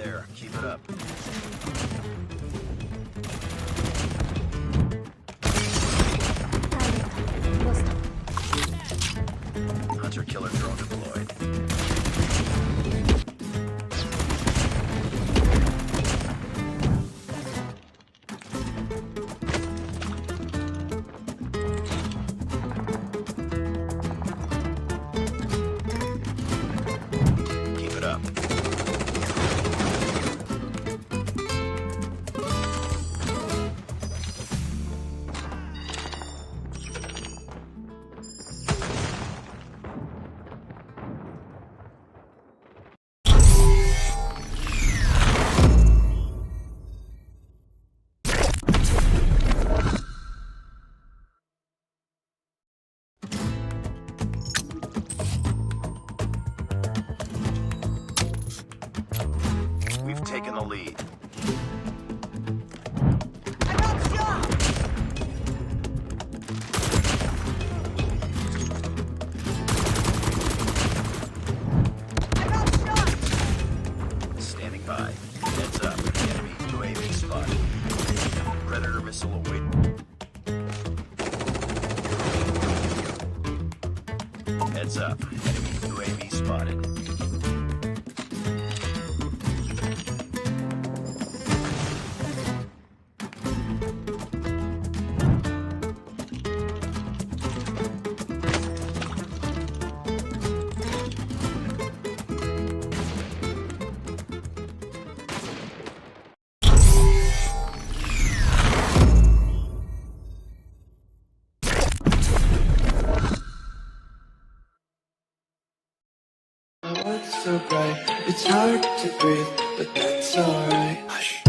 there. Keep it up. Hunter-killer drone deployed. Keep it up. We've taken the lead. Standing by. Heads up. Enemy UAV spotted. Predator missile awaiting. Heads up. Enemy UAV spotted. What's so bright? It's hard to breathe, but that's alright. Hush.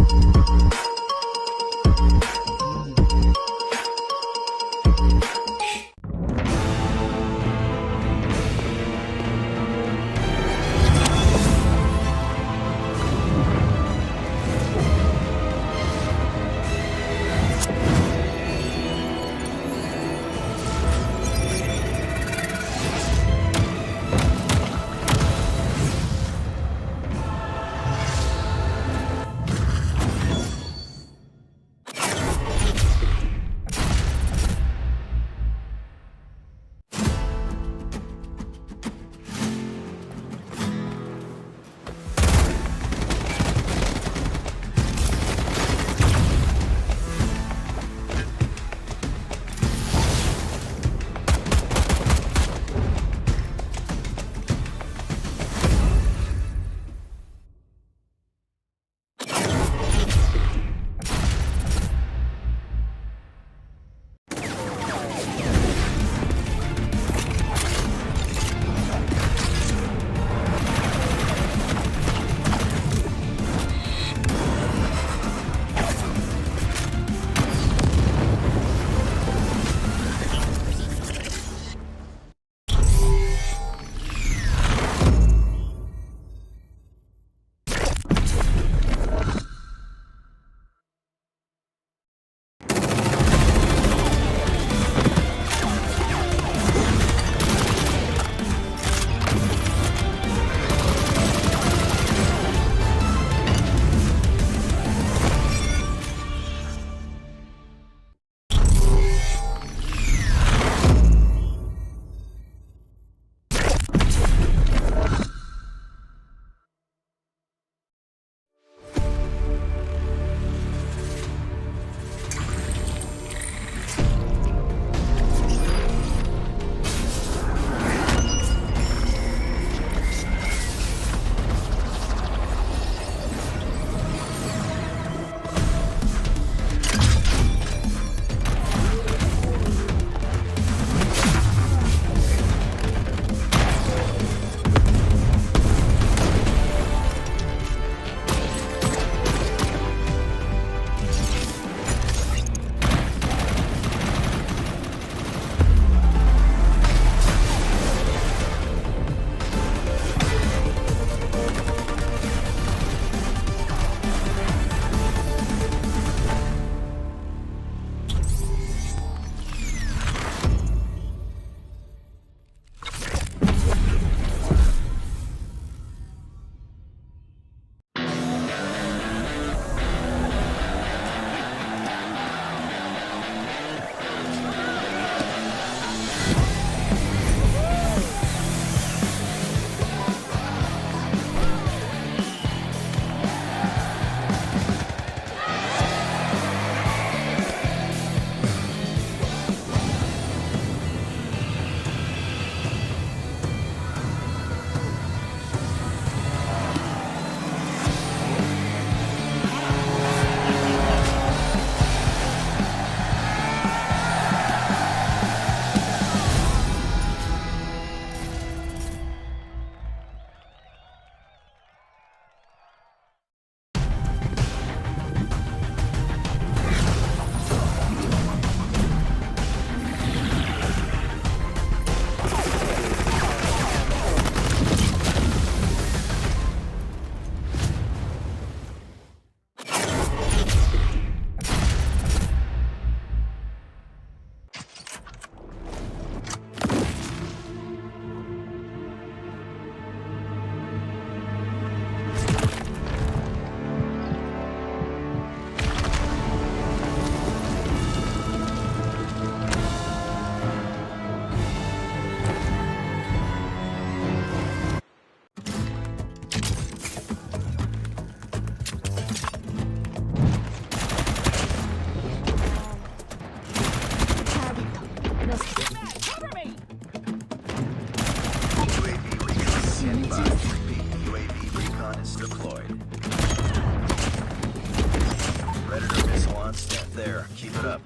constant. There, keep it up.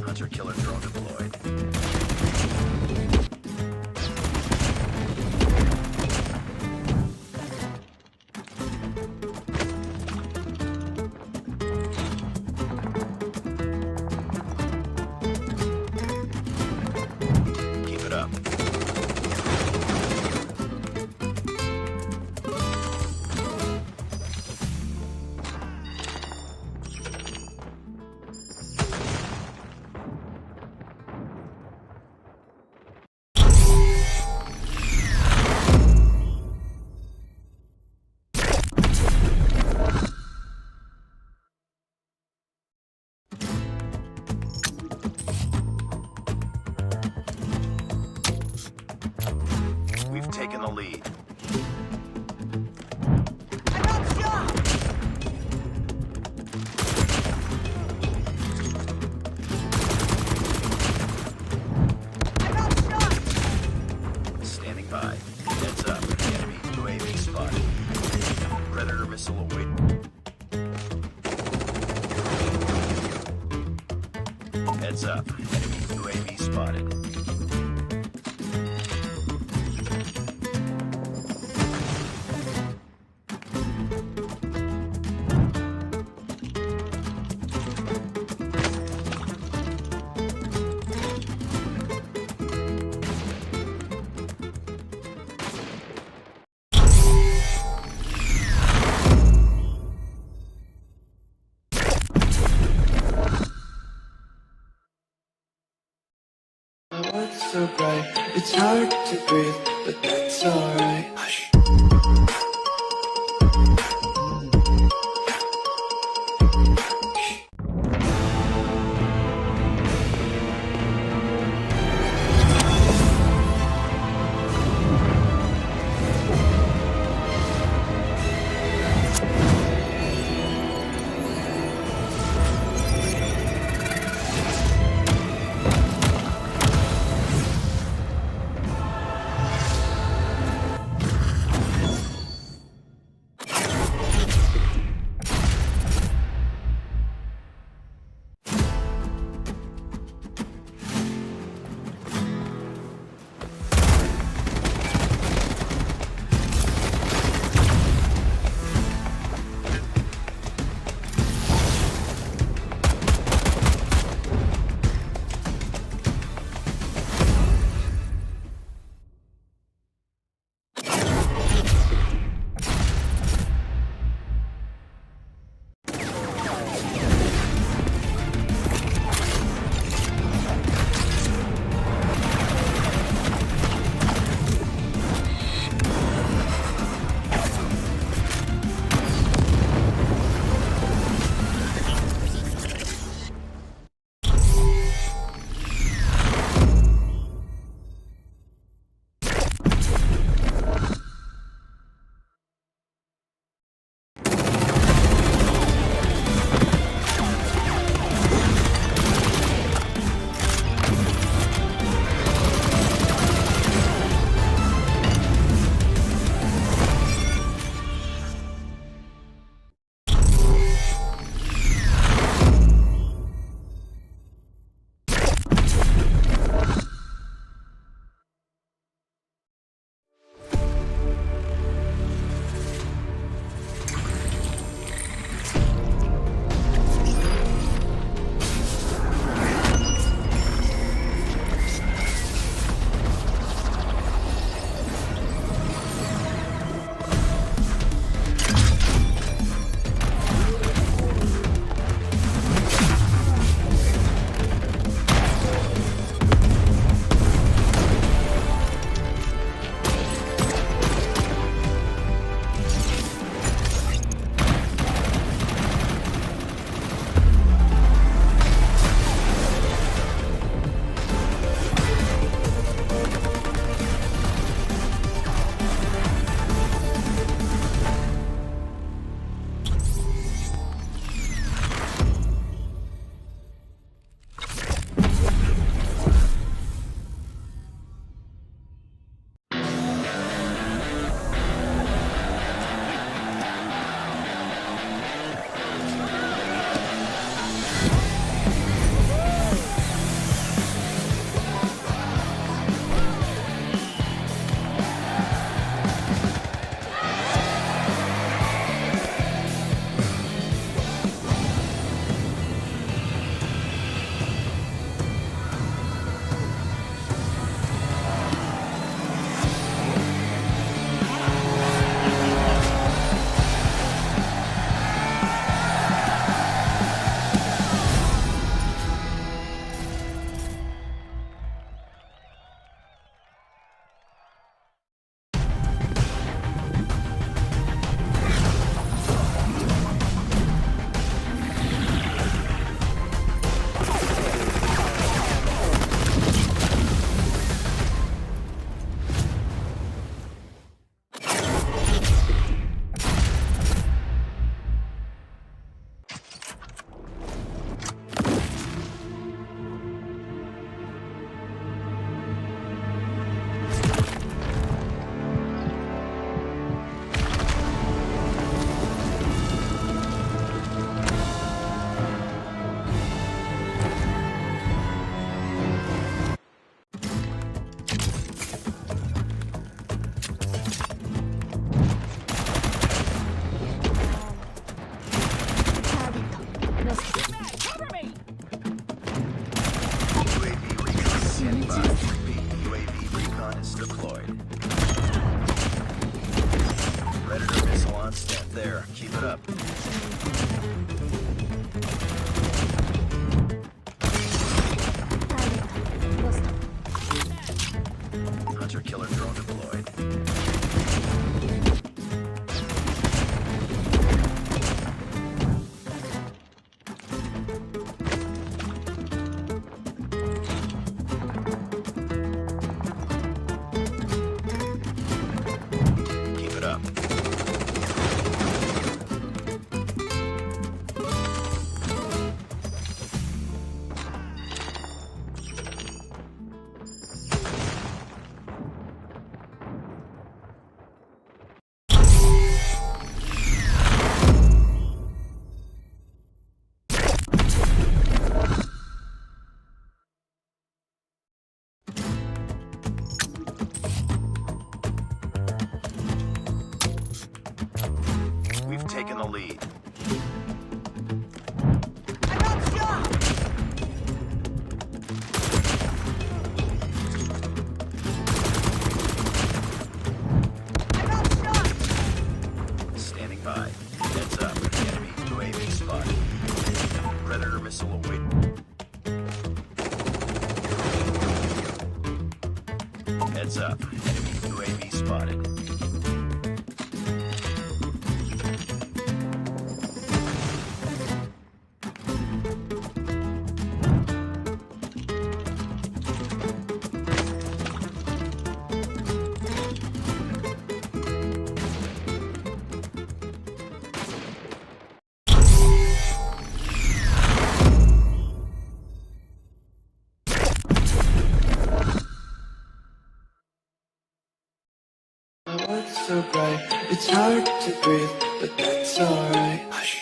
Hunter killer drone deployed. Keep it up. We've taken the lead. Standing by. Heads up. Enemy UAV spotted. Predator missile away. Heads up. Enemy UAV spotted. My world's so bright, it's hard to breathe, but that's alright. Hush. there. Keep it up. Hunter-killer drone deployed. Keep it up. We've taken the lead. Standing by. Heads up. Enemy UAV spotted. Predator missile away. Heads up. Enemy UAV spotted. My world's so bright, it's hard to breathe, but that's alright. Hush.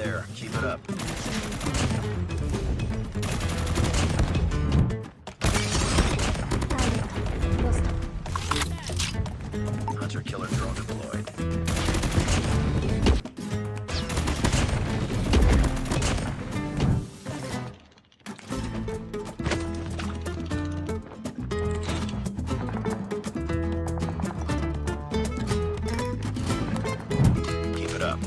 there. Keep it up. Hunter-killer drone deployed. Keep it up.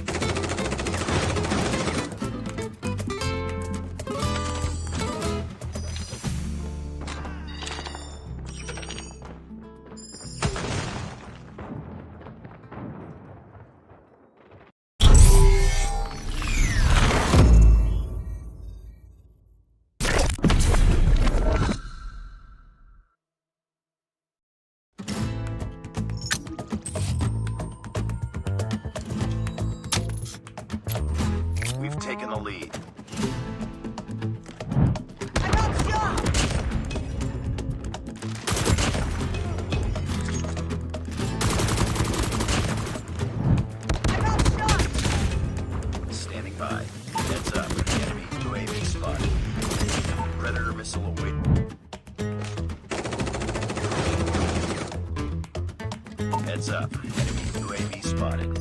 We've taken the lead. Standing by. Heads up. Enemy UAV spotted. Predator missile away. Heads up. Enemy UAV spotted.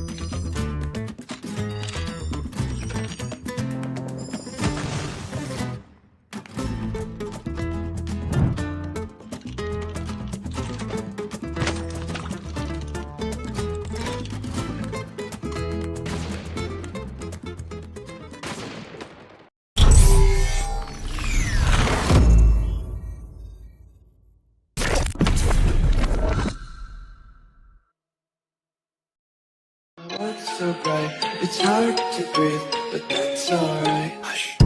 What's so bright? It's hard to breathe, but that's alright. Hush.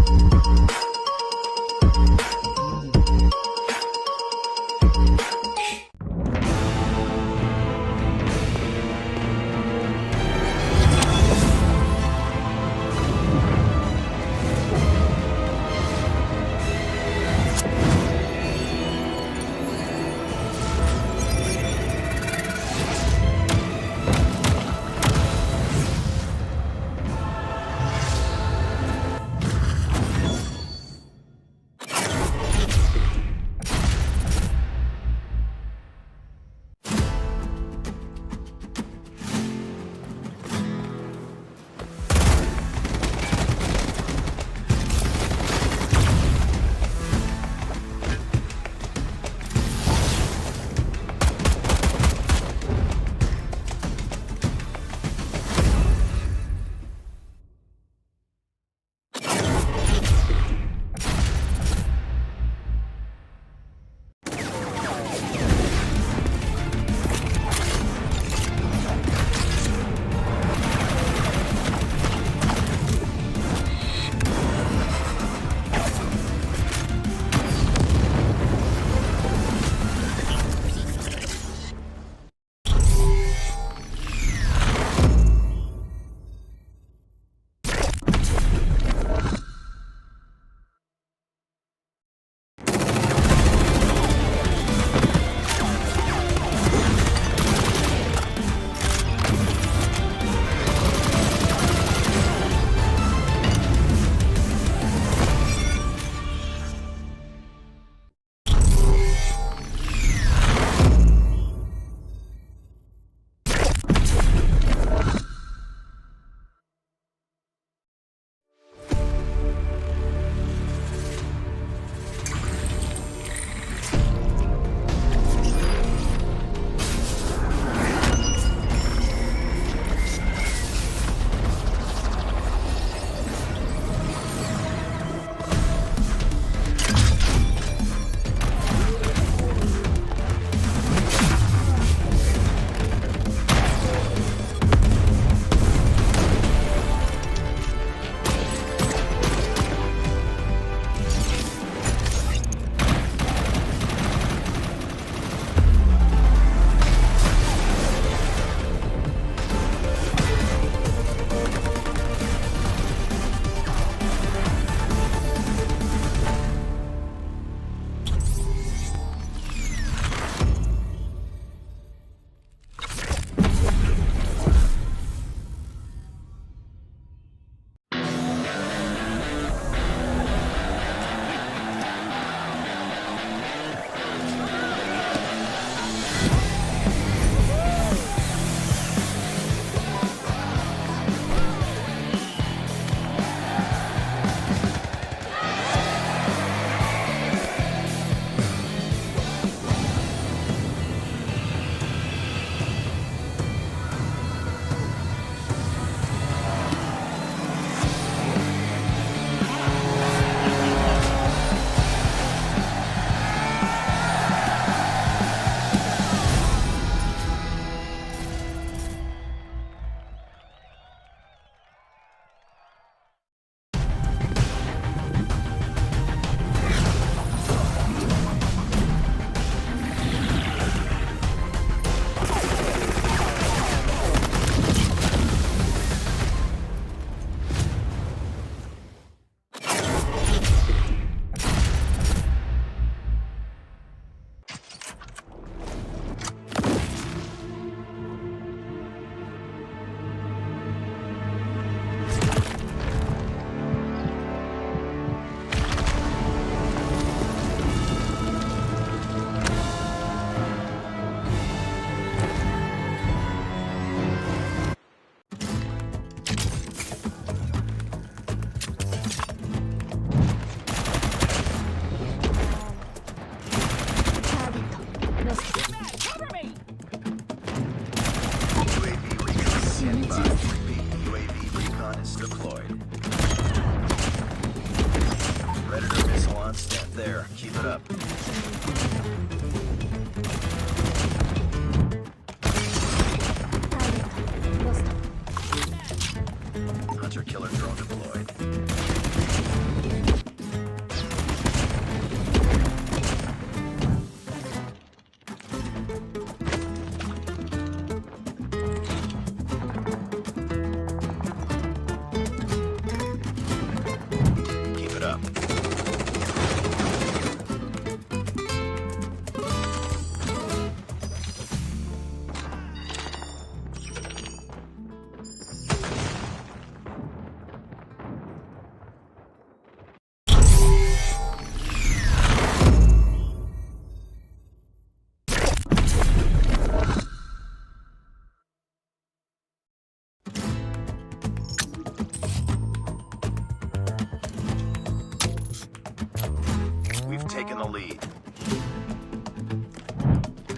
taken the lead.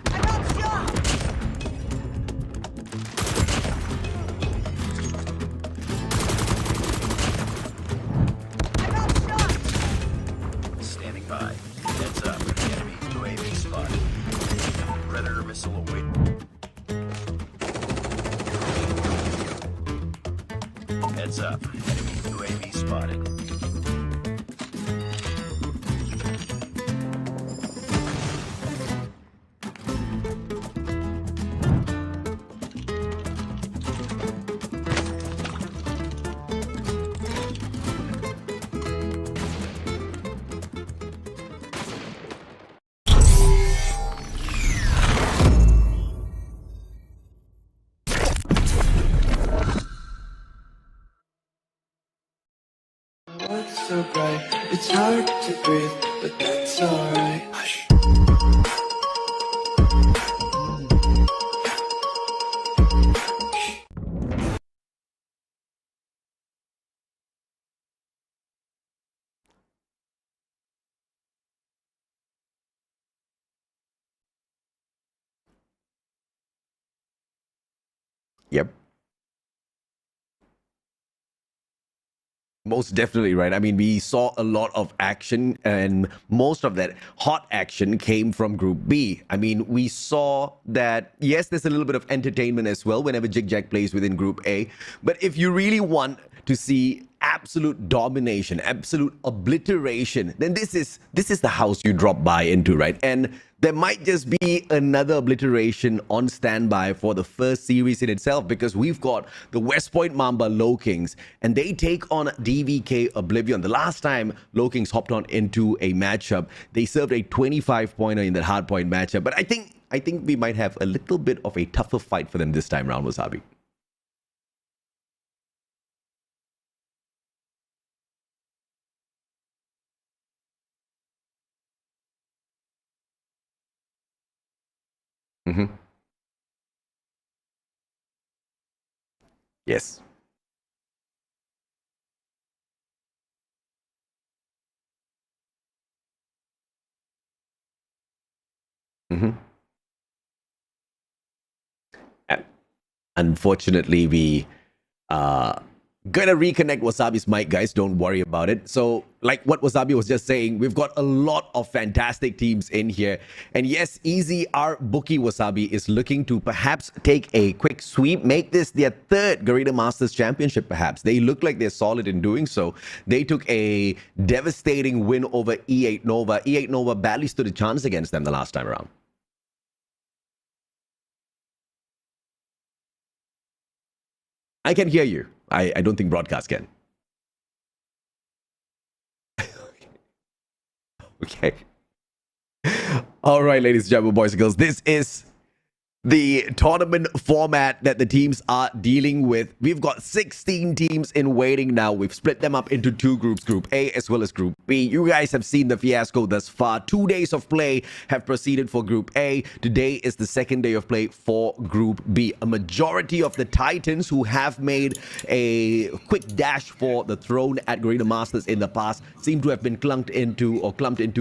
I got shot! I got shot! Standing by. Heads up. Enemy UAV spotted. Predator missile away. Heads up. Enemy UAV spotted. What's so bright? It's hard to breathe, but that's alright. Hush. Yep. Most definitely, right? I mean, we saw a lot of action, and most of that hot action came from Group B. I mean, we saw that, yes, there's a little bit of entertainment as well whenever Jig Jag plays within Group A. But if you really want to see absolute domination, absolute obliteration, then this is the house you drop by into, right? And there might just be another obliteration on standby for the first series in itself, because we've got the West Point Mamba LOWKINGS, and they take on DVK Oblivion. The last time LOWKINGS hopped on into a matchup, they served a 25-pointer in that hardpoint matchup. But I think we might have a little bit of a tougher fight for them this time round, Wasabi. Mm-hmm. Yes. Mm-hmm. And unfortunately, we gonna reconnect Wasabi's mic, guys. Don't worry about it. So, like what Wasabi was just saying, we've got a lot of fantastic teams in here. And yes, EZR Booky Wasabi is looking to perhaps take a quick sweep, make this their third Garena Masters Championship, perhaps. They look like they're solid in doing so. They took a devastating win over E8 NOVA. E8 NOVA barely stood a chance against them the last time around. I can hear you. I don't think broadcast can. Okay. All right, ladies and gentlemen, boys and girls, this is the tournament format that the teams are dealing with. We've got 16 teams in waiting now. We've split them up into two groups, Group A as well as Group B. You guys have seen the fiasco thus far. 2 days of play have proceeded for Group A. Today is the second day of play for Group B. A majority of the Titans who have made a quick dash for the throne at Garena Masters in the past seem to have been clumped into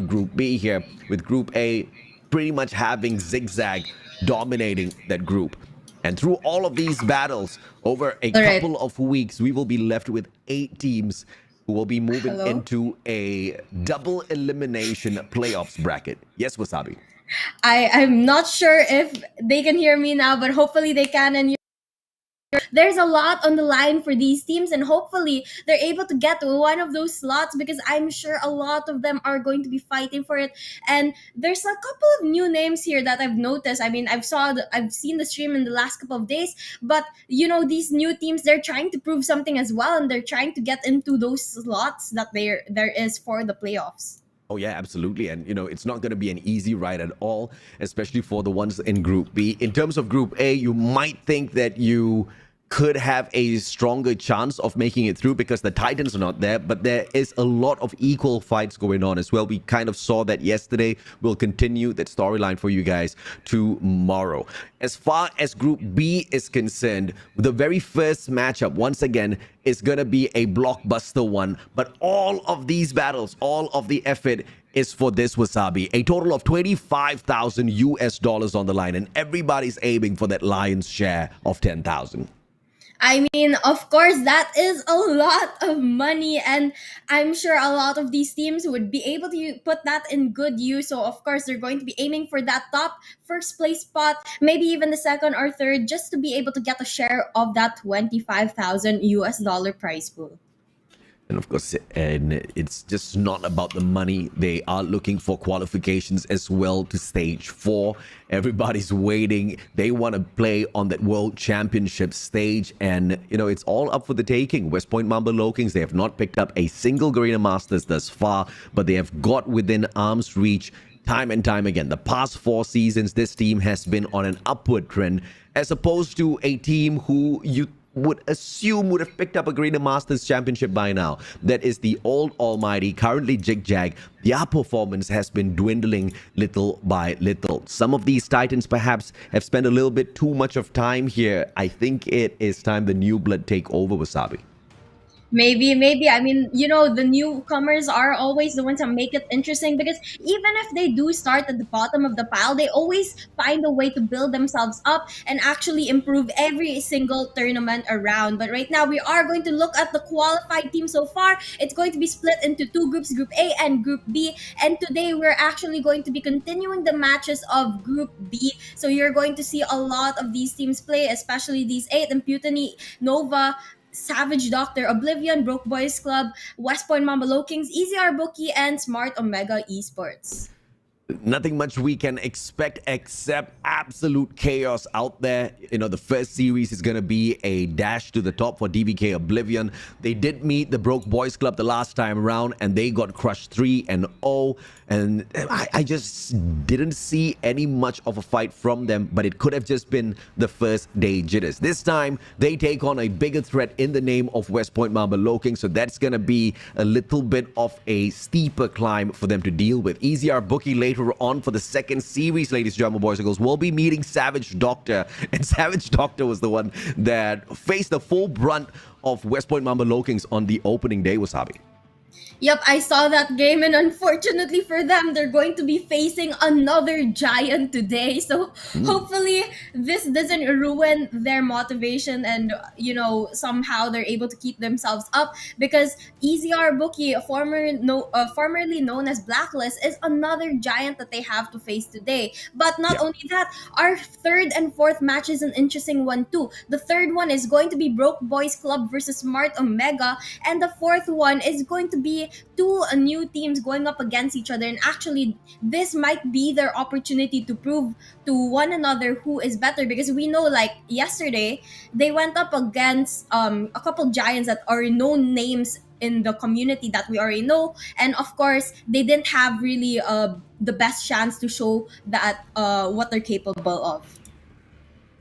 Group B here, with Group A pretty much having Zigzag dominating that group. And through all of these battles over a couple of weeks, we will be left with 8 teams who will be moving into a double elimination playoffs bracket. Yes, Wasabi. I'm not sure if they can hear me now, but hopefully they can. And there's a lot on the line for these teams, and hopefully they're able to get to one of those slots, because I'm sure a lot of them are going to be fighting for it. And there's a couple of new names here that I've noticed. I mean, I've seen the stream in the last couple of days, but you know, these new teams, they're trying to prove something as well, and they're trying to get into those slots that there is for the playoffs. Oh, yeah, absolutely. And, you know, it's not going to be an easy ride at all, especially for the ones in Group B. In terms of Group A, you might think that you could have a stronger chance of making it through because the Titans are not there, but there is a lot of equal fights going on as well. We kind of saw that yesterday. We'll continue that storyline for you guys tomorrow. As far as Group B is concerned, the very first matchup, once again, is going to be a blockbuster one, but all of these battles, all of the effort is for this Wasabi. A total of 25,000 US dollars on the line, and everybody's aiming for that lion's share of 10,000. I mean, of course, that is a lot of money, and I'm sure a lot of these teams would be able to put that in good use. So, of course, they're going to be aiming for that top first place spot, maybe even the second or third, just to be able to get a share of that 25,000 US dollar prize pool. And of course, and it's just not about the money. They are looking for qualifications as well to stage 4. Everybody's waiting. They want to play on that world championship stage. And, you know, it's all up for the taking. West Point Mamba LOWKINGS, they have not picked up a single Garena Masters thus far, but they have got within arm's reach time and time again. The past 4 seasons, this team has been on an upward trend, as opposed to a team who you would assume would have picked up a Garena Masters Championship by now. That is the old almighty, currently Jig Jag. Their performance has been dwindling little by little. Some of these Titans perhaps have spent a little bit too much of time here. I think it is time the new blood take over, Wasabi. Maybe. I mean, you know, the newcomers are always the ones that make it interesting, because even if they do start at the bottom of the pile, they always find a way to build themselves up and actually improve every single tournament around. But right now, we are going to look at the qualified team so far. It's going to be split into 2 groups, Group A and Group B. And today, we're actually going to be continuing the matches of Group B. So you're going to see a lot of these teams play, especially these 8, IMPUNITY, NOVA, Savage Doctor, Oblivion, Broke Boys Club, West Point Mamba LOWKINGS, EZR Booky, and Smart Omega Esports. Nothing much we can expect except absolute chaos out there. You know, the first series is going to be a dash to the top for DVK OBLIVION. They did meet the Broke Boys Club the last time around, and they got crushed 3-0. And I just didn't see any much of a fight from them, but it could have just been the first day jitters. This time, they take on a bigger threat in the name of West Point Mamba LOWKINGS, so that's going to be a little bit of a steeper climb for them to deal with. EZR Booky later on for the second series, ladies and gentlemen, boys and girls, will be meeting Savage Doctor, and Savage Doctor was the one that faced the full brunt of West Point Mamba LOWKINGS on the opening day, Wasabi. Yep, I saw that game, and unfortunately for them, they're going to be facing another giant today. So hopefully this doesn't ruin their motivation, and, you know, somehow they're able to keep themselves up, because EZR Booky, formerly known as Blacklist, is another giant that they have to face today. But not only that, our third and fourth match is an interesting one too. The third one is going to be Broke Boys Club versus Smart Omega, and the fourth one is going to be 2 new teams going up against each other. And actually, this might be their opportunity to prove to one another who is better, because we know, like yesterday, they went up against a couple giants that are known names in the community that we already know, and of course they didn't have really the best chance to show that what they're capable of.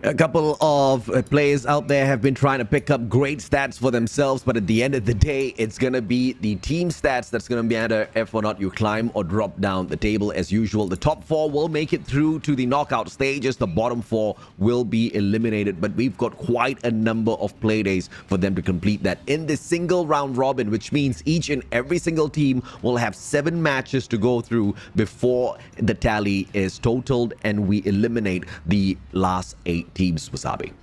A couple of players out there have been trying to pick up great stats for themselves, but at the end of the day, it's going to be the team stats that's going to matter if or not you climb or drop down the table as usual. The top 4 will make it through to the knockout stages. The bottom 4 will be eliminated, but we've got quite a number of play days for them to complete that in this single round robin, which means each and every single team will have 7 matches to go through before the tally is totaled and we eliminate the last 8 teams, Wasabi.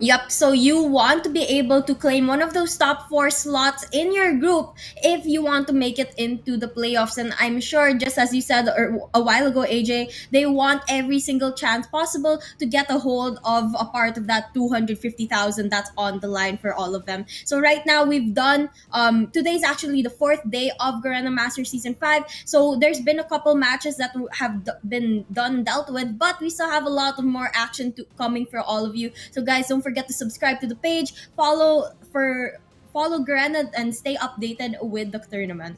Yep, so you want to be able to claim one of those top 4 slots in your group if you want to make it into the playoffs. And I'm sure, just as you said a while ago, AJ, they want every single chance possible to get a hold of a part of that 250,000 that's on the line for all of them. So right now we've done, today's actually the 4th day of Garena Master Season 5. So there's been a couple matches that have been done and dealt with, but we still have a lot of more action coming for all of you. So guys, don't forget to subscribe to the page, follow Garena, and stay updated with the tournament.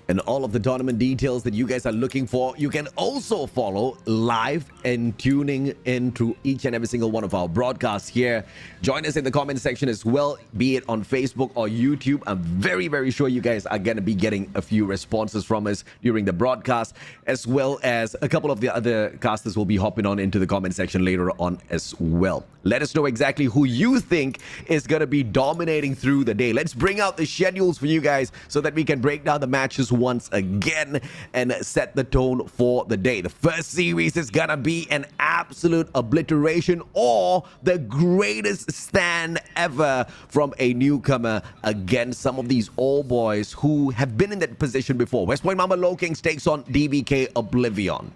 And all of the tournament details that you guys are looking for, you can also follow live and tuning into each and every single one of our broadcasts here. Join us in the comment section as well, be it on Facebook or YouTube. I'm very, very sure you guys are going to be getting a few responses from us during the broadcast, as well as a couple of the other casters will be hopping on into the comment section later on as well. Let us know exactly who you think is going to be dominating through the day. Let's bring out the schedules for you guys so that we can break down the matches once again and set the tone for the day. The first series is gonna be an absolute obliteration or the greatest stand ever from a newcomer against some of these old boys who have been in that position before. West Point Mamba LOWKINGS takes on DVK OBLIVION.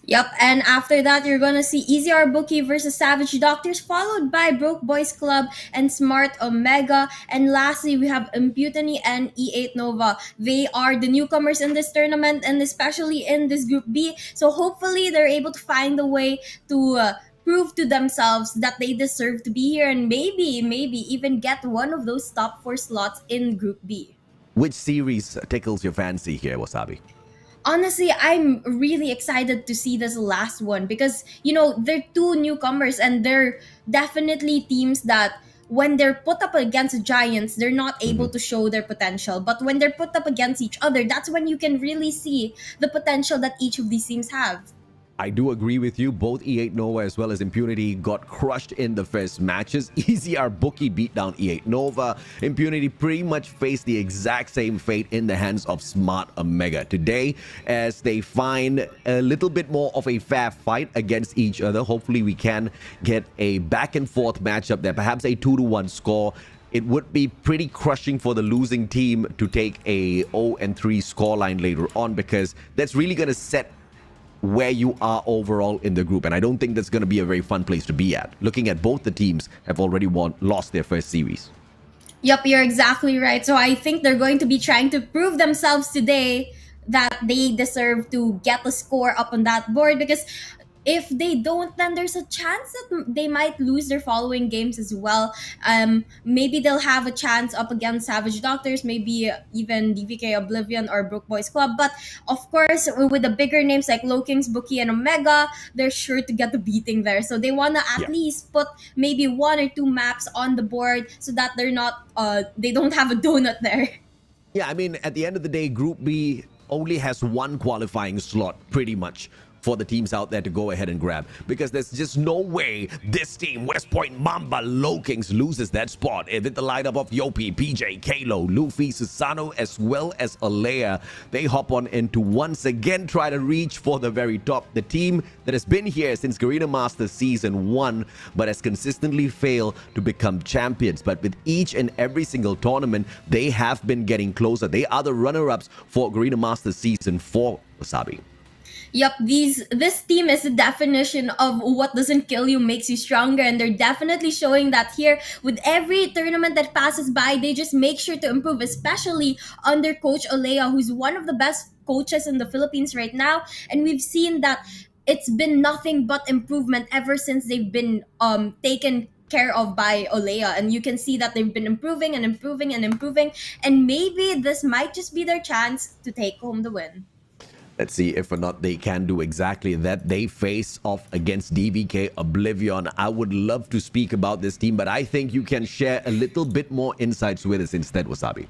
Yep, and after that, you're gonna see EZR Booky versus Savage Doctors, followed by Broke Boys Club and Smart Omega. And lastly, we have IMPUNITY and E8 NOVA. They are the newcomers in this tournament and especially in this Group B. So hopefully, they're able to find a way to prove to themselves that they deserve to be here and maybe even get one of those top 4 slots in Group B. Which series tickles your fancy here, Wasabi? Honestly, I'm really excited to see this last one because, you know, they're 2 newcomers and they're definitely teams that when they're put up against giants, they're not able to show their potential. But when they're put up against each other, that's when you can really see the potential that each of these teams have. I do agree with you. Both E8 NOVA as well as IMPUNITY got crushed in the first matches. EZR Booky beat down E8 NOVA. IMPUNITY pretty much faced the exact same fate in the hands of Smart Omega today as they find a little bit more of a fair fight against each other. Hopefully we can get a back and forth matchup there, perhaps a 2-1 score. It would be pretty crushing for the losing team to take a 0-3 scoreline later on because that's really going to set where you are overall in the group, and I don't think that's going to be a very fun place to be at. Looking at both the teams have already lost their first series. Yep, you're exactly right. So I think they're going to be trying to prove themselves today that they deserve to get a score up on that board because if they don't, then there's a chance that they might lose their following games as well. Maybe they'll have a chance up against Savage Doctors, maybe even DVK Oblivion or Broke Boys Club. But of course, with the bigger names like LOWKINGS, Booky, and Omega, they're sure to get the beating there. So they want to at least put maybe 1 or 2 maps on the board so that they're not, they don't have a donut there. Yeah, I mean, at the end of the day, Group B only has 1 qualifying slot pretty much for the teams out there to go ahead and grab, because there's just no way this team, West Point Mamba LOWKINGS, loses that spot. With the lineup of Yopi, PJ, Kalo, Luffy, Susano, as well as Alea, they hop on in to once again try to reach for the very top. The team that has been here since Garena Masters Season 1, but has consistently failed to become champions. But with each and every single tournament, they have been getting closer. They are the runner-ups for Garena Masters Season 4, Wasabi. Yep, this team is the definition of what doesn't kill you makes you stronger, and they're definitely showing that here. With every tournament that passes by, they just make sure to improve, especially under Coach Alea, who's one of the best coaches in the Philippines right now. And we've seen that it's been nothing but improvement ever since they've been taken care of by Alea, and you can see that they've been improving and improving and improving, and maybe this might just be their chance to take home the win. Let's see if or not they can do exactly that. They face off against DVK OBLIVION. I would love to speak about this team, but I think you can share a little bit more insights with us instead, Wasabi.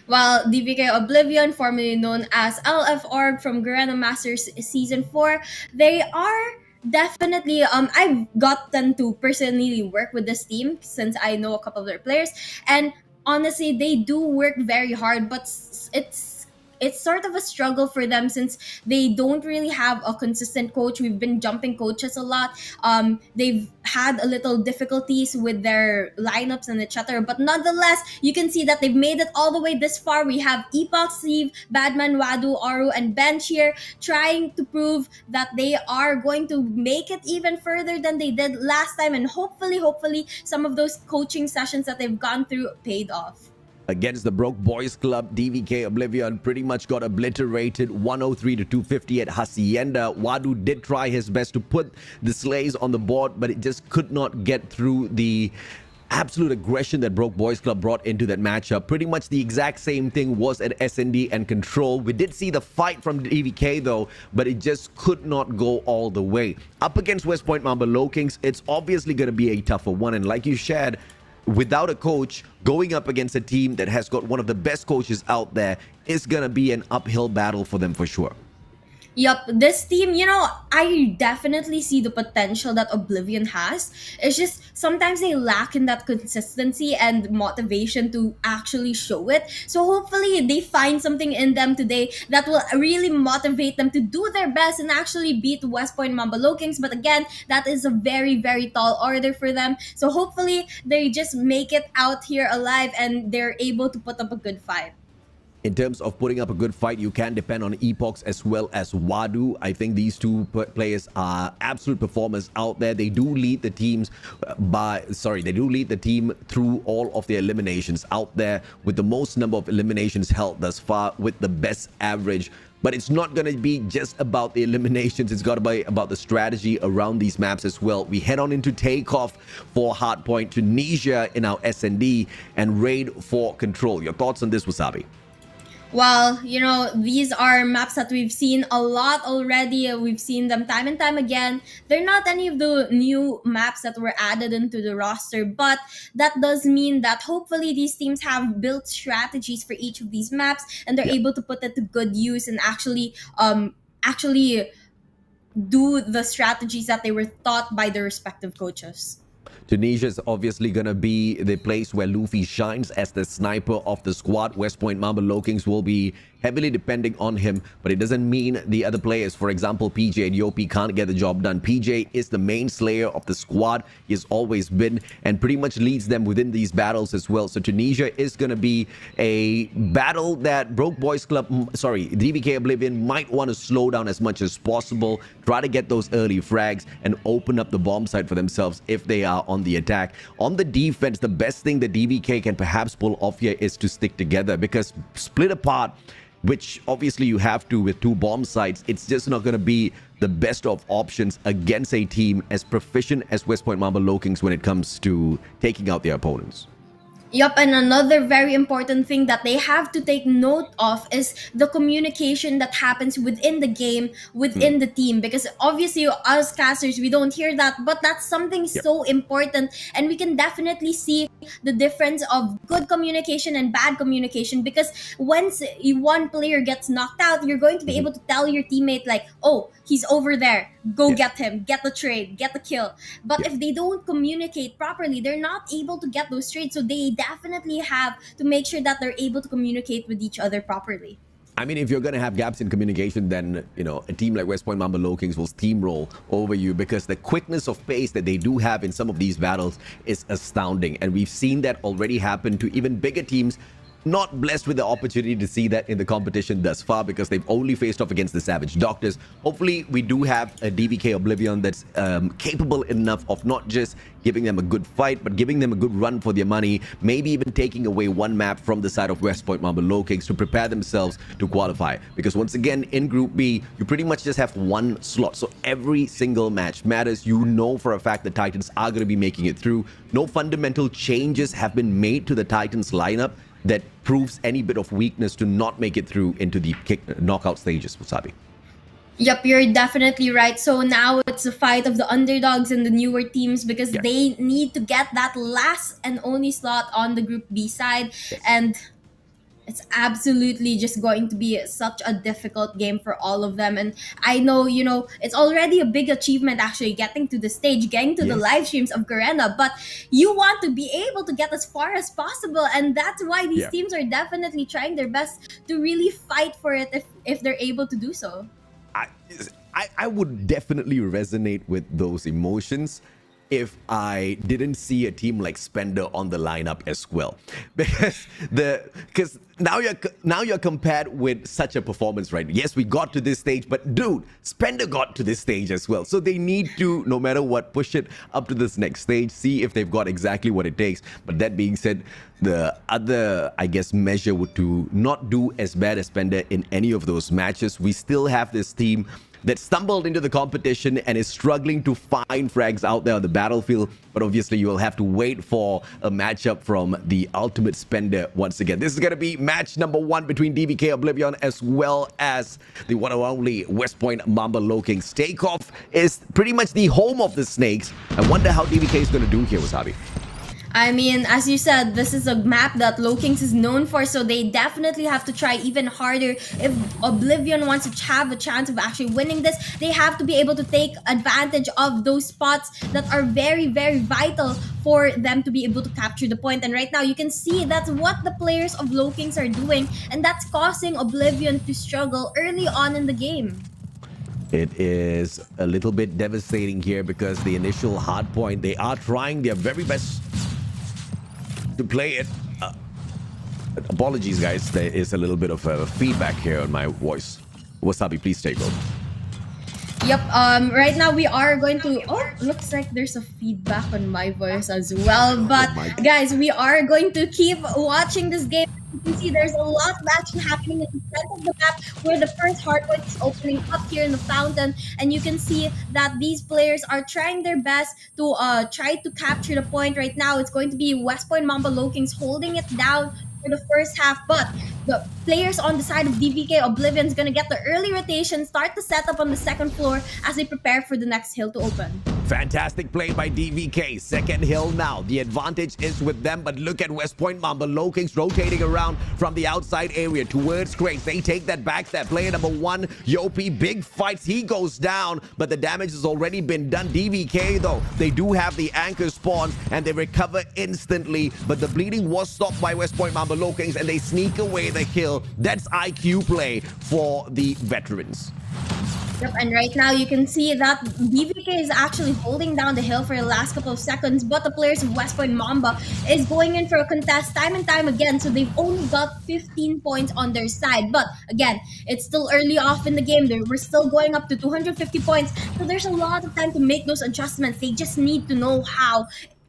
Well, DVK OBLIVION, formerly known as LF Orb from Garena Masters Season 4, they are definitely, I've gotten to personally work with this team since I know a couple of their players, and honestly, they do work very hard, but it's sort of a struggle for them since they don't really have a consistent coach. We've been jumping coaches a lot. They've had a little difficulties with their lineups and etc. But nonetheless, you can see that they've made it all the way this far. We have Epoch, Steve, Badman, Wadu, Aru, and Bench here trying to prove that they are going to make it even further than they did last time. And hopefully, some of those coaching sessions that they've gone through paid off. Against the Broke Boys Club, DVK OBLIVION pretty much got obliterated 103 to 250 at Hacienda. Wadu did try his best to put the Slays on the board, but it just could not get through the absolute aggression that Broke Boys Club brought into that matchup. Pretty much the exact same thing was at SND and Control. We did see the fight from DVK though, but it just could not go all the way. Up against West Point Mamba LOWKINGS, it's obviously going to be a tougher one. And like you shared, without a coach, going up against a team that has got one of the best coaches out there is going to be an uphill battle for them for sure. Yup, this team, I definitely see the potential that Oblivion has. It's just sometimes they lack in that consistency and motivation to actually show it. So hopefully they find something in them today that will really motivate them to do their best and actually beat West Point Mamba LOWKINGS. But again, that is a very, very tall order for them. So hopefully they just make it out here alive and they're able to put up a good fight. In terms of putting up a good fight, you can depend on Epox as well as Wadu. I think these two players are absolute performers out there. They do lead the teams they do lead the team through all of the eliminations out there with the most number of eliminations held thus far with the best average. But it's not going to be just about the eliminations. It's got to be about the strategy around these maps as well. We head on into Takeoff for Hardpoint, Tunisia in our SND, and Raid for Control. Your thoughts on this, Wasabi? Well, these are maps that we've seen a lot already. We've seen them time and time again. They're not any of the new maps that were added into the roster, but that does mean that hopefully these teams have built strategies for each of these maps and they're able to put it to good use and actually do the strategies that they were taught by their respective coaches. Tunisia is obviously going to be the place where Luffy shines as the sniper of the squad. West Point Mamba LOWKINGS will be heavily depending on him, but it doesn't mean the other players, for example, PJ and Yopi, can't get the job done. PJ is the main slayer of the squad. He has always been and pretty much leads them within these battles as well. So Tunisia is going to be a battle that DVK Oblivion might want to slow down as much as possible, try to get those early frags and open up the bomb site for themselves if they are on the attack. On the defense, the best thing that DVK can perhaps pull off here is to stick together, because split apart, which obviously you have to with two bomb sites, it's just not going to be the best of options against a team as proficient as West Point Mamba LOWKINGS when it comes to taking out their opponents. Yup, and another very important thing that they have to take note of is the communication that happens within the game, within the team. Because obviously, us casters, we don't hear that, but that's something so important. And we can definitely see the difference of good communication and bad communication. Because once one player gets knocked out, you're going to be able to tell your teammate like, oh, he's over there. Go get him, get the trade, get the kill. But if they don't communicate properly, they're not able to get those trades. So they definitely have to make sure that they're able to communicate with each other properly. I mean, if you're going to have gaps in communication, then, a team like West Point Mamba LOWKINGS will steamroll over you, because the quickness of pace that they do have in some of these battles is astounding. And we've seen that already happen to even bigger teams, not blessed with the opportunity to see that in the competition thus far, because they've only faced off against the Savage Doctors. Hopefully, we do have a DVK Oblivion that's capable enough of not just giving them a good fight, but giving them a good run for their money, maybe even taking away one map from the side of West Point Mamba LOWKINGS to prepare themselves to qualify. Because once again, in Group B, you pretty much just have one slot. So every single match matters. You know for a fact the Titans are going to be making it through. No fundamental changes have been made to the Titans lineup that proves any bit of weakness to not make it through into the knockout stages, Wasabi. Yep, you're definitely right. So now it's a fight of the underdogs and the newer teams, because they need to get that last and only slot on the Group B side. And it's absolutely just going to be such a difficult game for all of them. And I know, it's already a big achievement actually getting to the stage, getting to the live streams of Garena, but you want to be able to get as far as possible. And that's why these teams are definitely trying their best to really fight for it if they're able to do so. I would definitely resonate with those emotions if I didn't see a team like Spender on the lineup as well, because now you're compared with such a performance, right? Yes, we got to this stage, but dude, Spender got to this stage as well. So they need to, no matter what, push it up to this next stage, see if they've got exactly what it takes. But that being said, the other, I guess, measure would to not do as bad as Spender in any of those matches. We still have this team that stumbled into the competition and is struggling to find frags out there on the battlefield. But obviously, you will have to wait for a matchup from the ultimate spender once again. This is going to be match number 1 between DVK Oblivion as well as the one and only West Point Mamba LOWKINGS. Takeoff is pretty much the home of the Snakes. I wonder how DVK is going to do here, Wasabi. I mean, as you said, this is a map that LOWKINGS is known for, so they definitely have to try even harder. If Oblivion wants to have a chance of actually winning this, they have to be able to take advantage of those spots that are very, very vital for them to be able to capture the point. And right now, you can see that's what the players of LOWKINGS are doing, and that's causing Oblivion to struggle early on in the game. It is a little bit devastating here because the initial hard point, they are trying their very best to play it. Apologies, guys. There is a little bit of feedback here on my voice. Wasabi, please take over. Yep, right now we are going to... Oh, looks like there's a feedback on my voice as well. But guys, we are going to keep watching this game. You can see there's a lot of action happening in the center of the map where the first hardpoint is opening up here in the fountain. And you can see that these players are trying their best to try to capture the point. Right now, it's going to be West Point Mamba LOWKINGS holding it down for the first half, but the players on the side of DVK Oblivion is going to get the early rotation, start the setup on the second floor as they prepare for the next hill to open. Fantastic play by DVK. Second hill now. The advantage is with them, but look at West Point Mamba LOWKINGS rotating around from the outside area towards Crates. They take that back step. Player number 1, Yopi, big fights. He goes down, but the damage has already been done. DVK, though, they do have the anchor spawn, and they recover instantly, but the bleeding was stopped by West Point Mamba LOWKINGS, and they sneak away the kill. That's IQ play for the veterans. Yep, and right now you can see that DVK is actually holding down the hill for the last couple of seconds, but the players of West Point Mamba is going in for a contest time and time again, so they've only got 15 points on their side. But again, it's still early off in the game. We're still going up to 250 points, so there's a lot of time to make those adjustments. They just need to know how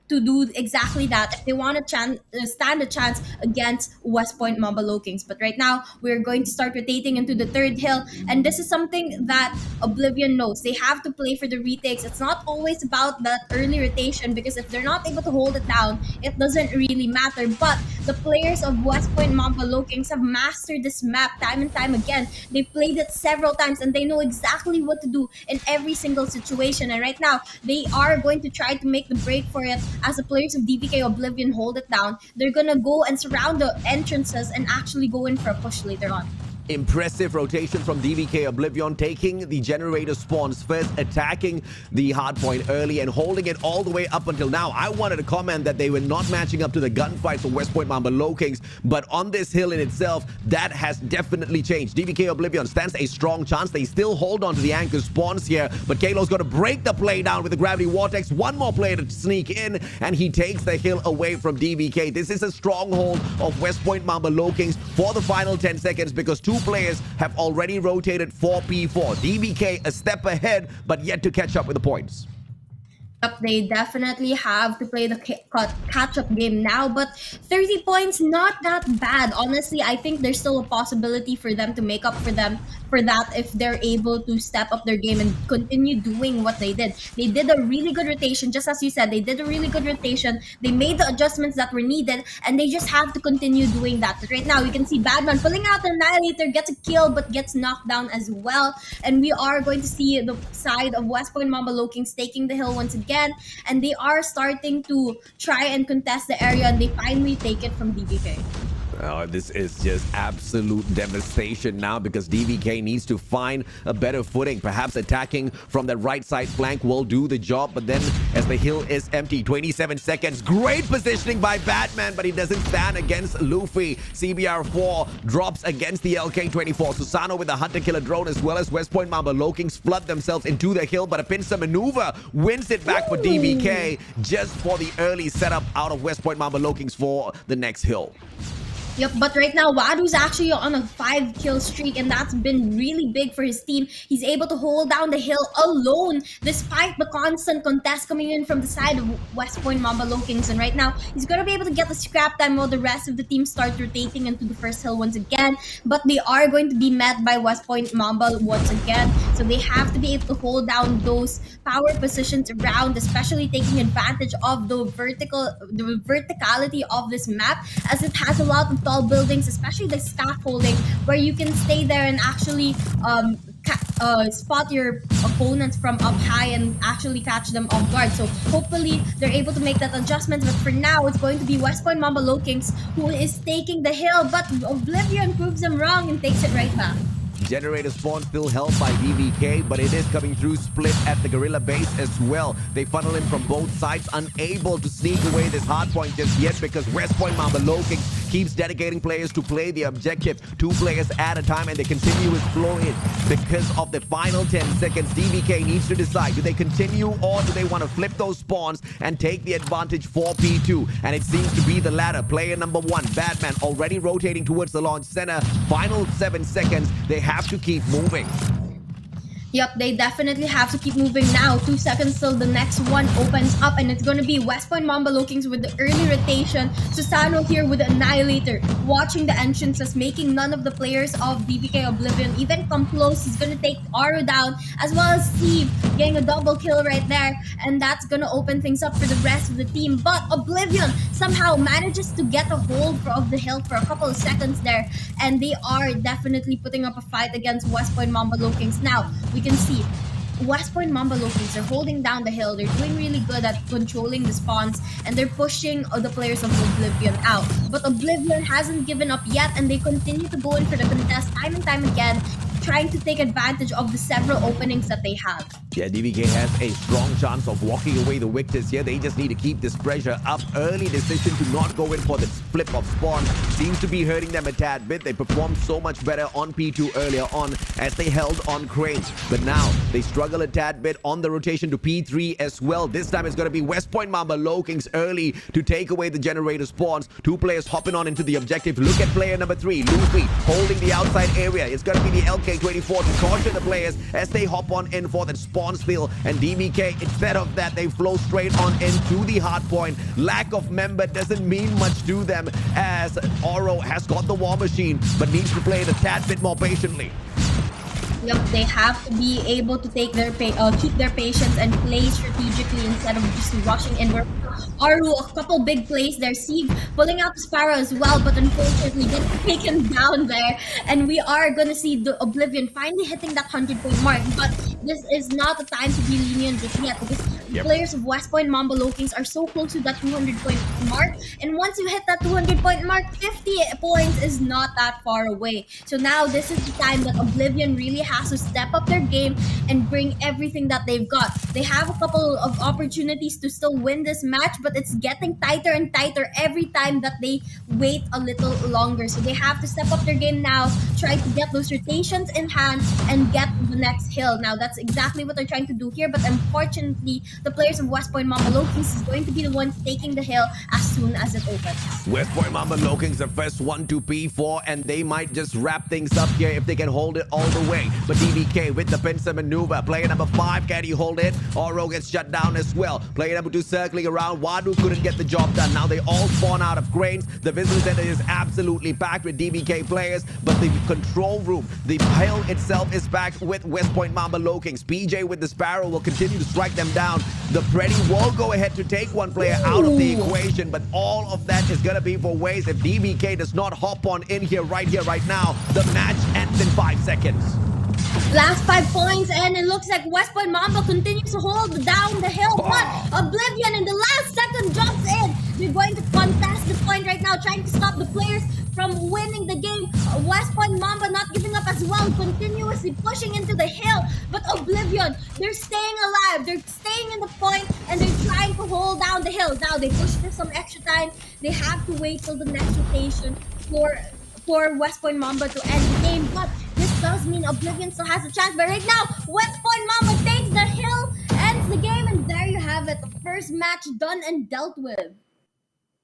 to do exactly that if they want to stand a chance against West Point Mamba LOWKINGS. But right now, we're going to start rotating into the third hill, and this is something that Oblivion knows. They have to play for the retakes. It's not always about that early rotation, because if they're not able to hold it down, it doesn't really matter. But the players of West Point Mamba LOWKINGS have mastered this map time and time again. They've played it several times, and they know exactly what to do in every single situation. And right now, they are going to try to make the break for it. As the players of DVK Oblivion hold it down, they're gonna go and surround the entrances and actually go in for a push later on. Impressive rotation from DVK Oblivion, taking the generator spawns first, attacking the hardpoint early and holding it all the way up until now. I wanted to comment that they were not matching up to the gunfights of West Point Mamba LOWKINGS, but on this hill in itself, that has definitely changed. DVK Oblivion stands a strong chance. They still hold on to the anchor spawns here, but Kalo's going to break the play down with the gravity vortex. One more player to sneak in, and he takes the hill away from DVK. This is a stronghold of West Point Mamba LOWKINGS for the final 10 seconds, because two players have already rotated 4p4. DVK a step ahead, but yet to catch up with the points. They definitely have to play the catch-up game now, but 30 points, not that bad. Honestly, I think there's still a possibility for them to make up for that if they're able to step up their game and continue doing what they did. They did a really good rotation, just as you said. They did a really good rotation. They made the adjustments that were needed, and they just have to continue doing that. But right now, you can see Badman pulling out the Annihilator, gets a kill, but gets knocked down as well. And we are going to see the side of West Point Mamba LOWKINGS taking the hill once again. And they are starting to try and contest the area, and they finally take it from DVK. Oh, this is just absolute devastation now, because DVK needs to find a better footing. Perhaps attacking from the right side flank will do the job, but then as the hill is empty, 27 seconds. Great positioning by Batman, but he doesn't stand against Luffy. CBR4 drops against the LK24. Susano with the Hunter-Killer drone, as well as West Point Mamba LOWKINGS flood themselves into the hill, but a pincer maneuver wins it back for DVK just for the early setup out of West Point Mamba LOWKINGS for the next hill. Yep, but right now Wadu's actually on a 5-kill streak, and that's been really big for his team. He's able to hold down the hill alone despite the constant contest coming in from the side of West Point Mamba Low-Kings. And right now he's gonna be able to get the scrap time while the rest of the team start rotating into the first hill once again. But they are going to be met by West Point Mamba once again, so they have to be able to hold down those power positions around, especially taking advantage of the verticality of this map, as it has a lot of tall buildings, especially the scaffolding, where you can stay there and actually spot your opponents from up high and actually catch them off guard. So hopefully they're able to make that adjustment. But for now, it's going to be West Point Mamba Low-Kings who is taking the hill, but Oblivion proves them wrong and takes it right back. Generator spawn still held by DVK, but it is coming through split at the Gorilla base as well. They funnel in from both sides, unable to sneak away this hard point just yet because West Point Mamba Low-Kings keeps dedicating players to play the objective, 2 players at a time, and they continue with flow in. Because of the final 10 seconds, DVK needs to decide, do they continue or do they want to flip those spawns and take the advantage for P2? And it seems to be the latter. Player number 1, Batman, already rotating towards the launch center. Final 7 seconds, they have to keep moving. Yep, they definitely have to keep moving now. 2 seconds till the next one opens up, and it's going to be West Point Mamba Low-Kings with the early rotation. Susano here with the Annihilator, watching the entrances, making none of the players of DVK Oblivion even come close. He's going to take Aru down, as well as Steve getting a double kill right there, and that's going to open things up for the rest of the team. But Oblivion somehow manages to get a hold of the hill for a couple of seconds there, and they are definitely putting up a fight against West Point Mamba Low-Kings. Now, we can see West Point Mamba Low-Kings are holding down the hill. They're doing really good at controlling the spawns, and they're pushing the players of Oblivion out. But Oblivion hasn't given up yet, and they continue to go in for the contest time and time again, trying to take advantage of the several openings that they have. Yeah, DVK has a strong chance of walking away the victors here. They just need to keep this pressure up. Early decision to not go in for the flip of spawn seems to be hurting them a tad bit. They performed so much better on P2 earlier on as they held on cranes. But now they struggle a tad bit on the rotation to P3 as well. This time it's going to be West Point Mamba Low-Kings early to take away the generator spawns. 2 players hopping on into the objective. Look at player number 3, Luffy, holding the outside area. It's going to be the LK24 to torture the players as they hop on in for that spawn spill, and DVK, instead of that, they flow straight on into the hard point. Lack of member doesn't mean much to them, as Oro has got the war machine but needs to play it a tad bit more patiently. Yep, they have to be able to take their keep their patience and play strategically instead of just rushing in. Aru, a couple big plays there. Steve pulling out the Sparrow as well, but unfortunately gets taken down there. And we are going to see the Oblivion finally hitting that 100-point mark. But this is not the time to be lenient just yet, because the players of West Point Mamba Low-Kings are so close to that 200-point mark. And once you hit that 200-point mark, 50 points is not that far away. So now this is the time that Oblivion really has to step up their game and bring everything that they've got. They have a couple of opportunities to still win this match, but it's getting tighter and tighter every time that they wait a little longer. So they have to step up their game now, try to get those rotations in hand and get the next hill. Now that's exactly what they're trying to do here, but unfortunately the players of West Point Mamba Low-Kings is going to be the ones taking the hill as soon as it opens. West Point Mamba Low-Kings the first one to P4, and they might just wrap things up here if they can hold it all the way. But DVK with the pincer maneuver. Player number 5, can he hold it? Oro gets shut down as well. Player number 2 circling around. Wadu couldn't get the job done. Now they all spawn out of cranes. The visitor center is absolutely packed with DVK players, but the control room, the hill itself is packed with West Point Mamba Low-Kings. PJ with the Sparrow will continue to strike them down. The Freddy will go ahead to take one player out of the equation, but all of that is going to be for waste if DVK does not hop on in here, right now. The match ends in 5 seconds. Last 5 points, and it looks like West Point Mamba continues to hold down the hill, but Oblivion in the last second jumps in. They're going to contest the point right now, trying to stop the players from winning the game. West Point Mamba not giving up as well, continuously pushing into the hill, but Oblivion, they're staying alive. They're staying in the point, and they're trying to hold down the hill. Now they push for some extra time. They have to wait till the next rotation for West Point Mamba to end the game, but this does mean Oblivion still has a chance. But right now, West Point Mamba takes the hill, ends the game, and there you have it. The first match done and dealt with.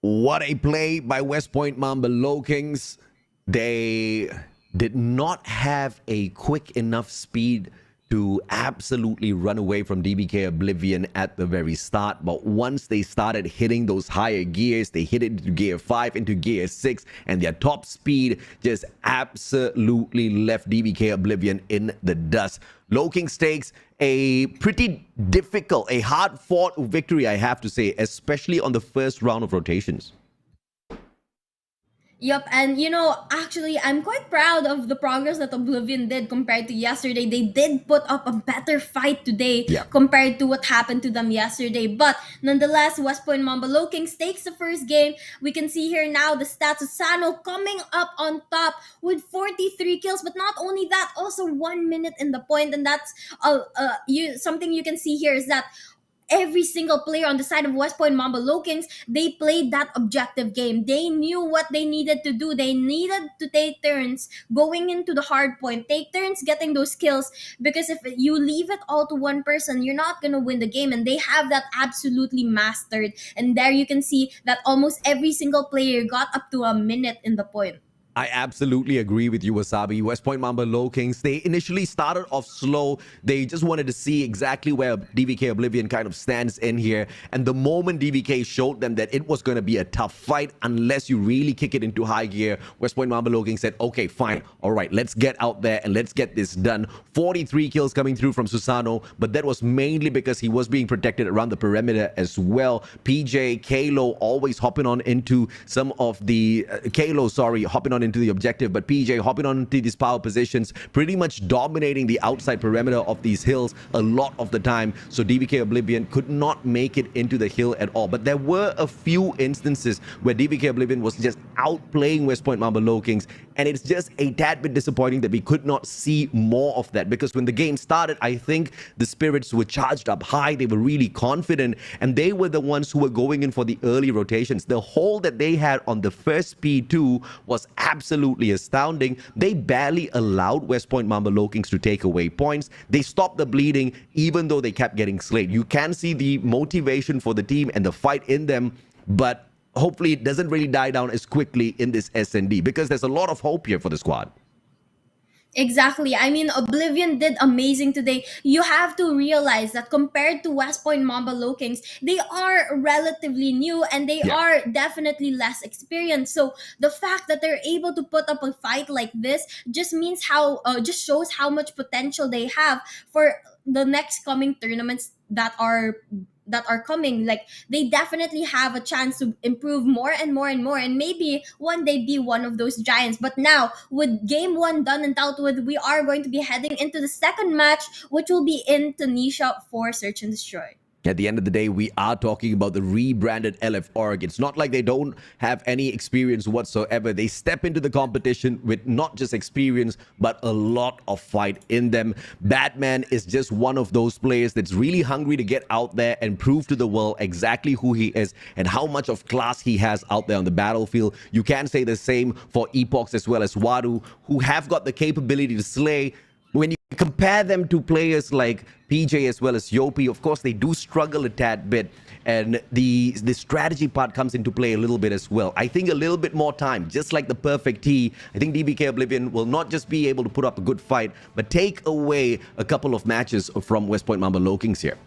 What a play by West Point Mamba LOWKINGS. They did not have a quick enough speed to absolutely run away from DVK Oblivion at the very start. But once they started hitting those higher gears, they hit it into gear 5, into gear 6, and their top speed just absolutely left DVK Oblivion in the dust. LOWKINGS takes a pretty difficult, a hard-fought victory, I have to say, especially on the first round of rotations. Yep, and you know, actually, I'm quite proud of the progress that Oblivion did compared to yesterday. They did put up a better fight today compared to what happened to them yesterday. But nonetheless, West Point Mamba LOWKINGS takes the first game. We can see here now the stats of Sano coming up on top with 43 kills. But not only that, also 1 minute in the point, and that's something you can see here is that every single player on the side of West Point Mamba LOWKINGS, they played that objective game. They knew what they needed to do. They needed to take turns going into the hard point, take turns getting those kills, because if you leave it all to one person, you're not going to win the game, and they have that absolutely mastered. And there you can see that almost every single player got up to a minute in the point. I absolutely agree with you, Wasabi. West Point Mamba LOWKINGS, they initially started off slow. They just wanted to see exactly where DVK Oblivion kind of stands in here. And the moment DVK showed them that it was going to be a tough fight, unless you really kick it into high gear, West Point Mamba LOWKINGS said, okay, fine. All right, let's get out there and let's get this done. 43 kills coming through from Susano, but that was mainly because he was being protected around the perimeter as well. PJ, Kalo always hopping on into some of the... hopping on into the objective, but PJ hopping on into these power positions, pretty much dominating the outside perimeter of these hills a lot of the time. So DVK Oblivion could not make it into the hill at all. But there were a few instances where DVK Oblivion was just outplaying West Point Mamba LOWKINGS, and it's just a tad bit disappointing that we could not see more of that, because when the game started, I think the spirits were charged up high. They were really confident, and they were the ones who were going in for the early rotations. The hold that they had on the first P2 was absolutely astounding. They barely allowed West Point Mamba LOWKINGS to take away points. They stopped the bleeding, even though they kept getting slayed. You can see the motivation for the team and the fight in them, but hopefully it doesn't really die down as quickly in this SND, because there's a lot of hope here for the squad. Exactly. I mean, Oblivion did amazing today. You have to realize that compared to West Point Mamba LOWKINGS, they are relatively new and they are definitely less experienced. So the fact that they're able to put up a fight like this just means just shows how much potential they have for the next coming tournaments that are coming. Like, they definitely have a chance to improve more and more and more, and maybe one day be one of those giants. But now, with game 1 done and dealt with, we are going to be heading into the second match, which will be in Tunisia for Search and Destroy. At the end of the day, we are talking about the rebranded LF Org. It's not like they don't have any experience whatsoever. They step into the competition with not just experience, but a lot of fight in them. Batman is just one of those players that's really hungry to get out there and prove to the world exactly who he is and how much of class he has out there on the battlefield. You can say the same for Epox as well as Wadu, who have got the capability to slay. When you compare them to players like PJ as well as Yopi, of course, they do struggle a tad bit. And the strategy part comes into play a little bit as well. I think a little bit more time, just like the perfect T. I think DVK Oblivion will not just be able to put up a good fight, but take away a couple of matches from West Point Mamba LOWKINGS here.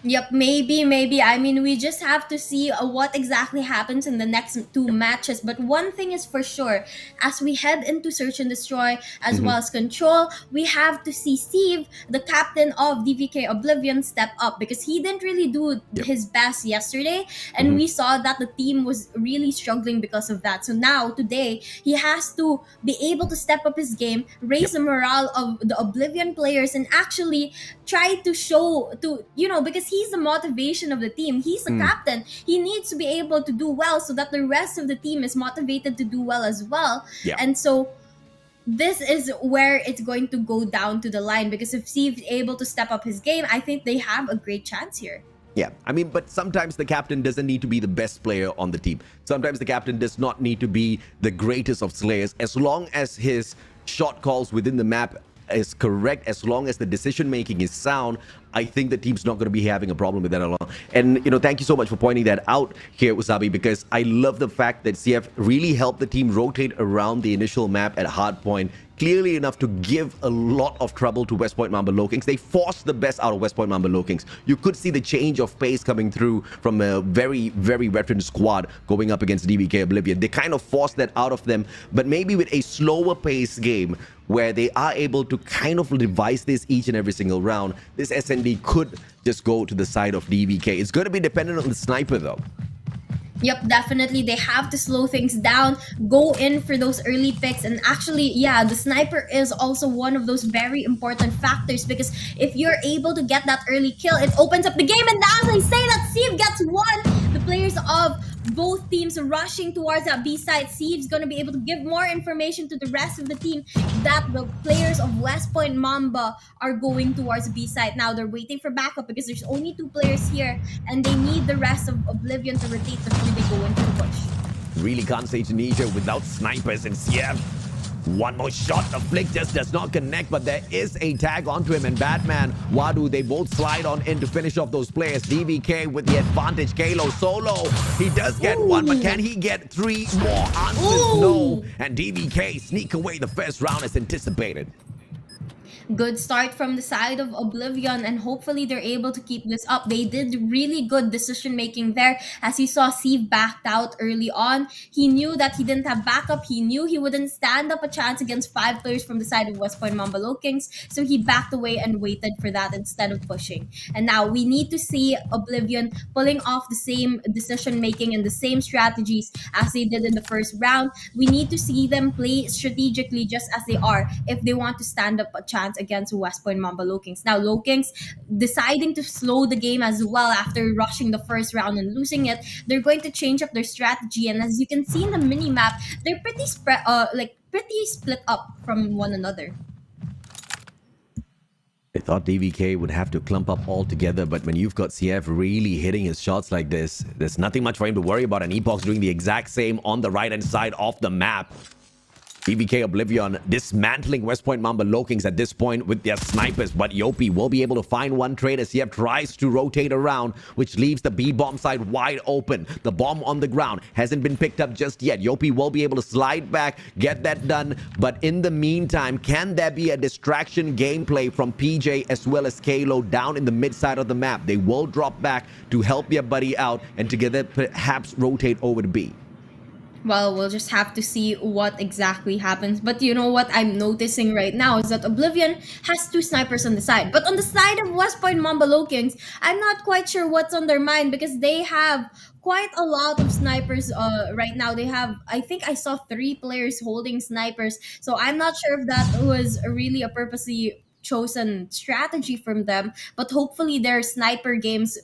Yep, maybe. I mean, we just have to see what exactly happens in the next 2 matches. But one thing is for sure, as we head into Search and Destroy, as well as Control, we have to see Steve, the captain of DVK Oblivion, step up, because he didn't really do his best yesterday. And we saw that the team was really struggling because of that. So now, today, he has to be able to step up his game, raise the morale of the Oblivion players, and actually try to show because he's the motivation of the team. He's the captain. He needs to be able to do well so that the rest of the team is motivated to do well as well. And so this is where it's going to go down to the line, because if Steve's able to step up his game, I think they have a great chance here. Yeah, I mean, but sometimes the captain doesn't need to be the best player on the team. Sometimes the captain does not need to be the greatest of slayers. As long as his shot calls within the map is correct, as long as the decision making is sound, I think the team's not going to be having a problem with that at all. And, thank you so much for pointing that out here, Wasabi, because I love the fact that CF really helped the team rotate around the initial map at hardpoint clearly enough to give a lot of trouble to West Point Mamba LOWKINGS. They forced the best out of West Point Mamba LOWKINGS. You could see the change of pace coming through from a very, very veteran squad going up against DVK Oblivion. They kind of forced that out of them, but maybe with a slower pace game where they are able to kind of revise this each and every single round, this SND could just go to the side of DVK. It's going to be dependent on the sniper though. Yep, definitely. They have to slow things down, go in for those early picks. And actually, yeah, the sniper is also one of those very important factors, because if you're able to get that early kill, it opens up the game. And as I say that, Steve gets one. The players of both teams rushing towards that B side. Steve's going to be able to give more information to the rest of the team that the players of West Point Mamba are going towards B side. Now they're waiting for backup because there's only 2 players here, and they need the rest of Oblivion to rotate before they go into the push. Really can't say Tunisia without snipers and CF. One more shot, the flick just does not connect, but there is a tag onto him, and Batman, Wadu, they both slide on in to finish off those players. DVK with the advantage. Kalo solo, he does get one, but can he get 3 more answers? No, and DVK sneak away the first round as anticipated. Good start from the side of Oblivion, and hopefully they're able to keep this up. They did really good decision making there. As you saw, Steve backed out early on. He knew that he didn't have backup. He knew he wouldn't stand up a chance against 5 players from the side of West Point Mamba LOWKINGS, so he backed away and waited for that instead of pushing. And now we need to see Oblivion pulling off the same decision making and the same strategies as they did in the first round. We need to see them play strategically just as they are if they want to stand up a chance against West Point Mamba LOWKINGS. Now LOWKINGS deciding to slow the game as well after rushing the first round and losing it. They're going to change up their strategy, and as you can see in the mini map, they're pretty split up from one another. I thought DVK would have to clump up all together, but when you've got CF really hitting his shots like this, there's nothing much for him to worry about, and Epoch's doing the exact same on the right-hand side of the map. DVK Oblivion dismantling West Point Mamba LOWKINGS at this point with their snipers, but Yopi will be able to find one trade as CF tries to rotate around, which leaves the B-bomb side wide open. The bomb on the ground hasn't been picked up just yet. Yopi will be able to slide back, get that done, but in the meantime, can there be a distraction gameplay from PJ as well as Kalo down in the mid side of the map? They will drop back to help their buddy out and together perhaps rotate over to B. Well, we'll just have to see what exactly happens. But you know what I'm noticing right now is that Oblivion has 2 snipers on the side. But on the side of West Point Mamba LOWKINGS, I'm not quite sure what's on their mind, because they have quite a lot of snipers right now. They have, I think I saw 3 players holding snipers. So I'm not sure if that was really a purposely chosen strategy from them, but hopefully their sniper games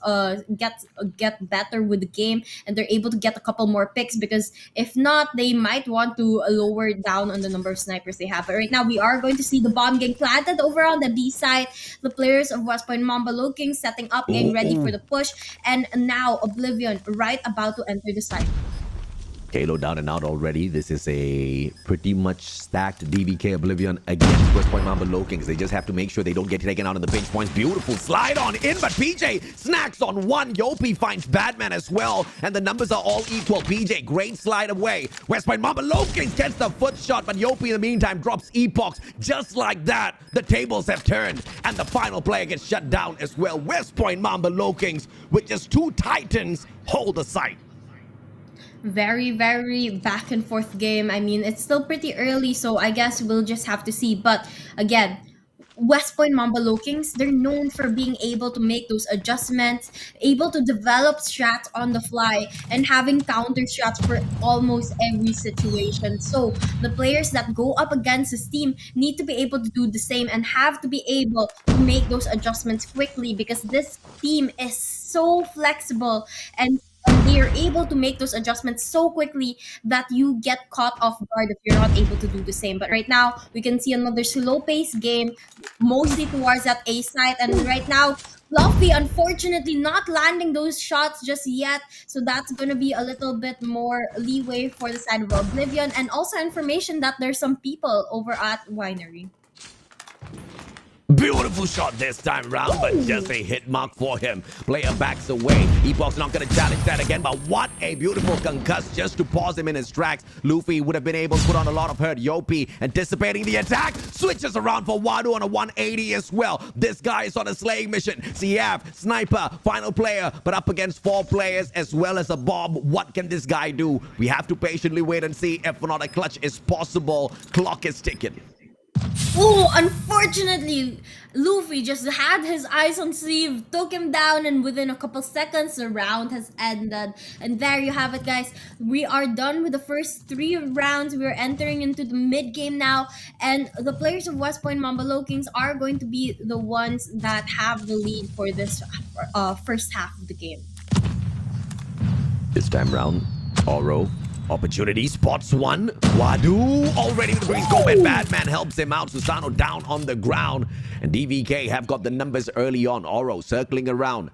get better with the game and they're able to get a couple more picks, because if not, they might want to lower down on the number of snipers they have. But right now we are going to see the bomb getting planted over on the B side. The players of West Point Mamba LOWKINGS setting up, getting ready for the push, and now Oblivion right about to enter the site. Kalo down and out already. This is a pretty much stacked DVK Oblivion against West Point Mamba LOWKINGS. They just have to make sure they don't get taken out in the pinch points. Beautiful slide on in, but PJ snacks on one. Yopi finds Batman as well, and the numbers are all equal. PJ, great slide away. West Point Mamba LOWKINGS gets the foot shot, but Yopi in the meantime drops Epoch. Just like that, the tables have turned, and the final player gets shut down as well. West Point Mamba LOWKINGS with just 2 Titans hold the site. Very, very back and forth game. I mean, it's still pretty early, so I guess we'll just have to see. But again, West Point Mamba LOWKINGS, they're known for being able to make those adjustments, able to develop strats on the fly, and having counter strats for almost every situation. So the players that go up against this team need to be able to do the same and have to be able to make those adjustments quickly, because this team is so flexible and they're able to make those adjustments so quickly that you get caught off guard if you're not able to do the same. But right now, we can see another slow-paced game, mostly towards that A side. And right now, Fluffy, unfortunately, not landing those shots just yet. So that's going to be a little bit more leeway for the side of Oblivion. And also information that there's some people over at Winery. Beautiful shot this time round, but just a hit mark for him. Player backs away. Epoch's not going to challenge that again, but what a beautiful concuss just to pause him in his tracks. Luffy would have been able to put on a lot of hurt. Yopi anticipating the attack. Switches around for Wadu on a 180 as well. This guy is on a slaying mission. CF, sniper, final player, but up against 4 players as well as a bomb. What can this guy do? We have to patiently wait and see if not a clutch is possible. Clock is ticking. Oh, unfortunately, Luffy just had his eyes on Steve, took him down, and within a couple seconds, the round has ended. And there you have it, guys. We are done with the first 3 rounds. We are entering into the mid-game now, and the players of West Point Mamba Lowkings are going to be the ones that have the lead for this first half of the game. This time round, Oro. Opportunity, spots one. Wadu already with the breeze go, and Batman helps him out. Susano down on the ground. And DVK have got the numbers early on. Oro circling around.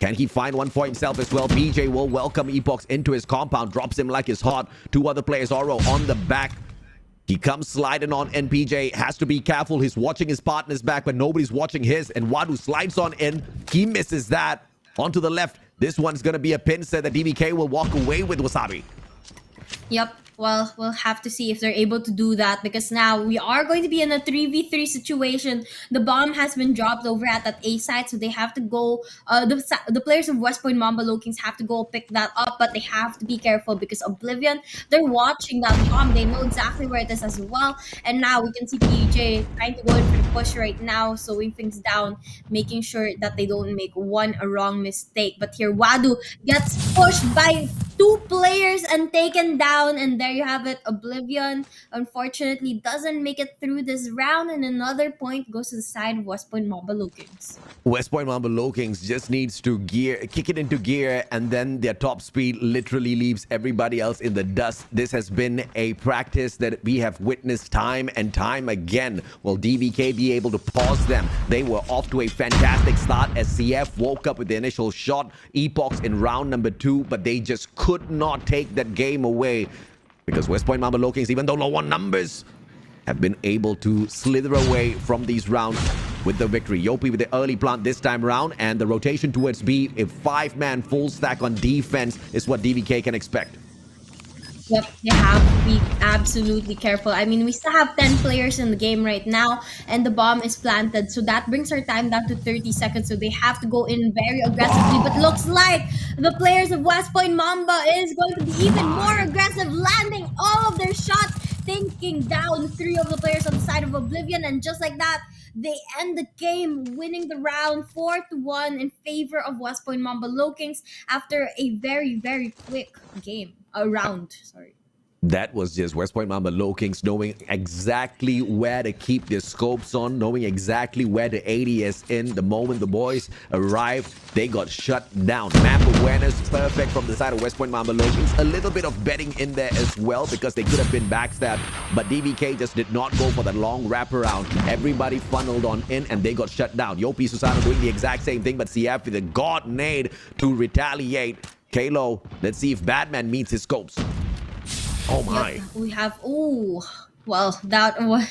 Can he find one for himself as well? PJ will welcome Epoch into his compound. Drops him like it's hot. 2 other players, Oro on the back. He comes sliding on, and PJ has to be careful. He's watching his partner's back, but nobody's watching his. And Wadu slides on in. He misses that. Onto the left. This one's going to be a pin set that DVK will walk away with Wasabi. Yep. Well, we'll have to see if they're able to do that, because now we are going to be in a 3v3 situation. The bomb has been dropped over at that A site, so they have to go. The players of West Point Mamba Lowkings have to go pick that up, but they have to be careful because Oblivion, they're watching that bomb. They know exactly where it is as well. And now we can see PJ trying to go in for the push right now, slowing things down, making sure that they don't make a wrong mistake. But here, Wadu gets pushed by 2 players and taken down, and there you have it. Oblivion unfortunately doesn't make it through this round, and another point goes to the side of West Point Mamba Lowkings. West Point Mamba Lowkings just needs to kick it into gear, and then their top speed literally leaves everybody else in the dust. This has been a practice that we have witnessed time and time again. Will DVK be able to pause them? They were off to a fantastic start as CF woke up with the initial shot. Epoch in round number 2, but they just could not take that game away, because West Point Mamba Lowkings, even though low on numbers, have been able to slither away from these rounds with the victory. Yopi with the early plant this time around, and the rotation towards B, a 5-man full stack on defense is what DVK can expect. Yep, you have to be absolutely careful. I mean, we still have 10 players in the game right now, and the bomb is planted. So that brings our time down to 30 seconds. So they have to go in very aggressively. But looks like the players of West Point Mamba is going to be even more aggressive, landing all of their shots, taking down 3 of the players on the side of Oblivion. And just like that, they end the game, winning the round 4-1 in favor of West Point Mamba Lowkings after a very, very quick game. Round, sorry. That was just West Point Mamba Lowkings knowing exactly where to keep their scopes on, knowing exactly where the ADS in. The moment the boys arrived, they got shut down. Map awareness perfect from the side of West Point Mamba Lowkings. A little bit of betting in there as well, because they could have been backstabbed, but DVK just did not go for that long wraparound. Everybody funneled on in, and they got shut down. Yopi Susano doing the exact same thing, but CF with a god nade to retaliate. Kalo, let's see if Batman meets his scopes. Oh my. Yep, we have, well, that was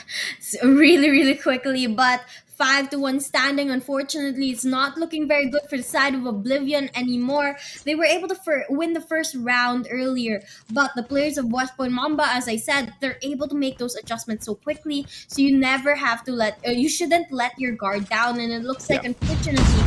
really, really quickly, but 5-1 standing. Unfortunately, it's not looking very good for the side of Oblivion anymore. They were able to win the first round earlier, but the players of West Point Mamba, as I said, they're able to make those adjustments so quickly, so you never have to you shouldn't let your guard down. And it looks like, unfortunately,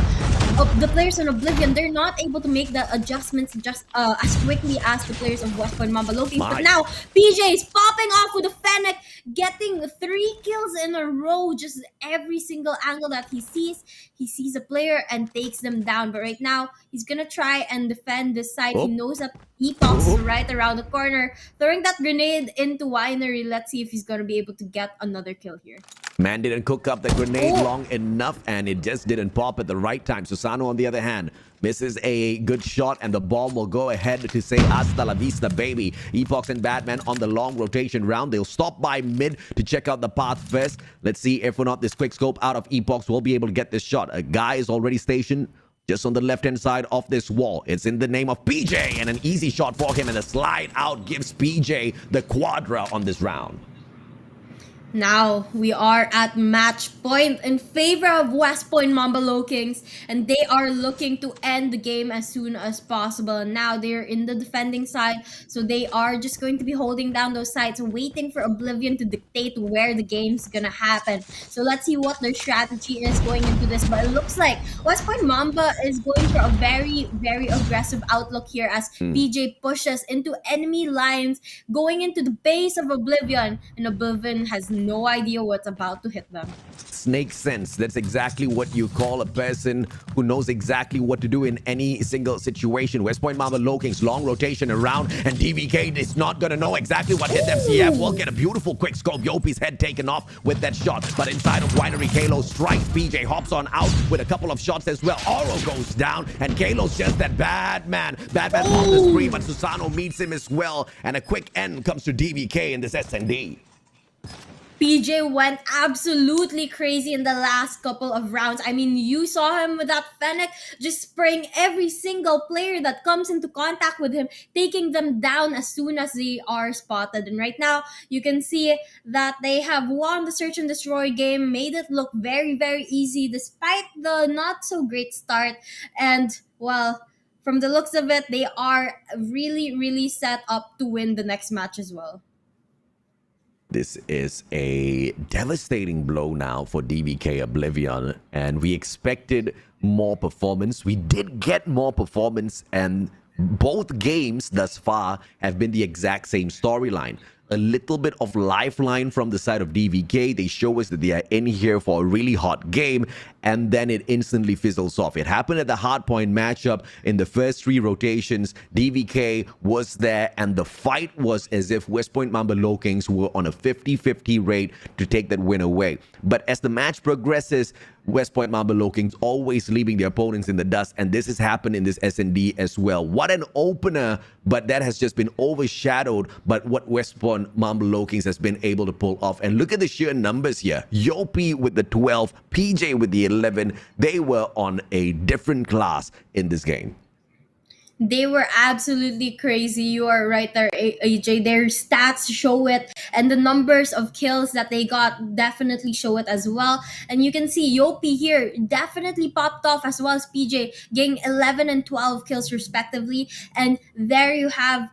the players in Oblivion, they're not able to make the adjustments just as quickly as the players of West Point Mamba Lowkings. But now PJ is popping off with a Fennec, getting 3 kills in a row. Just every single angle that he sees a player and takes them down. But right now, he's gonna try and defend this side. He knows that Epoch is right around the corner, throwing that grenade into Winery. Let's see if he's gonna be able to get another kill here. Man didn't cook up the grenade long enough, and it just didn't pop at the right time. Susano, on the other hand, misses a good shot, and the bomb will go ahead to say hasta la vista, baby. Epoch and Batman on the long rotation round. They'll stop by mid to check out the path first. Let's see if or not this quick scope out of Epoch will be able to get this shot. A guy is already stationed just on the left-hand side of this wall. It's in the name of PJ, and an easy shot for him, and the slide out gives PJ the quadra on this round. Now we are at match point in favor of West Point Mamba Low-Kings, and they are looking to end the game as soon as possible. And now they're in the defending side, so they are just going to be holding down those sides, waiting for Oblivion to dictate where the game's gonna happen. So let's see what their strategy is going into this. But it looks like West Point Mamba is going for a very, very aggressive outlook here as PJ pushes into enemy lines, going into the base of Oblivion, and Oblivion has no idea what's about to hit them. Snake sense. That's exactly what you call a person who knows exactly what to do in any single situation. West Point Mamba Low-Kings, long rotation around, and DVK is not going to know exactly what hit them. CF will get a beautiful quick scope. Yopi's head taken off with that shot, but inside of Winery, Kalo strikes. PJ hops on out with a couple of shots as well. Oro goes down, and Kalo's just that bad man. Bad man on the spree, but Susano meets him as well, and a quick end comes to DVK in this SND. PJ went absolutely crazy in the last couple of rounds. I mean, you saw him with that Fennec just spraying every single player that comes into contact with him, taking them down as soon as they are spotted. And right now, you can see that they have won the search and destroy game, made it look very, very easy despite the not so great start. And, well, from the looks of it, they are really, really set up to win the next match as well. This is a devastating blow now for DVK Oblivion, and we expected more performance. We did get more performance, and both games thus far have been the exact same storyline. A little bit of lifeline from the side of DVK. They show us that they are in here for a really hot game, and then it instantly fizzles off. It happened at the hardpoint matchup in the first 3 rotations. DVK was there, and the fight was as if West Point Mamba Low-Kings were on a 50-50 rate to take that win away. But as the match progresses, West Point Mamba Low-Kings always leaving their opponents in the dust, and this has happened in this SND as well. What an opener, but that has just been overshadowed by what West Point Mamba Low-Kings has been able to pull off. And look at the sheer numbers here. Yopi with the 12, PJ with the 11. They were on a different class in this game. They were absolutely crazy. You are right there, AJ. Their stats show it, and the numbers of kills that they got definitely show it as well. And you can see Yopi here definitely popped off as well as PJ, getting 11 and 12 kills respectively. And there you have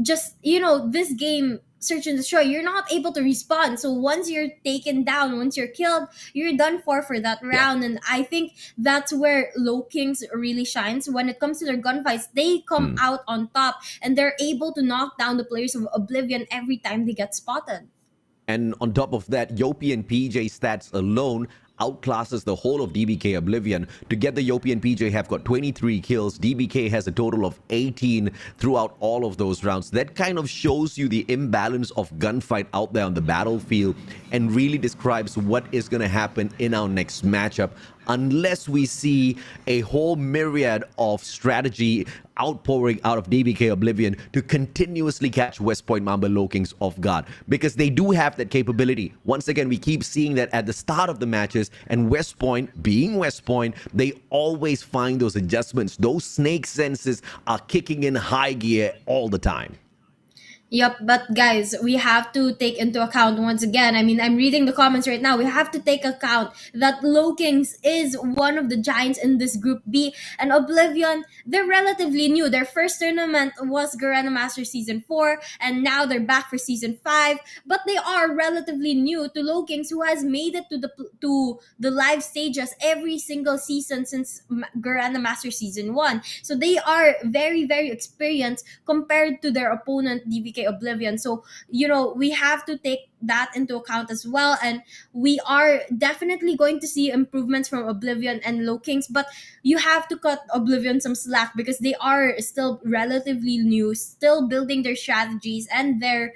just, this game, search and destroy, you're not able to respawn. So once you're taken down, once you're killed, you're done for that round. And I think that's where Low-Kings really shines. When it comes to their gunfights, they come out on top, and they're able to knock down the players of Oblivion every time they get spotted. And on top of that, Yopi and PJ stats alone outclasses the whole of DVK Oblivion. Together, Yopi and PJ have got 23 kills. DVK has a total of 18 throughout all of those rounds. That kind of shows you the imbalance of gunfight out there on the battlefield, and really describes what is going to happen in our next matchup, unless we see a whole myriad of strategy outpouring out of DVK Oblivion to continuously catch West Point Mamba Low-Kings off guard, because they do have that capability. Once again, we keep seeing that at the start of the matches, and West Point, being West Point, they always find those adjustments. Those snake senses are kicking in high gear all the time. Yep, but guys, we have to take into account once again. I mean, I'm reading the comments right now. We have to take account that Low-Kings is one of the giants in this Group B, and Oblivion, they're relatively new. Their first tournament was Garena Masters Season 4, and now they're back for Season 5. But they are relatively new to Low-Kings, who has made it to the live stages every single season since Garena Masters Season 1. So they are very, very experienced compared to their opponent, DVK Oblivion. So, we have to take that into account as well. And we are definitely going to see improvements from Oblivion and Low-Kings, but you have to cut Oblivion some slack because they are still relatively new, still building their strategies and their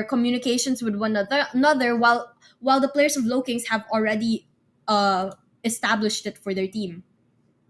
communications with one another, while the players of Low-Kings have already established it for their team.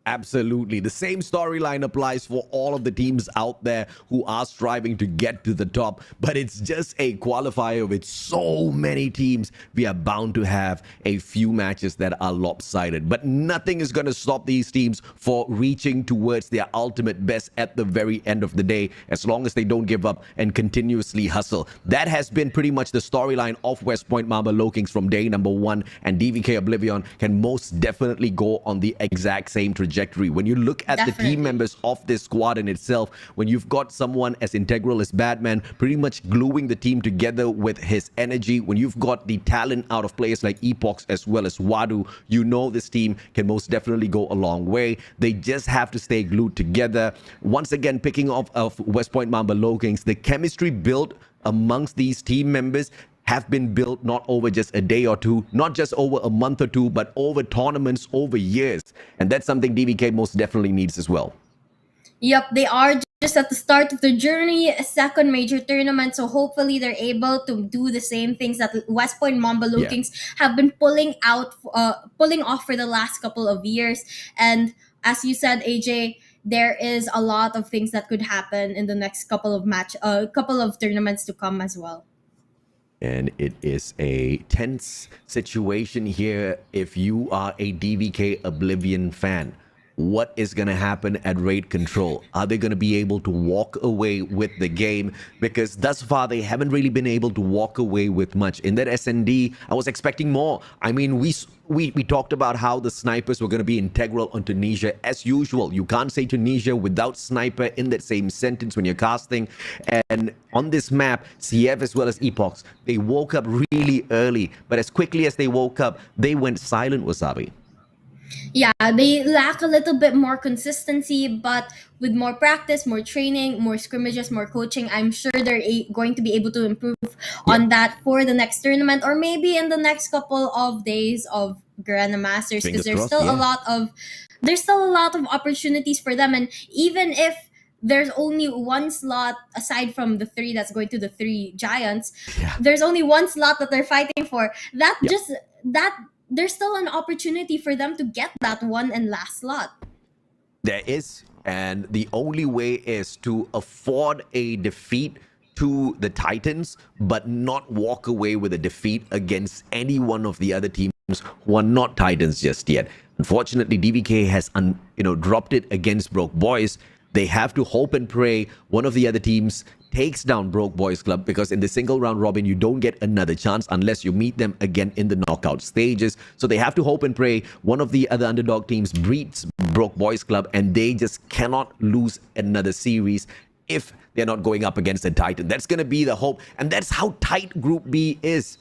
Absolutely. The same storyline applies for all of the teams out there who are striving to get to the top. But it's just a qualifier with so many teams. We are bound to have a few matches that are lopsided. But nothing is going to stop these teams for reaching towards their ultimate best at the very end of the day, as long as they don't give up and continuously hustle. That has been pretty much the storyline of West Point Mamba LOWKINGS from day number 1. And DVK OBLIVION can most definitely go on the exact same trajectory. When you look at the team members of this squad in itself, when you've got someone as integral as Batman pretty much gluing the team together with his energy, when you've got the talent out of players like Epox as well as Wadu, you know this team can most definitely go a long way. They just have to stay glued together. Once again, picking off of West Point Mamba LOWKINGS, the chemistry built amongst these team members have been built not over just a day or two, not just over a month or two, but over tournaments, over years. And that's something DVK most definitely needs as well. Yep, they are just at the start of the journey, a second major tournament. So hopefully they're able to do the same things that West Point Mamba LOWKINGS have been pulling off for the last couple of years. And as you said, AJ, there is a lot of things that could happen in the next couple of tournaments to come as well. And it is a tense situation here if you are a DVK OBLIVION fan. What is going to happen at Raid Control? Are they going to be able to walk away with the game? Because thus far, they haven't really been able to walk away with much. In that SND, I was expecting more. I mean, we talked about how the snipers were going to be integral on Tunisia. As usual, you can't say Tunisia without sniper in that same sentence when you're casting. And on this map, CF as well as Epox, they woke up really early. But as quickly as they woke up, they went silent, Wasabi. Yeah, they lack a little bit more consistency, but with more practice, more training, more scrimmages, more coaching, I'm sure they're going to be able to improve on that for the next tournament, or maybe in the next couple of days of Garena Masters, because there's still a lot of opportunities for them. And even if there's only one slot aside from the 3 that's going to the 3 giants, there's only one slot that they're fighting for. There's still an opportunity for them to get that one and last slot. There is, and the only way is to afford a defeat to the Titans, but not walk away with a defeat against any one of the other teams who are not Titans just yet. Unfortunately, DVK has dropped it against Broke Boys. They have to hope and pray one of the other teams takes down Broke Boys Club, because in the single round robin, you don't get another chance unless you meet them again in the knockout stages. So they have to hope and pray one of the other underdog teams beats Broke Boys Club, and they just cannot lose another series if they're not going up against a Titan. That's going to be the hope, and that's how tight Group B is.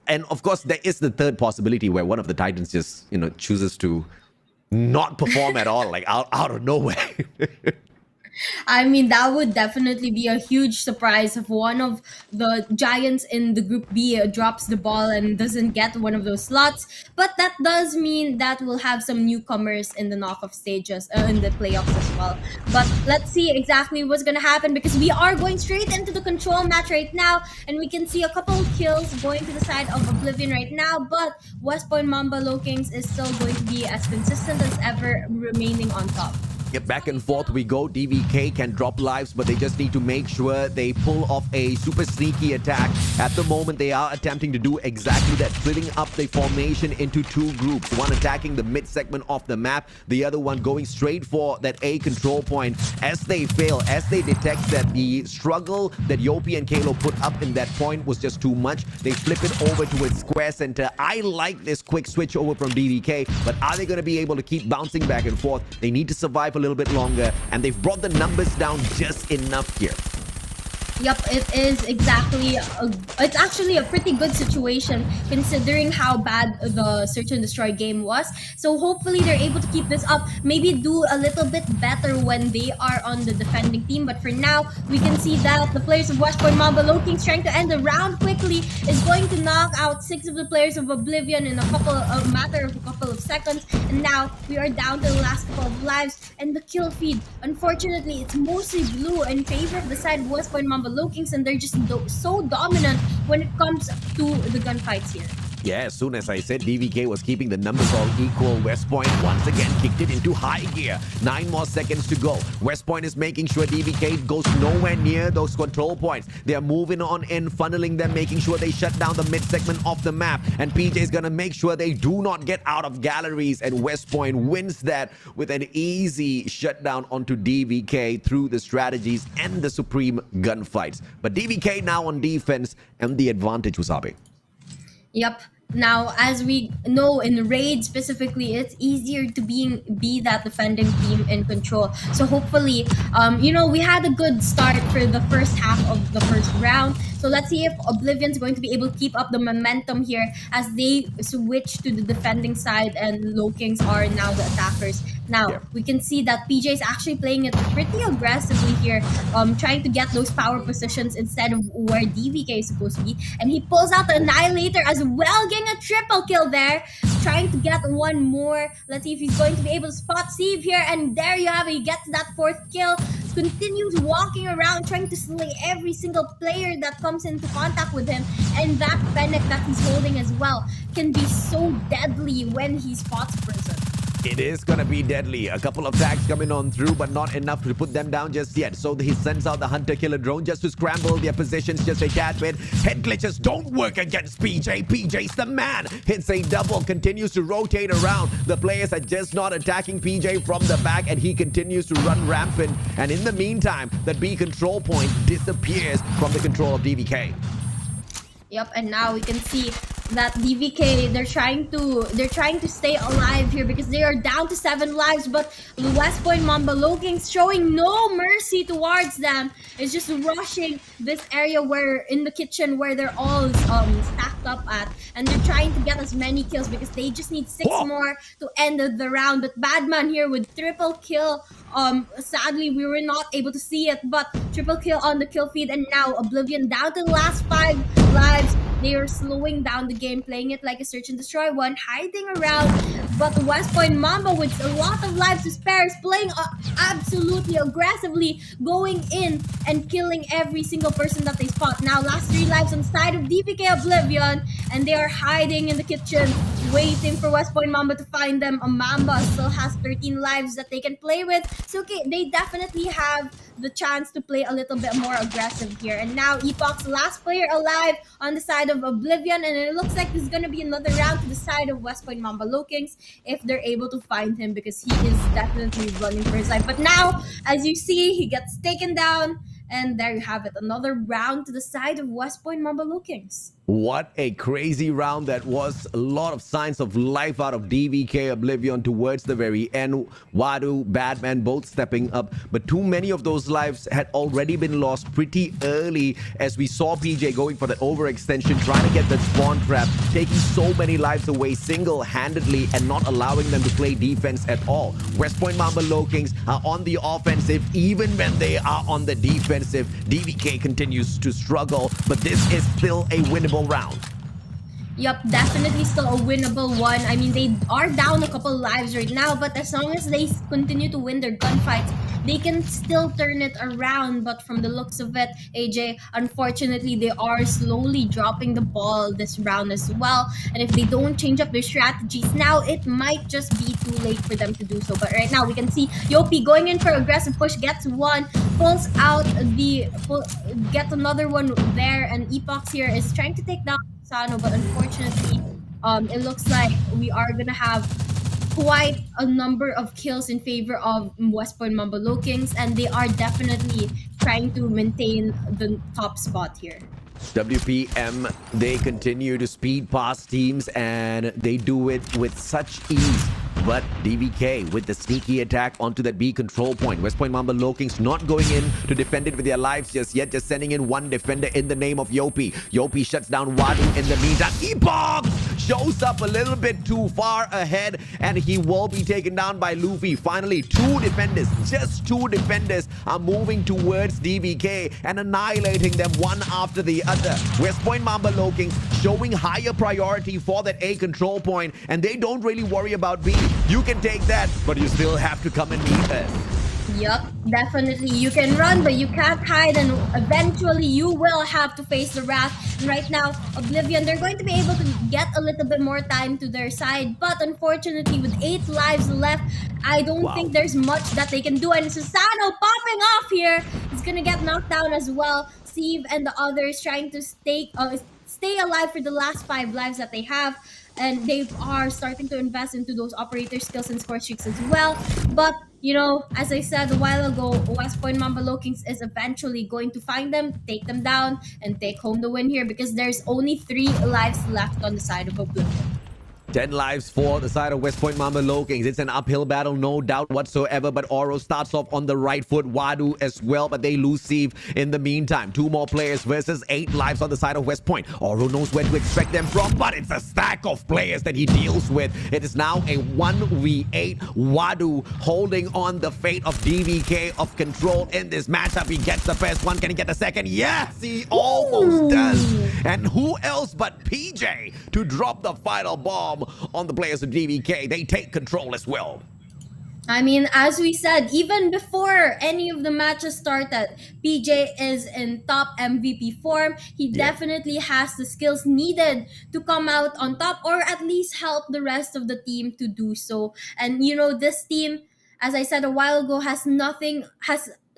And of course, there is the third possibility where one of the Titans just, chooses to not perform at all, like out of nowhere. I mean, that would definitely be a huge surprise if one of the giants in the Group B drops the ball and doesn't get one of those slots. But that does mean that we'll have some newcomers in the knockoff stages, in the playoffs as well. But let's see exactly what's going to happen, because we are going straight into the control match right now, and we can see a couple of kills going to the side of Oblivion right now. But West Point Mamba LOWKINGS is still going to be as consistent as ever, remaining on top. Yep, back and forth we go. DVK can drop lives, but they just need to make sure they pull off a super sneaky attack. At the moment, they are attempting to do exactly that, splitting up the formation into 2 groups. One attacking the mid segment of the map, the other one going straight for that A control point. As they fail, as they detect that the struggle that Yopi and Kalo put up in that point was just too much, they flip it over to its square center. I like this quick switch over from DVK, but are they going to be able to keep bouncing back and forth? They need to survive a little bit longer, and they've brought the numbers down just enough here. Yep, it's actually a pretty good situation considering how bad the Search and Destroy game was. So hopefully they're able to keep this up, maybe do a little bit better when they are on the defending team. But for now, we can see that the players of West Point Mamba LOWKINGS, trying to end the round quickly, is going to knock out 6 of the players of Oblivion in a matter of a couple of seconds. And now we are down to the last couple of lives, and the kill feed, unfortunately, it's mostly blue in favor of the side of West Point Mamba LOWKINGS, and they're just so dominant when it comes to the gunfights here. Yeah, as soon as I said DVK was keeping the numbers all equal, West Point once again kicked it into high gear. 9 more seconds to go. West Point is making sure DVK goes nowhere near those control points. They are moving on in, funneling them, making sure they shut down the mid segment of the map. And PJ is gonna make sure they do not get out of galleries. And West Point wins that with an easy shutdown onto DVK through the strategies and the supreme gunfights. But DVK now on defense and the advantage, Wasabi. Yep. Now, as we know in raid specifically, it's easier to be that defending team in control. So hopefully, we had a good start for the first half of the first round. So let's see if Oblivion's going to be able to keep up the momentum here as they switch to the defending side and LOWKINGS are now the attackers. Now, we can see that PJ is actually playing it pretty aggressively here, trying to get those power positions instead of where DVK is supposed to be. And he pulls out the Annihilator as well, getting a triple kill there, trying to get one more. Let's see if he's going to be able to spot Steve here. And there you have it, he gets that 4th kill. Continues walking around trying to slay every single player that comes into contact with him, and that Fennec that he's holding as well can be so deadly when he spots a person. It is going to be deadly. A couple of tags coming on through, but not enough to put them down just yet. So he sends out the hunter-killer drone just to scramble their positions just a tad bit. Head glitches don't work against PJ. PJ's the man. Hits a double, continues to rotate around. The players are just not attacking PJ from the back, and he continues to run rampant. And in the meantime, that B control point disappears from the control of DVK. Yep, and now we can see that DVK, they're trying to stay alive here because they are down to 7 lives, but West Point Mamba LOWKINGS showing no mercy towards them. It's just rushing this area where in the kitchen where they're all stacked up at, and they're trying to get as many kills because they just need 6 more to end the round. But Badman here with triple kill. Sadly we were not able to see it, but triple kill on the kill feed, and now Oblivion down to the last 5 lives. They are slowing down the game, playing it like a search and destroy one, hiding around. But the West Point Mamba with a lot of lives to spare is playing absolutely aggressively, going in and killing every single person that they spot. Now last 3 lives on the side of DVK Oblivion, and they are hiding in the kitchen, waiting for West Point Mamba to find them. A Mamba still has 13 lives that they can play with. So okay, they definitely have the chance to play a little bit more aggressive here. And now Epoch's last player alive on the side of Oblivion, and it looks like this is gonna be another round to the side of West Point Mamba LOWKINGS if they're able to find him, because he is definitely running for his life. But now, as you see, he gets taken down, and there you have it, another round to the side of West Point Mamba LOWKINGS. What a crazy round that was. A lot of signs of life out of DVK Oblivion towards the very end. Wadu, Badman both stepping up, but too many of those lives had already been lost pretty early, as we saw PJ going for the overextension, trying to get that spawn trap, taking so many lives away single-handedly and not allowing them to play defense at all. West Point Mamba LOWKINGS are on the offensive even when they are on the defensive. DVK continues to struggle, but this is still a winnable round. Yup, definitely still a winnable one. I mean, they are down a couple lives right now, but as long as they continue to win their gunfights, they can still turn it around. But from the looks of it, AJ, unfortunately, they are slowly dropping the ball this round as well. And if they don't change up their strategies now, it might just be too late for them to do so. But right now, we can see Yopi going in for aggressive push, gets one, pulls out gets another one there, and Epoch here is trying to take down Sano, but unfortunately, it looks like we are gonna have quite a number of kills in favor of West Point Mamba LOWKINGS, and they are definitely trying to maintain the top spot here. WPM, they continue to speed past teams, and they do it with such ease. But DVK with the sneaky attack onto that B control point. West Point Mamba LOWKINGS not going in to defend it with their lives just yet, just sending in one defender in the name of Yopi. Yopi shuts down Wadu in the meantime. Epoch shows up a little bit too far ahead, and he will be taken down by Luffy. Finally, 2 defenders, just 2 defenders are moving towards DVK and annihilating them one after the other. West Point Mamba LOWKINGS showing higher priority for that A control point, and they don't really worry about B. You can take that, but you still have to come and meet us. Yup, definitely. You can run, but you can't hide, and eventually you will have to face the wrath. And right now, Oblivion, they're going to be able to get a little bit more time to their side, but unfortunately, with 8 lives left, I don't Wow. think there's much that they can do. And Susano popping off here. He's gonna get knocked down as well. Steve and the others trying to stay alive for the last 5 lives that they have. And they are starting to invest into those operator skills and score streaks as well. But as I said a while ago, West Point Mamba Lokings is eventually going to find them, take them down, and take home the win here because there's only 3 lives left on the side of Oblivion. 10 lives for the side of West Point Mamba Lokings. It's an uphill battle, no doubt whatsoever, but Oro starts off on the right foot, Wadu as well, but they lose Steve in the meantime. 2 more players versus 8 lives on the side of West Point. Oro knows where to expect them from, but it's a stack of players that he deals with. It is now a 1v8. Wadu holding on the fate of DVK of control in this matchup. He gets the first one. Can he get the second? Yes, he almost does. And who else but PJ to drop the final bomb on the players of DVK. They take control as well. I mean, as we said, even before any of the matches started, PJ is in top MVP form. He definitely has the skills needed to come out on top or at least help the rest of the team to do so. And this team, as I said a while ago, has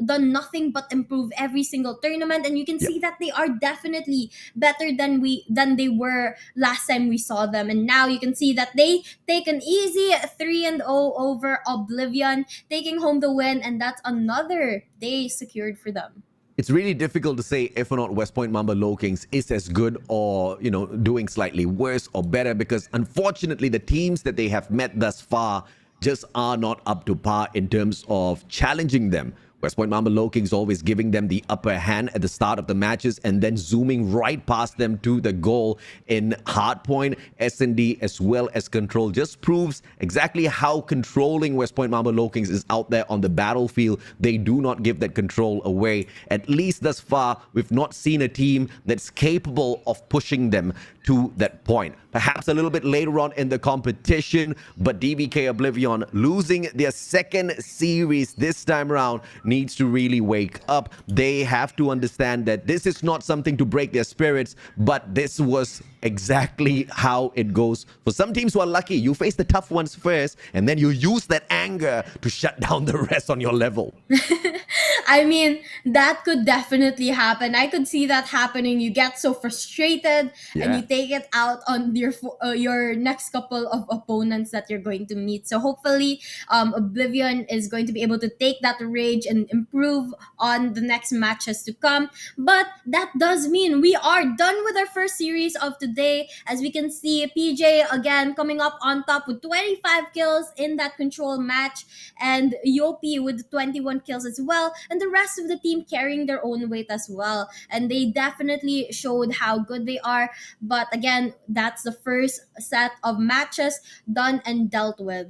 done nothing but improve every single tournament, and you can see that they are definitely better than they were last time we saw them. And now you can see that they take an easy 3-0 over Oblivion, taking home the win, and that's another day secured for them. It's really difficult to say if or not West Point Mamba Lokings is as good or, doing slightly worse or better, because unfortunately the teams that they have met thus far just are not up to par in terms of challenging them. West Point Mamba Lokings always giving them the upper hand at the start of the matches and then zooming right past them to the goal in Hardpoint, S&D, as well as Control. Just proves exactly how controlling West Point Mamba Lokings is out there on the battlefield. They do not give that control away. At least thus far, we've not seen a team that's capable of pushing them to that point. Perhaps a little bit later on in the competition, but DVK Oblivion losing their second series this time around needs to really wake up. They have to understand that this is not something to break their spirits, but this was exactly how it goes. For some teams who are lucky, you face the tough ones first, and then you use that anger to shut down the rest on your level. I mean, that could definitely happen. I could see that happening. You get so frustrated and you take it out on your next couple of opponents that you're going to meet. So hopefully, Oblivion is going to be able to take that rage and improve on the next matches to come. But that does mean we are done with our first series of today. As we can see, PJ again coming up on top with 25 kills in that control match, and Yopi with 21 kills as well, and the rest of the team carrying their own weight as well. And they definitely showed how good they are. But again, that's the first set of matches done and dealt with.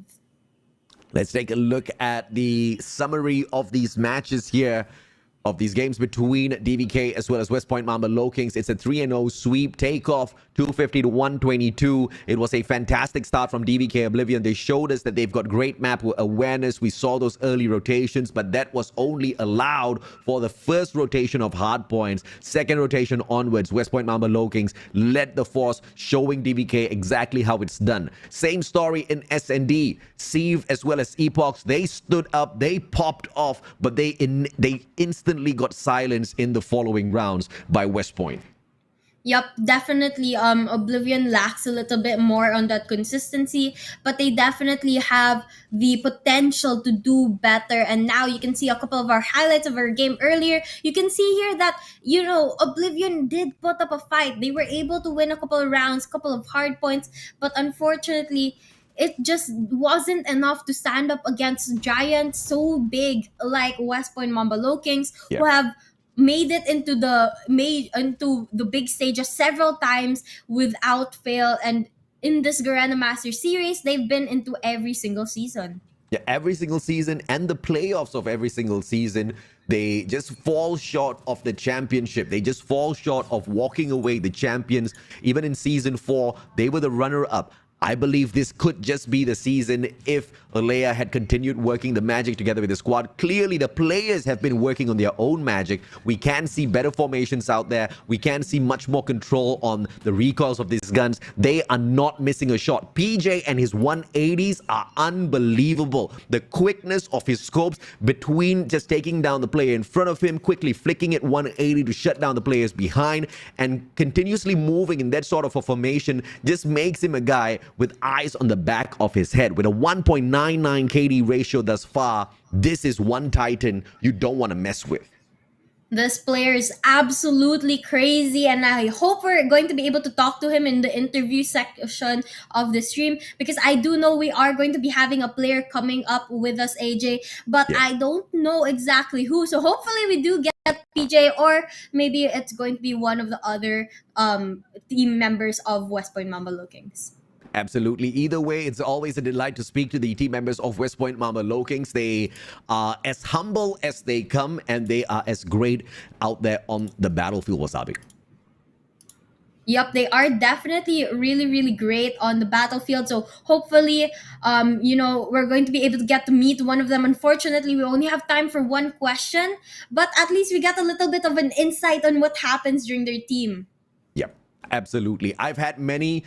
Let's take a look at the summary of these matches here, of these games between DVK as well as West Point Mamba Lokings. It's a 3-0 sweep, takeoff 250 to 122. It was a fantastic start from DVK Oblivion. They showed us that they've got great map awareness. We saw those early rotations, but that was only allowed for the first rotation of hard points. Second rotation onwards, West Point Mamba Lokings led the force, showing DVK exactly how it's done. Same story in S&D. Sieve as well as Epochs, they stood up, they popped off, but they instantly got silenced in the following rounds by West Point. Yep, definitely. Oblivion lacks a little bit more on that consistency, but they definitely have the potential to do better. And now you can see a couple of our highlights of our game earlier. You can see here that, Oblivion did put up a fight. They were able to win a couple of rounds, couple of hard points, but unfortunately, it just wasn't enough to stand up against giants so big like West Point Mamba Lokings, who have made it into the big stages several times without fail. And in this Garena Master Series, they've been into every single season. Yeah, every single season and the playoffs of every single season, they just fall short of the championship. They just fall short of walking away the champions. Even in season 4, they were the runner-up. I believe this could just be the season if Alea had continued working the magic together with the squad. Clearly, the players have been working on their own magic. We can see better formations out there. We can see much more control on the recoils of these guns. They are not missing a shot. PJ and his 180s are unbelievable. The quickness of his scopes between just taking down the player in front of him, quickly flicking it 180 to shut down the players behind, and continuously moving in that sort of a formation just makes him a guy with eyes on the back of his head. With a 1.99 KD ratio thus far, this is one Titan you don't want to mess with. This player is absolutely crazy, and I hope we're going to be able to talk to him in the interview section of the stream, because I do know we are going to be having a player coming up with us, AJ, but Yeah. I don't know exactly who. So hopefully we do get PJ, or maybe it's going to be one of the other team members of West Point Mamba Lookings. Absolutely. Either way, it's always a delight to speak to the team members of West Point Mamba Lookings. They are as humble as they come, and they are as great out there on the battlefield, Wasabi. Yep, they are definitely really, really great on the battlefield. So hopefully, we're going to be able to get to meet one of them. Unfortunately, we only have time for one question, but at least we got a little bit of an insight on what happens during their team. Yep. Absolutely. I've had many.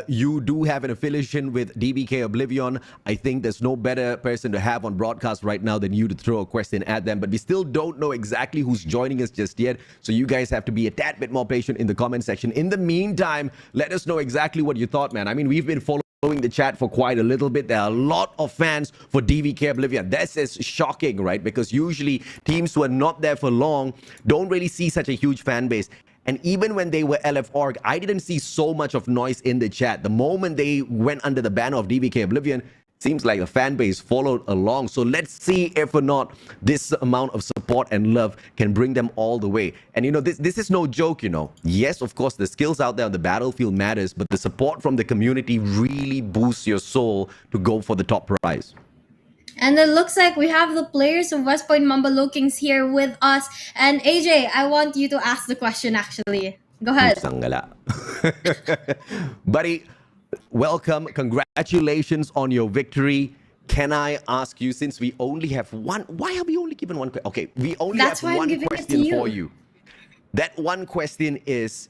You do have an affiliation with DVK Oblivion. I think there's no better person to have on broadcast right now than you to throw a question at them. But we still don't know exactly who's joining us just yet. So you guys have to be a tad bit more patient in the comment section. In the meantime, let us know exactly what you thought, man. I mean, we've been following the chat for quite a little bit. There are a lot of fans for DVK Oblivion. This is shocking, right? Because usually teams who are not there for long don't really see such a huge fan base. And even when they were LF Org, I didn't see so much of noise in the chat. The moment they went under the banner of DVK Oblivion, seems like the fan base followed along. So let's see if or not this amount of support and love can bring them all the way. And this is no joke, Yes, of course, the skills out there on the battlefield matters, but the support from the community really boosts your soul to go for the top prize. And it looks like we have the players of West Point Mamba Lookings here with us. And AJ, I want you to ask the question actually. Go ahead. Buddy, welcome. Congratulations on your victory. Can I ask you, since we only have one, why are we only given one question? Okay, we only That's have why I'm one giving it question to you. for you. That one question is,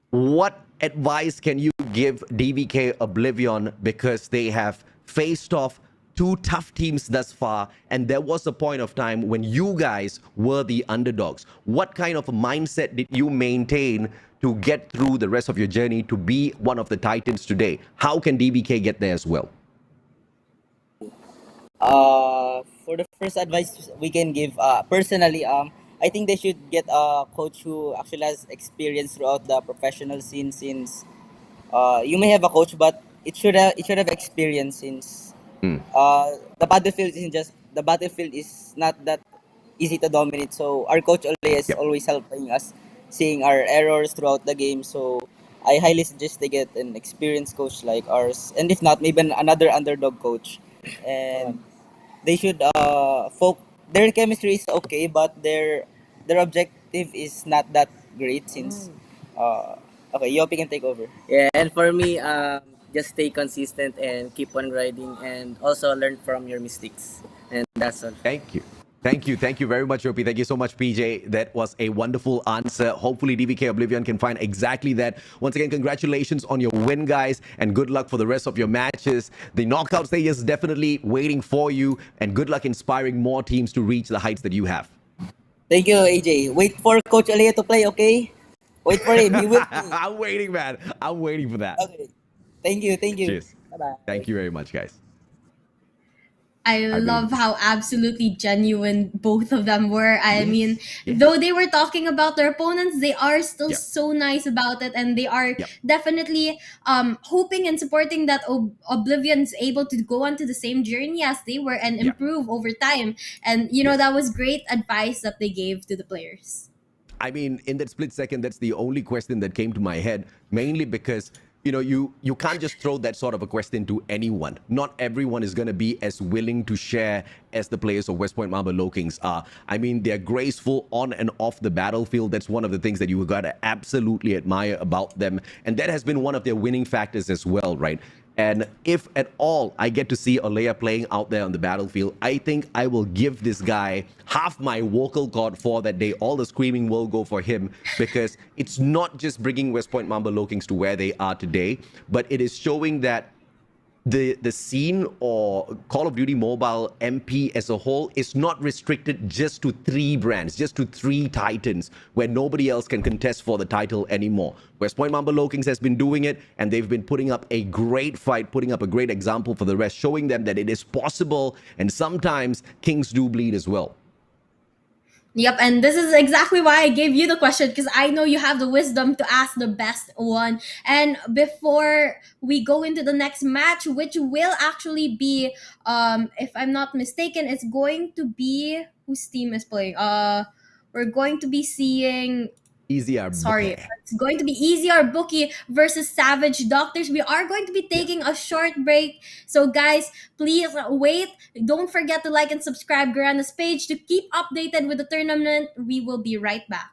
what advice can you give DVK Oblivion, because they have faced off two tough teams thus far, and there was a point of time when you guys were the underdogs? What kind of a mindset did you maintain to get through the rest of your journey to be one of the Titans today? How can DVK get there as well? For the first advice we can give, personally, I think they should get a coach who actually has experience throughout the professional scene. Since you may have a coach, but it should have experience, since the battlefield is not that easy to dominate. So our coach always Yep. always helping us, seeing our errors throughout the game. So I highly suggest they get an experienced coach like ours, and if not, maybe another underdog coach. And they should their chemistry is okay, but their objective is not that great, since okay, Yopi can take over. Yeah, and for me, just stay consistent and keep on grinding, and also learn from your mistakes. And that's all. Thank you. Thank you. Thank you very much, Yopi. Thank you so much, PJ. That was a wonderful answer. Hopefully, DVK Oblivion can find exactly that. Once again, congratulations on your win, guys, and good luck for the rest of your matches. The knockout stage is definitely waiting for you, and good luck inspiring more teams to reach the heights that you have. Thank you, AJ. Wait for Coach Alea to play, okay? Wait for him. He will play. I'm waiting, man. I'm waiting for that. Okay. Thank you. Cheers. Bye-bye. Thank you very much, guys. I love how absolutely genuine both of them were. I mean, yes. though they were talking about their opponents, they are still Yep. so nice about it, and they are Yep. definitely hoping and supporting that Oblivion is able to go on to the same journey as they were and Yep. improve over time. And that was great advice that they gave to the players. I mean, in that split second, that's the only question that came to my head, mainly because you can't just throw that sort of a question to anyone. Not everyone is going to be as willing to share as the players of West Point Mamba Lowkings are. I mean, they're graceful on and off the battlefield. That's one of the things that you got to absolutely admire about them. And that has been one of their winning factors as well, right? And if at all I get to see Olea playing out there on the battlefield, I think I will give this guy half my vocal cord for that day. All the screaming will go for him, because it's not just bringing West Point Mamba Lowkings to where they are today, but it is showing that the scene or Call of Duty Mobile MP as a whole is not restricted just to 3 brands, just to 3 titans, where nobody else can contest for the title anymore. West Point Mamba Lowkings has been doing it, and they've been putting up a great fight, putting up a great example for the rest, showing them that it is possible, and sometimes kings do bleed as well. Yep, and this is exactly why I gave you the question, because I know you have the wisdom to ask the best one. And before we go into the next match, which will actually be, if I'm not mistaken, it's going to be whose team is playing. We're going to be seeing. EZR Sorry, Booky. it's going to be EZR Booky versus Savage Doctors. We are going to be taking a short break. So guys, please wait. Don't forget to like and subscribe Garena's page to keep updated with the tournament. We will be right back.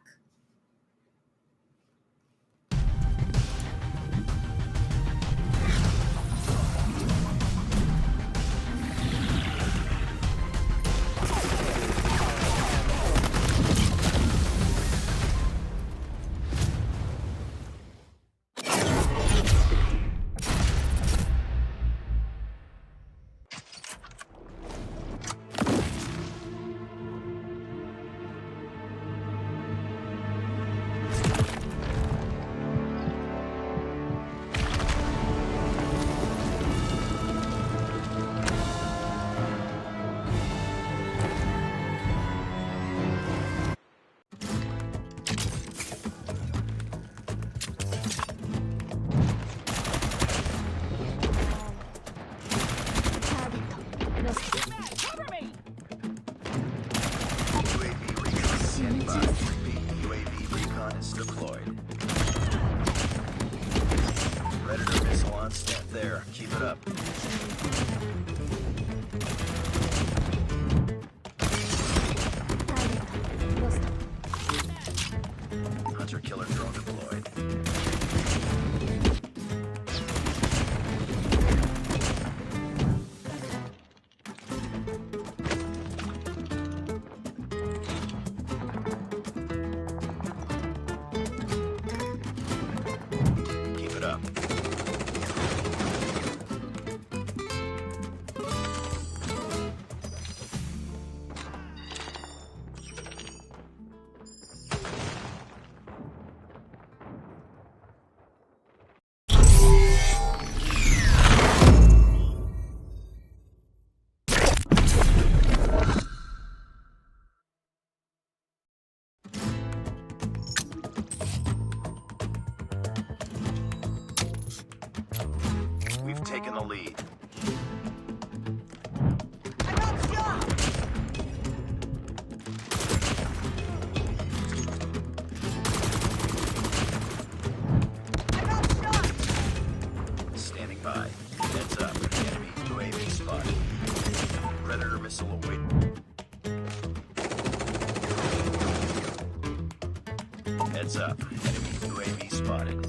UAV recon is deployed. Predator missile on stand there. Keep it up. Hunter killer drone deployed. Keep it up. We've taken the lead. I got shot! I got shot! Standing by. Heads up. Enemy UAV spotted. Predator missile away. Heads up. Enemy UAV spotted.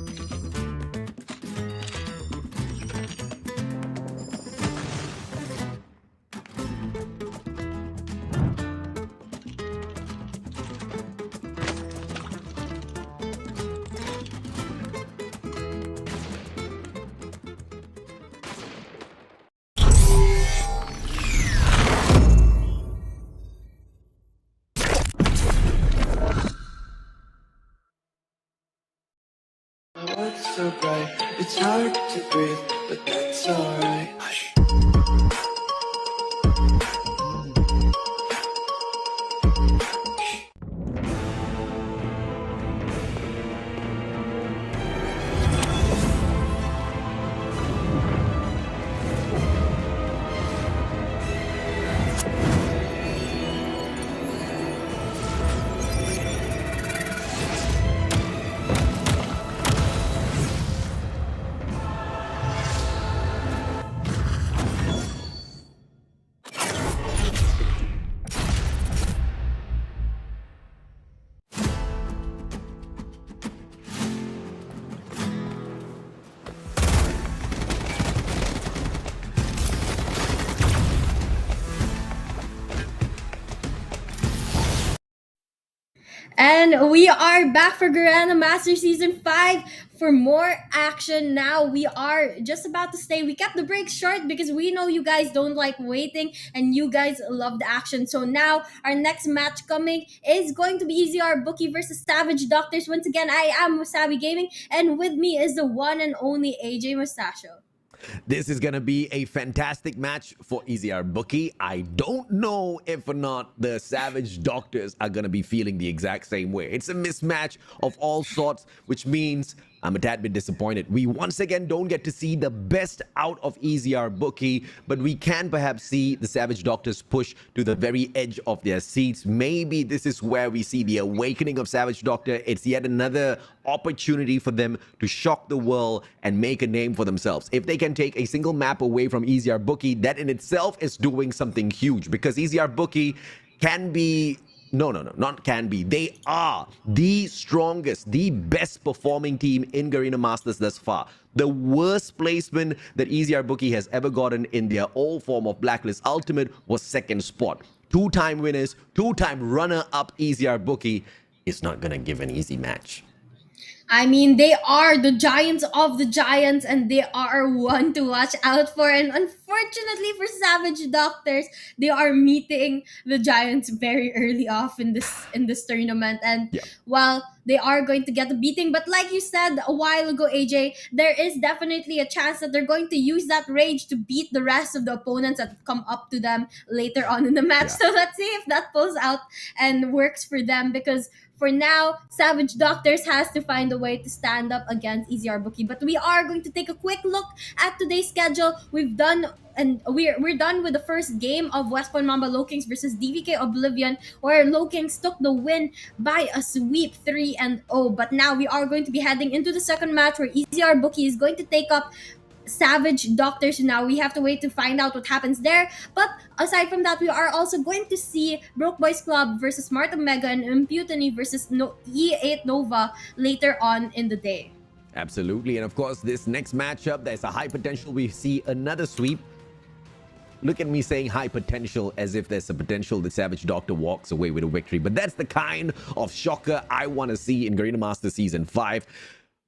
My world's so bright, it's hard to breathe, but that's alright. Hush. And we are back for Garena Master Season 5 for more action. Now we are just about to stay. We kept the break short because we know you guys don't like waiting and you guys love the action. So now our next match coming is going to be EZR Bookie versus Savage Doctors. Once again, I am Wasabi Gaming, and with me is the one and only AJ Mustachio. This is going to be a fantastic match for EZR Bookie. I don't know if or not the Savage Doctors are going to be feeling the exact same way. It's a mismatch of all sorts, which means I'm a tad bit disappointed. We once again don't get to see the best out of EZR Bookie, but we can perhaps see the Savage Doctors push to the very edge of their seats. Maybe this is where we see the awakening of Savage Doctor. It's yet another opportunity for them to shock the world and make a name for themselves. If they can take a single map away from EZR Bookie, that in itself is doing something huge, because EZR Bookie can be not can be. They are the strongest, the best performing team in Garena Masters thus far. The worst placement that EZR Bookie has ever gotten in their old form of Blacklist Ultimate was second spot. Two-time winners, two-time runner-up EZR Bookie is not going to give an easy match. I mean, they are the giants of the giants, and they are one to watch out for. And unfortunately for Savage Doctors, they are meeting the giants very early off in this tournament. And Yeah. while they are going to get a beating, but like you said a while ago, AJ, there is definitely a chance that they're going to use that rage to beat the rest of the opponents that come up to them later on in the match. Yeah. So let's see if that pulls out and works for them, because for now, Savage Doctors has to find a way to stand up against EZR Bookie. But we are going to take a quick look at today's schedule. We're done with the first game of West Point Mamba LOWKINGS versus DVK Oblivion, where LOWKINGS took the win by a sweep 3-0. But now we are going to be heading into the second match, where EZR Bookie is going to take up Savage Doctors. Now we have to wait to find out what happens there. But aside from that, we are also going to see Broke Boys Club versus SMART OMEGA and IMPUNITY versus E8 NOVA later on in the day. Absolutely. And of course, this next matchup, there's a high potential we see another sweep. Look at me saying high potential as if there's a potential that Savage Doctor walks away with a victory. But that's the kind of shocker I want to see in Garena Master Season 5.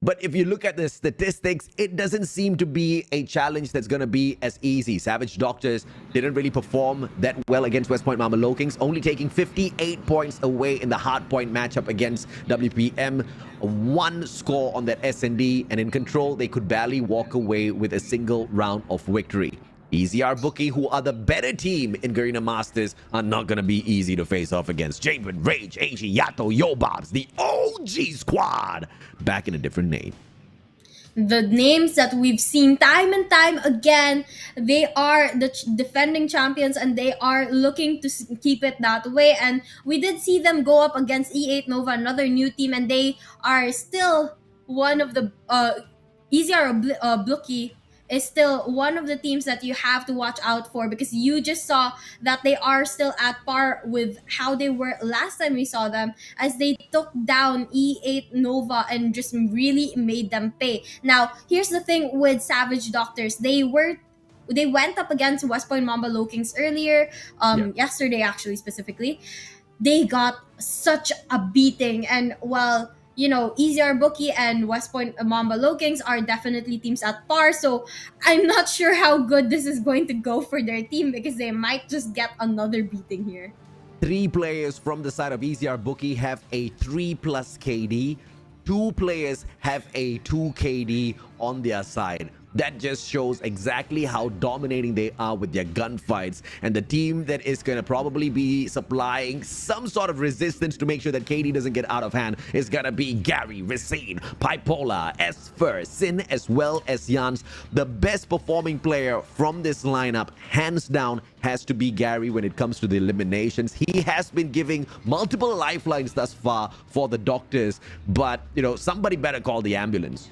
But if you look at the statistics, it doesn't seem to be a challenge that's going to be as easy. Savage Doctors didn't really perform that well against West Point Mamba LOWKINGS, only taking 58 points away in the hardpoint matchup against WPM. One score on that S&D, and in control, they could barely walk away with a single round of victory. EZR Bookie, who are the better team in Garena Masters, are not going to be easy to face off against. Javen, Rage, AG, Yato, Yobobs, the OG squad, back in a different name. The names that we've seen time and time again, they are the defending champions, and they are looking to keep it that way. And we did see them go up against E8 NOVA, another new team, and they are still one of the EZR Bookie is still one of the teams that you have to watch out for, because you just saw that they are still at par with how they were last time we saw them, as they took down E8 NOVA and just really made them pay. Now, here's the thing with Savage Doctors. They went up against West Point Mamba LOWKINGS earlier, yesterday actually specifically. They got such a beating, and while EZR Bookie and West Point Mamba LOWKINGS are definitely teams at par. So I'm not sure how good this is going to go for their team, because they might just get another beating here. 3 players from the side of EZR Bookie have a 3+ KD. 2 players have a 2 KD on their side. That just shows exactly how dominating they are with their gunfights. And the team that is going to probably be supplying some sort of resistance to make sure that KD doesn't get out of hand is going to be Gary, Racine, Pipola, Esfer, Sin, as well as Jans. The best performing player from this lineup, hands down, has to be Gary when it comes to the eliminations. He has been giving multiple lifelines thus far for the Doctors. But, somebody better call the ambulance.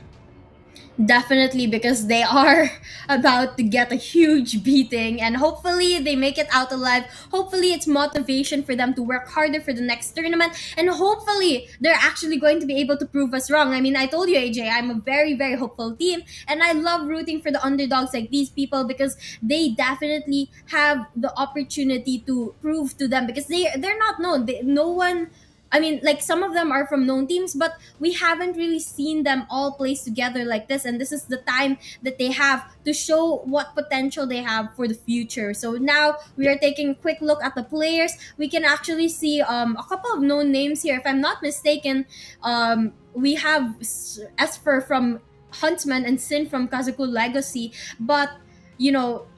Definitely, because they are about to get a huge beating, and hopefully they make it out alive. Hopefully it's motivation for them to work harder for the next tournament, and hopefully they're actually going to be able to prove us wrong. I mean, I told you, AJ, I'm a very, very hopeful team, and I love rooting for the underdogs like these people, because they definitely have the opportunity to prove to them, because they're not known. No one I mean, like some of them are from known teams, but we haven't really seen them all place together like this. And this is the time that they have to show what potential they have for the future. So now we are taking a quick look at the players. We can actually see a couple of known names here. If I'm not mistaken, we have Esper from Huntsman and Sin from Kazaku Legacy, but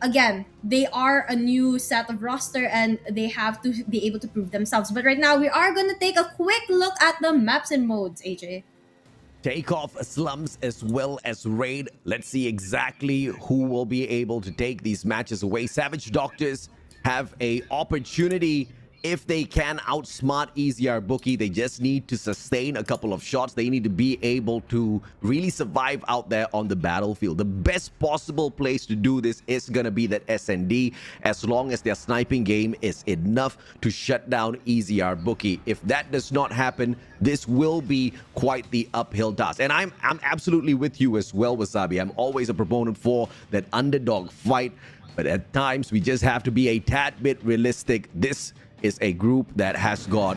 again, they are a new set of roster and they have to be able to prove themselves. But right now, we are going to take a quick look at the maps and modes, AJ. Takeoff, slums, as well as raid. Let's see exactly who will be able to take these matches away. Savage Doctors have a opportunity if they can outsmart EZR Bookie. They just need to sustain a couple of shots. They need to be able to really survive out there on the battlefield. The best possible place to do this is going to be that SND, as long as their sniping game is enough to shut down EZR Bookie. If that does not happen, this will be quite the uphill task. And I'm absolutely with you as well, Wasabi. I'm always a proponent for that underdog fight, but at times we just have to be a tad bit realistic. This is a group that has got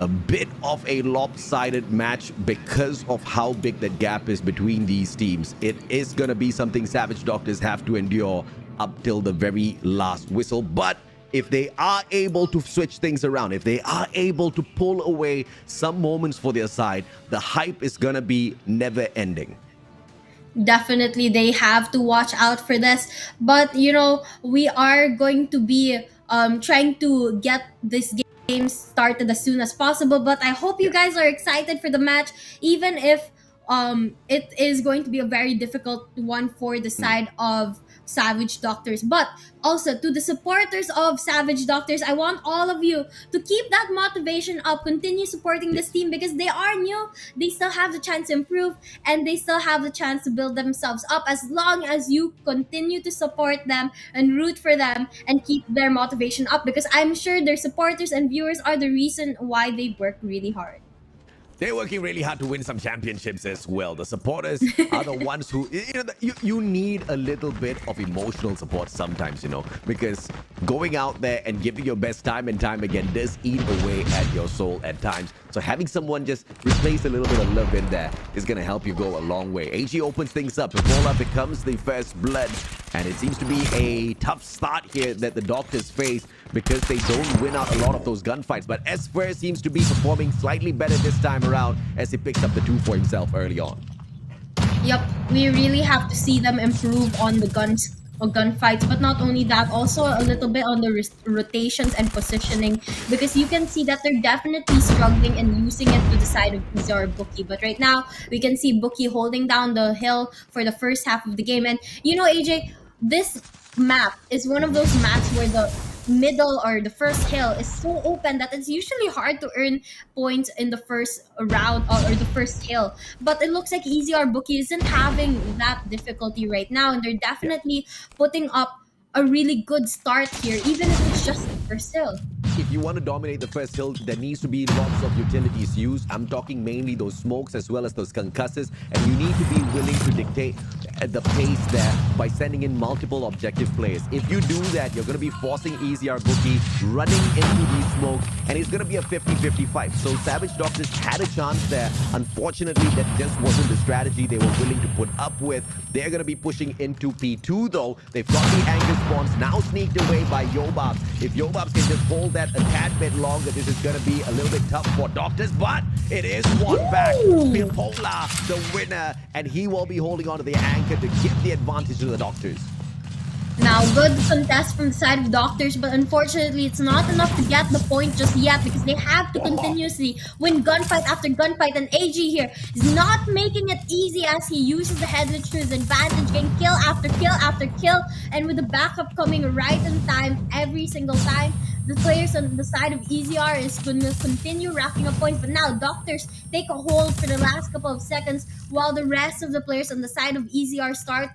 a bit of a lopsided match because of how big that gap is between these teams. It is going to be something Savage Doctors have to endure up till the very last whistle. But if they are able to switch things around, if they are able to pull away some moments for their side, the hype is going to be never ending. Definitely, they have to watch out for this. But, we are going to be trying to get this game started as soon as possible. But I hope you guys are excited for the match, even if it is going to be a very difficult one for the side of Savage Doctors. But also to the supporters of Savage Doctors, I want all of you to keep that motivation up, continue supporting this team because they are new, they still have the chance to improve, and they still have the chance to build themselves up as long as you continue to support them and root for them and keep their motivation up, because I'm sure their supporters and viewers are the reason why they work really hard. They're working really hard to win some championships as well. The supporters are the ones who, you need a little bit of emotional support sometimes, because going out there and giving your best time and time again does eat away at your soul at times. So having someone just replace a little bit of love in there is going to help you go a long way. AG opens things up. Ebola becomes the first blood. And it seems to be a tough start here that the Doctors face because they don't win out a lot of those gunfights. But Esper seems to be performing slightly better this time around as he picks up the 2 for himself early on. Yep, we really have to see them improve on the gunfights, but not only that, also a little bit on the rotations and positioning, because you can see that they're definitely struggling and using it to the side of EZR Bookie. But right now, we can see Bookie holding down the hill for the first half of the game. And AJ, this map is one of those maps where the middle or the first hill is so open that it's usually hard to earn points in the first round or the first hill. But it looks like EZR Bookie isn't having that difficulty right now, and they're definitely putting up a really good start here, even if it's just the first hill. If you want to dominate the first hill, there needs to be lots of utilities used. I'm talking mainly those smokes as well as those concussors, and you need to be willing to dictate the pace there by sending in multiple objective players. If you do that, you're going to be forcing EZR Bookie running into these smokes, and it's going to be a 50-50 fight. So Savage Doctors had a chance there. Unfortunately, that just wasn't the strategy they were willing to put up with. They're going to be pushing into P2 though. They've got the anchor spawns now sneaked away by Yobabs. If Yobabs can just hold that a tad bit longer, this is going to be a little bit tough for Doctors, but it is one back. Bipolar, the winner, and he will be holding on to the anchor to give the advantage to the Doctors. Now, good contest from the side of Doctors, but unfortunately, it's not enough to get the point just yet because they have to continuously win gunfight after gunfight. And AG here is not making it easy as he uses the headless to his advantage, getting kill after kill after kill, and with the backup coming right in time every single time. The players on the side of EZR is going to continue racking up points, but now Doctors take a hold for the last couple of seconds while the rest of the players on the side of EZR start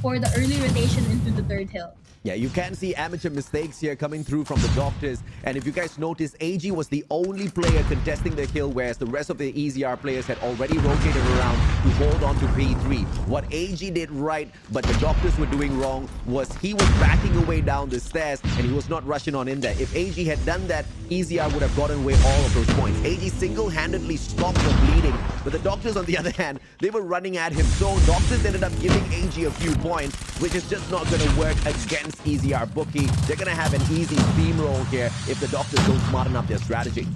for the early rotation into the third hill. Yeah, you can see amateur mistakes here coming through from the doctors. And if you guys notice, AG was the only player contesting the kill, whereas the rest of the EZR players had already rotated around to hold on to P3. What AG did right, but the doctors were doing wrong, was he was backing away down the stairs and he was not rushing on in there. If AG had done that, EZR would have gotten away all of those points. AG single-handedly stopped the bleeding, but the doctors, on the other hand, they were running at him. So doctors ended up giving AG a few points, which is just not going to work against EZR Bookie. They're going to have an easy steamroll here if the doctors don't smarten up their strategy.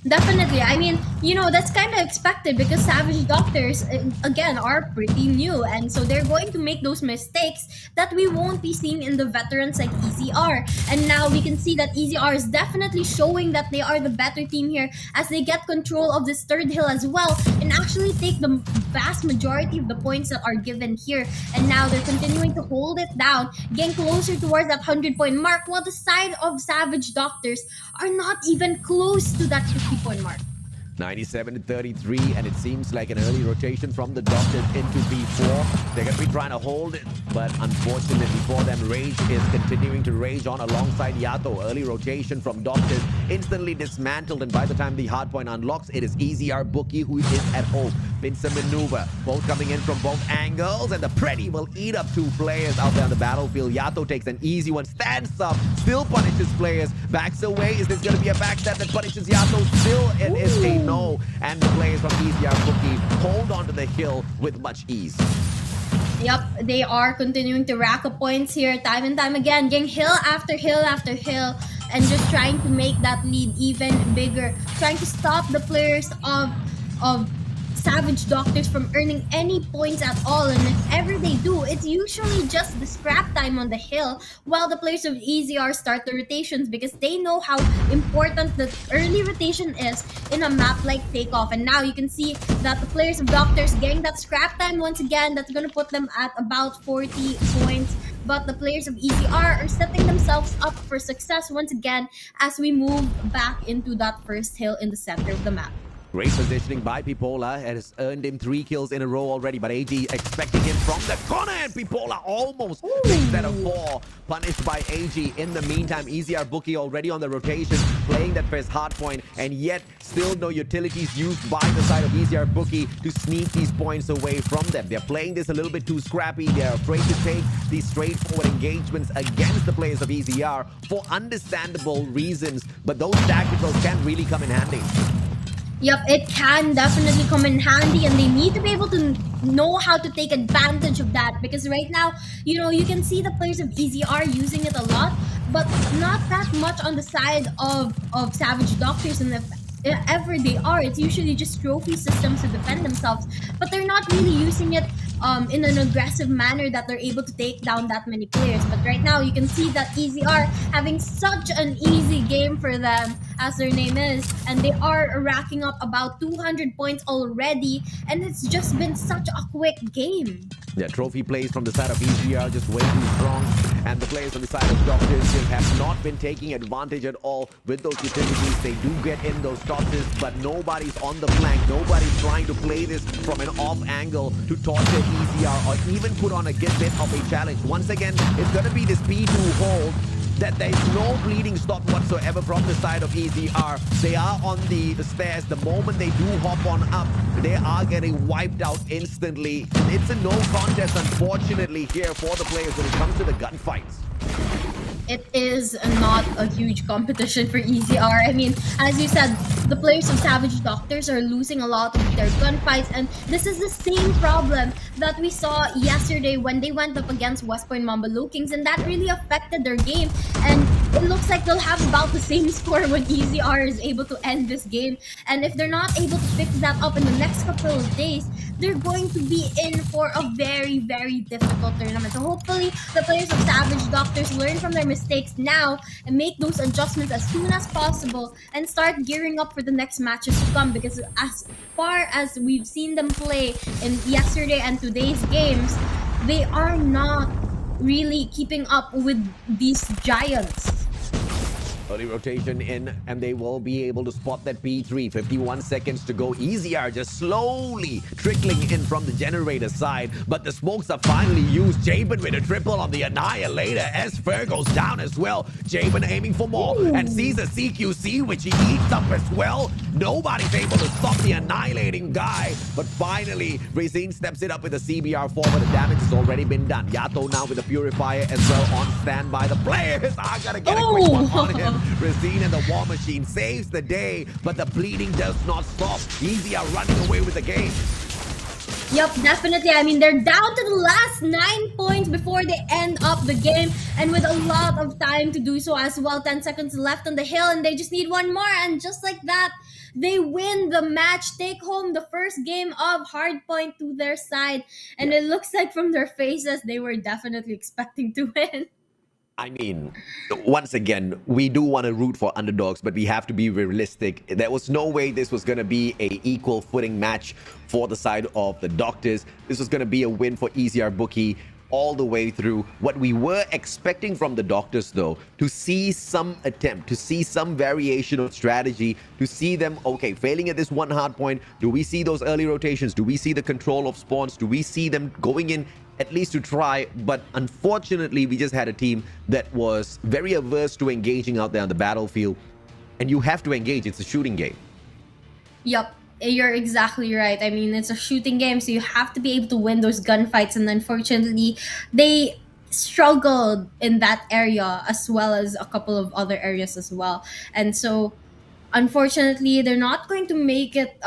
Definitely. I mean, you know, that's kind of expected because Savage Doctors, again, are pretty new. And so they're going to make those mistakes that we won't be seeing in the veterans like EZR. And now we can see that EZR is definitely showing that they are the better team here as they get control of this third hill as well and actually take the vast majority of the points that are given here. And now they're continuing to hold it down, getting closer towards that 100-point mark, while the side of Savage Doctors are not even close to that 50-point mark. 97-33, and it seems like an early rotation from the doctors into B4. They're going to be trying to hold it, but unfortunately for them, Rage is continuing to rage on alongside Yato. Early rotation from doctors, instantly dismantled, and by the time the hardpoint unlocks, it is EZR Bookie who is at home. Pincer maneuver, both coming in from both angles, and the Pretty will eat up two players out there on the battlefield. Yato takes an easy one, stands up, still punishes players, backs away. Is this going to be a backstab that punishes Yato? Still, it is a no, and the players from EZR Bookie hold on to the hill with much ease. Yep, they are continuing to rack up points here time and time again, getting hill after hill after hill, and just trying to make that lead even bigger, trying to stop the players of Savage Doctors from earning any points at all. And if ever they do, it's usually just the scrap time on the hill while the players of EZR start the rotations, because they know how important the early rotation is in a map like Takeoff. And now you can see that the players of Doctors getting that scrap time once again. That's going to put them at about 40 points. But the players of EZR are setting themselves up for success once again as we move back into that first hill in the center of the map. Great positioning by Pipola. It has earned him 3 kills in a row already, but AG expecting him from the corner, and Pipola almost takes that of 4. Punished by AG. In the meantime, EZR Bookie already on the rotation, playing that first hard point, and yet still no utilities used by the side of EZR Bookie to sneak these points away from them. They're playing this a little bit too scrappy. They're afraid to take these straightforward engagements against the players of EZR for understandable reasons, but those tacticals can really come in handy. Yep, it can definitely come in handy, and they need to be able to know how to take advantage of that, because right now, you know, you can see the players of EZR using it a lot, but not that much on the side of Savage Doctors. And if ever they are, it's usually just trophy systems to defend themselves, but they're not really using it in an aggressive manner that they're able to take down that many players. But right now, you can see that EZR having such an easy game for them, as their name is, and they are racking up about 200 points already, and it's just been such a quick game. Yeah, trophy plays from the side of EZR just way too strong, and the players on the side of Doctors just have not been taking advantage at all with those utilities. They do get in those tosses, but nobody's on the flank. Nobody's trying to play this from an off angle to torture EZR or even put on a bit of a challenge. Once again, it's going to be this P2 hold that there's no bleeding stop whatsoever from the side of EZR. They are on the stairs. The moment they do hop on up, they are getting wiped out instantly. It's a no contest, unfortunately, here for the players when it comes to the gunfights. It is not a huge competition for EZR. I mean, as you said, the players of Savage Doctors are losing a lot of their gunfights, and this is the same problem that we saw yesterday when they went up against West Point Mamba LOWKINGS, and that really affected their game. And it looks like they'll have about the same score when EZR is able to end this game. And if they're not able to fix that up in the next couple of days, they're going to be in for a very, very difficult tournament. So hopefully, the players of Savage Doctors learn from their mistakes now and make those adjustments as soon as possible and start gearing up for the next matches to come, because as far as we've seen them play in yesterday and today's games, they are not really keeping up with these giants. Early rotation in, and they will be able to spot that P3. 51 seconds to go. EZR just slowly trickling in from the generator side, but the smokes are finally used. Jabin with a triple on the Annihilator. S-Fer goes down as well. Jabin aiming for more and sees a CQC, which he eats up as well. Nobody's able to stop the annihilating guy, but finally, Racine steps it up with a CBR4, but the damage has already been done. Yato now with a Purifier as well on standby. The players are gonna get a quick one on him. Racine and the War Machine saves the day, but the bleeding does not stop. Easy are running away with the game. Yep, definitely. I mean, they're down to the last 9 points before they end up the game, and with a lot of time to do so as well. 10 seconds left on the hill, and they just need one more, and just like that, they win the match, take home the first game of Hardpoint to their side, and it looks like from their faces, they were definitely expecting to win. I mean, once again, we do want to root for underdogs, but we have to be realistic. There was no way this was going to be a equal footing match for the side of the Doctors. This was going to be a win for EZR Bookie all the way through. What we were expecting from the Doctors, though, to see some attempt, to see some variation of strategy, to see them, okay, failing at this one hard point. Do we see those early rotations? Do we see the control of spawns? Do we see them going in at least to try? But unfortunately, we just had a team that was very averse to engaging out there on the battlefield. And you have to engage. It's a shooting game. Yep, you're exactly right. I mean, it's a shooting game, so you have to be able to win those gunfights. And unfortunately, they struggled in that area as well as a couple of other areas as well. And so, unfortunately, they're not going to make it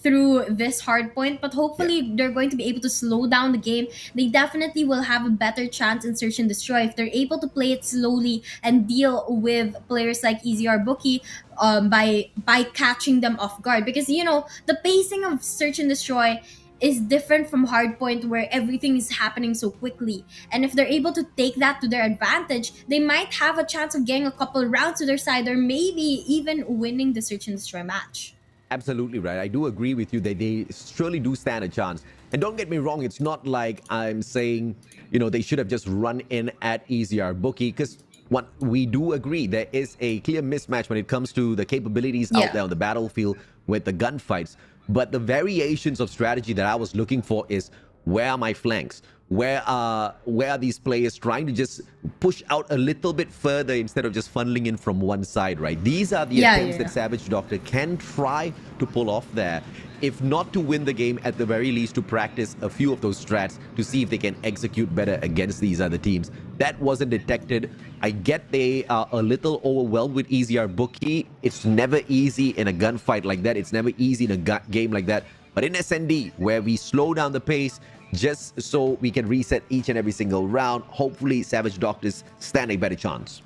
through this hard point, but hopefully they're going to be able to slow down the game. They definitely will have a better chance in Search and Destroy if they're able to play it slowly and deal with players like EZR Bookie by catching them off guard. Because, you know, the pacing of Search and Destroy is different from Hardpoint, where everything is happening so quickly. And if they're able to take that to their advantage, they might have a chance of getting a couple rounds to their side, or maybe even winning the Search and Destroy match. Absolutely right. I do agree with you that they surely do stand a chance. And don't get me wrong, it's not like I'm saying, you know, they should have just run in at EZR Bookie, because what we do agree, there is a clear mismatch when it comes to the capabilities out there on the battlefield with the gunfights. But the variations of strategy that I was looking for is, where are my flanks? Where are these players trying to just push out a little bit further instead of just funneling in from one side, right? These are the attempts that Savage Doctor can try to pull off there. If not to win the game, at the very least to practice a few of those strats to see if they can execute better against these other teams. That wasn't detected. I get they are a little overwhelmed with EZR Bookie. It's never easy in a gunfight like that. It's never easy in a game like that. But in SND, where we slow down the pace just so we can reset each and every single round, hopefully Savage Doctors stand a better chance.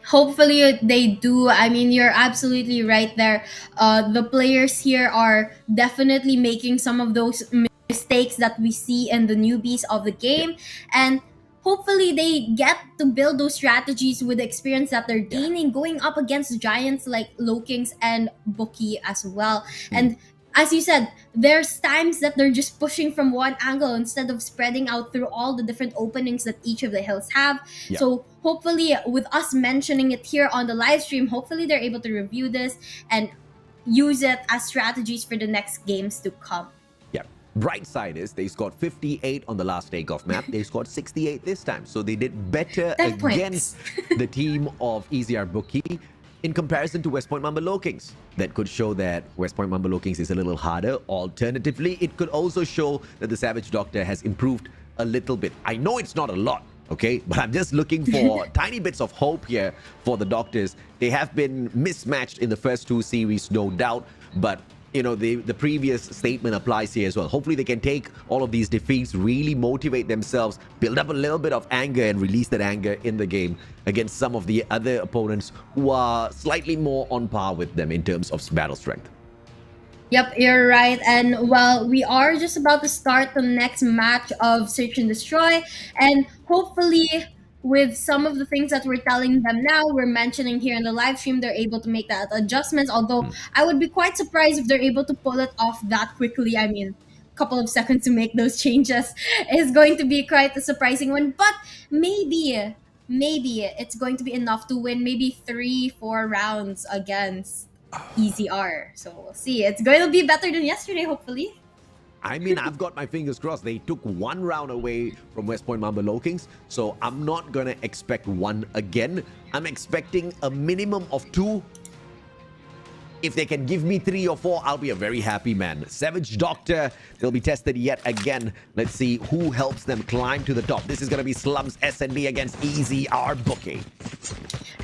Hopefully they do. I mean, you're absolutely right there. The players here are definitely making some of those mistakes that we see in the newbies of the game. And hopefully they get to build those strategies with the experience that they're gaining going up against giants like LOWKINGS and Bookie as well. And as you said, there's times that they're just pushing from one angle instead of spreading out through all the different openings that each of the hills have. So hopefully, with us mentioning it here on the live stream, hopefully they're able to review this and use it as strategies for the next games to come. Bright side is they scored 58 on the last takeoff map. They scored 68 this time. So they did better against the team of EZR Bookie in comparison to West Point Mamba LOWKINGS. That could show that West Point Mamba LOWKINGS is a little harder. Alternatively, it could also show that the Savage Doctor has improved a little bit. I know it's not a lot, okay? But I'm just looking for tiny bits of hope here for the Doctors. They have been mismatched in the first two series, no doubt. But you know, the previous statement applies here as well. Hopefully they can take all of these defeats, really motivate themselves, build up a little bit of anger and release that anger in the game against some of the other opponents who are slightly more on par with them in terms of battle strength. Yep, you're right. And well, we are just about to start the next match of Search and Destroy, and hopefully with some of the things that we're telling them now, we're mentioning here in the live stream, they're able to make that adjustments. Although I would be quite surprised if they're able to pull it off that quickly. I mean, a couple of seconds to make those changes is going to be quite a surprising one. But maybe maybe it's going to be enough to win maybe 3-4 rounds against EZR. So we'll see. It's going to be better than yesterday, hopefully. I mean, I've got my fingers crossed. They took 1 round away from West Point Mamba Lowkings, so I'm not going to expect 1 again. I'm expecting a minimum of 2. If they can give me 3 or 4, I'll be a very happy man. Savage Doctor, they'll be tested yet again. Let's see who helps them climb to the top. This is going to be Slums SNB against EZR Booky.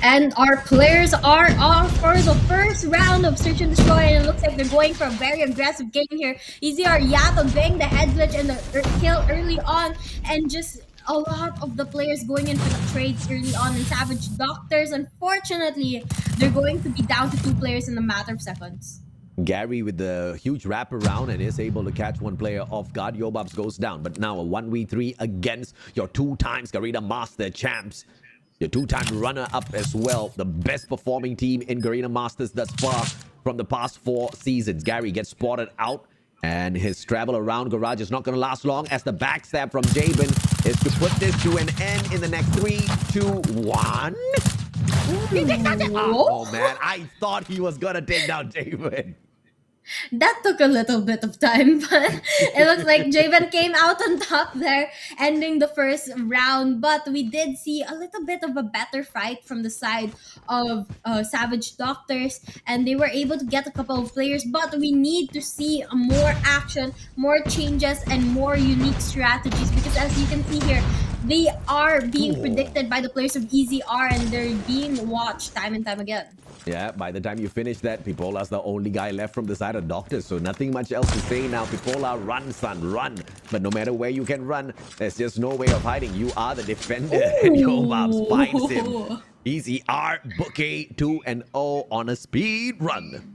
And our players are off for the first round of Search and Destroy, and it looks like they're going for a very aggressive game here. EZR Yato getting the head glitch and the kill early on, and just a lot of the players going in for the trades early on. And Savage Doctors, unfortunately, they're going to be down to 2 players in a matter of seconds. Gary with the huge wraparound and is able to catch 1 player off guard. Yobabs goes down, but now a 1v3 against your 2 times Garena Master champs. Your 2-time runner-up as well. The best performing team in Garena Masters thus far from the past 4 seasons. Gary gets spotted out, and his travel around garage is not going to last long, as the backstab from Jabin is to put this to an end in the next 3, 2, 1. Oh man, I thought he was going to take down Jabin. That took a little bit of time, but it looks like Javen came out on top there, ending the first round. But we did see a little bit of a better fight from the side of Savage Doctors, and they were able to get a couple of players. But we need to see more action, more changes, and more unique strategies, because as you can see here, they are being predicted by the players of EZR, and they're being watched time and time again. Yeah, by the time you finish that, Pipola's the only guy left from the side of Doctors, so nothing much else to say now. Pipola, run, son, run. But no matter where you can run, there's just no way of hiding. You are the defender, and Yobabs finds him. EZR Booky 2-0 on a speed run.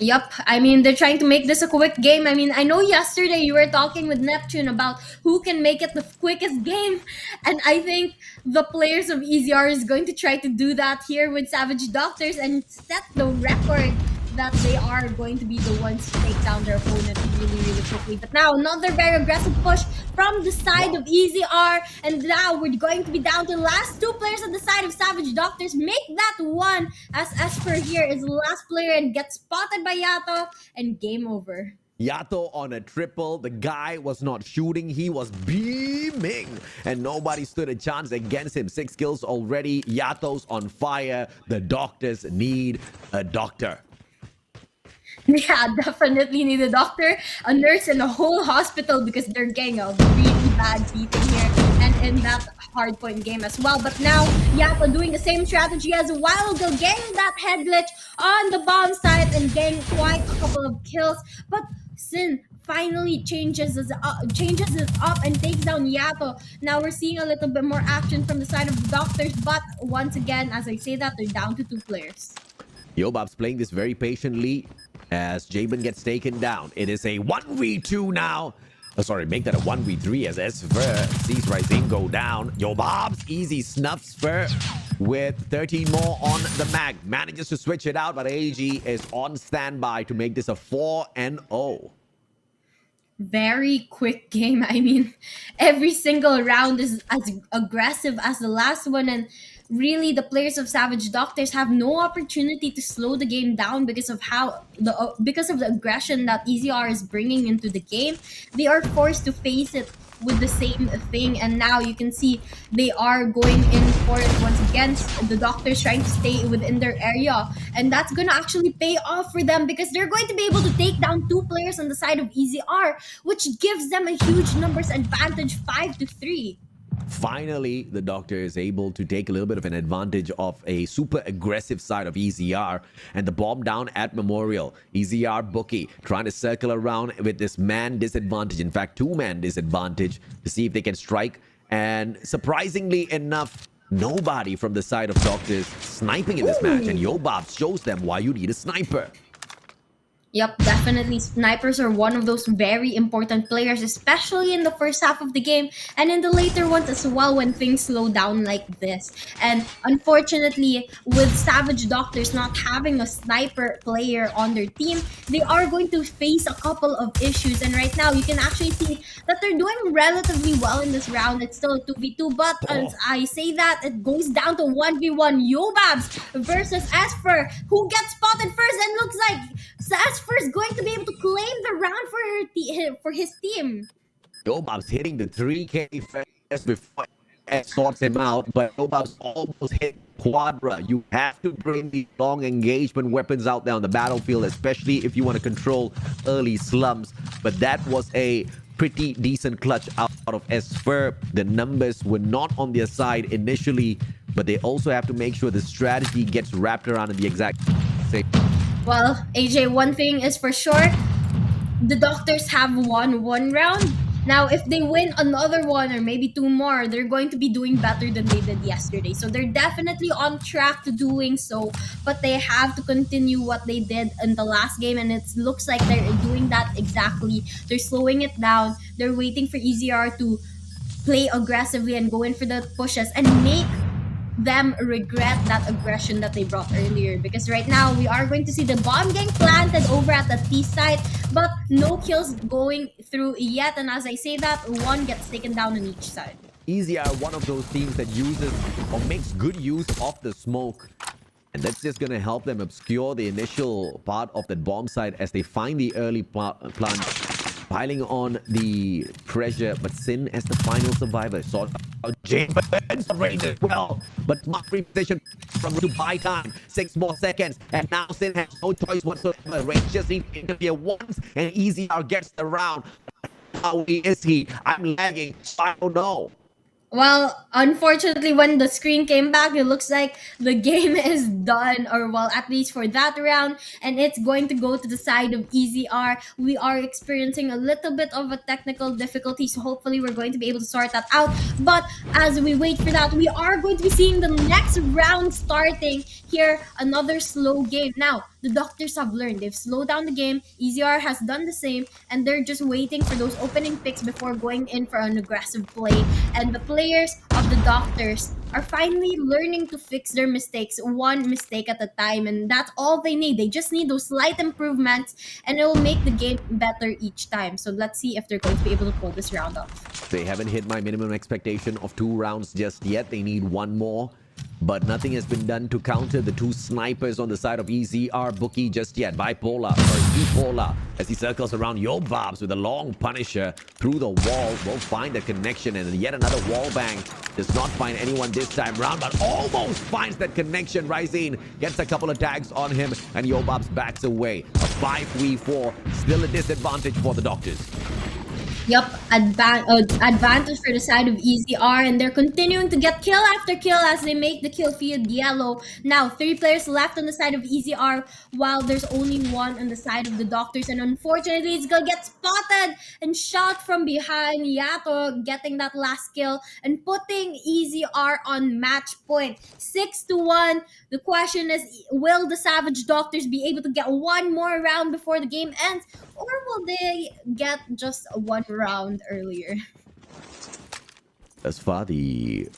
Yup, I mean, they're trying to make this a quick game. I mean, I know yesterday you were talking with Neptune about who can make it the quickest game, and I think the players of EZR is going to try to do that here with Savage Doctors and set the record that they are going to be the ones to take down their opponent really, really quickly. But now, another very aggressive push from the side of EZR, and now we're going to be down to the last 2 players on the side of Savage Doctors. Make that 1, as Esper here is the last player and gets spotted by Yato, and game over. Yato on a triple. The guy was not shooting, he was beaming, and nobody stood a chance against him. 6 kills already. Yato's on fire. The Doctors need a doctor. Yeah, definitely need a doctor, a nurse, and a whole hospital, because they're getting a really bad beating here and in that hardpoint game as well. But now Yato doing the same strategy as a while ago, getting that head glitch on the bomb site and getting quite a couple of kills. But Sin finally changes it up and takes down Yato. Now we're seeing a little bit more action from the side of the Doctors, but once again, as I say that, they're down to 2 players. Yobab's playing this very patiently as Jabin gets taken down. It is a 1v2 now. Oh, sorry, make that a 1v3 as Esfer sees Rising go down. Yobab's easy snuffs Fer with 13 more on the mag. Manages to switch it out, but AG is on standby to make this a 4-0. Very quick game. I mean, every single round is as aggressive as the last one, and really the players of Savage Doctors have no opportunity to slow the game down because of the aggression that EZR is bringing into the game. They are forced to face it with the same thing, and now you can see they are going in for it once again. The Doctors trying to stay within their area, and that's gonna actually pay off for them, because they're going to be able to take down 2 players on the side of EZR, which gives them a huge numbers advantage, 5-3. Finally, the Doctor is able to take a little bit of an advantage of a super aggressive side of EZR, and the bomb down at Memorial. EZR Booky trying to circle around with this man disadvantage, in fact 2-man disadvantage, to see if they can strike. And surprisingly enough, nobody from the side of Doctors sniping in this match, and Yobab shows them why you need a sniper. Yep, definitely. Snipers are one of those very important players, especially in the first half of the game and in the later ones as well when things slow down like this. And unfortunately, with Savage Doctors not having a sniper player on their team, they are going to face a couple of issues. And right now, you can actually see that they're doing relatively well in this round. It's still a 2v2, but as I say that, it goes down to 1v1 Yobabs versus Esper, who gets spotted first and looks like Esper is going to be able to claim the round for his team. Yobab's hitting the 3K first before it sorts him out, but Yobab's almost hit Quadra. You have to bring the long engagement weapons out there on the battlefield, especially if you want to control early slumps. But that was a pretty decent clutch out of Esper. The numbers were not on their side initially, but they also have to make sure the strategy gets wrapped around in the exact same. Well, AJ, one thing is for sure, the Doctors have won one round. Now, if they win another one or maybe two more, they're going to be doing better than they did yesterday. So they're definitely on track to doing so, but they have to continue what they did in the last game, and it looks like they're doing that exactly. They're slowing it down. They're waiting for EZR to play aggressively and go in for the pushes and make them regret that aggression that they brought earlier, because right now we are going to see the bomb getting planted over at the T site, but no kills going through yet. And as I say that, one gets taken down on each side. EZR are one of those teams that uses or makes good use of the smoke, and that's just going to help them obscure the initial part of that bomb site as they find the early plunge, piling on the pressure. But Sin as the final survivor saw James range as well, but smart reposition from to buy time. 6 more seconds, and now Sin has no choice whatsoever. Range just needs to interfere once, and EZR gets the round. How is he? I'm lagging. I don't know. Well, unfortunately, when the screen came back, it looks like the game is done, or well, at least for that round, and it's going to go to the side of EZR. We are experiencing a little bit of a technical difficulty, so hopefully we're going to be able to sort that out. But as we wait for that, we are going to be seeing the next round starting here, another slow game. Now, the Doctors have learned. They've slowed down the game. EZR has done the same, and they're just waiting for those opening picks before going in for an aggressive play. And the players of the Doctors are finally learning to fix their mistakes, one mistake at a time, and that's all they need. They just need those slight improvements, and it will make the game better each time. So let's see if they're going to be able to pull this round off. They haven't hit my minimum expectation of 2 rounds just yet. They need 1 more. But nothing has been done to counter the 2 snipers on the side of EZR Bookie just yet. Epola, as he circles around Yobabs with a long punisher through the wall, will find a connection, and yet another wall bang. Does not find anyone this time round, but almost finds that connection. Ryzine gets a couple of tags on him, and Yobabs backs away. A 5v4, still a disadvantage for the Doctors. Yep, advantage for the side of EZR, and they're continuing to get kill after kill as they make the kill field yellow. Now, 3 players left on the side of EZR, while there's only 1 on the side of the Doctors, and unfortunately, it's gonna get spotted and shot from behind. Yato getting that last kill and putting EZR on match point, 6-1. The question is, will the Savage Doctors be able to get 1 more round before the game ends, or will they get just 1 round earlier? Thus far, the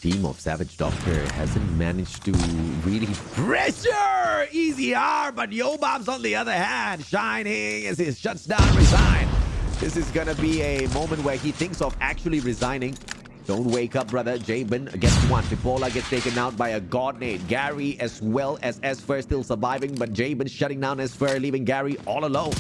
team of Savage Doctor hasn't managed to really pressure EZR, but Yobabs on the other hand, shining as he shuts down Resign. This is gonna be a moment where he thinks of actually resigning. Don't wake up, brother. Jabin gets 1. Pipola gets taken out by a God nade. Gary as well as Esfer still surviving, but Jabin shutting down Esfer, leaving Gary all alone.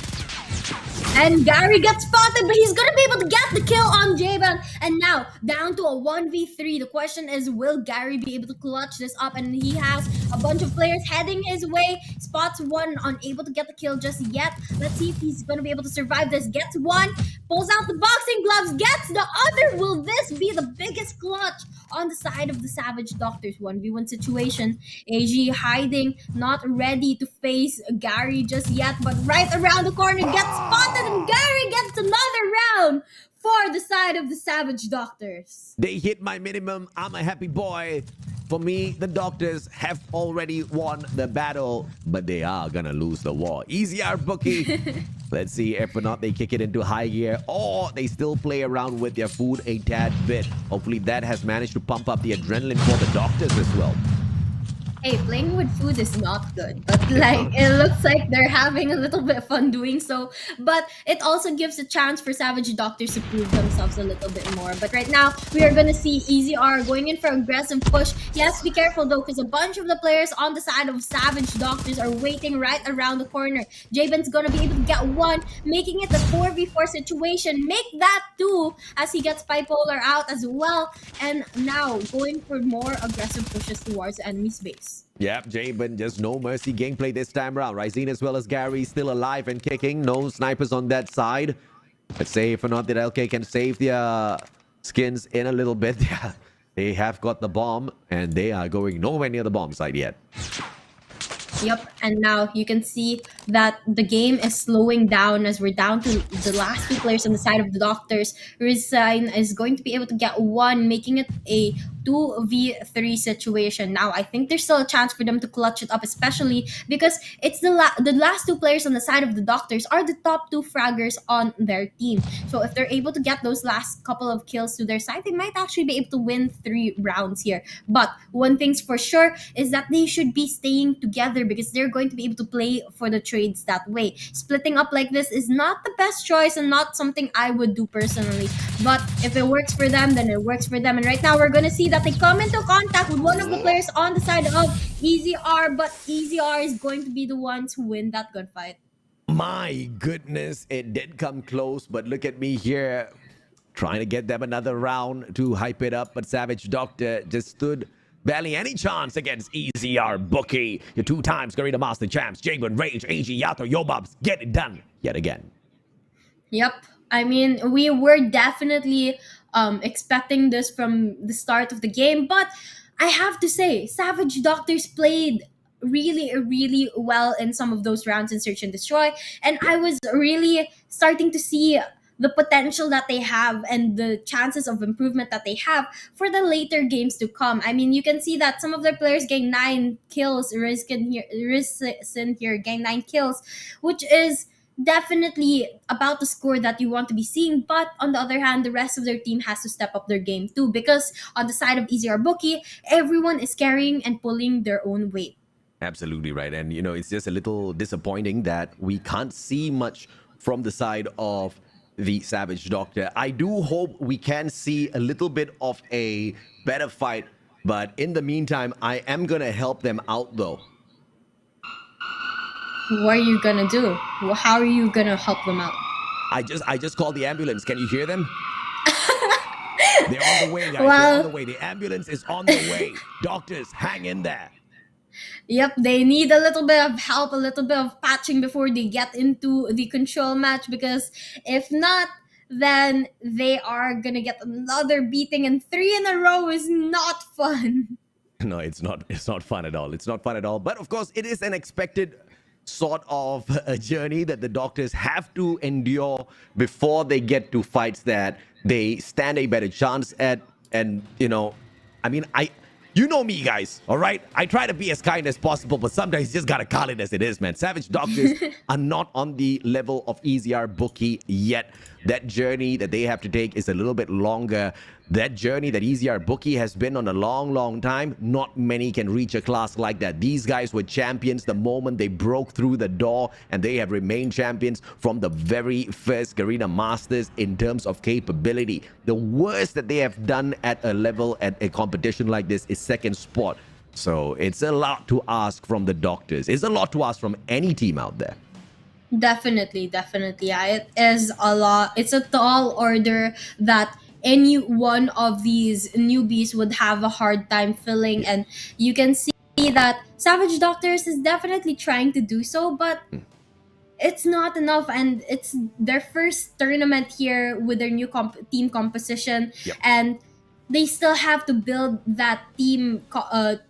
And Gary gets spotted, but he's gonna be able to get the kill on Jaban. And now, down to a 1v3. The question is, will Gary be able to clutch this up? And he has a bunch of players heading his way. Spots 1, unable to get the kill just yet. Let's see if he's gonna be able to survive this. Gets 1, pulls out the boxing gloves, gets the other. Will this be the biggest clutch on the side of the Savage Doctors? 1v1 situation. AG hiding, not ready to face Gary just yet, but right around the corner, gets spotted, and Gary gets another round for the side of the Savage Doctors. They hit my minimum. I'm a happy boy. for me, the Doctors have already won the battle, but they are gonna lose the war. EZR Booky. Let's see if or not they kick it into high gear, or they still play around with their food a tad bit. Hopefully that has managed to pump up the adrenaline for the Doctors as well. Hey, playing with food is not good, but like it looks like they're having a little bit of fun doing so. But it also gives a chance for Savage Doctors to prove themselves a little bit more. But right now, we are gonna see EZR going in for aggressive push. Yes, be careful though, because a bunch of the players on the side of Savage Doctors are waiting right around the corner. Jabin's gonna be able to get one, making it a 4v4 situation. Make that two as he gets bipolar out as well. And now going for more aggressive pushes towards the enemy's base. Yep, Jabin, just no mercy gameplay this time around. Ryzine as well as Gary still alive and kicking. No snipers on that side. Let's say if or not that LK can save their skins in a little bit. Yeah, they have got the bomb and they are going nowhere near the bomb side yet. Yep, and now you can see that the game is slowing down as we're down to the last two players on the side of the Doctors. Resign is going to be able to get one, making it a 2v3 situation. Now, I think there's still a chance for them to clutch it up, especially because it's the last two players on the side of the Doctors are the top two fraggers on their team. So if they're able to get those last couple of kills to their side, they might actually be able to win 3 rounds here. But one thing's for sure is that they should be staying together because they're going to be able to play for the trades that way. Splitting up like this is not the best choice and not something I would do personally. But if it works for them, then it works for them. And right now, we're going to see that they come into contact with one of the players on the side of EZR, but EZR is going to be the ones who win that gunfight. My goodness, it did come close, but look at me here trying to get them another round to hype it up, but Savage Doctor just stood barely any chance against EZR Booky. Your 2 times Garena Master Champs, Jabin, Rage, AG, Yato, Yobabs, get it done yet again. Yep. I mean, we were definitely expecting this from the start of the game, but I have to say, Savage Doctors played really well in some of those rounds in Search and Destroy, and I was really starting to see the potential that they have and the chances of improvement that they have for the later games to come. I mean, you can see that some of their players gain 9 kills, Rizkin here gain 9 kills, which is definitely about the score that you want to be seeing. But on the other hand, the rest of their team has to step up their game too, because on the side of EZR Booky, everyone is carrying and pulling their own weight. Absolutely right. And, you know, it's just a little disappointing that we can't see much from the side of the Savage Doctor. I do hope we can see a little bit of a better fight, but in the meantime, I am going to help them out though. What are you gonna do? How are you gonna help them out? I just called the ambulance. Can you hear them? They're on the way, guys. Well, they're on the way. The ambulance is on the way. Doctors, hang in there. Yep, they need a little bit of help, a little bit of patching before they get into the control match, because if not, then they are gonna get another beating, and 3 in a row is not fun. No, it's not fun at all. It's not fun at all. But of course, it is an expected sort of a journey that the Doctors have to endure before they get to fights that they stand a better chance at. And, you know, I mean, you know me, guys, all right? I try to be as kind as possible, but sometimes you just gotta call it as it is, man. Savage Doctors are not on the level of EZR Booky yet. That journey that they have to take is a little bit longer. That journey that EZR Booky has been on a long time, not many can reach a class like that. These guys were champions the moment they broke through the door, and they have remained champions from the very first Garena Masters in terms of capability. The worst that they have done at a level at a competition like this is 2nd spot. So it's a lot to ask from the Doctors. It's a lot to ask from any team out there. Definitely. Yeah, it is a lot. It's a tall order that any one of these newbies would have a hard time filling, and you can see that Savage Doctors is definitely trying to do so, but it's not enough, and it's their first tournament here with their new team composition. Yep. And they still have to build that team,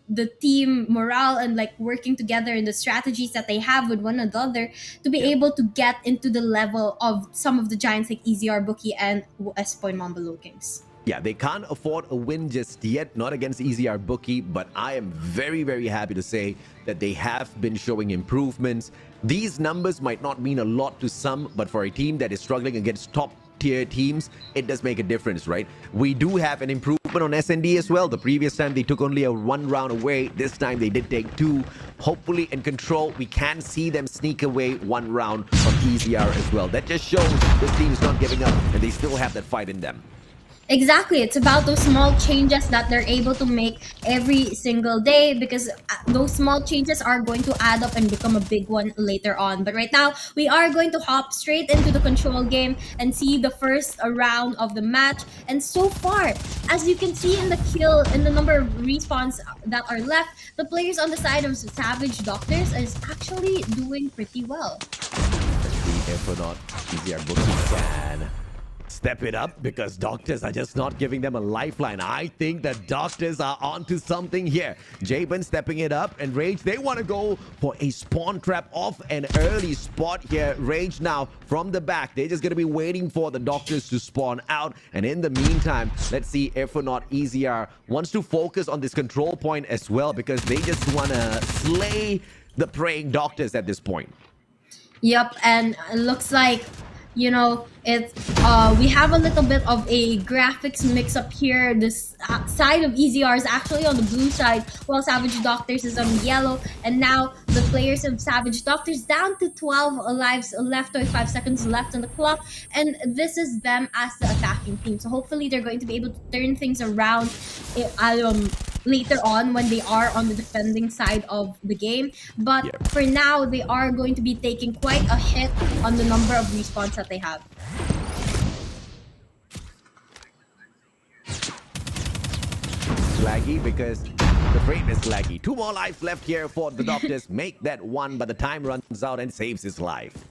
the team morale, and like working together in the strategies that they have with one another to be able to get into the level of some of the giants like EZR Booky and S.PM LOWKINGS. Yeah, they can't afford a win just yet, not against EZR Bookie, but I am very, very happy to say that they have been showing improvements. These numbers might not mean a lot to some, but for a team that is struggling against top tier teams, it does make a difference, right? We do have an improvement on SND as well. The previous time they took only a 1 round away. This time they did take 2. Hopefully in control, we can see them sneak away 1 round from EZR as well. That just shows this team is not giving up and they still have that fight in them. Exactly. It's about those small changes that they're able to make every single day, because those small changes are going to add up and become a big one later on. But right now, we are going to hop straight into the control game and see the first round of the match. And so far, as you can see in the number of respawns that are left, the players on the side of Savage Doctors is actually doing pretty well. If or not, EZR Bookie can step it up, because Doctors are just not giving them a lifeline. I think that Doctors are onto something here. Jabin stepping it up, and Rage, they want to go for a spawn trap off an early spot here. Rage now from the back. They're just going to be waiting for the Doctors to spawn out. And in the meantime, let's see if or not EZR wants to focus on this control point as well, because they just want to slay the praying Doctors at this point. Yep, and it looks like, you know, it's we have a little bit of a graphics mix up here. This side of EZR is actually on the blue side, while Savage Doctors is on the yellow. And now the players of Savage Doctors down to 12 lives left, 5 seconds left on the clock, and this is them as the attacking team. So hopefully they're going to be able to turn things around later on when they are on the defending side of the game. But for now, they are going to be taking quite a hit on the number of respawns that they have. Laggy because the frame is laggy. 2 more lives left here for the Doctors. Make that 1, but the time runs out and saves his life.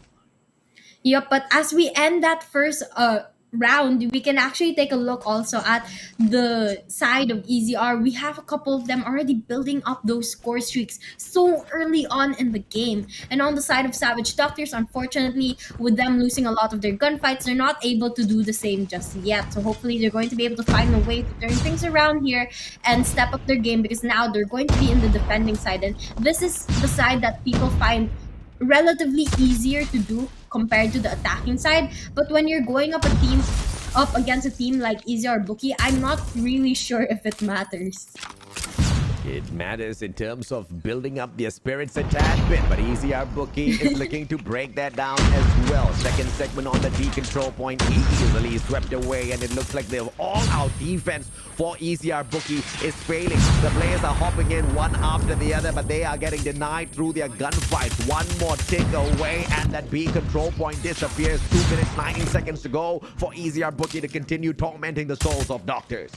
Yep, but as we end that first round, we can actually take a look also at the side of EZR. We have a couple of them already building up those score streaks so early on in the game. And on the side of Savage Doctors, unfortunately, with them losing a lot of their gunfights, they're not able to do the same just yet. So hopefully they're going to be able to find a way to turn things around here and step up their game, because now they're going to be in the defending side. And this is the side that people find relatively easier to do compared to the attacking side. But when you're going up against a team like EZR Bookie, I'm not really sure if it matters. It matters in terms of building up their spirits a tad bit, but EZR Bookie is looking to break that down as well. Second segment on the D control point, easily swept away, and it looks like the all-out defense for EZR Bookie is failing. The players are hopping in one after the other, but they are getting denied through their gunfights. One more tick away, and that B control point disappears. 2 minutes, 19 seconds to go for EZR Bookie to continue tormenting the souls of Doctors.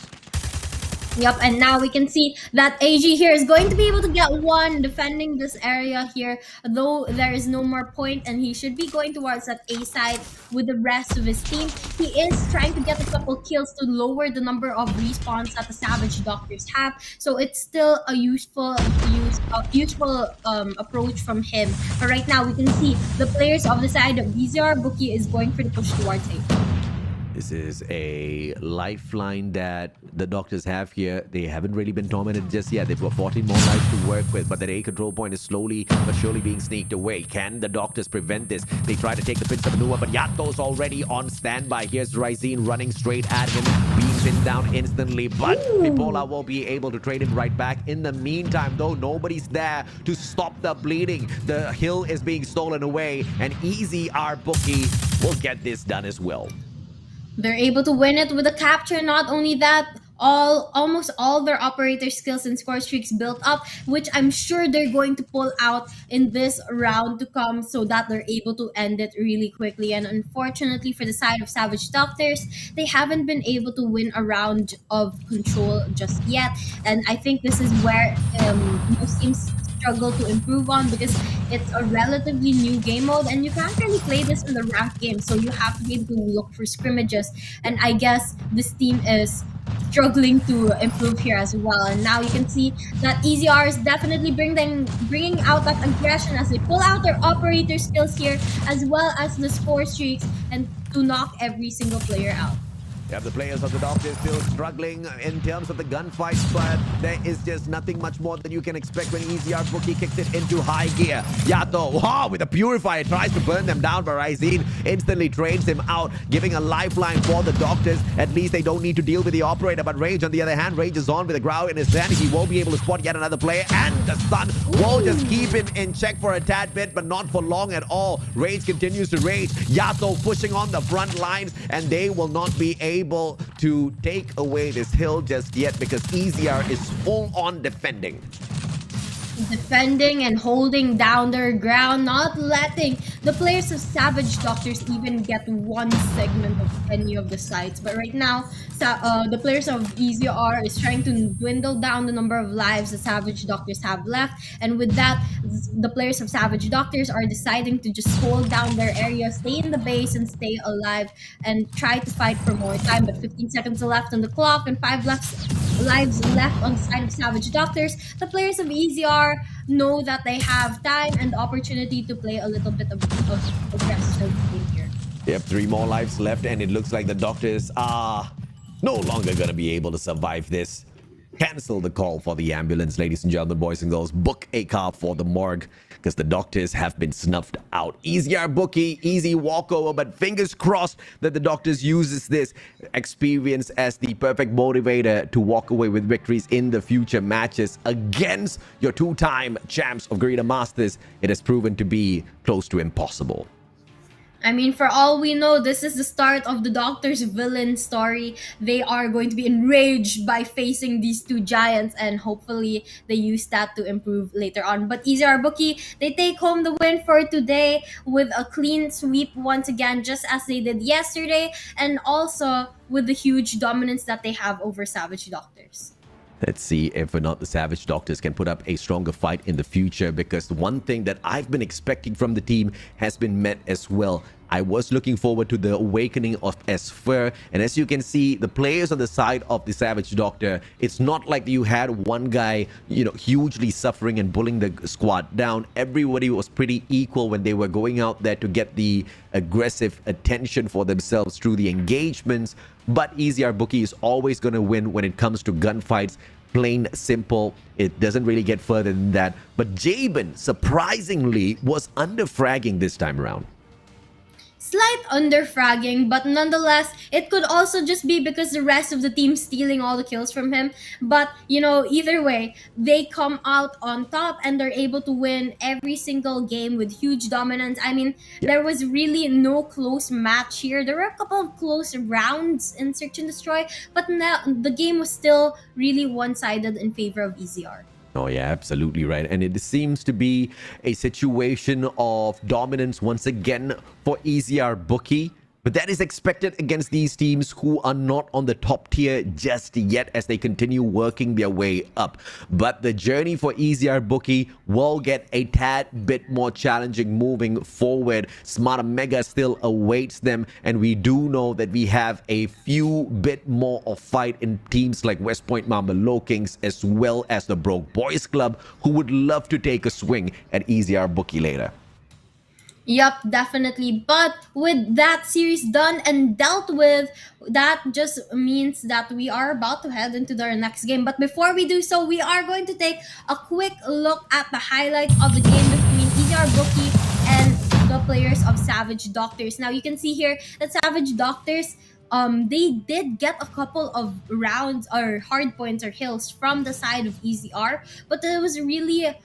Yep, and now we can see that AG here is going to be able to get 1 defending this area here, though there is no more point, and he should be going towards that A side with the rest of his team. He is trying to get a couple kills to lower the number of respawns that the Savage Doctors have, so it's still a useful approach from him. But right now we can see the players of the side of EZR Bookie is going for the push towards A. This is a lifeline that the Doctors have here. They haven't really been tormented just yet. They've got 14 more lives to work with, but that A control point is slowly but surely being sneaked away. Can the Doctors prevent this? They try to take the pinch of maneuver, but Yato's already on standby. Here's Ryzine running straight at him, beams him down instantly, but Pipola will be able to trade him right back. In the meantime, though, nobody's there to stop the bleeding. The hill is being stolen away, and EZR Bookie will get this done as well. They're able to win it with a capture. Not only that, almost all their operator skills and score streaks built up, which I'm sure they're going to pull out in this round to come, so that they're able to end it really quickly. And unfortunately for the side of Savage Doctors, they haven't been able to win a round of control just yet. And I think this is where most teams struggle to improve on, because it's a relatively new game mode and you can't really play this in the ranked game, so you have to be able to look for scrimmages. And I guess this team is struggling to improve here as well. And now you can see that EZR is definitely bringing out that aggression as they pull out their operator skills here, as well as the score streaks, and to knock every single player out. You have the players of the Doctors still struggling in terms of the gunfights, but there is just nothing much more than you can expect when EZR Bookie kicks it into high gear. Yato, wow, with a Purifier, tries to burn them down, but Ryzine instantly trades him out, giving a lifeline for the Doctors. At least they don't need to deal with the Operator, but Rage, on the other hand, Rage is on with a growl in his hand. He won't be able to spot yet another player, and the stun will just keep him in check for a tad bit, but not for long at all. Rage continues to rage. Yato pushing on the front lines, and they will not be able to take away this hill just yet because EZR is full on defending And holding down their ground, not letting the players of Savage Doctors even get one segment of any of the sites. But right now, the players of EZR is trying to dwindle down the number of lives the Savage Doctors have left. And with that, the players of Savage Doctors are deciding to just hold down their area, stay in the base and stay alive and try to fight for more time. But 15 seconds left on the clock and 5 lives left on the side of Savage Doctors. The players of EZR know that they have time and opportunity to play a little bit of aggressive game here. Yep, 3 more lives left, and it looks like the Doctors are no longer going to be able to survive this. Cancel the call for the ambulance, ladies and gentlemen, boys and girls. Book a car for the morgue because the Doctors have been snuffed out. EZR Bookie, easy walkover, but fingers crossed that the Doctors uses this experience as the perfect motivator to walk away with victories in the future matches against your 2-time champs of Garena Masters. It has proven to be close to impossible. I mean, for all we know, this is the start of the Doctor's villain story. They are going to be enraged by facing these 2 giants, and hopefully they use that to improve later on. But EZR Bookie, they take home the win for today with a clean sweep once again, just as they did yesterday, and also with the huge dominance that they have over Savage Doctors. Let's see if or not the Savage Doctors can put up a stronger fight in the future, because one thing that I've been expecting from the team has been met as well. I was looking forward to the awakening of SFR, and as you can see, the players on the side of the Savage Doctor, it's not like you had one guy, hugely suffering and pulling the squad down. Everybody was pretty equal when they were going out there to get the aggressive attention for themselves through the engagements. But EZR Bookie is always going to win when it comes to gunfights. Plain simple. It doesn't really get further than that. But Jabin, surprisingly, was under-fragging this time around. Slight underfragging, but nonetheless, it could also just be because the rest of the team stealing all the kills from him. But, either way, they come out on top and they're able to win every single game with huge dominance. I mean, there was really no close match here. There were a couple of close rounds in Search and Destroy, but now the game was still really one-sided in favor of EZR. Oh, yeah, absolutely right. And it seems to be a situation of dominance once again for EZR Bookie. But that is expected against these teams who are not on the top tier just yet as they continue working their way up. But the journey for EZR Bookie will get a tad bit more challenging moving forward. Smart Omega still awaits them, and we do know that we have a few bit more of fight in teams like West Point Mamba LOWKINGS as well as the Broke Boys Club, who would love to take a swing at EZR Bookie later. Yup, definitely. But with that series done and dealt with, that just means that we are about to head into our next game. But before we do so, we are going to take a quick look at the highlights of the game between EZR Bookie and the players of Savage Doctors. Now, you can see here that Savage Doctors, they did get a couple of rounds or hard points or kills from the side of EZR, but it was really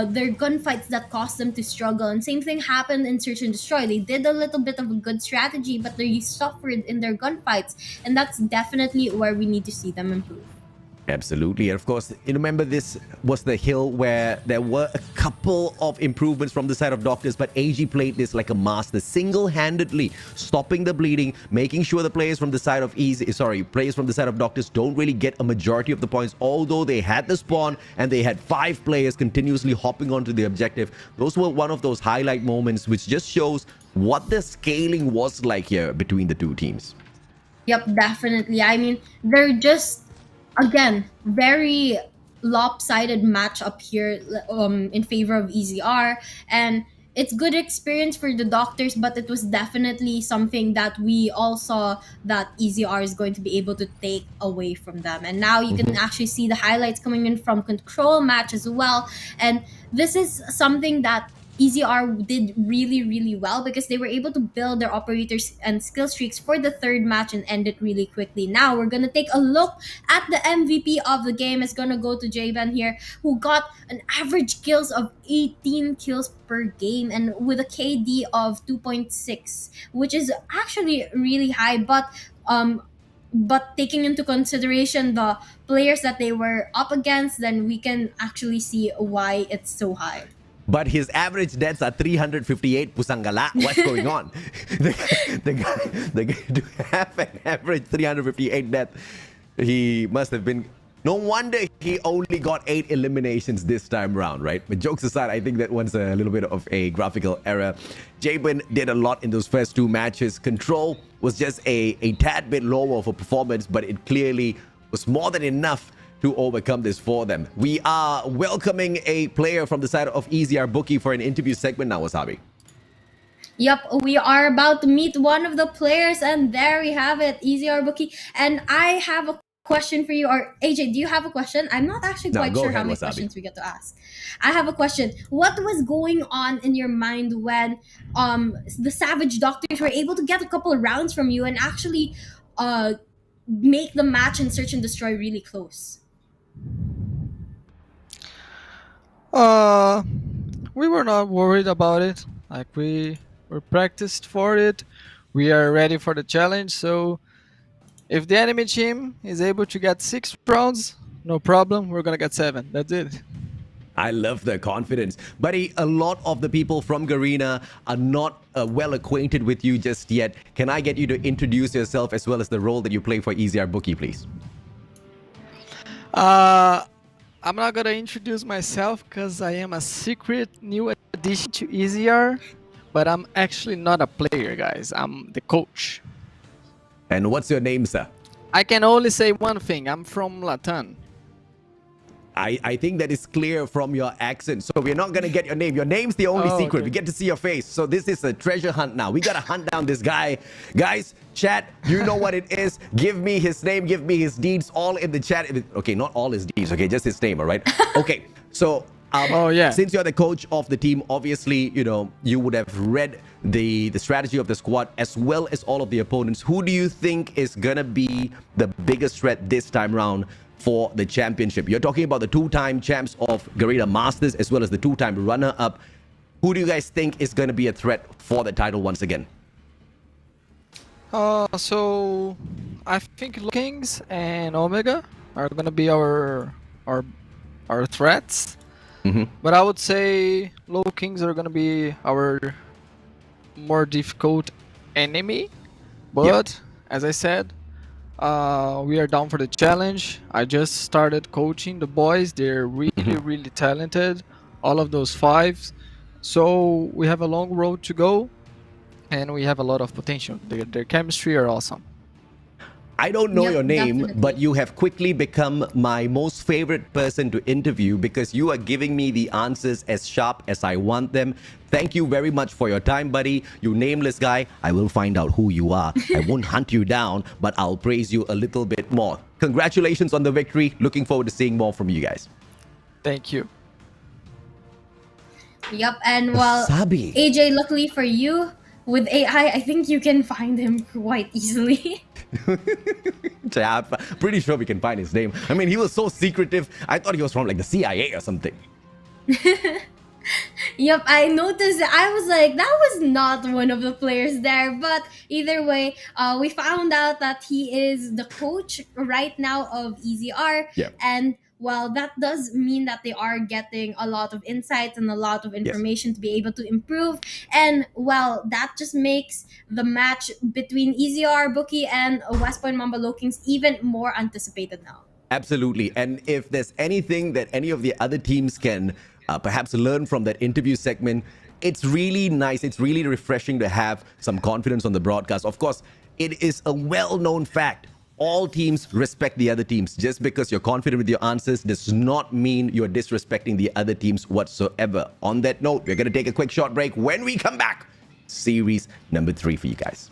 their gunfights that caused them to struggle. And same thing happened in Search and Destroy. They did a little bit of a good strategy, but they suffered in their gunfights. And that's definitely where we need to see them improve. Absolutely. And of course, you remember this was the hill where there were a couple of improvements from the side of Doctors, but AG played this like a master, single-handedly stopping the bleeding, making sure the players from the side of players from the side of Doctors don't really get a majority of the points, although they had the spawn and they had 5 players continuously hopping onto the objective. Those were one of those highlight moments which just shows what the scaling was like here between the two teams. Yep, definitely. I mean, they're just, again, very lopsided match up here in favor of EZR. And it's good experience for the doctors, but it was definitely something that we all saw that EZR is going to be able to take away from them. And now you can actually see the highlights coming in from control match as well. And this is something that EZR did really, really well because they were able to build their operators and skill streaks for the third match and end it really quickly. Now we're gonna take a look at the MVP of the game. It's gonna go to Javen here, who got an average kills of 18 kills per game and with a KD of 2.6, which is actually really high. But taking into consideration the players that they were up against, then we can actually see why it's so high. But his average deaths are 358 pusangala. What's going on? the guy to have an average 358 death, he must have been... No wonder he only got 8 eliminations this time round, right? But jokes aside, I think that one's a little bit of a graphical error. Jabin did a lot in those first 2 matches. Control was just a tad bit lower for performance, but it clearly was more than enough to overcome this for them. We are welcoming a player from the side of EZR Booky for an interview segment now, Wasabi. Yep, we are about to meet one of the players, and there we have it, EZR Booky. And I have a question for you, or AJ, do you have a question? I'm not actually quite sure how many questions we get to ask. I have a question. What was going on in your mind when the Savage Doctors were able to get a couple of rounds from you and actually make the match in Search and Destroy really close? We were not worried about it. Like, we were practiced for it. We are ready for the challenge. So if the enemy team is able to get 6 rounds, no problem. We're gonna get 7. That's it. I love the confidence. Buddy, a lot of the people from Garena are not well acquainted with you just yet. Can I get you to introduce yourself as well as the role that you play for EZR Booky, please? I'm not gonna introduce myself because I am a secret new addition to EZR, but I'm actually not a player, guys. I'm the coach. And what's your name, sir? I can only say one thing. I'm from Latam. I think that is clear from your accent. So we're not going to get your name. Your name's the only secret. Okay. We get to see your face. So this is a treasure hunt now. We got to hunt down this guy. Guys, chat, you know what it is. Give me his name. Give me his deeds all in the chat. Okay, not all his deeds. Okay, just his name, all right? Okay, so... since you're the coach of the team, obviously, you know, you would have read the strategy of the squad as well as all of the opponents. Who do you think is going to be the biggest threat this time round for the championship? You're talking about the 2-time champs of Garena Masters as well as the 2-time runner-up. Who do you guys think is going to be a threat for the title once again? So I think Kings and Omega are gonna be our threats. But I would say Kings are gonna be our more difficult enemy. But as I said, we are down for the challenge. I just started coaching the boys. They're really talented, all of those 5. So we have a long road to go, and we have a lot of potential. Their chemistry are awesome. I don't know Yep, your name, definitely. but you have quickly become my most favorite person to interview because you are giving me the answers as sharp as I want them. Thank you very much for your time, buddy. You nameless guy, I will find out who you are. I won't hunt you down, but I'll praise you a little bit more. Congratulations on the victory. Looking forward to seeing more from you guys. Thank you. Yep, and well, Wasabi. AJ, luckily for you, with AI, I think you can find him quite easily. Yeah, I'm pretty sure we can find his name. I mean, he was so secretive. I thought he was from like the CIA or something. Yep, I noticed that. I was like, that was not one of the players there. But either way, we found out that he is the coach right now of EZR. Yep. And well, that does mean that they are getting a lot of insights and a lot of information to be able to improve. And well, that just makes the match between EZR Booky and West Point Mamba LOWKINGS even more anticipated now. Absolutely. And if there's anything that any of the other teams can perhaps learn from that interview segment, it's really nice. It's really refreshing to have some confidence on the broadcast. Of course, it is a well-known fact all teams respect the other teams. Just because you're confident with your answers does not mean you're disrespecting the other teams whatsoever. On that note, we're going to take a quick short break. When we come back, series number 3 for you guys.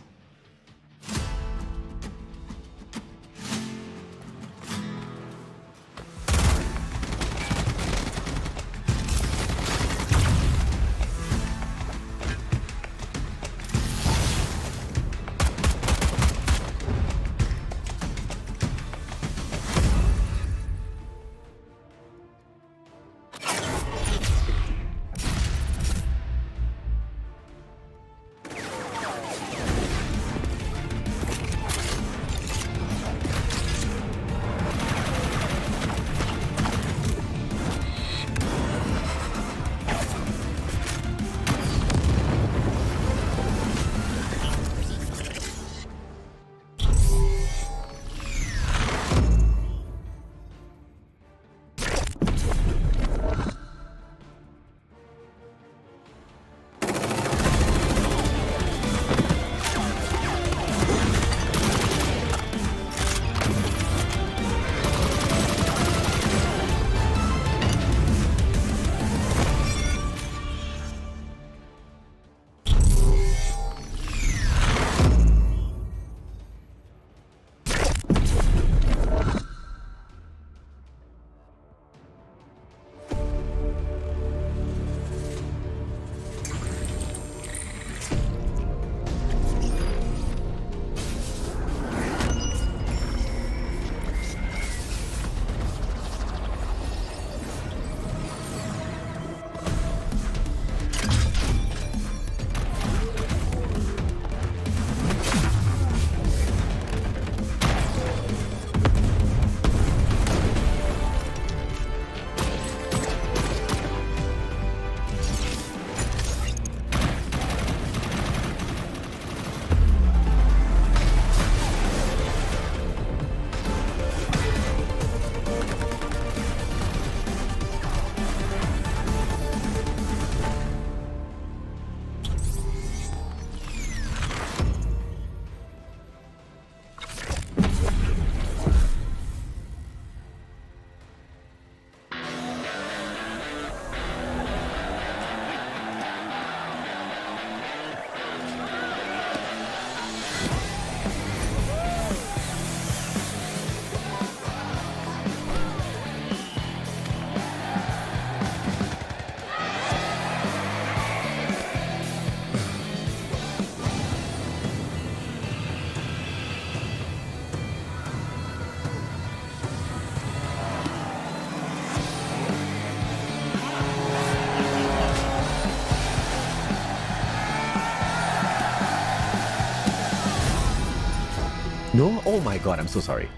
No? Oh my god, I'm so sorry.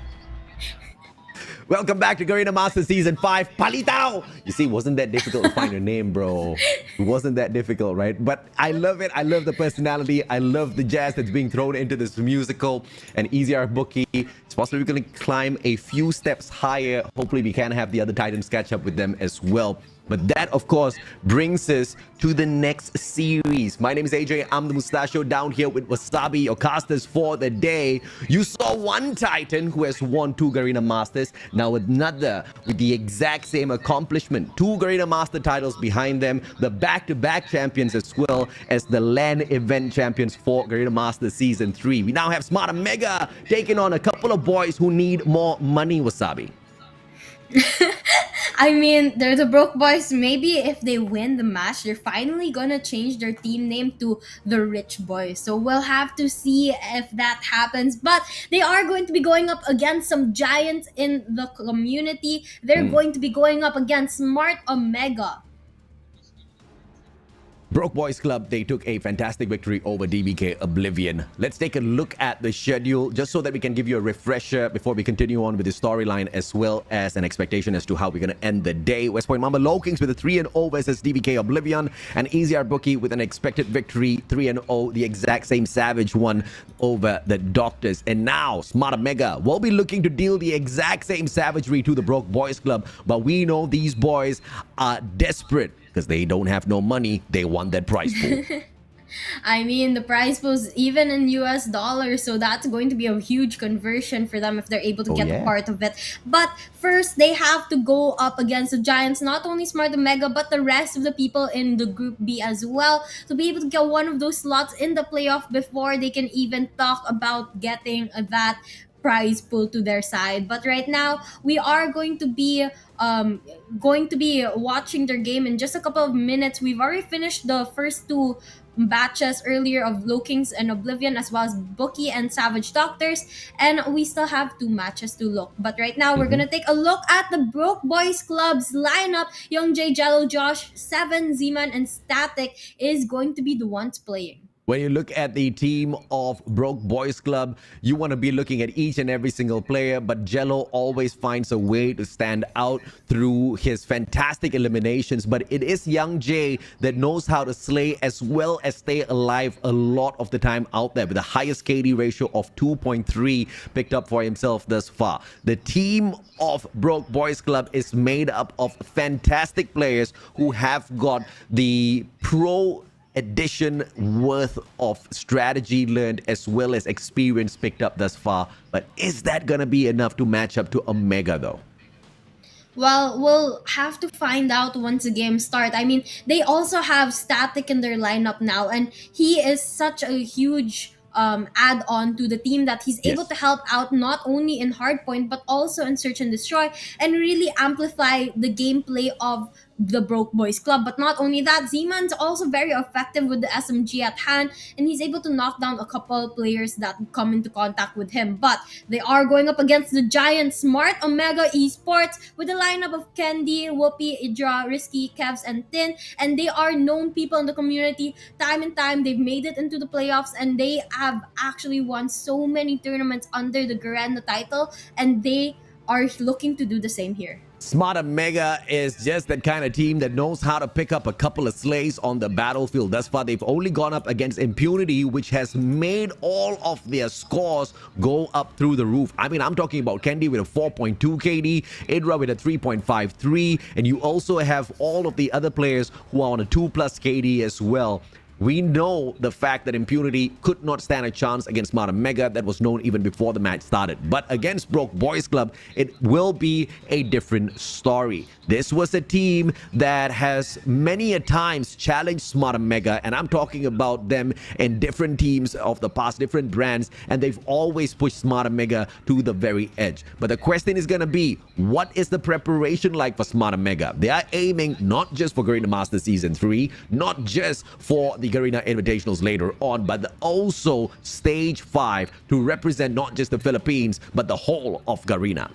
Welcome back to Garena Master Season 5. Palitao! You see, it wasn't that difficult to find your name, bro. It wasn't that difficult, right? But I love it. I love the personality. I love the jazz that's being thrown into this musical. And EZR Booky, it's possible we're going to climb a few steps higher. Hopefully, we can have the other Titans catch up with them as well. But that, of course, brings us to the next series. My name is AJ. I'm the Mustachio down here with Wasabi, your casters for the day. You saw one Titan who has won 2 Garena Masters. Now another with the exact same accomplishment. 2 Garena Master titles behind them. The back-to-back champions as well as the LAN event champions for Garena Master Season 3. We now have Smart Omega taking on a couple of boys who need more money, Wasabi. I mean, they're the broke boys. Maybe if they win the match, they're finally gonna change their team name to the Rich Boys. So we'll have to see if that happens. But they are going to be going up against some giants in the community. They're going to be going up against Smart Omega. Broke Boys Club, they took a fantastic victory over DVK Oblivion. Let's take a look at the schedule just so that we can give you a refresher before we continue on with the storyline as well as an expectation as to how we're going to end the day. West Point Mamba LOWKINGS with a 3-0 versus DVK Oblivion, and EZR Booky with an expected victory 3-0, the exact same savage one over the Doctors. And now Smart Omega will be looking to deal the exact same savagery to the Broke Boys Club, but we know these boys are desperate because they don't have no money. They want that prize pool. I mean, the prize was even in US dollars, so that's going to be a huge conversion for them if they're able to Oh, get a yeah. part of it. But first, they have to go up against the Giants, not only Smart Omega, but the rest of the people in the Group B as well, to be able to get one of those slots in the playoff before they can even talk about getting that prize pool to their side. But right now, we are um going to be watching their game in just a couple of minutes. We've already finished the first two batches earlier of Low-Kings and Oblivion, as well as Bookie and Savage Doctors, and we still have two matches to look. But right now, we're gonna take a look at the Broke Boys Club's lineup. Young J, Jello, Josh, Seven, Z-Man, and Static is going to be the ones playing. When you look at the team of Broke Boys Club, you want to be looking at each and every single player, but Jello always finds a way to stand out through his fantastic eliminations. But it is Young J that knows how to slay as well as stay alive a lot of the time out there, with the highest KD ratio of 2.3 picked up for himself thus far. The team of Broke Boys Club is made up of fantastic players who have got the pro edition worth of strategy learned as well as experience picked up thus far. But is that gonna be enough to match up to Omega though? Well, we'll have to find out once the game starts. I mean, they also have Static in their lineup now, and he is such a huge add-on to the team that he's able to help out not only in hardpoint but also in search and destroy, and really amplify the gameplay of the Broke Boys Club. But not only that, Z-Man's also very effective with the SMG at hand, and he's able to knock down a couple players that come into contact with him. But they are going up against the giant Smart Omega Esports with a lineup of Candy, Whoopi, Idra, Risky, Kevs, and Tin, and they are known people in the community. Time and time, they've made it into the playoffs, and they have actually won so many tournaments under the Garena title, and they are looking to do the same here. Smart Omega is just that kind of team that knows how to pick up a couple of slays on the battlefield. Thus far, they've only gone up against Impunity, which has made all of their scores go up through the roof. I mean, I'm talking about Candy with a 4.2 KD, Idra with a 3.53, and you also have all of the other players who are on a 2+ KD as well. We know the fact that Impunity could not stand a chance against Smart Omega. That was known even before the match started. But against Broke Boys Club, it will be a different story. This was a team that has many a times challenged Smart Omega, and I'm talking about them in different teams of the past, different brands, and they've always pushed Smart Omega to the very edge. But the question is going to be, what is the preparation like for Smart Omega? They are aiming not just for Garena Master Season 3, not just for the Garena Invitationals later on, but also Stage 5 to represent not just the Philippines, but the whole of Garena.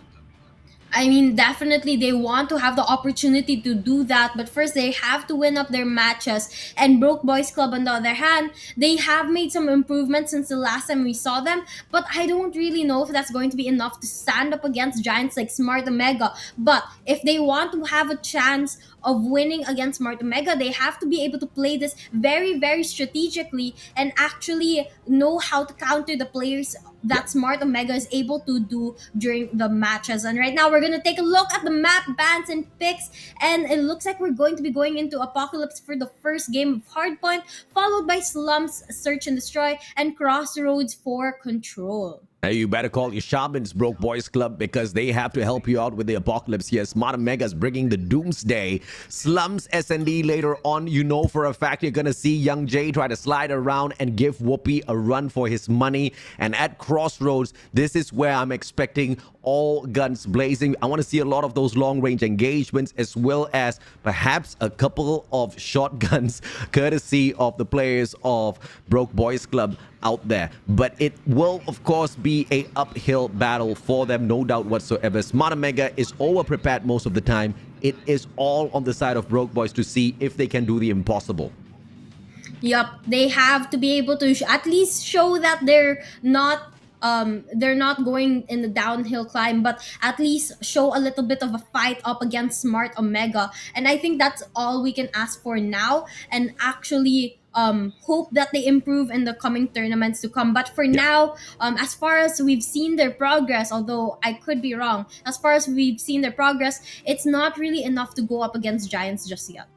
I mean, definitely they want to have the opportunity to do that, but first they have to win up their matches. And Broke Boys Club, on the other hand, they have made some improvements since the last time we saw them, but I don't really know if that's going to be enough to stand up against giants like Smart Omega. But if they want to have a chance of winning against Smart Omega, they have to be able to play this very, very strategically and actually know how to counter the players that Smart Omega is able to do during the matches. And right now, we're going to take a look at the map bans and picks, and it looks like we're going to be going into Apocalypse for the first game of Hardpoint, followed by Slums, Search and Destroy, and Crossroads for Control. Hey, you better call your shamans, Broke Boys Club, because they have to help you out with the apocalypse here. Smart Omega's bringing the doomsday. Slums SND later on, you know for a fact you're going to see Young J try to slide around and give Whoopi a run for his money. And at Crossroads, this is where I'm expecting all guns blazing. I want to see a lot of those long-range engagements, as well as perhaps a couple of shotguns, courtesy of the players of Broke Boys Club out there. But it will, of course, be a uphill battle for them, no doubt whatsoever. Smart Omega is over-prepared most of the time. It is all on the side of Broke Boys to see if they can do the impossible. Yup, they have to be able to at least show that they're not going in the downhill climb, but at least show a little bit of a fight up against Smart Omega. And I think that's all we can ask for now, and actually hope that they improve in the coming tournaments to come. But for now, as far as we've seen their progress, although I could be wrong, as far as we've seen their progress, it's not really enough to go up against giants just yet.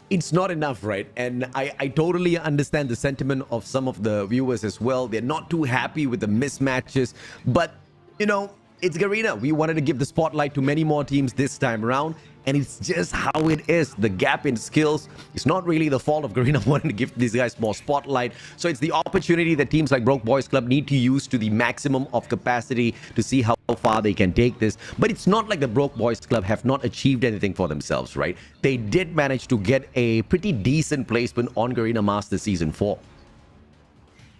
it's not enough, right? And I totally understand the sentiment of some of the viewers as well. They're not too happy with the mismatches, but you know, it's Garena. We wanted to give the spotlight to many more teams this time around, and it's just how it is. The gap in skills, it's not really the fault of Garena wanting to give these guys more spotlight. So it's the opportunity that teams like Broke Boys Club need to use to the maximum of capacity to see how far they can take this. But it's not like the Broke Boys Club have not achieved anything for themselves, right? They did manage to get a pretty decent placement on Garena Masters Season 4.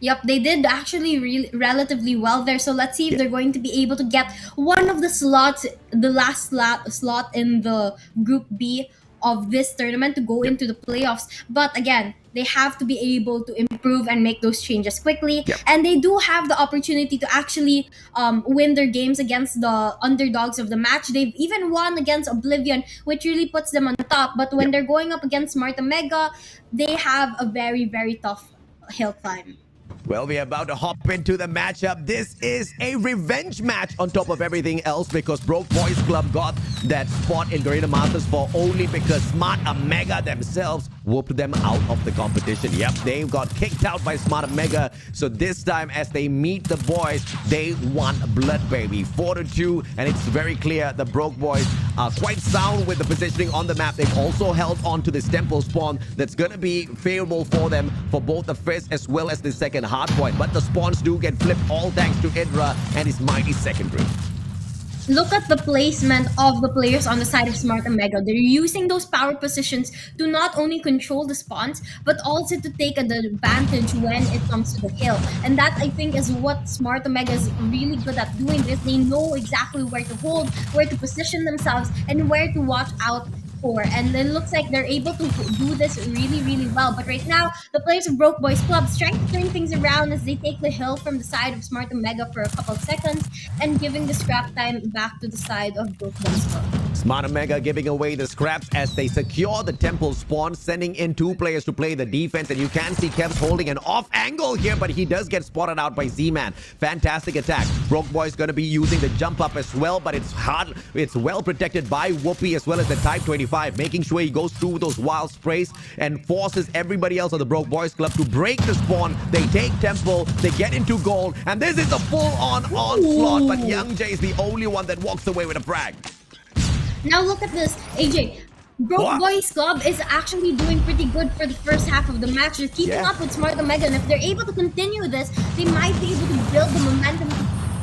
Yep, they did actually relatively well there. So let's see if they're going to be able to get one of the slots, the last slot in the Group B of this tournament to go into the playoffs. But again, they have to be able to improve and make those changes quickly. And they do have the opportunity to actually win their games against the underdogs of the match. They've even won against Oblivion, which really puts them on top. But when they're going up against Smart Omega, they have a very, very tough hill climb. Well, we're about to hop into the matchup. This is a revenge match on top of everything else because Broke Boys Club got that spot in Garena Masters for only because Smart Omega themselves whooped them out of the competition. Yep, they got kicked out by Smart Omega. So this time as they meet the boys, they won blood, baby. 4-2, and it's very clear the Broke Boys are quite sound with the positioning on the map. They've also held on to this temple spawn that's going to be favorable for them for both the first as well as the second hard point. But the spawns do get flipped all thanks to Idra and his mighty secondary. Look at the placement of the players on the side of Smart Omega. They're using those power positions to not only control the spawns, but also to take an advantage when it comes to the hill. And that, I think, is what Smart Omega is really good at doing. This, they know exactly where to hold, where to position themselves, and where to watch out for. And it looks like they're able to do this really, really well. But right now, the players of Broke Boys Club trying to turn things around as they take the hill from the side of Smart Omega for a couple of seconds and giving the scrap time back to the side of Broke Boys Club. Smart Omega giving away the scraps as they secure the temple spawn, sending in two players to play the defense. And you can see Kev's holding an off angle here, but he does get spotted out by Z-Man. Fantastic attack. Broke Boy's going to be using the jump up as well, but it's hard. It's well protected by Whoopi as well as the Type 25, making sure he goes through those wild sprays and forces everybody else of the Broke Boys Club to break the spawn. They take temple, they get into gold, and this is a full-on onslaught, but Young Jay is the only one that walks away with a frag. Now look at this, AJ. Broke Boys Club is actually doing pretty good for the first half of the match. They're keeping up with Smart Omega, and if they're able to continue this, they might be able to build the momentum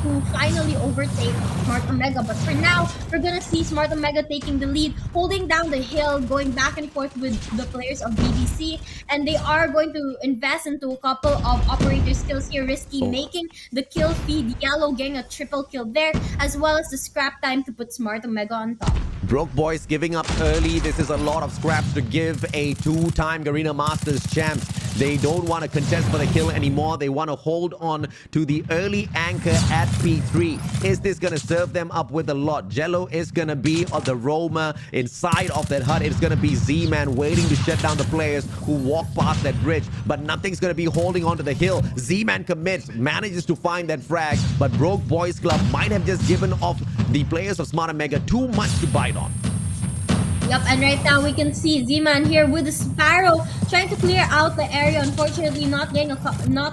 to finally overtake Smart Omega. But for now, we're gonna see Smart Omega taking the lead, holding down the hill, going back and forth with the players of BDC, and they are going to invest into a couple of operator skills here. Risky making the kill feed yellow, getting a triple kill there, as well as the scrap time to put Smart Omega on top. Broke Boys giving up early. This is a lot of scraps to give a two-time Garena Masters champs. They don't want to contest for the kill anymore. They want to hold on to the early anchor at P3. Is this going to serve them up with a lot? Jello is going to be on the roamer inside of that hut. It's going to be Z-Man waiting to shut down the players who walk past that bridge, but nothing's going to be holding on to the hill. Z-Man commits, manages to find that frag, but Broke Boys Club might have just given off the players of Smart Omega too much to bite on. Yep, and right now we can see Z-Man here with the Sparrow trying to clear out the area. Unfortunately, not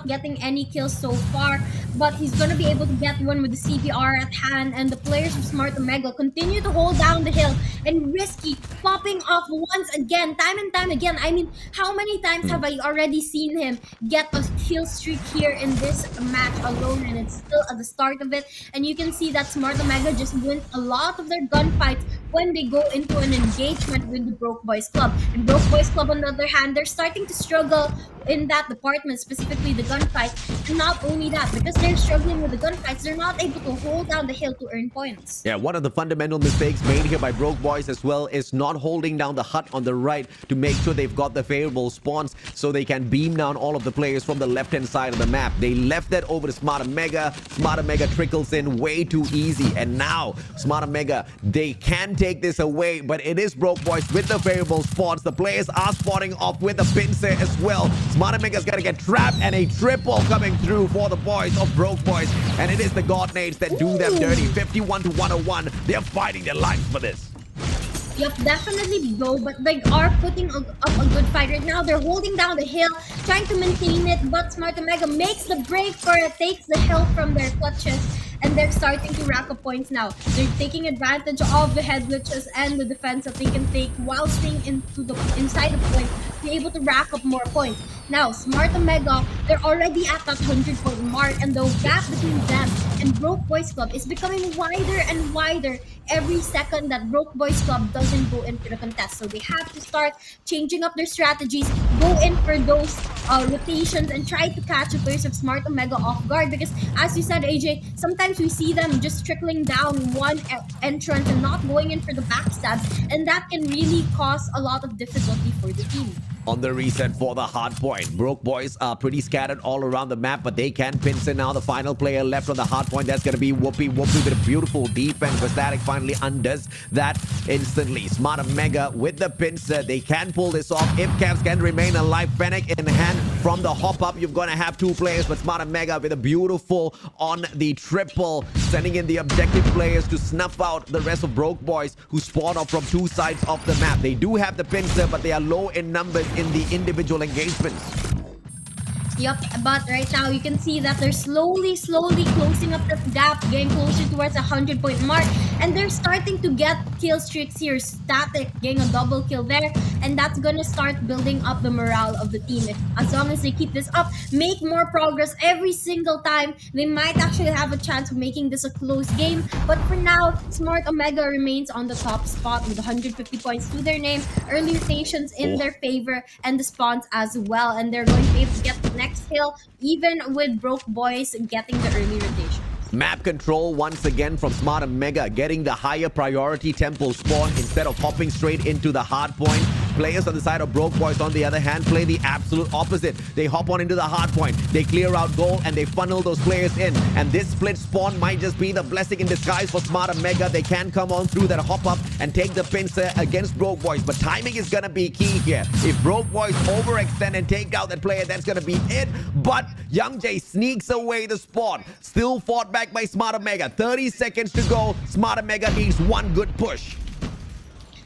getting any kills so far, but he's going to be able to get one with the CPR at hand. And the players of Smart Omega continue to hold down the hill, and Risky popping off once again, time and time again. I mean, how many times have I already seen him get a kill streak here in this match alone, and it's still at the start of it. And you can see that Smart Omega just wins a lot of their gunfights when they go into an engagement with the Broke Boys Club. And Broke Boys Club, on the other hand, they're starting to struggle in that department, specifically the gunfight. And not only that, because they're struggling with the gunfights, they're not able to hold down the hill to earn points. Yeah, one of the fundamental mistakes made here by Broke Boys as well is not holding down the hut on the right to make sure they've got the favorable spawns so they can beam down all of the players from the left-hand side of the map. They left that over to Smart Omega. Smart Omega trickles in way too easy. And now, Smart Omega, they can take this away, but it is Broke Boys with the favorable spots. The players are spotting off with a pincer as well. Smart Omega's got to get trapped, and a triple coming through for the boys of Broke Boys. And it is the God Nades that do them dirty. 51 to 101. They're fighting their lives for this. Yep, definitely go, but they are putting up a good fight right now. They're holding down the hill, trying to maintain it, but Smart Omega makes the break for it, takes the hill from their clutches, and they're starting to rack up points now. They're taking advantage of the head glitches and the defense that they can take while staying inside the point to be able to rack up more points. Now, Smart Omega, they're already at that 100-point mark, and the gap between them and Broke Boys Club is becoming wider and wider every second that Broke Boys Club doesn't go in for the contest. So they have to start changing up their strategies, go in for those rotations, and try to catch the players of Smart Omega off guard. Because as you said, AJ, sometimes we see them just trickling down one entrance and not going in for the backstabs, and that can really cause a lot of difficulty for the team. On the reset for the hard point. Broke Boys are pretty scattered all around the map, but they can pinch it now. The final player left on the hard point, that's going to be Whoopi. Whoopi with a beautiful defense. Vastatic finally undoes that instantly. Smart Omega with the pincer. They can pull this off if Cavs can remain alive. Fennec in hand from the hop up. You're going to have two players, but Smart Omega with a beautiful on the triple, sending in the objective players to snuff out the rest of Broke Boys who spawn off from two sides of the map. They do have the pincer, but they are low in numbers in the individual engagements. Yep, but right now you can see that they're slowly closing up the gap, getting closer towards a 100-point mark, and they're starting to get kill streaks here. Static getting a double kill there, and that's gonna start building up the morale of the team. As long as they keep this up, make more progress every single time, they might actually have a chance of making this a close game. But for now, Smart Omega remains on the top spot with 150 points to their name, early rotations in their favor, and the spawns as well, and they're going to be able to get the next hill, even with Broke Boys getting the early rotation. Map control once again from Smart Omega, getting the higher priority temple spawn instead of hopping straight into the hard point. Players on the side of Broke Boys, on the other hand, play the absolute opposite. They hop on into the hard point, they clear out goal, and they funnel those players in. And this split spawn might just be the blessing in disguise for Smart Omega. They can come on through that hop up and take the pincer against Broke Boys, but timing is gonna be key here. If Broke Boys overextend and take out that player, that's gonna be it. But Young Jay sneaks away the spawn. Still fought back by Smart Omega. 30 seconds to go. Smart Omega needs one good push.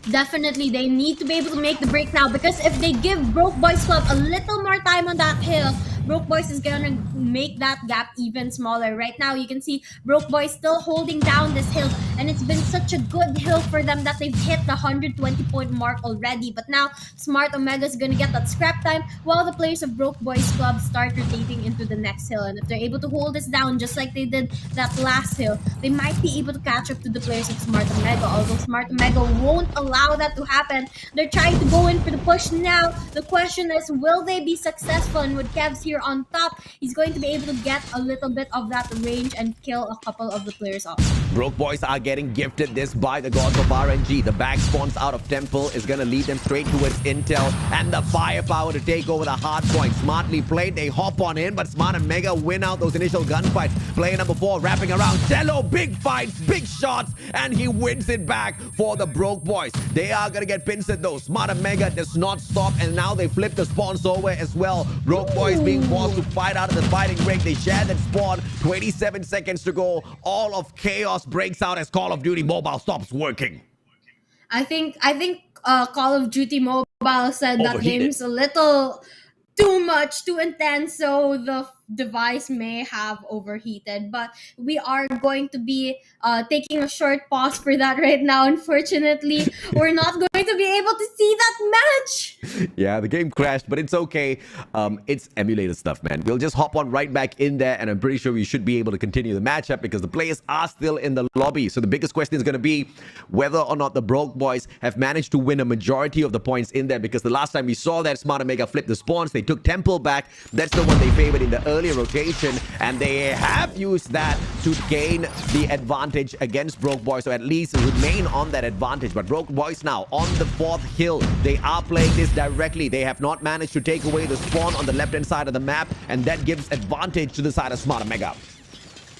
Definitely, they need to be able to make the break now, because if they give Broke Boys Club a little more time on that hill, Broke Boys is gonna make that gap even smaller. Right now, you can see Broke Boys still holding down this hill, and it's been such a good hill for them that they've hit the 120-point mark already. But now, Smart Omega is gonna get that scrap time while the players of Broke Boys Club start rotating into the next hill. And if they're able to hold this down just like they did that last hill, they might be able to catch up to the players of Smart Omega. Although Smart Omega won't allow that to happen, they're trying to go in for the push now. The question is, will they be successful? And with Kevs here on top, he's going to be able to get a little bit of that range and kill a couple of the players off. Broke Boys are getting gifted this by the gods of RNG. The back spawns out of Temple is going to lead them straight towards Intel, and the firepower to take over the hard point. Smartly played, they hop on in, but Smart and Mega win out those initial gunfights. Player number 4 wrapping around Cello, big fights, big shots, and he wins it back for the Broke Boys. They are going to get pincered though. Smart and Mega does not stop, and now they flip the spawns over as well. Broke Boys being forced to fight out of the fighting ring. They share that spawn. 27 seconds to go. All of chaos breaks out as Call of Duty Mobile stops working. I think Call of Duty Mobile said that Overheated. game's a little too much, too intense, so the device may have overheated. But we are going to be taking a short pause for that right now. Unfortunately, we're not going to be able to see that match. Yeah, the game crashed, but it's okay. It's emulated stuff, man. We'll just hop on right back in there, and I'm pretty sure we should be able to continue the matchup because the players are still in the lobby. So the biggest question is going to be whether or not the Broke Boys have managed to win a majority of the points in there, because the last time we saw that, Smart Omega flipped the spawns. They took Temple back. That's the one they favored in the earlier rotation, and they have used that to gain the advantage against Broke Boys, so at least remain on that advantage. But Broke Boys now on the 4th hill. They are playing this directly. They have not managed to take away the spawn on the left-hand side of the map, and that gives advantage to the side of Smart Omega.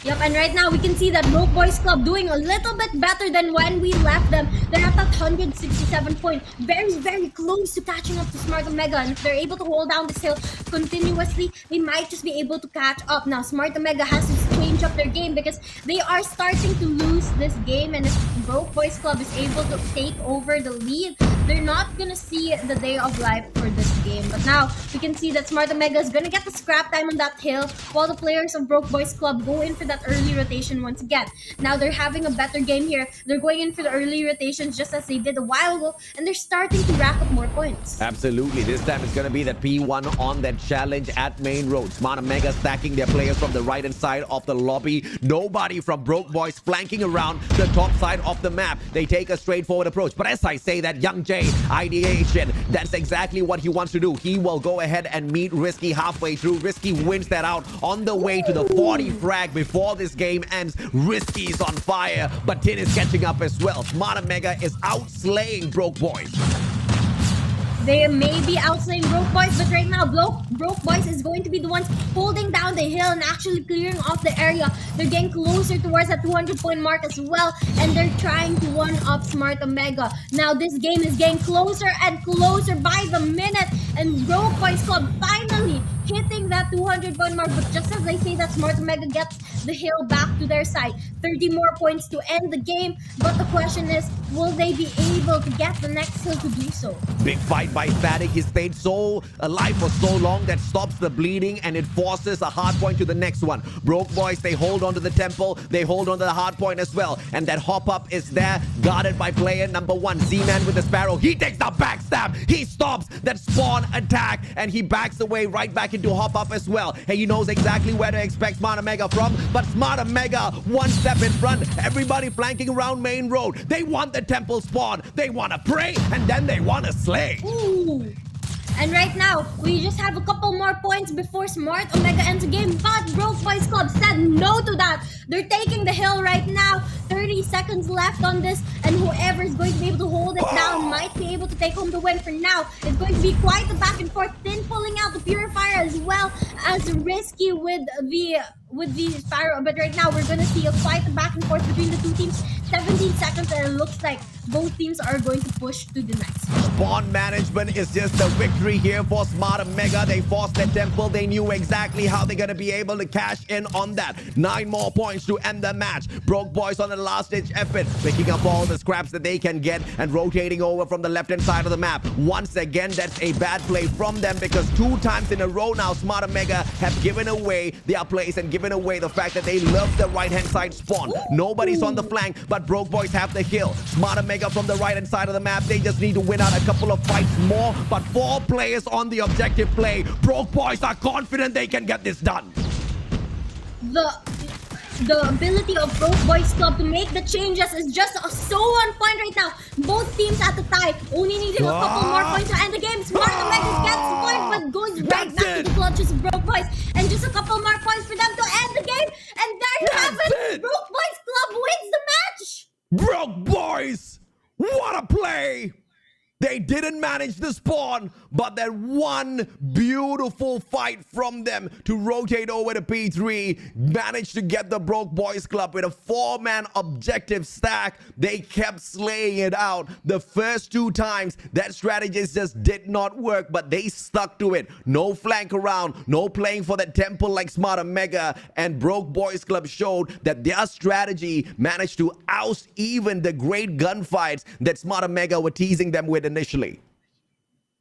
Yep, and right now we can see that Broke Boys Club doing a little bit better than when we left them. They're at that 167 point, very, very close to catching up to Smart Omega. And if they're able to hold down this hill continuously, they might just be able to catch up. Now, Smart Omega has to change up their game because they are starting to lose this game, and if Broke Boys Club is able to take over the lead, they're not gonna see the day of life for this game. But now we can see that Smart Omega is gonna get the scrap time on that hill, while the players of Broke Boys Club go in for that early rotation once again. Now they're having a better game here. They're going in for the early rotations just as they did a while ago, and they're starting to rack up more points. Absolutely. This time it's going to be that P1 on that challenge at main road. Smart Omega stacking their players from the right hand side of the lobby. Nobody from Broke Boys flanking around the top side of the map. They take a straightforward approach. But as I say that, Young J, ideation, that's exactly what he wants to do. He will go ahead and meet Risky halfway through. Risky wins that out on the way to the 40 frag before this game ends. Risky's on fire, but Tin is catching up as well. Smart Omega is outslaying Broke Boys. They may be outslaying Broke Boys, but right now, Broke Boys is going to be the ones holding down the hill and actually clearing off the area. They're getting closer towards that 200-point mark as well, and they're trying to one-up Smart Omega. Now, this game is getting closer and closer by the minute, and Broke Boys Club finally hitting that 200-point mark. But just as they say that, Smart Omega gets the hill back to their side. 30 more points to end the game, but the question is, will they be able to get the next hill to do so? Big fight by Static. He stayed so alive for so long that stops the bleeding and it forces a hard point to the next one. Broke Boys, they hold on to the temple. They hold on to the hard point as well. And that hop up is there, guarded by player number 1. Z-Man with the Sparrow. He takes the backstab. He stops that spawn attack and he backs away right back into hop up as well. And he knows exactly where to expect Smart Omega from. But Smart Omega, one step in front. Everybody flanking around main road. They want the temple spawn. They want to pray and then they want to slay. Ooh. And right now, we just have a couple more points before Smart Omega ends the game, but Broke Boys Club said no to that. They're taking the hill right now. 30 seconds left on this, and whoever is going to be able to hold it down might be able to take home the win. For now, it's going to be quite a back and forth. Tin pulling out the Purifier as well as Risky with the Sparrow. But right now, we're going to see quite a back and forth between the two teams. 17 seconds, and it looks like both teams are going to push to the next. Spawn management is just a victory here for Smart Omega. They forced the temple. They knew exactly how they're going to be able to cash in on that. 9 more points to end the match. Broke Boys on the last-ditch effort, picking up all the scraps that they can get and rotating over from the left-hand side of the map. Once again, that's a bad play from them because 2 times in a row now, Smart Omega have given away their place and given away the fact that they love the right-hand side spawn. Nobody's on the flank, but Broke Boys have the kill. Smart Omega from the right-hand side of the map. They just need to win out a couple of fights more, but 4 players on the objective play. Broke Boys are confident they can get this done. The ability of Broke Boys Club to make the changes is just so on point right now. Both teams at the tie, only needing a couple more points to end the game. Smart Omega gets the point, but goes right back to the clutches of Broke Boys. And just a couple more points for them to end the game. And there you have it. Broke Boys Club wins the match. Broke Boys! What a play! They didn't manage the spawn, but that one beautiful fight from them to rotate over to P3 managed to get the Broke Boys Club with a 4-man objective stack. They kept slaying it out. The first 2 times, that strategy just did not work, but they stuck to it. No flank around, no playing for the temple like Smart Omega, and Broke Boys Club showed that their strategy managed to oust even the great gunfights that Smart Omega were teasing them with initially.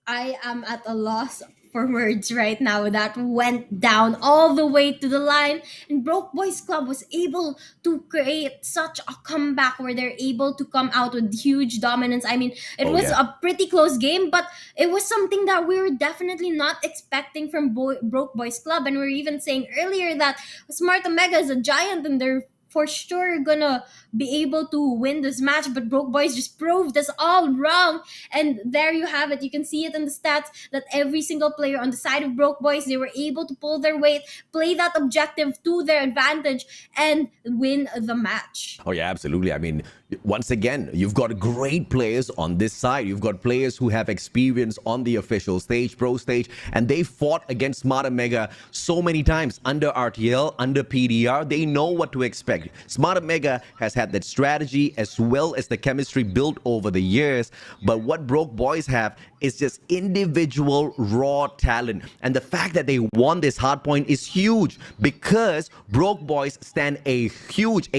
I am at a loss for words right now. That went down all the way to the line, and Broke Boys Club was able to create such a comeback where they're able to come out with huge dominance. I mean, it was a pretty close game, but it was something that we were definitely not expecting from Broke Boys Club. And we were even saying earlier that Smart Omega is a giant and they're for sure gonna be able to win this match, but Broke Boys just proved us all wrong. And there you have it. You can see it in the stats that every single player on the side of Broke Boys, they were able to pull their weight, play that objective to their advantage, and win the match. Oh yeah, absolutely. I mean, once again, you've got great players on this side. You've got players who have experience on the official stage, pro stage, and they fought against Smart Omega so many times under RTL, under PDR. They know what to expect. expect. Smart Omega has had that strategy as well as the chemistry built over the years. But what Broke Boys have is just individual raw talent. And the fact that they won this hardpoint is huge because Broke Boys stand a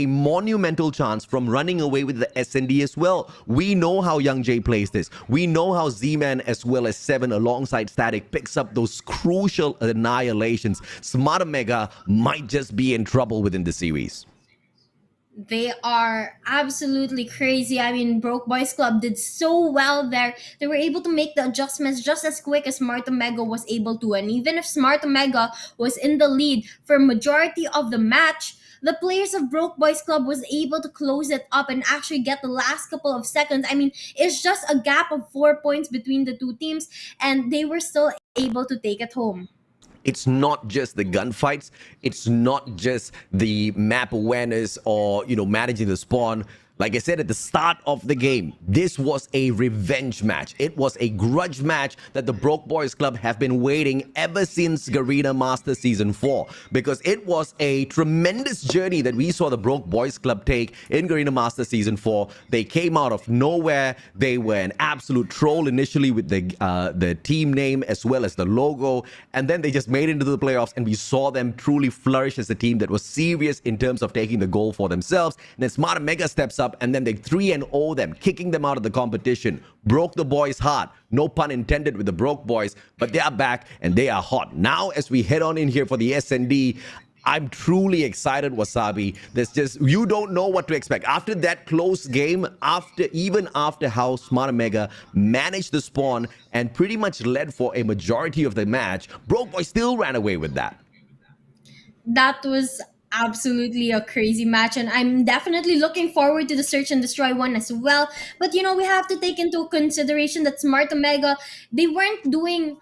monumental chance from running away with the SND as well. We know how Young Jay plays this. We know how Z-Man as well as Seven alongside Static picks up those crucial annihilations. Smart Omega might just be in trouble within the series. They are absolutely crazy. I mean, Broke Boys Club did so well there. They were able to make the adjustments just as quick as Smart Omega was able to. And even if Smart Omega was in the lead for majority of the match, the players of Broke Boys Club was able to close it up and actually get the last couple of seconds. I mean, it's just a gap of 4 points between the two teams, and they were still able to take it home. It's not just the gunfights. It's not just the map awareness or, managing the spawn. Like I said at the start of the game, this was a revenge match. It was a grudge match that the Broke Boys Club have been waiting ever since Garena Master Season 4. Because it was a tremendous journey that we saw the Broke Boys Club take in Garena Master Season 4. They came out of nowhere. They were an absolute troll initially with the team name as well as the logo. And then they just made it into the playoffs and we saw them truly flourish as a team that was serious in terms of taking the goal for themselves. And then Smart Omega steps up and then they 3-0 them, kicking them out of the competition. Broke the boys' heart. No pun intended with the Broke Boys, but they are back and they are hot. Now, as we head on in here for the SND, I'm truly excited, Wasabi. You don't know what to expect. After that close game, even after how Smart Omega managed the spawn and pretty much led for a majority of the match, Broke Boys still ran away with that. That was absolutely a crazy match, and I'm definitely looking forward to the Search and Destroy one as well. But we have to take into consideration that Smart Omega, they weren't doing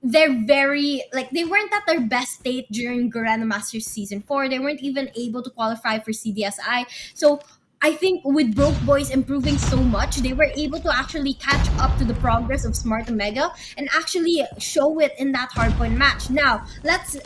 they weren't at their best state during Garena Masters Season 4. They weren't even able to qualify for CDSI. So I think with Broke Boys improving so much, they were able to actually catch up to the progress of Smart Omega and actually show it in that hardpoint match. Now, let's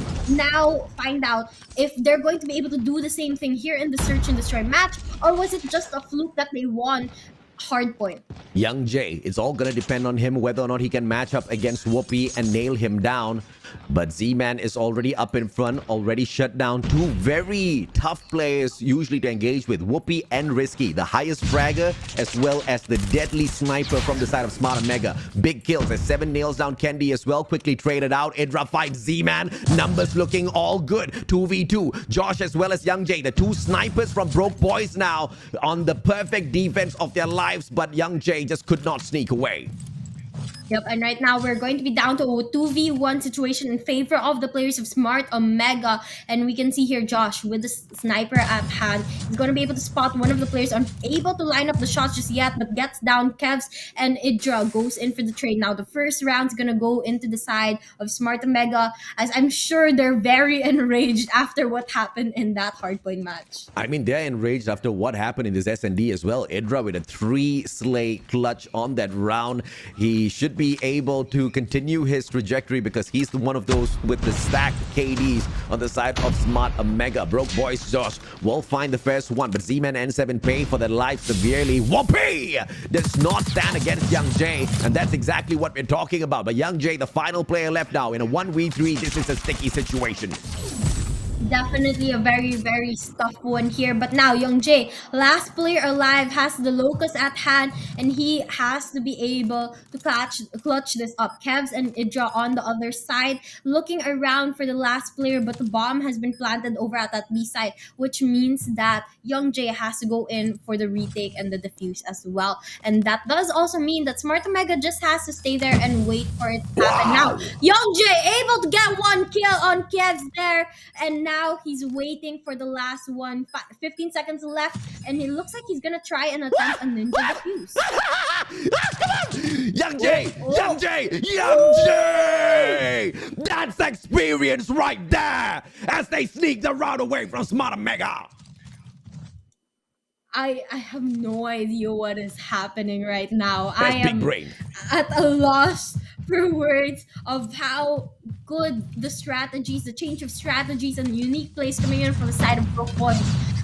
find out if they're going to be able to do the same thing here in the Search and Destroy match, or was it just a fluke that they won hardpoint? Young Jay, it's all going to depend on him whether or not he can match up against Whoopi and nail him down. But Z-Man is already up in front, already shut down. Two very tough players usually to engage with, Whoopi and Risky, the highest fragger as well as the deadly sniper from the side of Smart Omega. Big kills as Seven nails down Kendi as well, quickly traded out. Idra fights Z-Man, numbers looking all good. 2v2, Josh as well as Young Jay, the two snipers from Broke Boys now on the perfect defense of their lives, but Young Jay just could not sneak away. Yep, and right now we're going to be down to a 2v1 situation in favor of the players of Smart Omega. And we can see here Josh with the sniper at hand. He's going to be able to spot one of the players, unable to line up the shots just yet, but gets down Kevs, and Idra goes in for the trade. Now the first round's going to go into the side of Smart Omega, as I'm sure they're very enraged after what happened in that hardpoint match. I mean, they're enraged after what happened in this SND as well. Idra with a 3-slay clutch on that round. He should be able to continue his trajectory because he's one of those with the stacked KDs on the side of Smart Omega. Broke Boys Josh will find the first one, but Z-Man and Seven pay for their life severely. Whoopi does not stand against Young Jay, and that's exactly what we're talking about. But Young Jay, the final player left now in a 1v3, this is a sticky situation. Definitely a very, very tough one here. But now Young Jay, last player alive, has the Locust at hand, and he has to be able to clutch this up. Kevs and Idra on the other side, looking around for the last player, but the bomb has been planted over at that B side, which means that Young Jay has to go in for the retake and the defuse as well. And that does also mean that Smart Omega just has to stay there and wait for it to happen. Now, Young Jay able to get one kill on Kevs there, and now he's waiting for the last one. 15 seconds left, and it looks like he's gonna try and attempt a ninja defuse. Come on! Young Jay! Young Jay! Young Jay! That's experience right there as they sneak the round away from Smart Omega. I have no idea what is happening right now. That's I am big brain. at a loss for words of how good the strategies, the change of strategies and unique plays coming in from the side of Broke Boys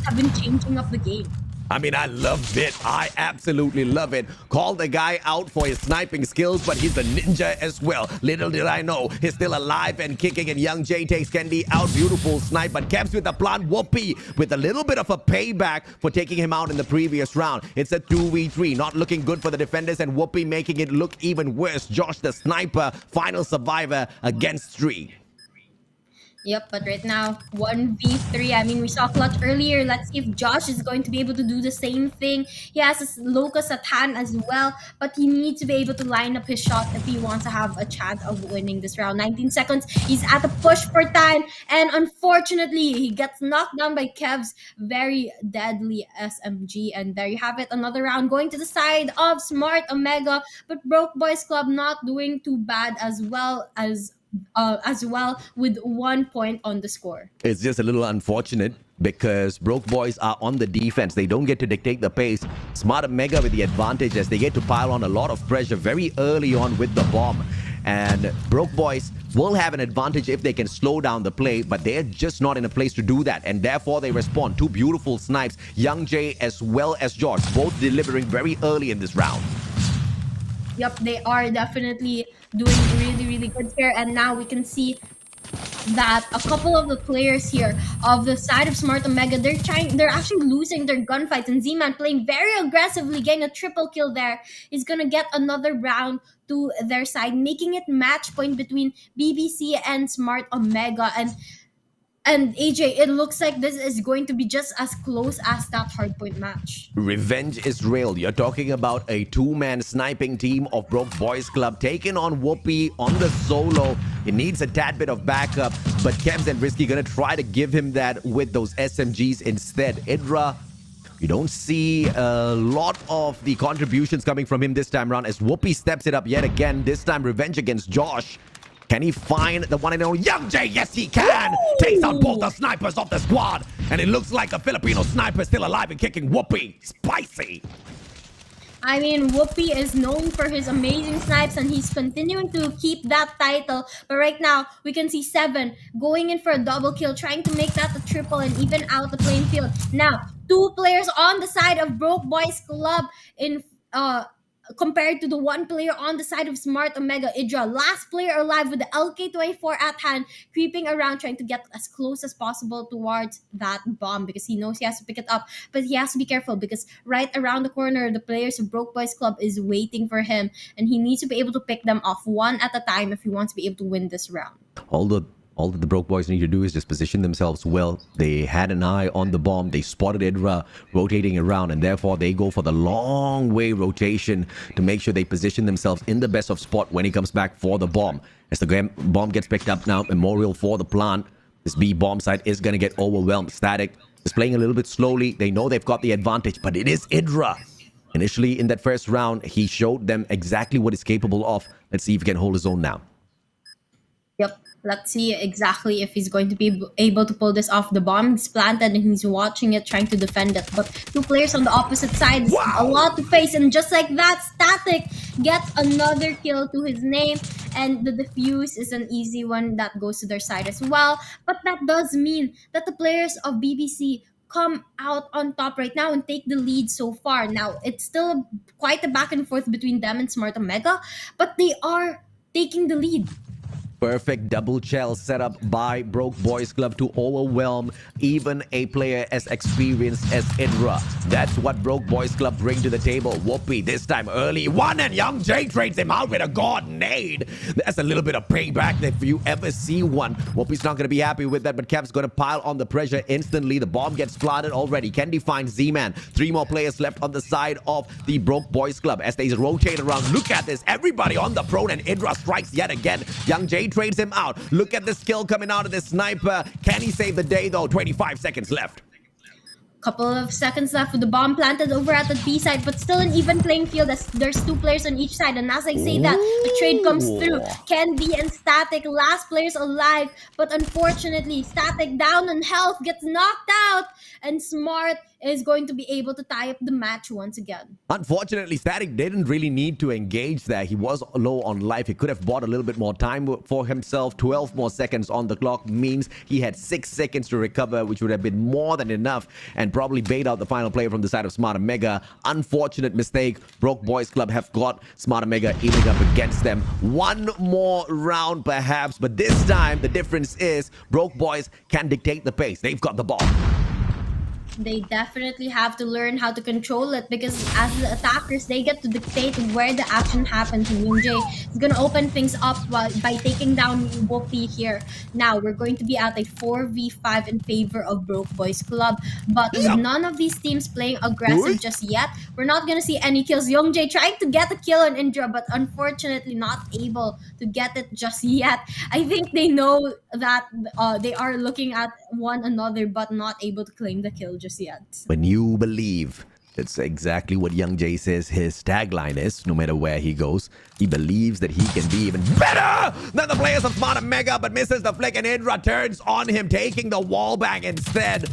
have been changing up the game. I mean, I love it. I absolutely love it. Call the guy out for his sniping skills, but he's a ninja as well. Little did I know, he's still alive and kicking, and Young J takes Candy out. Beautiful snipe, but Kevs with the plant. Whoopee with a little bit of a payback for taking him out in the previous round. It's a 2v3, not looking good for the defenders, and Whoopee making it look even worse. Josh, the sniper, final survivor against 3. Yep, but right now, 1v3. I mean, we saw Clutch earlier. Let's see if Josh is going to be able to do the same thing. He has his Locust at hand as well, but he needs to be able to line up his shot if he wants to have a chance of winning this round. 19 seconds. He's at the push for time, and unfortunately, he gets knocked down by Kev's very deadly SMG. And there you have it, another round going to the side of Smart Omega, but Broke Boys Club not doing too bad as well with 1 point on the score. It's just a little unfortunate because Broke Boys are on the defense. They don't get to dictate the pace. Smart Omega with the advantage as they get to pile on a lot of pressure very early on with the bomb. And Broke Boys will have an advantage if they can slow down the play, but they're just not in a place to do that. And therefore, they respond. 2 beautiful snipes. Young J as well as George, both delivering very early in this round. Yep, they are definitely doing really, really good here. And now we can see that a couple of the players here of the side of Smart Omega, they're actually losing their gunfights. And Z-Man playing very aggressively, getting a triple kill there, is gonna get another round to their side, making it match point between BBC and Smart Omega. And AJ, it looks like this is going to be just as close as that hardpoint match. Revenge is real. You're talking about a 2-man sniping team of Broke Boys Club taking on Whoopee on the solo. It needs a tad bit of backup, but Kevs and Risky gonna try to give him that with those SMGs instead. Idra, you don't see a lot of the contributions coming from him this time around as Whoopee steps it up yet again. This time, revenge against Josh. Can he find the one and only Young J? Yes, he can! Takes out both the snipers of the squad. And it looks like a Filipino sniper still alive and kicking. Whoopee. Spicy. I mean, Whoopee is known for his amazing snipes, and he's continuing to keep that title. But right now, we can see 7 going in for a double kill, trying to make that a triple and even out the playing field. Now, 2 players on the side of Broke Boys Club in compared to the 1 player on the side of Smart Omega. Idra, last player alive with the LK24 at hand, creeping around trying to get as close as possible towards that bomb because he knows he has to pick it up. But he has to be careful because right around the corner, the players of Broke Boys Club is waiting for him, and he needs to be able to pick them off one at a time if he wants to be able to win this round. All that the Broke Boys need to do is just position themselves well. They had an eye on the bomb. They spotted Idra rotating around, and therefore they go for the long way rotation to make sure they position themselves in the best of spot when he comes back for the bomb. As the bomb gets picked up now, Memorial for the plant. This B bomb site is going to get overwhelmed. Static is playing a little bit slowly. They know they've got the advantage, but it is Idra. Initially in that first round, he showed them exactly what he's capable of. Let's see if he can hold his own now. Yep. Let's see exactly if he's going to be able to pull this off. The bomb is planted and he's watching it, trying to defend it. But 2 players on the opposite side, a lot to face. And just like that, Static gets another kill to his name. And the defuse is an easy one that goes to their side as well. But that does mean that the players of BBC come out on top right now and take the lead so far. Now, it's still quite a back and forth between them and Smart Omega, but they are taking the lead. Perfect double shell set up by Broke Boys Club to overwhelm even a player as experienced as Idra. That's what Broke Boys Club bring to the table. Whoopee this time early one, and Young J trades him out with a god nade. That's a little bit of payback if you ever see one. Whoopee's not going to be happy with that, but Kev's going to pile on the pressure instantly. The bomb gets planted already. Candy finds Z-Man. 3 more players left on the side of the Broke Boys Club as they rotate around. Look at this. Everybody on the prone, and Idra strikes yet again. Young J trades him out. Look at the skill coming out of this sniper. Can he save the day though? 25 seconds left. Couple of seconds left with the bomb planted over at the B side, but still an even playing field as there's 2 players on each side. And as I say that, the trade comes through. Candy and Static, last players alive, but unfortunately, Static down on health, gets knocked out, and Smart is going to be able to tie up the match once again. Unfortunately, Static didn't really need to engage there. He was low on life. He could have bought a little bit more time for himself. 12 more seconds on the clock means he had 6 seconds to recover, which would have been more than enough, and probably bait out the final play from the side of Smart Omega. Unfortunate mistake. Broke Boys Club have got Smart Omega aiming up against them. One more round perhaps, but this time the difference is Broke Boys can dictate the pace. They've got the ball. They definitely have to learn how to control it, because as the attackers, they get to dictate where the action happens. And Yoonjae is going to open things up by taking down Whoopi here. Now, we're going to be at a 4v5 in favor of Broke Boys Club. But with none of these teams playing aggressive just yet, we're not going to see any kills. Yoonjae trying to get a kill on Indra, but unfortunately not able to get it just yet. I think they know that they are looking at one another, but not able to claim the kill just yet. When you believe, that's exactly what Young Jay says his tagline is. No matter where he goes, he believes that he can be even better than the players of Smart Omega, but misses the flick, and Indra turns on him, taking the wall bang instead.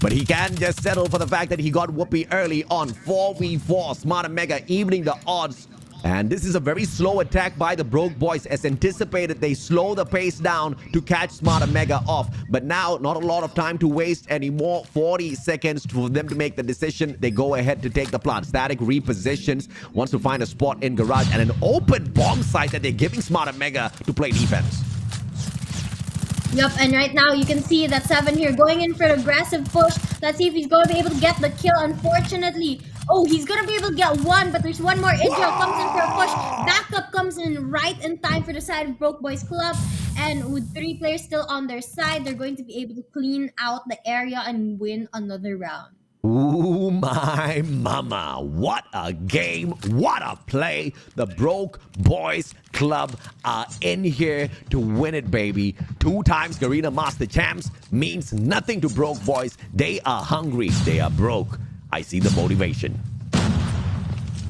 But he can just settle for the fact that he got Whoopi early on. 4v4, Smart Omega evening the odds. And this is a very slow attack by the Broke Boys. As anticipated, they slow the pace down to catch Smart Omega off. But now, not a lot of time to waste anymore. 40 seconds for them to make the decision. They go ahead to take the plant. Static repositions, wants to find a spot in garage, and an open bomb site that they're giving Smart Omega to play defense. Yep, and right now you can see that 7 here going in for an aggressive push. Let's see if he's going to be able to get the kill. Unfortunately, oh, he's going to be able to get one, but there's one more. Israel comes in for a push. Backup comes in right in time for the side of Broke Boys Club. And with 3 players still on their side, they're going to be able to clean out the area and win another round. Ooh, my mama. What a game. What a play. The Broke Boys Club are in here to win it, baby. 2 times Garena Master Champs means nothing to Broke Boys. They are hungry. They are broke. I see the motivation.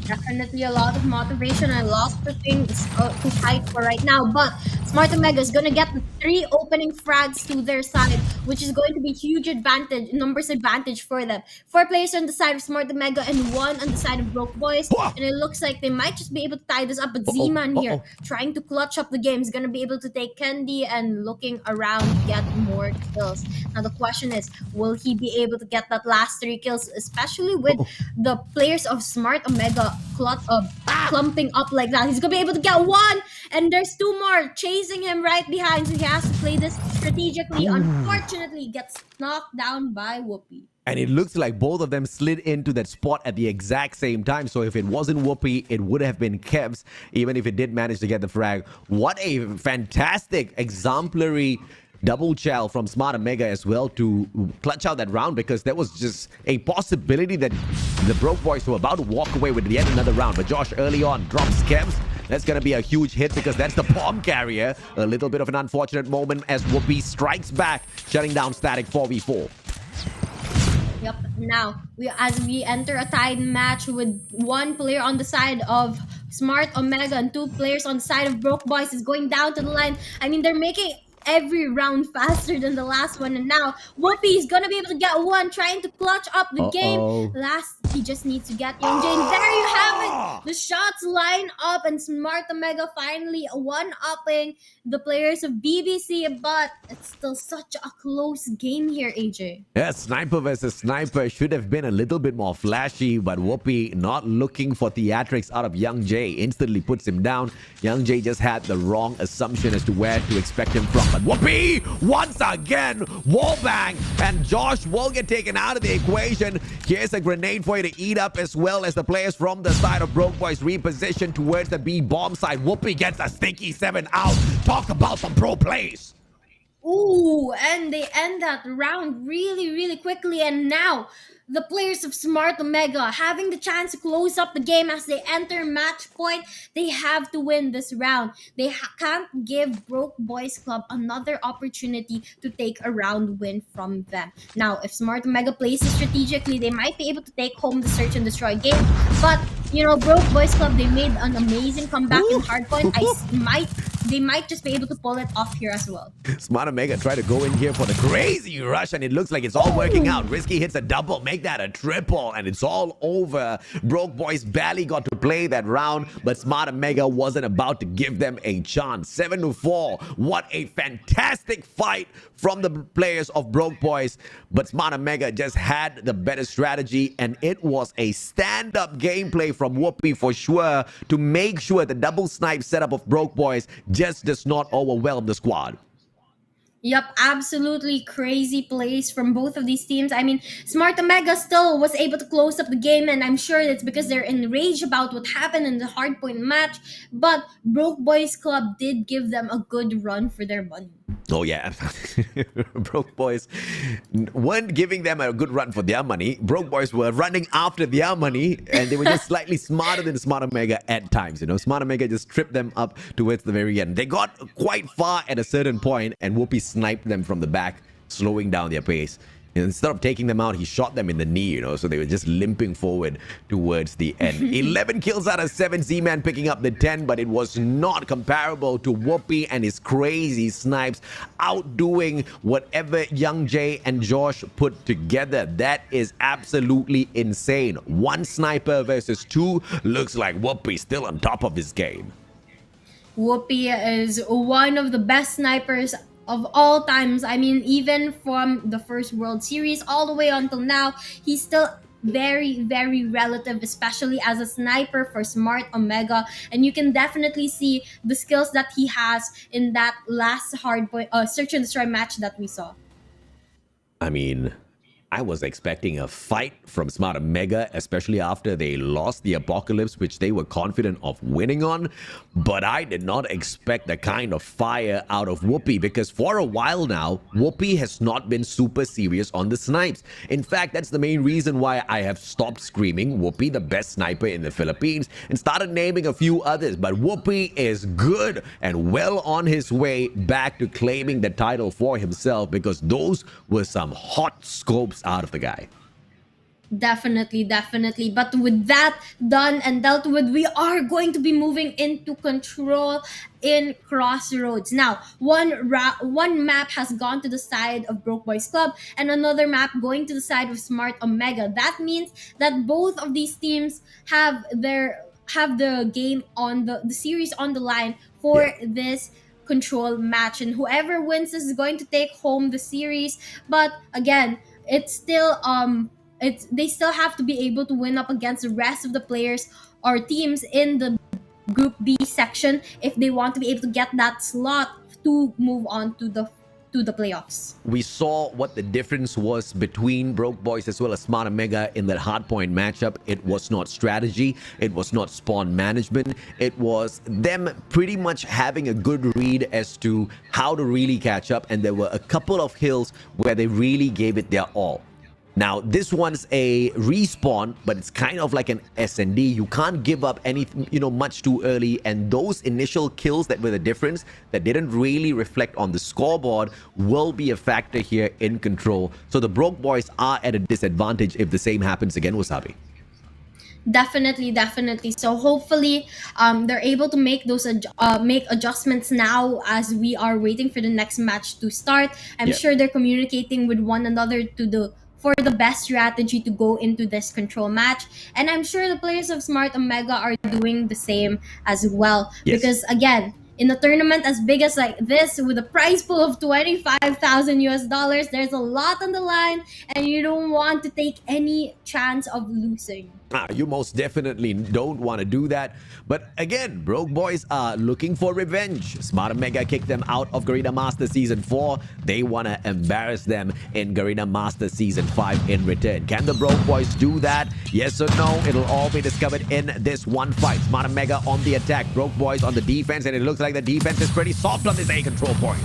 Definitely a lot of motivation and lots of things to fight for right now. But Smart Omega is going to get the 3 opening frags to their side, which is going to be huge advantage, numbers advantage for them. 4 players on the side of Smart Omega and 1 on the side of Broke Boys. And it looks like they might just be able to tie this up. But Z-Man here, trying to clutch up the game, is going to be able to take Candy and looking around to get more kills. Now the question is, will he be able to get that last 3 kills, especially with the players of Smart Omega clumping up like that? He's gonna be able to get 1, and there's 2 more chasing him right behind, so he has to play this strategically. Unfortunately, gets knocked down by Whoopi. And it looks like both of them slid into that spot at the exact same time. So if it wasn't Whoopi, it would have been Kevs, even if it did manage to get the frag. What a fantastic, exemplary double chow from Smart Omega as well to clutch out that round, because there was just a possibility that the Broke Boys were about to walk away with yet another round. But Josh early on drops Kevs. That's going to be a huge hit, because that's the bomb carrier. A little bit of an unfortunate moment as Whoopi strikes back, shutting down Static 4v4. Yep. Now, as we enter a tied match with 1 player on the side of Smart Omega and 2 players on the side of Broke Boys is going down to the line. I mean, they're making every round faster than the last one, and now Whoopi is gonna be able to get 1, trying to clutch up the game. Last, he just needs to get Young Jane. There you have it. The shots line up, and Smart Omega finally 1-upping the players of BBC, but it's still such a close game here, AJ. Yeah, sniper versus sniper should have been a little bit more flashy, but Whoopi, not looking for theatrics out of Young Jay, instantly puts him down. Young Jay just had the wrong assumption as to where to expect him from. But Whoopi, once again, wallbang, and Josh will get taken out of the equation. Here's a grenade for you to eat up, as well as the players from the side of Broke Boys reposition towards the B bomb side. Whoopi gets a stinky 7 out. Talk about some pro plays. Ooh, and they end that round really, really quickly. And now the players of Smart Omega having the chance to close up the game as they enter match point. They have to win this round. They can't give Broke Boys Club another opportunity to take a round win from them. Now, if Smart Omega plays it strategically, they might be able to take home the search and destroy game. But, you know, Broke Boys Club, they made an amazing comeback in hardpoint. I might they might just be able to pull it off here as well. Smart Omega try to go in here for the crazy rush, and it looks like it's all working out. Risky hits a double, make that a triple, and it's all over. Broke Boys barely got to play that round, but Smart Omega wasn't about to give them a chance. 7-4. What a fantastic fight from the players of Broke Boys, but Smart Omega just had the better strategy, and it was a stand-up gameplay from Whoopi for sure to make sure the double snipe setup of Broke Boys just does not overwhelm the squad. Yep, absolutely crazy plays from both of these teams. I mean, Smart Omega still was able to close up the game, and I'm sure it's because they're enraged about what happened in the hardpoint match. But Broke Boys Club did give them a good run for their money. Oh yeah, Broke Boys weren't giving them a good run for their money. Broke Boys were running after their money, and they were just slightly smarter than Smart Omega at times. You know, Smart Omega just tripped them up towards the very end. They got quite far at a certain point, and Whoopi sniped them from the back, slowing down their pace. And instead of taking them out, he shot them in the knee, you know, so they were just limping forward towards the end. 11 kills out of 7, Z-Man picking up the 10, but it was not comparable to Whoopi and his crazy snipes, outdoing whatever Young Jay and Josh put together. That is absolutely insane. 1 sniper versus 2. Looks like Whoopi still on top of his game. Whoopi is one of the best snipers of all times. I mean, even from the first World Series all the way until now, he's still very, very relative, especially as a sniper for Smart Omega. And you can definitely see the skills that he has in that last hardpoint search and destroy match that we saw. I mean, I was expecting a fight from Smart Omega, especially after they lost the Apocalypse, which they were confident of winning on. But I did not expect the kind of fire out of Whoopi, because for a while now, Whoopi has not been super serious on the snipes. In fact, that's the main reason why I have stopped screaming Whoopi the best sniper in the Philippines and started naming a few others. But Whoopi is good and well on his way back to claiming the title for himself, because those were some hot scopes out of the guy. Definitely, definitely. But with that done and dealt with, we are going to be moving into control in Crossroads. Now, one map has gone to the side of Broke Boys Club and another map going to the side of Smart Omega. That means that both of these teams have the game on the series on the line for this control match, and whoever wins is going to take home the series. But again, it's still they still have to be able to win up against the rest of the players or teams in the Group B section if they want to be able to get that slot to move on to the playoffs. We saw what the difference was between Broke Boys as well as Smart Omega in that hardpoint matchup. It was not strategy, it was not spawn management, it was them pretty much having a good read as to how to really catch up, and there were a couple of hills where they really gave it their all. Now, this one's a respawn, but it's kind of like an S&D. You can't give up anything, much too early. And those initial kills that were the difference, that didn't really reflect on the scoreboard, will be a factor here in control. So the Broke Boys are at a disadvantage if the same happens again, Wasabi. Definitely, definitely. So hopefully, they're able to make those make adjustments now as we are waiting for the next match to start. I'm sure they're communicating with one another for the best strategy to go into this control match. And I'm sure the players of Smart Omega are doing the same as well. Yes. Because again, in a tournament as big as like this, with a prize pool of $25,000, there's a lot on the line, and you don't want to take any chance of losing. You most definitely don't want to do that. But again, Broke Boys are looking for revenge. Smart Omega kicked them out of Garena Master Season 4. They want to embarrass them in Garena Master Season 5 in return. Can the Broke Boys do that? Yes or no? It'll all be discovered in this one fight. Smart Omega on the attack, Broke Boys on the defense, and it looks like the defense is pretty soft on this A control point.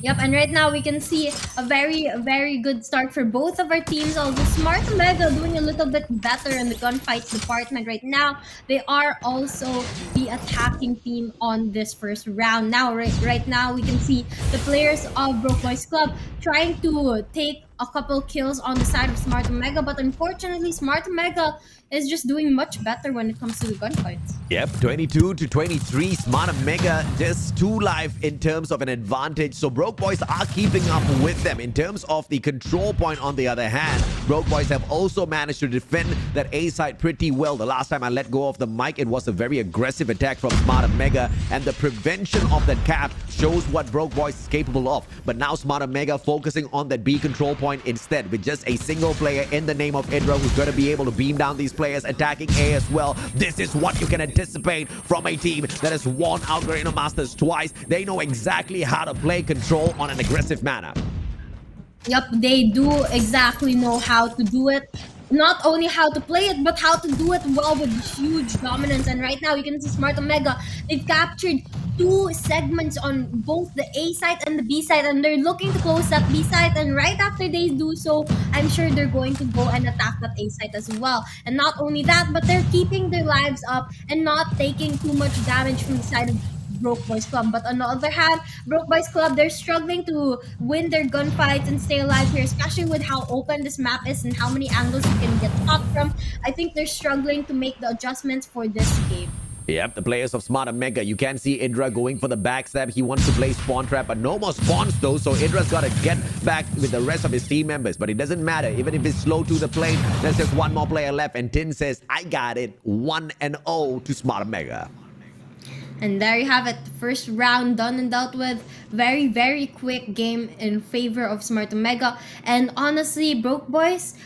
Yep, and right now we can see a very, very good start for both of our teams. Although Smart Omega doing a little bit better in the gunfights department right now, they are also the attacking team on this first round. Now, right now, we can see the players of Broke Boys Club trying to take a couple kills on the side of Smart Omega, but unfortunately, Smart Omega is just doing much better when it comes to the gunfights. Yep, 22 to 23. Smart Omega just 2 life in terms of an advantage. So Broke Boys are keeping up with them. In terms of the control point, on the other hand, Broke Boys have also managed to defend that A side pretty well. The last time I let go of the mic, it was a very aggressive attack from Smart Omega, and the prevention of that cap shows what Broke Boys is capable of. But now Smart Omega focusing on that B control point instead, with just a single player in the name of Idra who's going to be able to beam down these players, attacking A as well. This is what you can anticipate from a team that has won out Garena Masters twice. They know exactly how to play control on an aggressive manner. Yep, they do exactly know how to do it. Not only how to play it, but how to do it well with huge dominance. And right now, you can see Smart Omega. They've captured 2 segments on both the A side and the B side, and they're looking to close that B side. And right after they do so, I'm sure they're going to go and attack that A side as well. And not only that, but they're keeping their lives up and not taking too much damage from the side of Broke Boys Club. But on the other hand, Broke Boys Club, they're struggling to win their gunfights and stay alive here, especially with how open this map is and how many angles you can get shot from. I think they're struggling to make the adjustments for this game. Yep, the players of Smart Omega, you can see Idra going for the backstab. He wants to play spawn trap, but no more spawns though, so Idra's got to get back with the rest of his team members. But it doesn't matter, even if it's slow to the plane, there's just one more player left, and Tin says, I got it, 1-0 to Smart Omega. And there you have it. First round done and dealt with. Very, very quick game in favor of Smart Omega. And honestly, Broke Boys,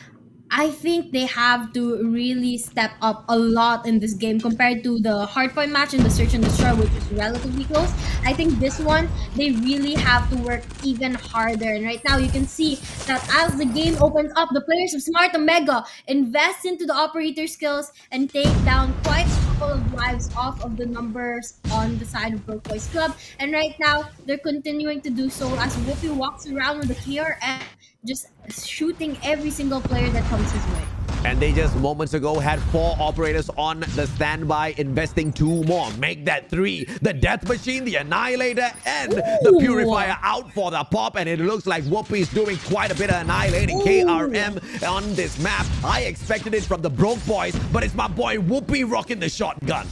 I think they have to really step up a lot in this game compared to the hardpoint match and the search and destroy, which is relatively close. I think this one, they really have to work even harder. And right now, you can see that as the game opens up, the players of Smart Omega invest into the operator skills and take down quite a couple of lives off of the numbers on the side of Broke Boys Club. And right now, they're continuing to do so as Whoopi walks around with the KRM, just shooting every single player that comes his way. And they just moments ago had 4 operators on the standby, investing 2 more. Make that 3. The Death Machine, the Annihilator, and the Purifier out for the pop. And it looks like Whoopi is doing quite a bit of annihilating KRM on this map. I expected it from the Broke Boys, but it's my boy Whoopi rocking the shotgun.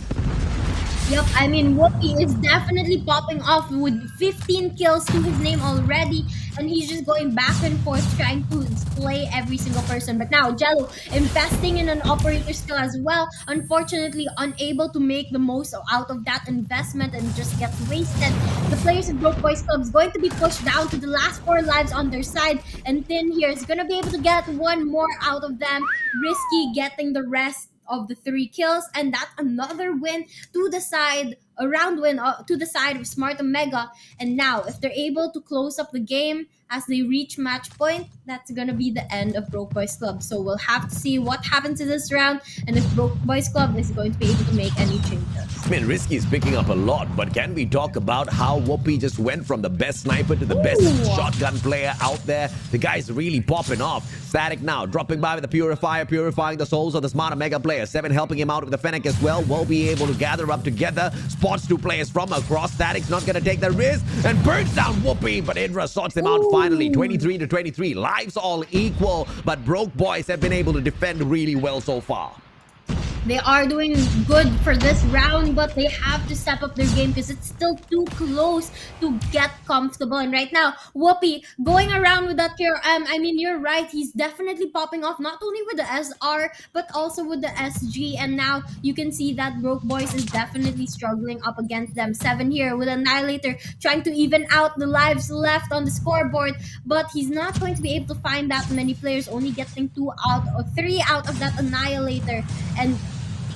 Yep, I mean, Whoopi is definitely popping off with 15 kills to his name already, and he's just going back and forth trying to slay every single person. But now, Jello investing in an operator skill as well, unfortunately unable to make the most out of that investment and just gets wasted. The players of Broke Boys Club is going to be pushed down to the last 4 lives on their side, and Tin here is going to be able to get 1 more out of them, Risky getting the rest of the 3 kills, and that's another win to the side, a round win to the side of Smart Omega. And now, if they're able to close up the game as they reach match point, that's gonna be the end of Broke Boys Club. So we'll have to see what happens in this round and if Broke Boys Club is going to be able to make any changes. I mean, Risky is picking up a lot, but can we talk about how Whoopi just went from the best sniper to the best shotgun player out there? The guy's really popping off. Static now, dropping by with the Purifier, purifying the souls of the Smart Omega player. 7 helping him out with the Fennec as well. Will be able to gather up together. Spots 2 players from across. Static's not going to take the risk and burns down Whoopi, but Idra sorts him out finally. 23 to 23. Lives all equal, but Broke Boys have been able to defend really well so far. They are doing good for this round, but they have to step up their game because it's still too close to get comfortable. And right now, Whoopi going around with that KRM, I mean, you're right. He's definitely popping off, not only with the SR, but also with the SG. And now you can see that Broke Boys is definitely struggling up against them. 7 here with Annihilator, trying to even out the lives left on the scoreboard. But he's not going to be able to find that many players, only getting 3 out of that Annihilator. And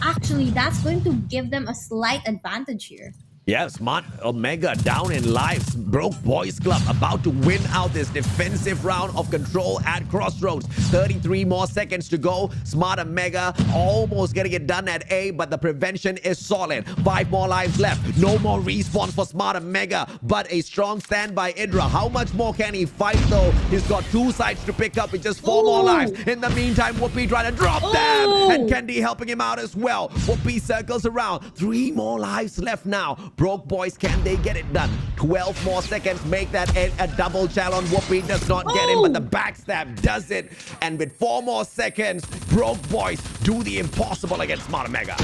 actually, that's going to give them a slight advantage here. Yeah, Smart Omega down in lives. Broke Boys Club about to win out this defensive round of control at Crossroads. 33 more seconds to go. Smart Omega almost getting it done at A, but the prevention is solid. 5 more lives left. No more respawns for Smart Omega, but a strong stand by Idra. How much more can he fight though? He's got 2 sides to pick up with just 4 more lives. In the meantime, Whoopi trying to drop them, and Kendi helping him out as well. Whoopi circles around. 3 more lives left now. Broke Boys, can they get it done? 12 more seconds, make that a double challenge. Whoopi does not get him, but the backstab does it. And with 4 more seconds, Broke Boys do the impossible against Smart Omega.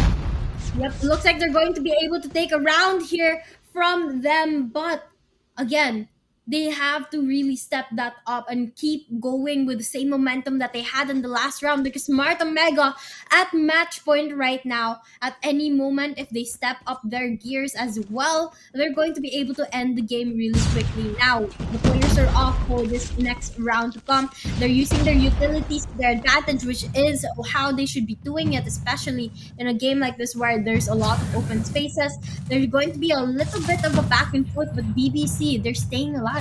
Yep, looks like they're going to be able to take a round here from them, but again, they have to really step that up and keep going with the same momentum that they had in the last round because Smart Omega at match point right now. At any moment, if they step up their gears as well, they're going to be able to end the game really quickly. Now, the players are off for this next round to come. They're using their utilities to their advantage, which is how they should be doing it, especially in a game like this where there's a lot of open spaces. There's going to be a little bit of a back and forth with BBC. They're staying alive.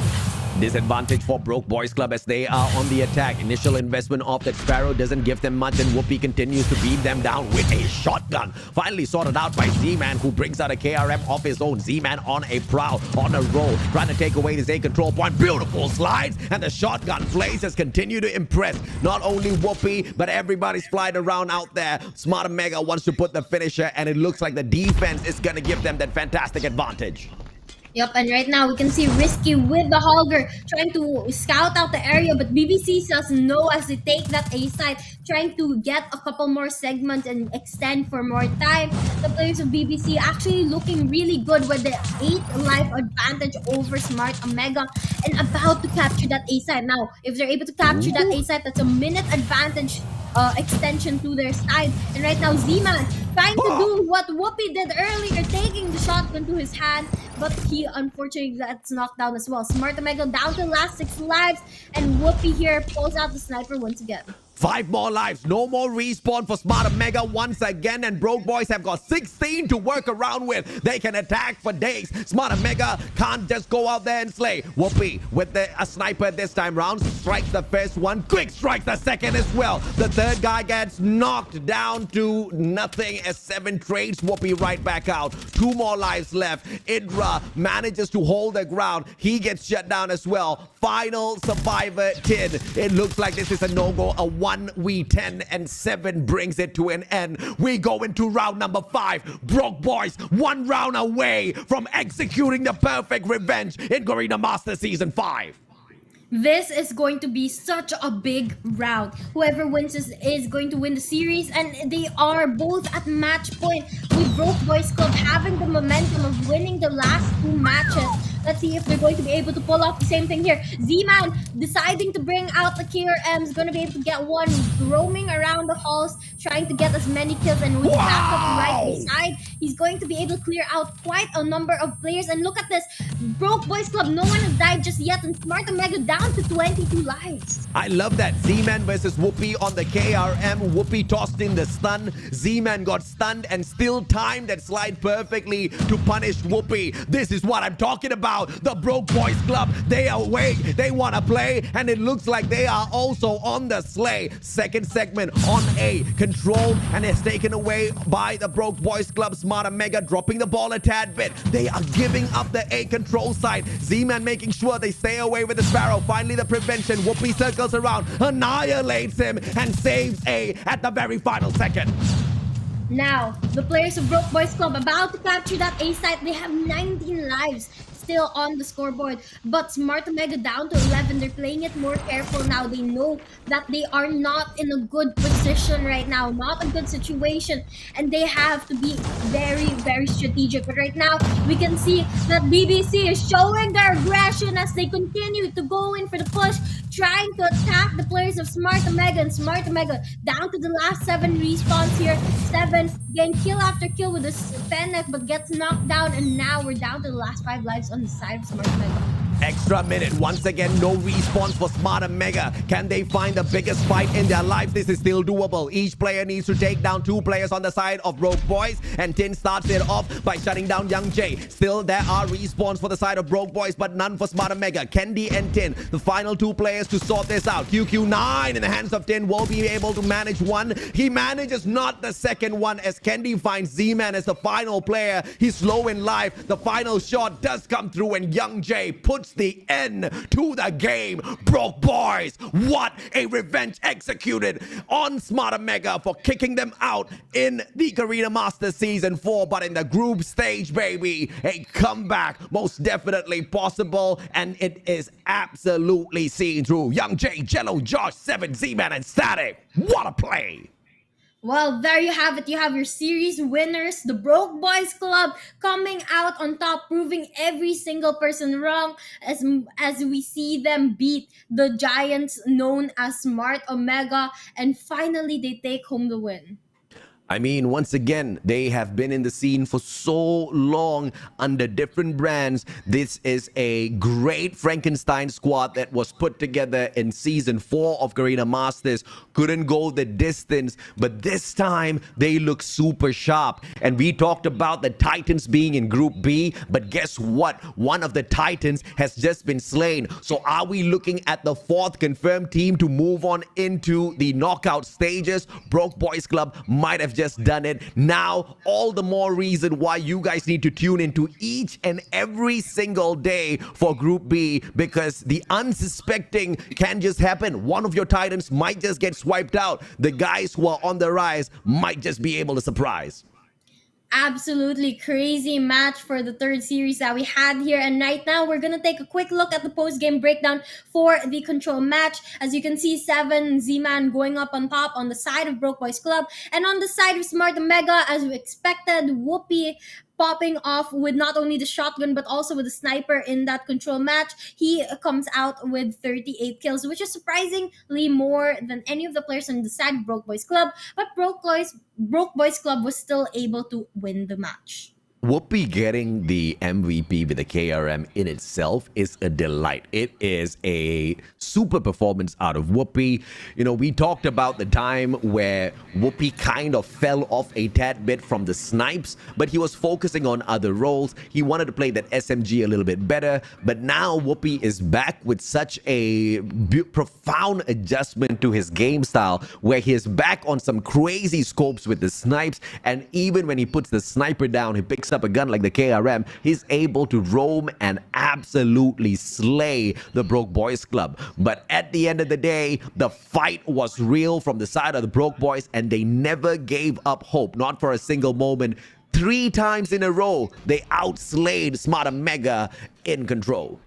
Disadvantage for Broke Boys Club as they are on the attack. Initial investment of that Sparrow doesn't give them much, and Whoopi continues to beat them down with a shotgun. Finally sorted out by Z-Man, who brings out a KRM of his own. Z-Man on a prowl, on a roll, trying to take away this A control point. Beautiful slides, and the shotgun plays has continued to impress not only Whoopi, but everybody's flying around out there. Smart Omega wants to put the finisher, and it looks like the defense is going to give them that fantastic advantage. Yep, and right now we can see Risky with the Hogger trying to scout out the area, but BBC says no as they take that A side, trying to get a couple more segments and extend for more time. The players of BBC actually looking really good with the 8 life advantage over Smart Omega and about to capture that A side. Now, if they're able to capture that A side, that's a minute advantage extension to their side. And right now, Z-Man trying to do what Whoopi did earlier, taking the shotgun to his hand, but he unfortunately gets knocked down as well. Smart Omega down to the last 6 lives, and Whoopi here pulls out the sniper once again. 5 more lives, no more respawn for Smart Omega once again, and Broke Boys have got 16 to work around with. They can attack for days. Smart Omega can't just go out there and slay. Whoopi with a sniper this time round strikes the first one, quick strikes the second as well. The third guy gets knocked down to nothing as 7 trades Whoopi right back out. 2 more lives left. Idra manages to hold the ground. He gets shut down as well. Final survivor, Tid. It looks like this is a no-go. A 1v10 and 7 brings it to an end. We go into round number 5. Broke Boys 1 round away from executing the perfect revenge in Garena Master Season 5. This is going to be such a big round. Whoever wins this is going to win the series, and they are both at match point with Broke Boys Club having the momentum of winning the last 2 matches. Let's see if they're going to be able to pull off the same thing here. Z-Man deciding to bring out the KRM is going to be able to get one roaming around the halls, trying to get as many kills, and with backup right beside, he's going to be able to clear out quite a number of players. And look at this, Broke Boys Club, no one has died just yet, and Smart Omega down to 22 lives. I love that. Z-Man versus Whoopi on the KRM. Whoopi tossed in the stun. Z-Man got stunned and still timed that slide perfectly to punish Whoopi. This is what I'm talking about. The Broke Boys Club, they are awake, they want to play, and it looks like they are also on the slay. Second segment on A, controlled, and it's taken away by the Broke Boys Club. Smart Omega dropping the ball a tad bit. They are giving up the A control side. Z-Man making sure they stay away with the Sparrow. Finally the prevention. Whoopi circles around, annihilates him, and saves A at the very final second. Now, the players of Broke Boys Club about to capture that A site. They have 19 lives still on the scoreboard, but Smart Omega down to 11. They're playing it more careful now. They know that they are not in a good position right now, not a good situation, and they have to be very, very strategic. But right now, we can see that BBC is showing their aggression as they continue to go in for the push, trying to attack the players of Smart Omega, and Smart Omega down to the last 7 respawns here. 7 getting kill after kill with this Fennec, but gets knocked down, and now we're down to the last 5 lives on the side of Smart Omega. Extra minute. Once again, no respawns for Smart Omega. Can they find the biggest fight in their lives? This is still doable. Each player needs to take down 2 players on the side of Broke Boys, and Tin starts it off by shutting down Young J. Still, there are respawns for the side of Broke Boys, but none for Smart Omega. Kendi and Tin, the final 2 players to sort this out. QQ9 in the hands of Tin will be able to manage one. He manages not the second one as Kendi finds Z-Man as the final player. He's low in life. The final shot does come through, and Young J puts the end to the game. Broke Boys, what a revenge executed on Smart Omega for kicking them out in the Garena Masters Season 4, but in the group stage, baby, a comeback most definitely possible, and it is absolutely seen through. Young J, Jello, Josh, 7, Z-Man, and Static. What a play! Well, there you have it. You have your series winners, the Broke Boys Club, coming out on top, proving every single person wrong as we see them beat the giants known as Smart Omega, and finally they take home the win. I mean, once again, they have been in the scene for so long under different brands. This is a great Frankenstein squad that was put together in season 4 of Garena Masters. Couldn't go the distance, but this time they look super sharp. And we talked about the Titans being in Group B, but guess what? One of the Titans has just been slain. So are we looking at the 4th confirmed team to move on into the knockout stages? Broke Boys Club might have just done it. Now, all the more reason why you guys need to tune into each and every single day for Group B, because the unsuspecting can just happen. One of your Titans might just get swiped out. The guys who are on the rise might just be able to surprise. Absolutely crazy match for the third series that we had here. And right now, we're going to take a quick look at the post-game breakdown for the control match. As you can see, 7 Z-Man going up on top on the side of Broke Boys Club. And on the side of Smart Omega, as we expected, Whoopi popping off with not only the shotgun but also with the sniper in that control match. He comes out with 38 kills, which is surprisingly more than any of the players on the side of Broke Boys Club. But Broke Boys Club was still able to win the match. Whoopi getting the MVP with the KRM in itself is a delight. It is a super performance out of Whoopi. You know, we talked about the time where Whoopi kind of fell off a tad bit from the snipes, but he was focusing on other roles. He wanted to play that SMG a little bit better, but now Whoopi is back with such a profound adjustment to his game style, where he is back on some crazy scopes with the snipes, and even when he puts the sniper down, he picks up a gun like the KRM, he's able to roam and absolutely slay the Broke Boys Club. But at the end of the day, the fight was real from the side of the Broke Boys, and they never gave up hope, not for a single moment. 3 times in a row, they outslayed Smart Omega in control.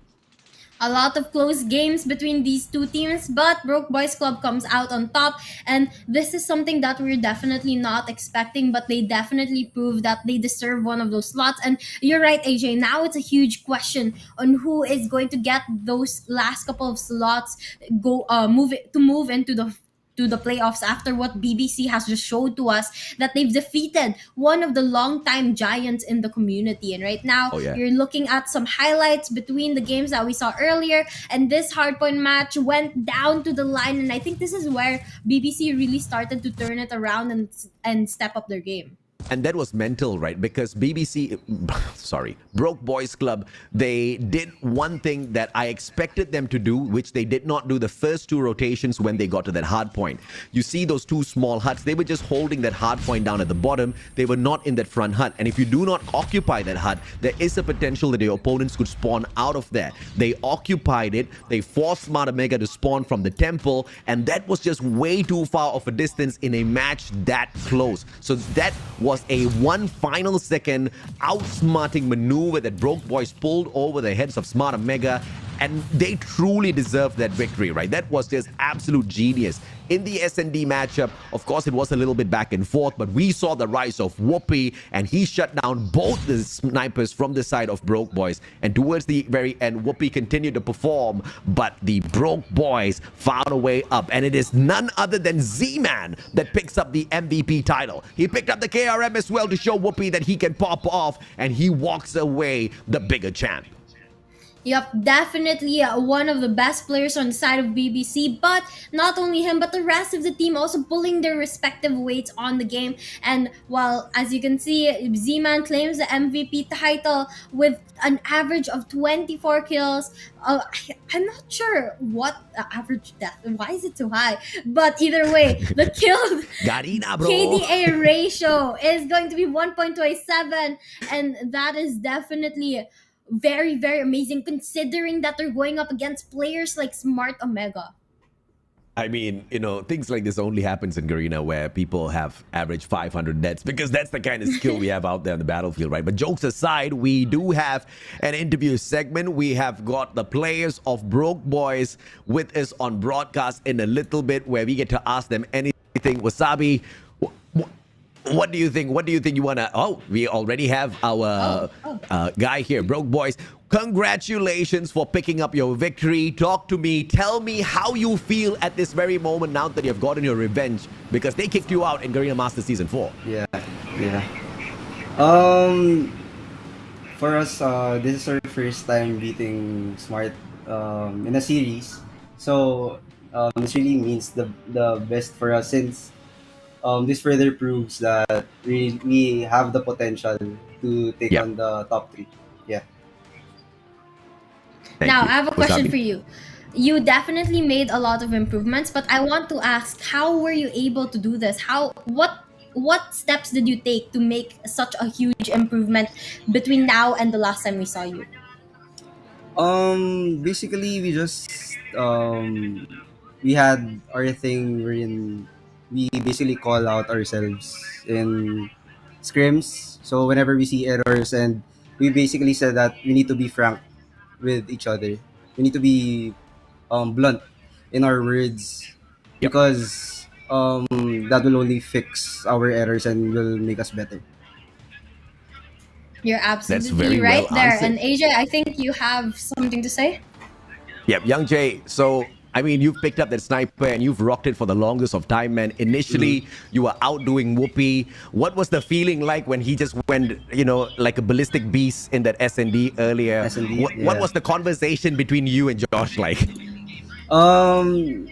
A lot of close games between these two teams, but Broke Boys Club comes out on top, and this is something that we're definitely not expecting, but they definitely prove that they deserve one of those slots. And you're right, AJ, now it's a huge question on who is going to get those last couple of slots move into the playoffs after what BBC has just showed to us that they've defeated one of the longtime giants in the community. And right now, you're looking at some highlights between the games that we saw earlier, and this hardpoint match went down to the line, and I think this is where BBC really started to turn it around and step up their game. And that was mental, right? Because BBC, Broke Boys Club, they did one thing that I expected them to do, which they did not do the first 2 rotations when they got to that hard point. You see those 2 small huts, they were just holding that hard point down at the bottom. They were not in that front hut. And if you do not occupy that hut, there is a potential that your opponents could spawn out of there. They occupied it. They forced Smart Omega to spawn from the temple. And that was just way too far of a distance in a match that close. So that was a 1 final second outsmarting maneuver that Broke Boys pulled over the heads of Smart Omega, and they truly deserved that victory, right? That was just absolute genius. In the S&D matchup, of course, it was a little bit back and forth, but we saw the rise of Whoopi, and he shut down both the snipers from the side of Broke Boys. And towards the very end, Whoopi continued to perform, but the Broke Boys found a way up, and it is none other than Z-Man that picks up the MVP title. He picked up the KRM as well to show Whoopi that he can pop off, and he walks away the bigger champ. Yep, definitely one of the best players on the side of BBC, but not only him, but the rest of the team also pulling their respective weights on the game. And while, as you can see, Z-Man claims the MVP title with an average of 24 kills. I'm not sure what average death, why is it so high? But either way, the kill Garena, bro. KDA ratio is going to be 1.27, and that is definitely very, very amazing considering that they're going up against players like Smart Omega. I mean, you know, things like this only happens in Garena where people have average 500 deaths, because that's the kind of skill we have out there on the battlefield, right? But jokes aside, we do have an interview segment. We have got the players of Broke Boys with us on broadcast in a little bit, where we get to ask them anything. Wasabi, What do you think? What do you think you want to... Oh, we already have our guy here. Broke Boys, congratulations for picking up your victory. Talk to me. Tell me how you feel at this very moment now that you've gotten your revenge, because they kicked you out in Garena Masters Season 4. Yeah. For us, this is our first time beating Smart in a series. So this really means the best for us, since this further proves that we have the potential to take Yeah. on the top 3. Yeah. Thank Now, you. I have a question Wasabi? for you. You definitely made a lot of improvements, but I want to ask, how were you able to do this? What steps did you take to make such a huge improvement between now and the last time we saw you? Basically, we just we had our thing wherein we basically call out ourselves in scrims. So whenever we see errors, and we basically said that we need to be frank with each other. We need to be blunt in our words, Yep. because that will only fix our errors and will make us better. You're That's absolutely very right well there. answered. And AJ, I think you have something to say. Yep, Young Jay. So, I mean, you've picked up that sniper and you've rocked it for the longest of time, man. Initially, you were outdoing Whoopi. What was the feeling like when he just went, like a ballistic beast in that S&D earlier? S&D, What yeah. was the conversation between you and Josh like? Knowing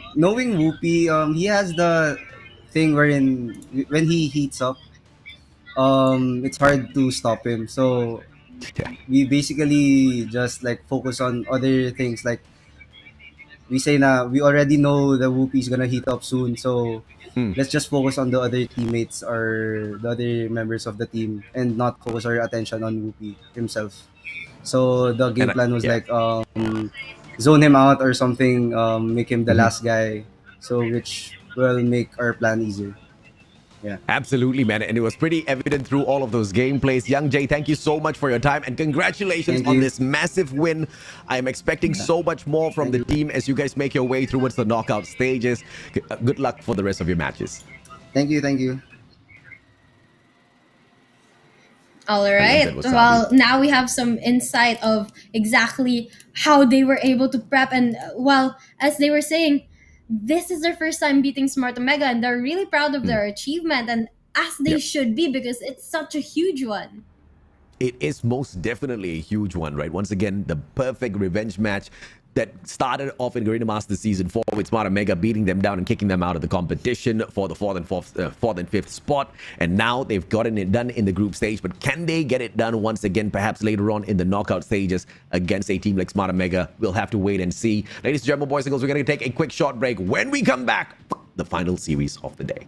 Whoopi, he has the thing wherein when he heats up, it's hard to stop him. So Yeah. we basically just like focus on other things. Like we say na we already know the Whoopi is gonna heat up soon, so let's just focus on the other teammates or the other members of the team and not focus our attention on Whoopi himself. So the game plan was like zone him out or something, make him the last guy, so which will make our plan easier. Yeah. Absolutely, man. And it was pretty evident through all of those gameplays. Young Jay, thank you so much for your time and congratulations Thank on you. this massive win. I'm expecting so much more from the team as you guys make your way towards the knockout stages. Good luck for the rest of your matches. Thank you. All love right. that, Wasabi. Well, now we have some insight of exactly how they were able to prep. And, well, as they were saying, this is their first time beating Smart Omega, and they're really proud of their achievement, and as they Yep. should be, because it's such a huge one. It is most definitely a huge one, right? Once again, the perfect revenge match that started off in Garena Masters Season 4 with Smart Omega beating them down and kicking them out of the competition for the fourth and fifth spot. And now they've gotten it done in the group stage. But can they get it done once again, perhaps later on in the knockout stages against a team like Smart Omega? We'll have to wait and see. Ladies and gentlemen, boys and girls, we're going to take a quick short break. When we come back, the final series of the day.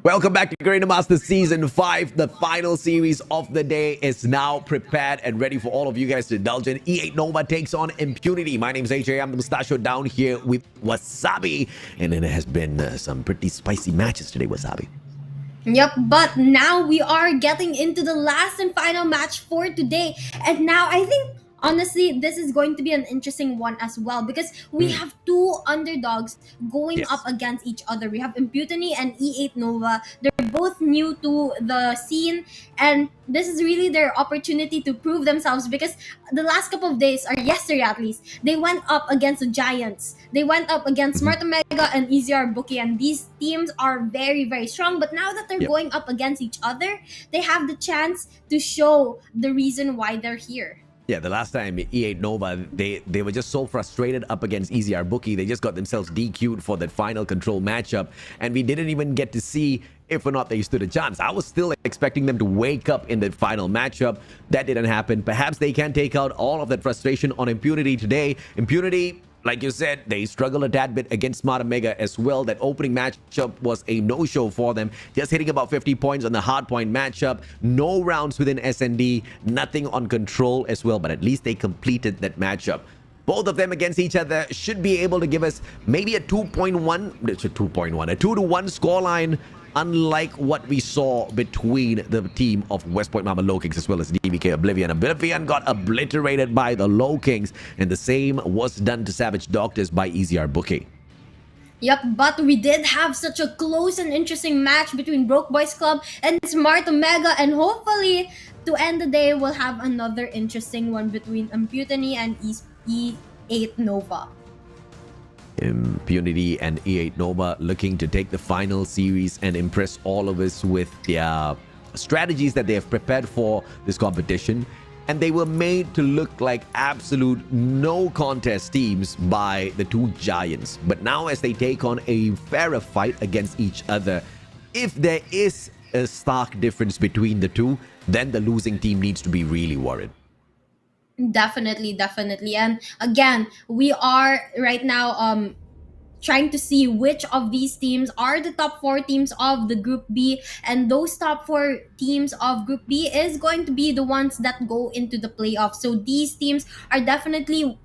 Welcome back to Garena Masters Season 5. The final series of the day is now prepared and ready for all of you guys to indulge in. E8 Nova takes on Impunity. My name's AJ. I'm the Mustachio down here with Wasabi. And then it has been some pretty spicy matches today, Wasabi. Yep, but now we are getting into the last and final match for today. And now I think, honestly, this is going to be an interesting one as well because we have two underdogs going up against each other. We have Impunity and E8 Nova. They're both new to the scene, and this is really their opportunity to prove themselves because the last couple of days, or yesterday at least, they went up against the Giants. They went up against SMART OMEGA and EZR BOOKY, and these teams are very, very strong. But now that they're going up against each other, they have the chance to show the reason why they're here. Yeah, the last time E8 Nova, they were just so frustrated up against EZR BOOKY. They just got themselves DQ'd for that final control matchup. And we didn't even get to see if or not they stood a chance. I was still expecting them to wake up in that final matchup. That didn't happen. Perhaps they can take out all of that frustration on Impunity today. Impunity, like you said, they struggled a tad bit against SMART OMEGA as well. That opening matchup was a no-show for them. Just hitting about 50 points on the hardpoint matchup. No rounds within SND. Nothing on control as well. But at least they completed that matchup. Both of them against each other should be able to give us maybe a 2-1 scoreline. Unlike what we saw between the team of West Point Mama LOWKINGS as well as DVK OBLIVION. Oblivion got obliterated by the LOWKINGS, and the same was done to Savage Doctors by EZR BOOKY. Yep, but we did have such a close and interesting match between Broke Boys Club and SMART OMEGA, and hopefully to end the day we'll have another interesting one between Impunity and E8 Nova. Impunity and E8 Nova looking to take the final series and impress all of us with their strategies that they have prepared for this competition. And they were made to look like absolute no contest teams by the two giants. But now as they take on a fairer fight against each other, if there is a stark difference between the two, then the losing team needs to be really worried. Definitely. And again, we are right now trying to see which of these teams are the top 4 teams of the Group B, and those top 4 teams of Group B is going to be the ones that go into the playoffs. So these teams are definitely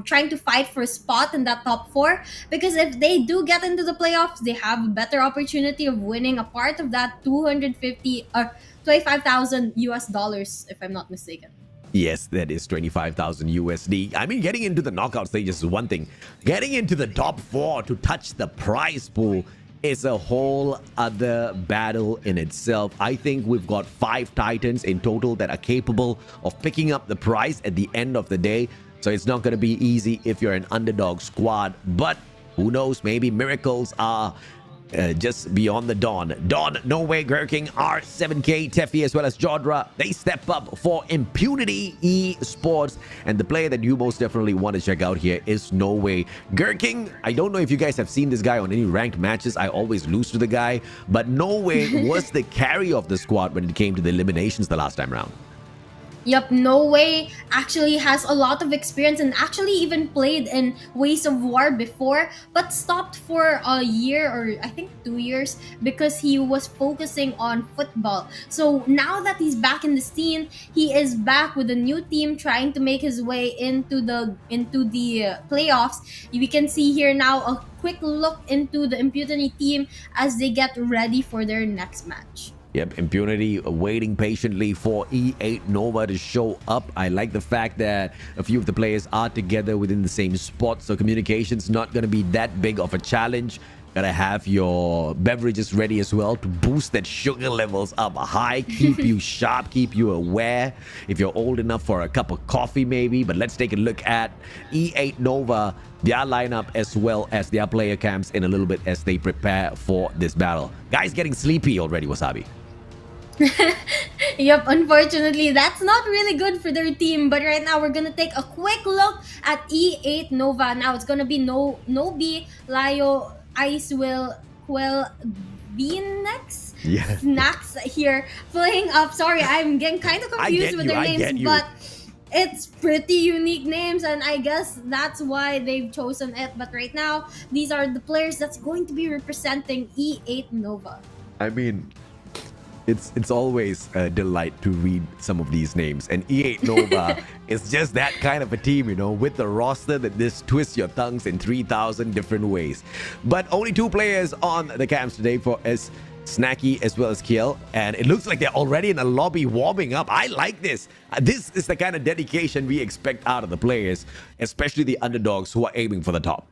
trying to fight for a spot in that top 4, because if they do get into the playoffs, they have a better opportunity of winning a part of that 250 or $25,000 if I'm not mistaken. Yes, that is 25,000 USD. I mean, getting into the knockout stages is one thing. Getting into the top 4 to touch the prize pool is a whole other battle in itself. I think we've got 5 Titans in total that are capable of picking up the prize at the end of the day. So it's not going to be easy if you're an underdog squad. But who knows, maybe miracles are just beyond the dawn. Dawn, No Way, Gurking, R7K, Teffy, as well as Jodra, they step up for Impunity Esports. And the player that you most definitely want to check out here is No Way. Gurking, I don't know if you guys have seen this guy on any ranked matches. I always lose to the guy. But No Way was the carry of the squad when it came to the eliminations the last time round. Yep, No Way actually has a lot of experience and actually even played in Ways of War before, but stopped for a year or I think 2 years because he was focusing on football. So now that he's back in the scene, he is back with a new team trying to make his way into the playoffs. We can see here now a quick look into the Impunity team as they get ready for their next match. Yep, Impunity waiting patiently for E8 Nova to show up. I like the fact that a few of the players are together within the same spot, so communication's not going to be that big of a challenge. Gotta have your beverages ready as well to boost that sugar levels up high, keep you sharp, keep you aware. If you're old enough for a cup of coffee maybe. But let's take a look at E8 Nova, their lineup as well as their player camps in a little bit as they prepare for this battle. Guys getting sleepy already, Wasabi. Yep, unfortunately, that's not really good for their team. But right now, we're gonna take a quick look at E8 Nova. Now, it's gonna be Nobi, Layo, Ice Will, Quell, Venex, Snacks here playing up. Sorry, I'm getting kind of confused with their names, but it's pretty unique names, and I guess that's why they've chosen it. But right now, these are the players that's going to be representing E8 Nova. I mean, it's always a delight to read some of these names. And E8 Nova is just that kind of a team, you know, with the roster that just twists your tongues in 3,000 different ways. But only 2 players on the camps today for Snacky as well as Kiel, and it looks like they're already in a lobby warming up. I like this. This is the kind of dedication we expect out of the players, especially the underdogs who are aiming for the top.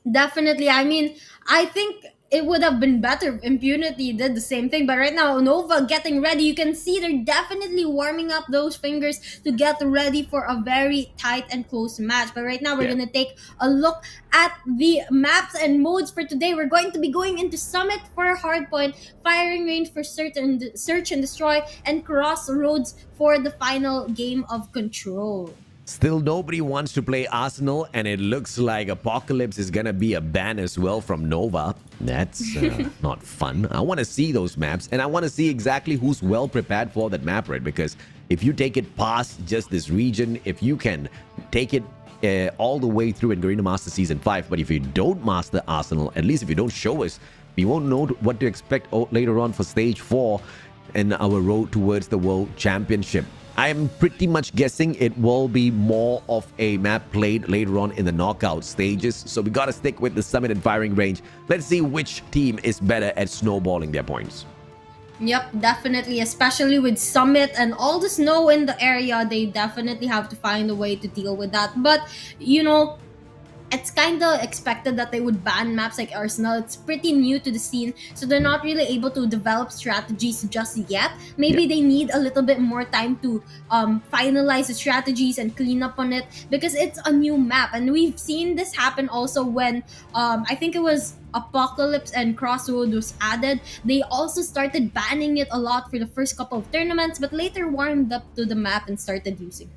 Definitely. I mean, I think it would have been better if Impunity did the same thing. But right now, Nova getting ready. You can see they're definitely warming up those fingers to get ready for a very tight and close match. But right now, we're going to take a look at the maps and modes for today. We're going to be going into Summit for Hardpoint, Firing Range for Search and Destroy, and Crossroads for the final game of Control. Still, nobody wants to play Arsenal, and it looks like Apocalypse is gonna be a ban as well from Nova. That's not fun. I want to see those maps, and I want to see exactly who's well prepared for that map, right? Because if you take it past just this region, if you can take it all the way through in Garena Master Season 5, but if you don't master Arsenal, at least if you don't show us, we won't know what to expect later on for Stage 4 in our road towards the World Championship. I am pretty much guessing it will be more of a map played later on in the knockout stages. So we got to stick with the Summit and Firing Range. Let's see which team is better at snowballing their points. Yep, definitely. Especially with Summit and all the snow in the area, they definitely have to find a way to deal with that. But, you know, it's kind of expected that they would ban maps like Arsenal. It's pretty new to the scene, so they're not really able to develop strategies just yet. Maybe they need a little bit more time to finalize the strategies and clean up on it, because it's a new map. And we've seen this happen also when I think it was Apocalypse and Crossroad was added. They also started banning it a lot for the first couple of tournaments, but later warmed up to the map and started using it.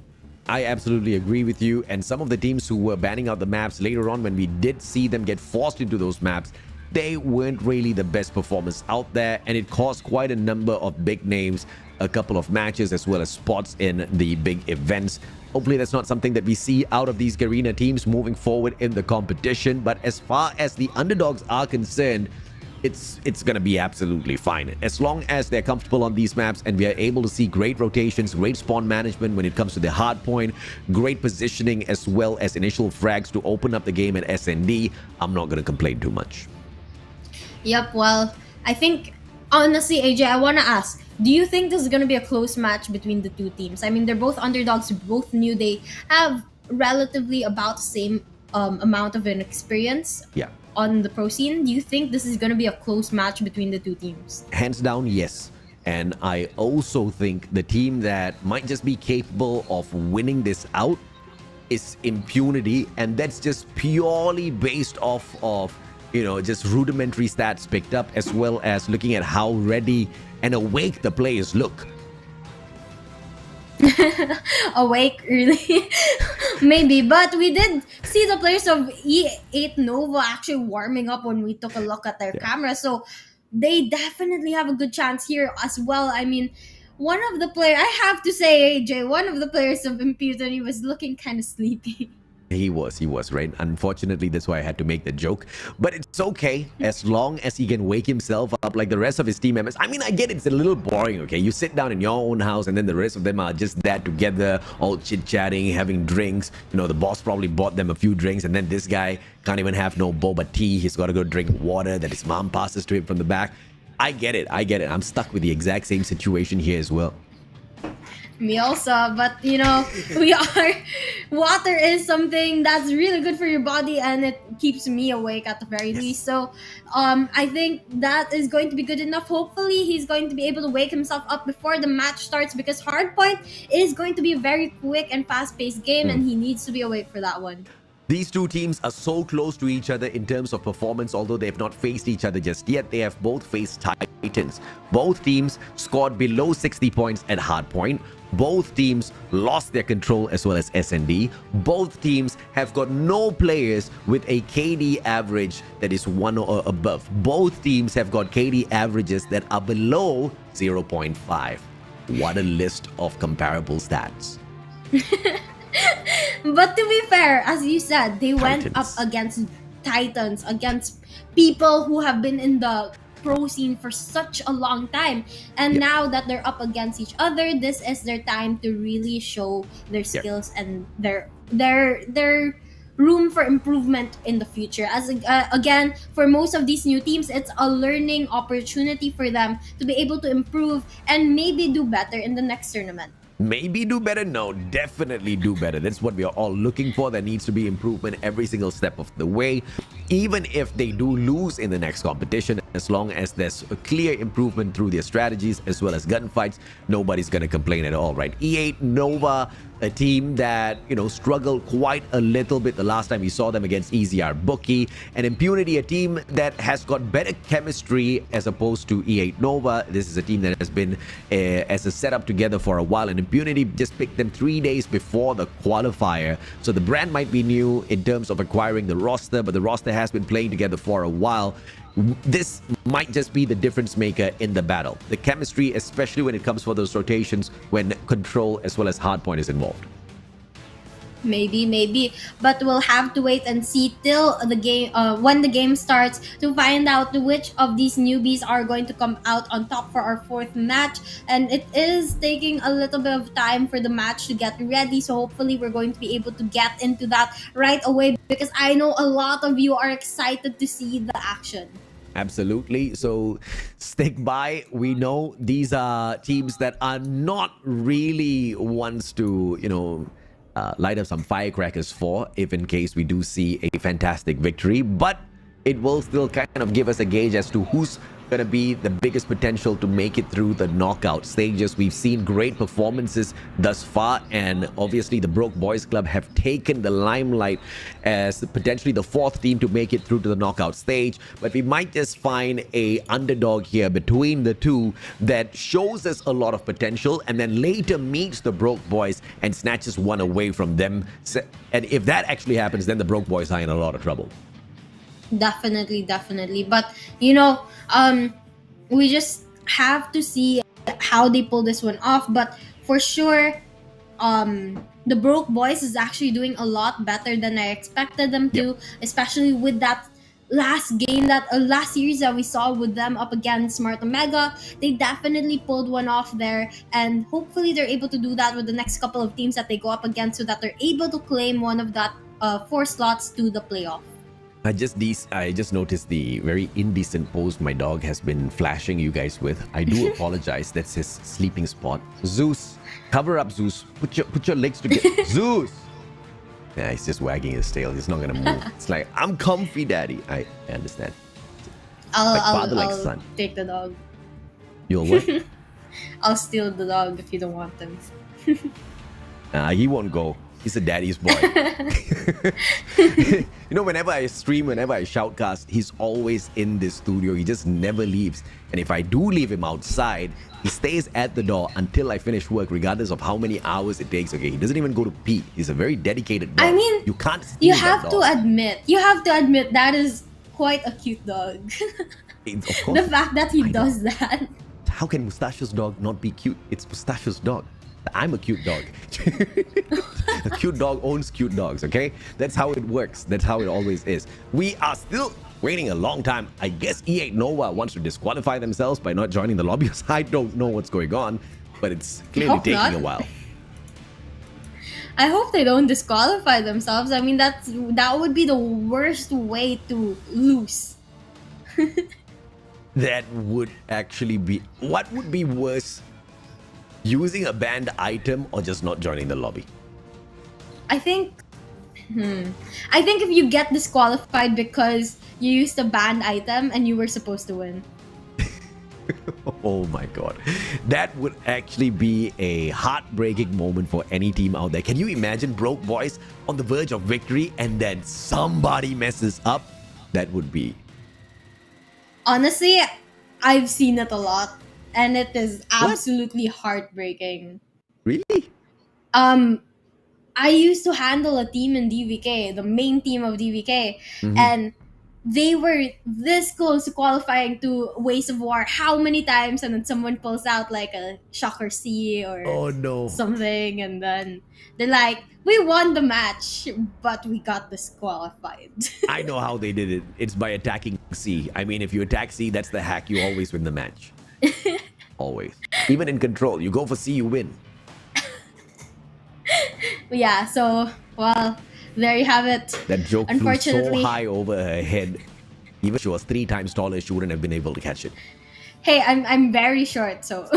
I absolutely agree with you. And some of the teams who were banning out the maps later on, when we did see them get forced into those maps, they weren't really the best performance out there, and it cost quite a number of big names a couple of matches as well as spots in the big events. Hopefully that's not something that we see out of these Garena teams moving forward in the competition. But as far as the underdogs are concerned, it's going to be absolutely fine. As long as they're comfortable on these maps and we are able to see great rotations, great spawn management when it comes to the hard point, great positioning, as well as initial frags to open up the game at SND, I'm not going to complain too much. Yep, well, I think, honestly, AJ, I want to ask, do you think this is going to be a close match between the two teams? I mean, they're both underdogs, both new. They have relatively about the same amount of an experience. Yeah. On the pro scene. Do you think this is going to be a close match between the two teams? Hands down, yes. And I also think the team that might just be capable of winning this out is Impunity, and that's just purely based off of, you know, just rudimentary stats picked up, as well as looking at how ready and awake the players look. Awake, really? Maybe, but we did see the players of E8 Nova actually warming up when we took a look at their camera, so they definitely have a good chance here as well. I mean, one of the players, I have to say, AJ, one of the players of Impunity was looking kind of sleepy. He was, right? Unfortunately, that's why I had to make the joke. But it's okay, as long as he can wake himself up like the rest of his team members. I mean, I get it's a little boring, okay? You sit down in your own house and then the rest of them are just there together, all chit-chatting, having drinks. You know, the boss probably bought them a few drinks, and then this guy can't even have no boba tea. He's got to go drink water that his mom passes to him from the back. I get it. I'm stuck with the exact same situation here as well. Me also, but you know, water is something that's really good for your body, and it keeps me awake at the very least. So I think that is going to be good enough. Hopefully he's going to be able to wake himself up before the match starts, because Hardpoint is going to be a very quick and fast-paced game, and he needs to be awake for that one. These two teams are so close to each other in terms of performance. Although they have not faced each other just yet, they have both faced Titans. Both teams scored below 60 points at Hardpoint. Both teams lost their control as well as SND. Both teams have got no players with a KD average that is 1 or above. Both teams have got KD averages that are below 0.5. What a list of comparable stats. But to be fair, as you said, they went up against Titans, against people who have been in the pro scene for such a long time. And now that they're up against each other, this is their time to really show their skills and their room for improvement in the future. As again, for most of these new teams, it's a learning opportunity for them to be able to improve and maybe do better in the next tournament. Maybe do better? No, definitely do better. That's what we are all looking for. There needs to be improvement every single step of the way. Even if they do lose in the next competition, as long as there's a clear improvement through their strategies as well as gunfights, nobody's going to complain at all, right? E8 Nova, a team that, you know, struggled quite a little bit the last time we saw them against EZR Booky. And Impunity, a team that has got better chemistry as opposed to E8 Nova. This is a team that has been as a setup together for a while, and Impunity just picked them 3 days before the qualifier. So the brand might be new in terms of acquiring the roster, but the roster has been playing together for a while. This might just be the difference maker in the battle. The chemistry, especially when it comes for those rotations, when control as well as hardpoint is involved. Maybe, but we'll have to wait and see till the game, when the game starts, to find out which of these newbies are going to come out on top for our fourth match. And it is taking a little bit of time for the match to get ready, so hopefully we're going to be able to get into that right away, because I know a lot of you are excited to see the action. Absolutely. So stick by. We know these are teams that are not really ones to, you know, light up some firecrackers for, if in case we do see a fantastic victory, but it will still kind of give us a gauge as to who's going to be the biggest potential to make it through the knockout stages. We've seen great performances thus far, and obviously the Broke Boys Club have taken the limelight as potentially the fourth team to make it through to the knockout stage. But we might just find a underdog here between the two that shows us a lot of potential and then later meets the Broke Boys and snatches one away from them. And if that actually happens, then the Broke Boys are in a lot of trouble. Definitely. But you know, we just have to see how they pull this one off. But for sure, the Broke Boys is actually doing a lot better than I expected them to, especially with that last game, that last series that we saw with them up against Smart Omega. They definitely pulled one off there, and hopefully they're able to do that with the next couple of teams that they go up against, so that they're able to claim one of that 4 slots to the playoff. I just noticed the very indecent pose my dog has been flashing you guys with. I do apologize. That's his sleeping spot. Zeus, cover up, Zeus. Put your legs together. Zeus. Yeah, he's just wagging his tail. He's not gonna move. It's like, I'm comfy, daddy. I understand. I'll son. Take the dog. You'll what? I'll steal the dog if you don't want them. He won't go. He's a daddy's boy. You know, whenever I stream, whenever I shoutcast, he's always in this studio. He just never leaves. And if I do leave him outside, he stays at the door until I finish work, regardless of how many hours it takes. Okay, he doesn't even go to pee. He's a very dedicated dog. I mean, you can't. You have to admit that is quite a cute dog. Of course, the fact that he does that. How can Mustachio's dog not be cute? It's Mustachio's dog. I'm a cute dog. A cute dog owns cute dogs, okay? That's how it works. That's how it always is. We are still waiting a long time. I guess E8 Nova wants to disqualify themselves by not joining the lobby. I don't know what's going on, but it's clearly taking a while. I hope they don't disqualify themselves. I mean, that would be the worst way to lose. That would actually be... What would be worse? Using a banned item or just not joining the lobby? I think if you get disqualified because you used a banned item and you were supposed to win. Oh my god. That would actually be a heartbreaking moment for any team out there. Can you imagine Broke Boys on the verge of victory and then somebody messes up? That would be... Honestly, I've seen it a lot. And it is absolutely heartbreaking. Really? I used to handle a team in DVK, the main team of DVK, and they were this close to qualifying to Ways of War how many times, and then someone pulls out like a Shocker C or Oh no. something, and then they're like, we won the match, but we got disqualified. I know how they did it. It's by attacking C. I mean, if you attack C, that's the hack. You always win the match. Always. Even in control, you go for C, you win. Yeah, so, well, there you have it. That joke flew so Unfortunately, high over her head. Even if she was 3 times taller, she wouldn't have been able to catch it. hey, I'm very short, so.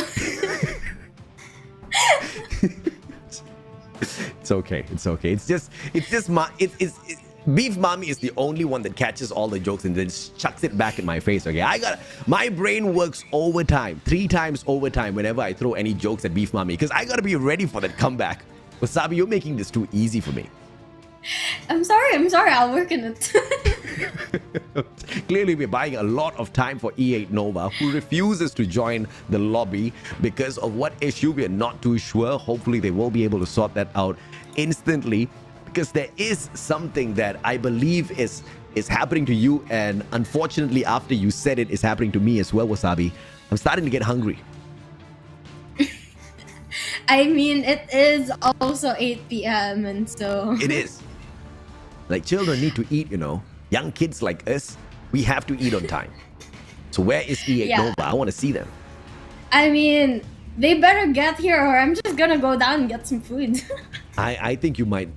It's okay. It's okay. It's just Beef Mommy is the only one that catches all the jokes and then chucks it back in my face. Okay, my brain works overtime, 3 times overtime whenever I throw any jokes at Beef Mommy because I gotta be ready for that comeback. Wasabi, you're making this too easy for me. I'm sorry. I'll work on it. Clearly, we're buying a lot of time for E8 Nova, who refuses to join the lobby because of what issue we are not too sure. Hopefully, they will be able to sort that out instantly, because there is something that I believe is happening to you, and unfortunately, after you said it, is happening to me as well, Wasabi. I'm starting to get hungry. I mean, it is also 8 p.m. and so... It is. Like, children need to eat, you know. Young kids like us, we have to eat on time. So where is E8 Yeah. Nova? I want to see them. I mean, they better get here or I'm just gonna go down and get some food. I think you might.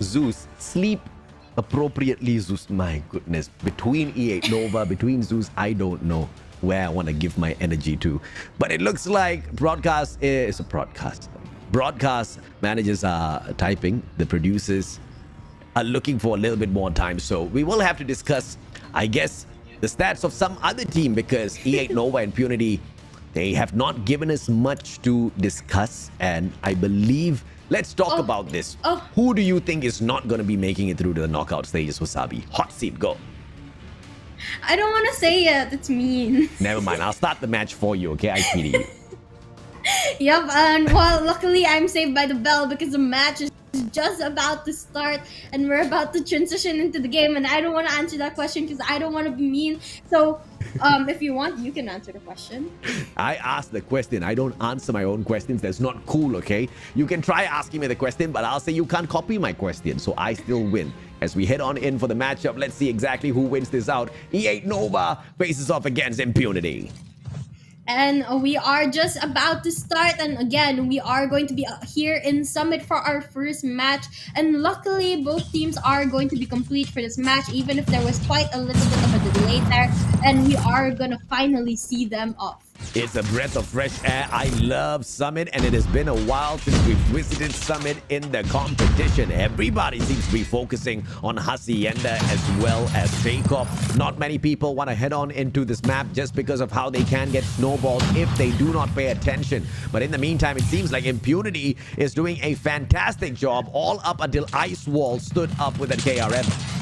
Zeus, sleep appropriately, Zeus. My goodness. Between E8 Nova, between Zeus, I don't know where I want to give my energy to. But it looks like broadcast is a broadcast. Broadcast managers are typing. The producers are looking for a little bit more time. So we will have to discuss, I guess, the stats of some other team, because E8 Nova and Impunity, they have not given us much to discuss. And I believe, let's talk about this. Who do you think is not going to be making it through to the knockout stages, Wasabi? Hot seat, go. I don't want to say it. It's mean. Never mind. I'll start the match for you, okay? I pity you. Yep, and well, luckily I'm saved by the bell because the match is just about to start and we're about to transition into the game, and I don't want to answer that question because I don't want to be mean. So, if you want, you can answer the question. I ask the question. I don't answer my own questions. That's not cool, okay? You can try asking me the question, but I'll say you can't copy my question, so I still win. As we head on in for the matchup, let's see exactly who wins this out. E8 Nova faces off against Impunity. And we are just about to start, and again, we are going to be here in Summit for our first match, and luckily both teams are going to be complete for this match, even if there was quite a little bit of a delay there, and we are gonna finally see them off. It's a breath of fresh air. I love Summit, and it has been a while since we've visited Summit in the competition. Everybody seems to be focusing on Hacienda as well as Takeoff. Not many people want to head on into this map just because of how they can get snowballed if they do not pay attention. But in the meantime, it seems like Impunity is doing a fantastic job all up until Ice Wall stood up with a KRM.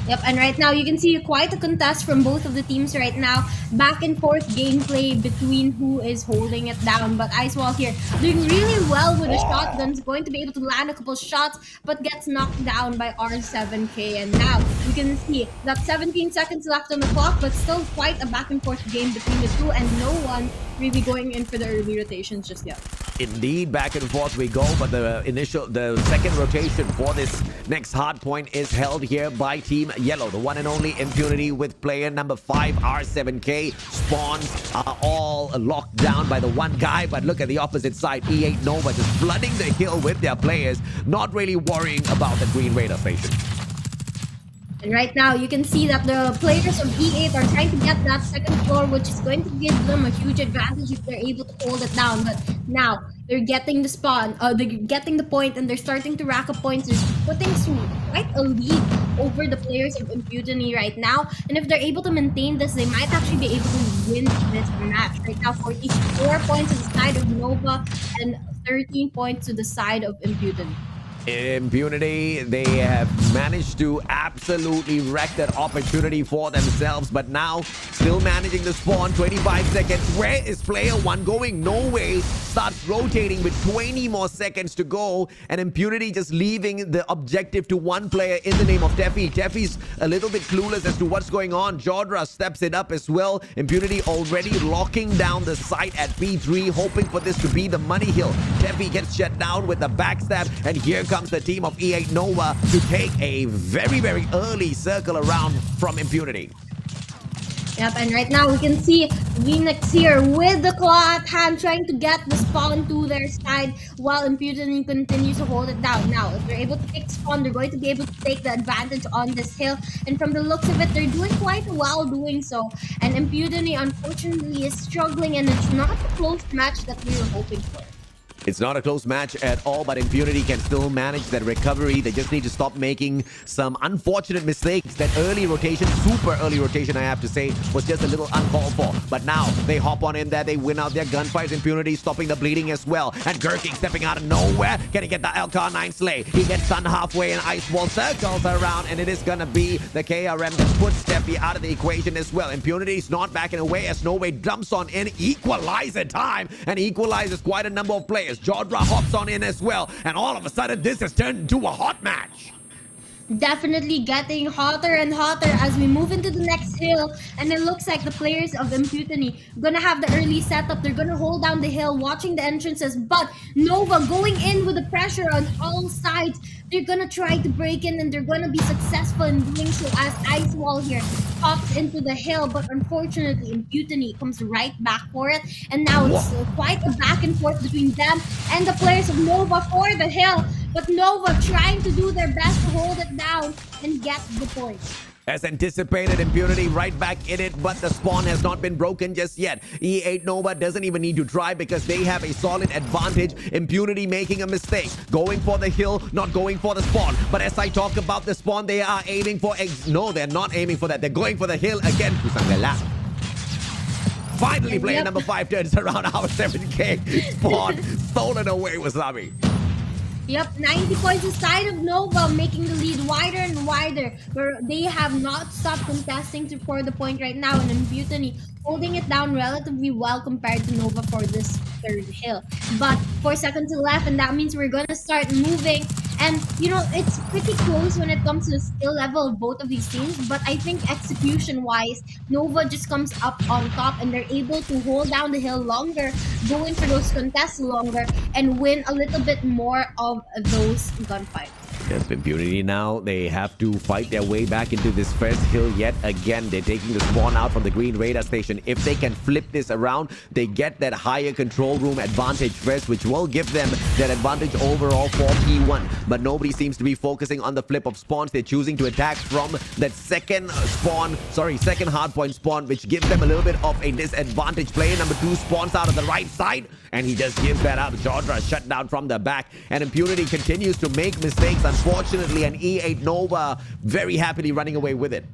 Yep, and right now you can see quite a contest from both of the teams right now. Back and forth gameplay between who is holding it down. But Icewall here doing really well with the shotguns, going to be able to land a couple shots, but gets knocked down by R7K. And now you can see that 17 seconds left on the clock, but still quite a back and forth game between the two, and no one really going in for the early rotations just yet. Indeed, back and forth we go, but the second rotation for this next hard point is held here by Team Yellow. The one and only Impunity with player number 5, R7K. Spawns are all locked down by the one guy, but look at the opposite side. E8 Nova just flooding the hill with their players, not really worrying about the Green Raider station. And right now, you can see that the players of E8 are trying to get that second floor, which is going to give them a huge advantage if they're able to hold it down. But now, they're getting the spawn, they're getting the point, and they're starting to rack up points. They're putting quite a lead over the players of Impunity right now. And if they're able to maintain this, they might actually be able to win this match. Right now, 44 points to the side of Nova and 13 points to the side of Impunity. Impunity, they have managed to absolutely wreck that opportunity for themselves, but now still managing to spawn. 25 seconds. Where is player one going? No way. Starts rotating with 20 more seconds to go, and Impunity just leaving the objective to one player in the name of Teffy. Teffy's a little bit clueless as to what's going on. Jodra steps it up as well. Impunity already locking down the site at P3, hoping for this to be the money hill. Teffy gets shut down with the backstab, and here comes the team of E8 NOVA to take a very, very early circle around from Impunity. Yep, and right now we can see Phoenix here with the claw at hand trying to get the spawn to their side while Impunity continues to hold it down. Now, if they're able to take spawn, they're going to be able to take the advantage on this hill. And from the looks of it, they're doing quite well doing so. And Impunity, unfortunately, is struggling, and it's not the close match that we were hoping for. It's not a close match at all, but Impunity can still manage that recovery. They just need to stop making some unfortunate mistakes. That early rotation, super early rotation, I have to say, was just a little uncalled for. But now they hop on in there. They win out their gunfights. Impunity stopping the bleeding as well. And Gurking stepping out of nowhere. Can he get the LK9 slay? He gets stunned halfway, and Ice Wall circles around, and it is going to be the KRM that puts Steffi out of the equation as well. Impunity is not backing away as No Way dumps on in. Equalizer time, and equalizes quite a number of players. Jodra hops on in as well, and all of a sudden this has turned into a hot match. Definitely getting hotter and hotter as we move into the next hill, and it looks like the players of Impunity gonna have the early setup. They're gonna hold down the hill, watching the entrances, but Nova going in with the pressure on all sides. They're gonna try to break in, and they're gonna be successful in doing so as Ice Wall here pops into the hill, but unfortunately Impunity comes right back for it, and now it's quite a back and forth between them and the players of Nova for the hill. But Nova trying to do their best to hold it down and get the point. As anticipated, Impunity right back in it, but the spawn has not been broken just yet. E8 NOVA doesn't even need to try because they have a solid advantage. Impunity making a mistake, going for the hill, not going for the spawn. But as I talk about the spawn, they are aiming for... No, they're not aiming for that. They're going for the hill again. Finally, player number 5 turns around. Our 7K spawn stolen away, Wasabi. Yep, 90 points aside of Nova, making the lead wider and wider, where they have not stopped contesting for the point right now, and Impunity holding it down relatively well compared to Nova for this third hill. But 4 seconds left, and that means we're gonna start moving. And you know, it's pretty close when it comes to the skill level of both of these teams, but I think execution-wise, Nova just comes up on top, and they're able to hold down the hill longer, go in for those contests longer, and win a little bit more of those gunfights. Yes, Impunity now, they have to fight their way back into this first hill yet again. They're taking the spawn out from the green radar station. If they can flip this around, they get that higher control room advantage first, which will give them that advantage overall for P1. But nobody seems to be focusing on the flip of spawns. They're choosing to attack from that second hardpoint spawn, which gives them a little bit of a disadvantage. Player number 2 spawns out of the right side, and he just gives that out. Jodra shut down from the back, and Impunity continues to make mistakes, unfortunately, and E8 NOVA very happily running away with it.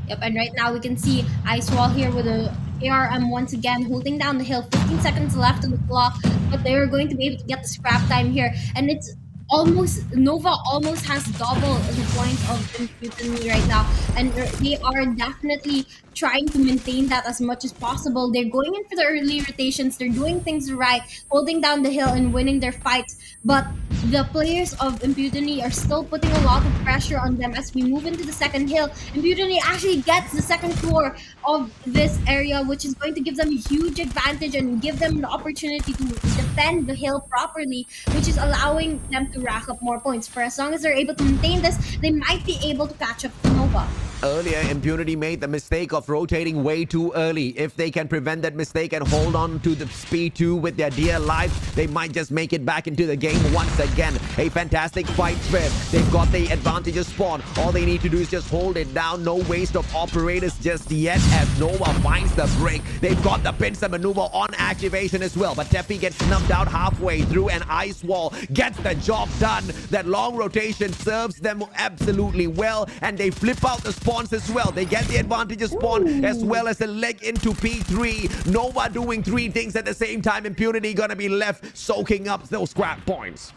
Yep, and right now we can see Ice Wall here with a ARM once again holding down the hill. 15 seconds left on the clock, but they're going to be able to get the scrap time here, and it's almost... Nova almost has double the points of Impunity right now, and they are definitely trying to maintain that as much as possible. They're going in for the early rotations, they're doing things right, holding down the hill and winning their fights, but the players of Impunity are still putting a lot of pressure on them as we move into the second hill. Impunity actually gets the second floor of this area, which is going to give them a huge advantage and give them the opportunity to defend the hill properly, which is allowing them to rack up more points. For as long as they're able to maintain this, they might be able to catch up to Nova. Earlier, Impunity made the mistake of rotating way too early. If they can prevent that mistake and hold on to the speed 2 with their dear lives, they might just make it back into the game once again. A fantastic fight spread. They've got the advantage of spawn. All they need to do is just hold it down. No waste of operators just yet as Nova finds the break. They've got the pincer maneuver on activation as well, but Teffy gets snuffed out halfway through, and Ice Wall gets the job done. That long rotation serves them absolutely well, and they flip out the spawns as well. They get the advantage of spawn as well as a leg into P3. Nova doing 3 things at the same time. Impunity gonna be left soaking up those scrap points.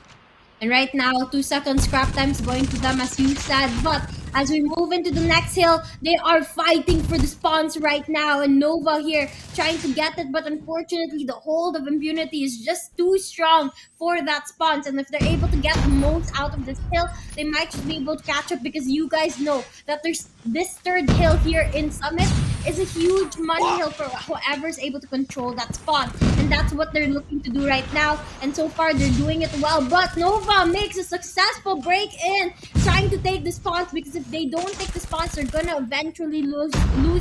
And right now, 2 seconds scrap time is going to them, as you said. But as we move into the next hill, they are fighting for the spawns right now. And Nova here trying to get it. But unfortunately, the hold of Impunity is just too strong for that spawns. And if they're able to get the most out of this hill, they might just be able to catch up, because you guys know that there's this third hill here in Summit is a huge money hill for whoever's able to control that spawn. And that's what they're looking to do right now. And so far, they're doing it well. But Nova makes a successful break in, trying to take the spawns, because if they don't take the spawns, they're gonna eventually lose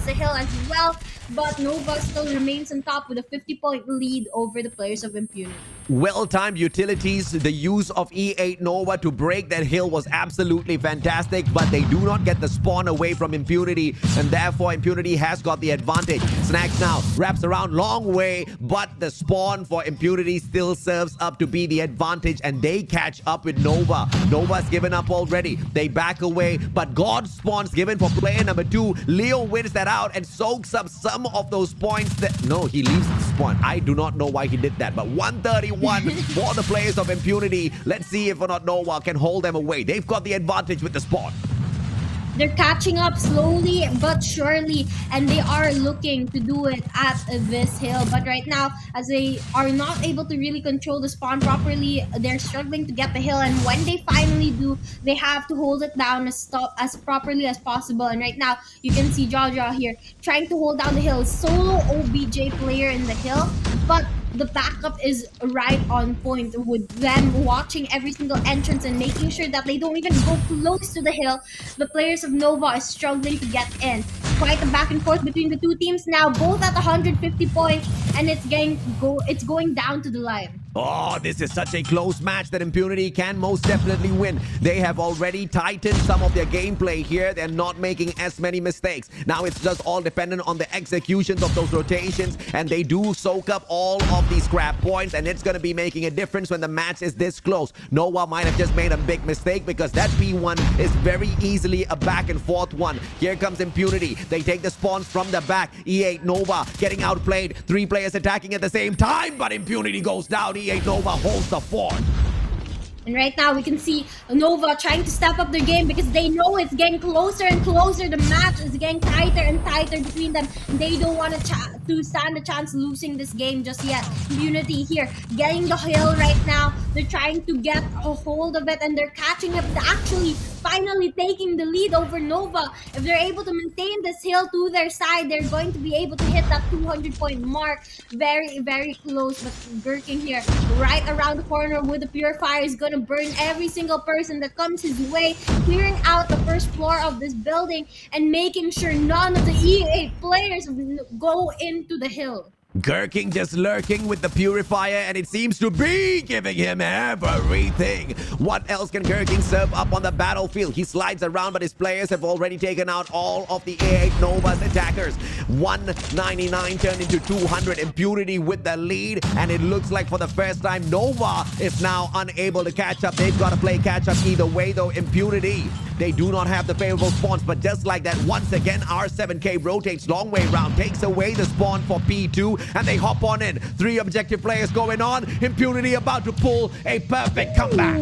the hill as well. But Nova still remains on top with a 50-point lead over the players of Impunity. Well-timed utilities. The use of E8 Nova to break that hill was absolutely fantastic, but they do not get the spawn away from Impunity, and therefore Impunity has got the advantage. Snacks now wraps around long way, but the spawn for Impunity still serves up to be the advantage, and they catch up with Nova. Nova's given up already. They back away, but God spawn's given for player number 2. Leo wins that out and soaks up some of those points. No, he leaves the spawn. I do not know why he did that, but 131 for the players of Impunity. Let's see if or not Nova can hold them away. They've got the advantage with the spawn. They're catching up slowly but surely, and they are looking to do it at this hill. But right now, as they are not able to really control the spawn properly, they're struggling to get the hill. And when they finally do, they have to hold it down as properly as possible. And right now, you can see Jaja here trying to hold down the hill. Solo OBJ player in the hill, but the backup is right on point with them watching every single entrance and making sure that they don't even go close to the hill. The players of Nova are struggling to get in. Quite a back and forth between the two teams now, both at 150 points, and it's going down to the line. Oh, this is such a close match that Impunity can most definitely win. They have already tightened some of their gameplay here. They're not making as many mistakes. Now it's just all dependent on the executions of those rotations, and they do soak up all of these scrap points, and it's going to be making a difference when the match is this close. Nova might have just made a big mistake, because that P1 is very easily a back and forth one. Here comes Impunity. They take the spawns from the back. E8 Nova getting outplayed. 3 players attacking at the same time, but Impunity goes down. E8 Nova holds the fort. And right now, we can see Nova trying to step up their game, because they know it's getting closer and closer. The match is getting tighter and tighter between them. They don't want to stand a chance losing this game just yet. Impunity here getting the hill right now. They're trying to get a hold of it, and they're catching up, actually finally taking the lead over Nova. If they're able to maintain this hill to their side, they're going to be able to hit that 200-point mark. Very, very close. But Gherkin here, right around the corner with the Purifier, is going to burn every single person that comes his way, clearing out the first floor of this building and making sure none of the E8 players go into the hill. Gherkin just lurking with the Purifier, and it seems to be giving him everything. What else can Gherkin serve up on the battlefield? He slides around, but his players have already taken out all of the E8 Nova's attackers. 199 turned into 200. Impunity with the lead, and it looks like for the first time, Nova is now unable to catch up. They've got to play catch up either way, though. Impunity, they do not have the favorable spawns, but just like that, once again, R7K rotates long way round, takes away the spawn for P2, and they hop on in. 3 objective players going on. Impunity about to pull a perfect comeback.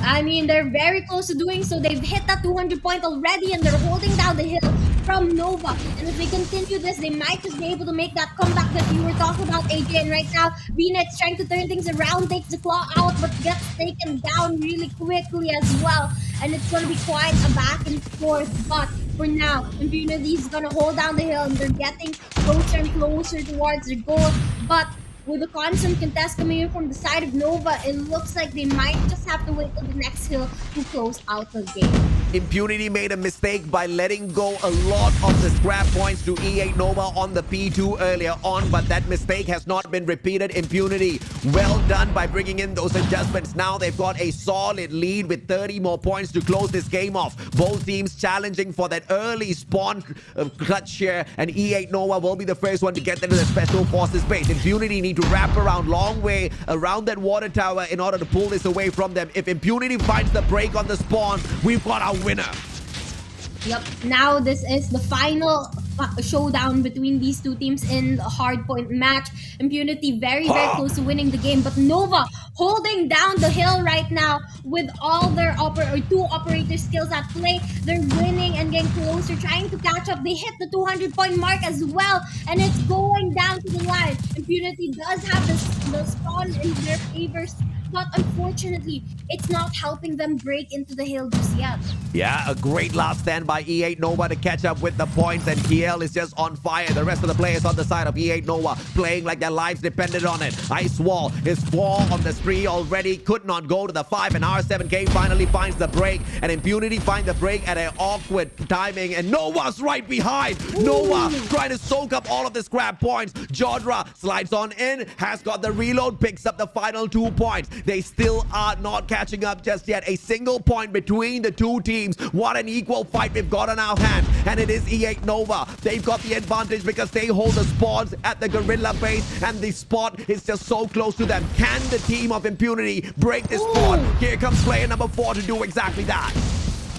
I mean, they're very close to doing so. They've hit that 200 point already, and they're holding down the hill from Nova. And if they continue this, they might just be able to make that comeback that you were talking about, AJ. And right now, VNet's trying to turn things around, takes the claw out, but gets taken down really quickly as well. And it's going to be quite a back and forth. But for now, Impunity is going to hold down the hill, and they're getting closer and closer towards their goal. But with the constant contest coming in from the side of Nova, it looks like they might just have to wait till the next hill to close out the game. Impunity made a mistake by letting go a lot of the scrap points to E8 Nova on the P2 earlier on, but that mistake has not been repeated. Impunity, well done by bringing in those adjustments. Now they've got a solid lead with 30 more points to close this game off. Both teams challenging for that early spawn clutch share, and E8 Nova will be the first one to get into the Special Forces base. Impunity need to wrap around long way around that water tower in order to pull this away from them. If Impunity finds the break on the spawn, we've got our winner. Yep, now this is the final showdown between these two teams in a hard point match. Impunity very, very close to winning the game, but Nova holding down the hill right now with all their two operator skills at play. They're winning and getting closer, trying to catch up. They hit the 200-point mark as well, and it's going down to the line. Impunity does have the spawn in their favors, but unfortunately, it's not helping them break into the hill just yet. Yeah, a great last stand by E8 Nova to catch up with the points, and TL is just on fire. The rest of the players on the side of E8 Nova playing like their lives depended on it. Ice Wall is 4 on the spree already, could not go to the 5, and R7K finally finds the break, and Impunity finds the break at an awkward timing, and Nova's right behind. Ooh. Nova trying to soak up all of the scrap points. Jodra slides on in, has got the reload, picks up the final 2 points. They still are not catching up just yet. A single point between the two teams. What an equal fight we've got on our hands. And it is E8 Nova. They've got the advantage because they hold the spawns at the gorilla base, and the spot is just so close to them. Can the team of Impunity break this spawn? Here comes player number 4 to do exactly that.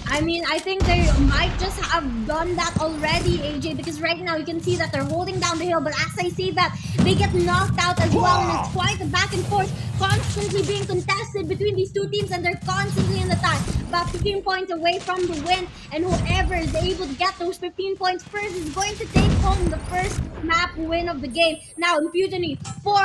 I mean, I think they might just have done that already, AJ, because right now you can see that they're holding down the hill, but as I say that, they get knocked out as well, and it's quite a back and forth, constantly being contested between these two teams, and they're constantly in the tie. About 15 points away from the win, and whoever is able to get those 15 points first is going to take home the first map win of the game. Now, Impunity for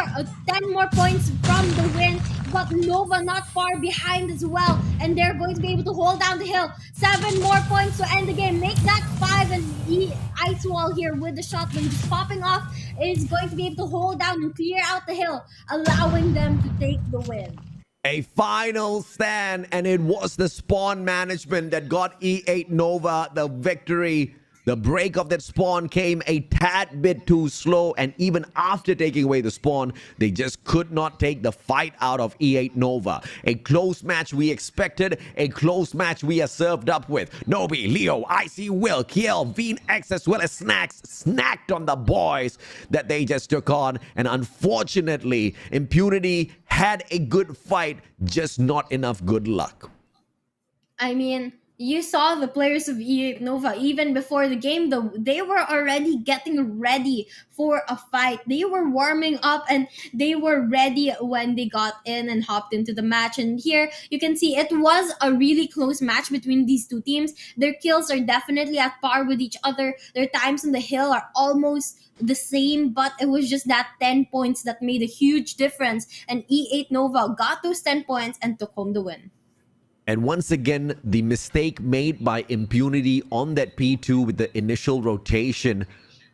10 more points from the win, but Nova not far behind as well, and they're going to be able to hold down the hill. 7 more points to end the game, make that 5, and the Ice Wall here with the shotgun just popping off is going to be able to hold down and clear out the hill, allowing them to take the win. A final stand, and it was the spawn management that got E8 Nova the victory. The break of that spawn came a tad bit too slow, and even after taking away the spawn, they just could not take the fight out of E8 Nova. A close match we expected, a close match we are served up with. Nobi, Leo, Icy Will, Kiel, Veen X, as well as Snacks snacked on the boys that they just took on, and unfortunately, Impunity had a good fight, just not enough good luck. I mean, you saw the players of E8 Nova, even before the game, though, they were already getting ready for a fight. They were warming up and they were ready when they got in and hopped into the match. And here you can see it was a really close match between these two teams. Their kills are definitely at par with each other. Their times on the hill are almost the same, but it was just that 10 points that made a huge difference. And E8 Nova got those 10 points and took home the win. And once again, the mistake made by Impunity on that P2 with the initial rotation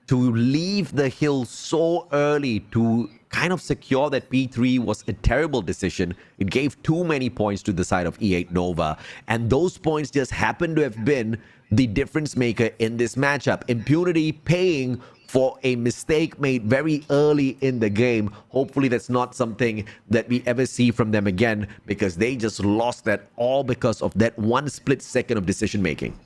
to leave the hill so early to kind of secure that P3 was a terrible decision. It gave too many points to the side of E8 Nova. And those points just happened to have been the difference maker in this matchup. Impunity paying for a mistake made very early in the game. Hopefully that's not something that we ever see from them again, because they just lost that all because of that one split second of decision making.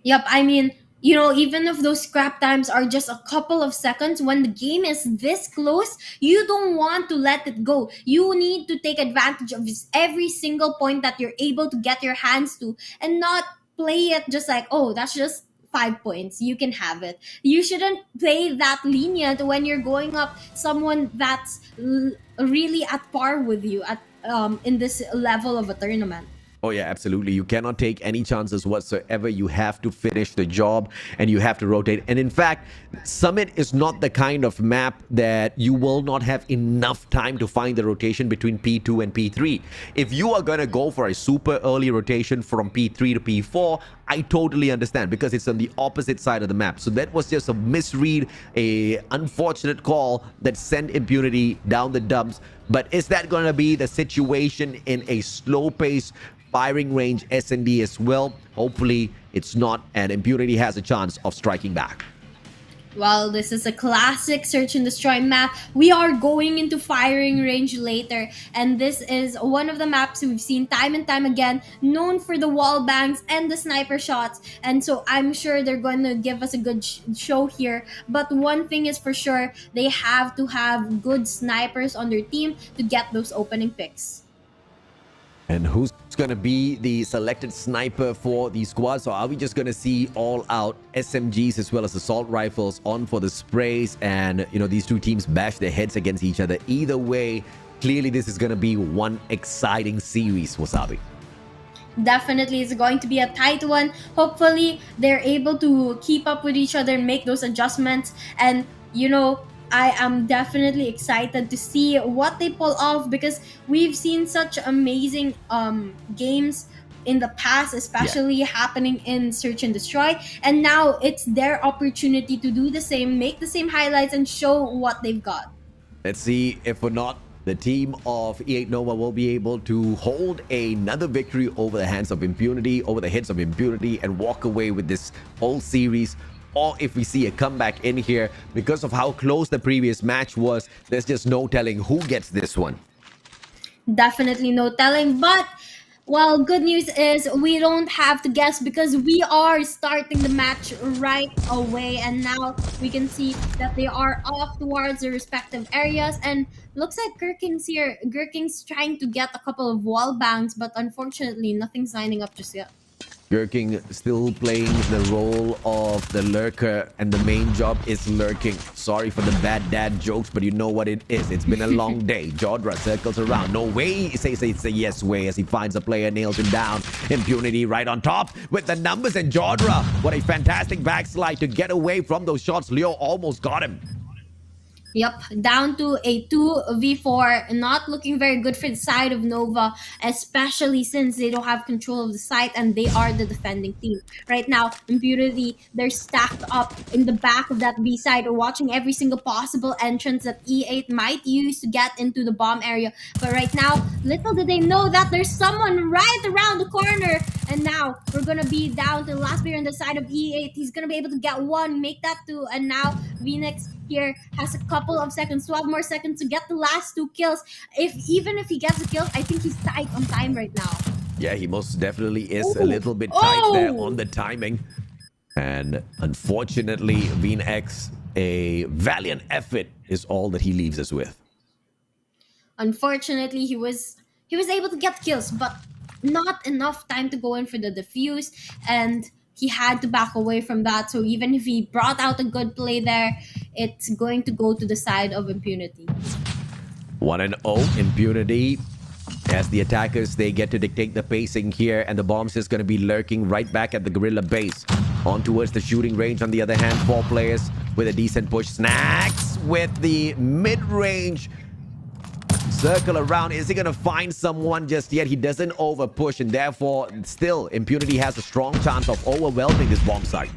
Yep, I mean, you know, even if those scrap times are just a couple of seconds, when the game is this close, you don't want to let it go. You need to take advantage of every single point that you're able to get your hands to, and not play it just like, oh, that's just 5 points, you can have it. You shouldn't play that lenient when you're going up someone that's really at par with you at in this level of a tournament. Oh yeah, absolutely. You cannot take any chances whatsoever. You have to finish the job and you have to rotate. And in fact, Summit is not the kind of map that you will not have enough time to find the rotation between P2 and P3. If you are going to go for a super early rotation from P3 to P4, I totally understand, because it's on the opposite side of the map. So that was just a misread, a unfortunate call that sent Impunity down the dumps. But is that going to be the situation in a slow pace firing range S&D as well? Hopefully it's not, and Impunity has a chance of striking back. Well, this is a classic search and destroy map. We are going into firing range later, and this is one of the maps we've seen time and time again, known for the wall bangs and the sniper shots, and so I'm sure they're going to give us a good show here. But one thing is for sure, they have to have good snipers on their team to get those opening picks. And who's It's going to be the selected sniper for the squad. So are we just going to see all out SMGs as well as assault rifles on for the sprays, and these two teams bash their heads against each other? Either way, clearly this is going to be one exciting series, Wasabi. Definitely, it's going to be a tight one. Hopefully, they're able to keep up with each other and make those adjustments. And, I am definitely excited to see what they pull off, because we've seen such amazing games in the past, especially happening in Search and Destroy. And now it's their opportunity to do the same, make the same highlights, and show what they've got. Let's see if or not the team of E8 NOVA will be able to hold another victory over the hands of Impunity, over the heads of Impunity, and walk away with this whole series. Or if we see a comeback in here, because of how close the previous match was, there's just no telling who gets this one. Definitely no telling. But, well, good news is we don't have to guess, because we are starting the match right away. And now we can see that they are off towards their respective areas. And looks like Gurking's here. Gurking's trying to get a couple of wall bangs, but unfortunately, nothing's lining up just yet. Gurking still playing the role of the lurker, and the main job is lurking. Sorry for the bad dad jokes, but you know what it is. It's been a long day. Jodra circles around. No way. He says it's a yes way as he finds a player, nails him down. Impunity right on top with the numbers, and Jodra, what a fantastic backslide to get away from those shots. Leo almost got him. Yep, down to a 2v4. Not looking very good for the side of Nova, especially since they don't have control of the site and they are the defending team. Right now, Impunity, they're stacked up in the back of that B side, watching every single possible entrance that E8 might use to get into the bomb area. But right now, little did they know that there's someone right around the corner. And now, we're going to be down to the last player on the side of E8. He's going to be able to get one, make that two, and now Phoenix here has a couple of seconds, 12 more seconds to get the last 2 kills. Even if he gets the kills, I think he's tight on time right now. Yeah, he most definitely is a little bit tight there on the timing. And unfortunately, Phoenix, a valiant effort is all that he leaves us with. Unfortunately, he was able to get kills, but not enough time to go in for the defuse, and he had to back away from that. So even if he brought out a good play there, it's going to go to the side of Impunity. 1-0 Impunity. As the attackers, they get to dictate the pacing here, and the bomb's just going to be lurking right back at the Gorilla base. On towards the shooting range. On the other hand, 4 players with a decent push. Snacks with the mid-range circle around. Is he going to find someone just yet? He doesn't over push, and therefore still Impunity has a strong chance of overwhelming this bomb site.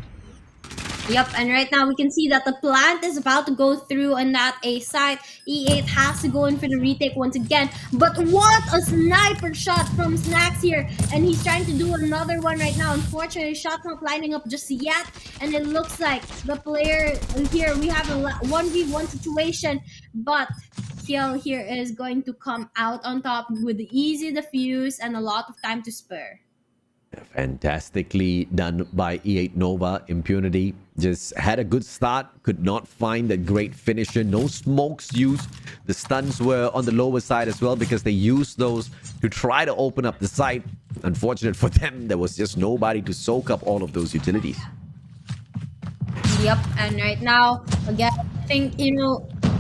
Yep, and right now we can see that the plant is about to go through on that A side. E8 has to go in for the retake once again. But what a sniper shot from Snacks here. And he's trying to do another one right now. Unfortunately, shot's not lining up just yet. And it looks like the player here, we have a 1v1 situation. But Kiel here is going to come out on top with the easy defuse and a lot of time to spare. Fantastically done by E8 NOVA. Impunity just had a good start, could not find a great finisher. No smokes used. The stuns were on the lower side as well, because they used those to try to open up the site. Unfortunate for them, there was just nobody to soak up all of those utilities. Yep, and right now, again, I think,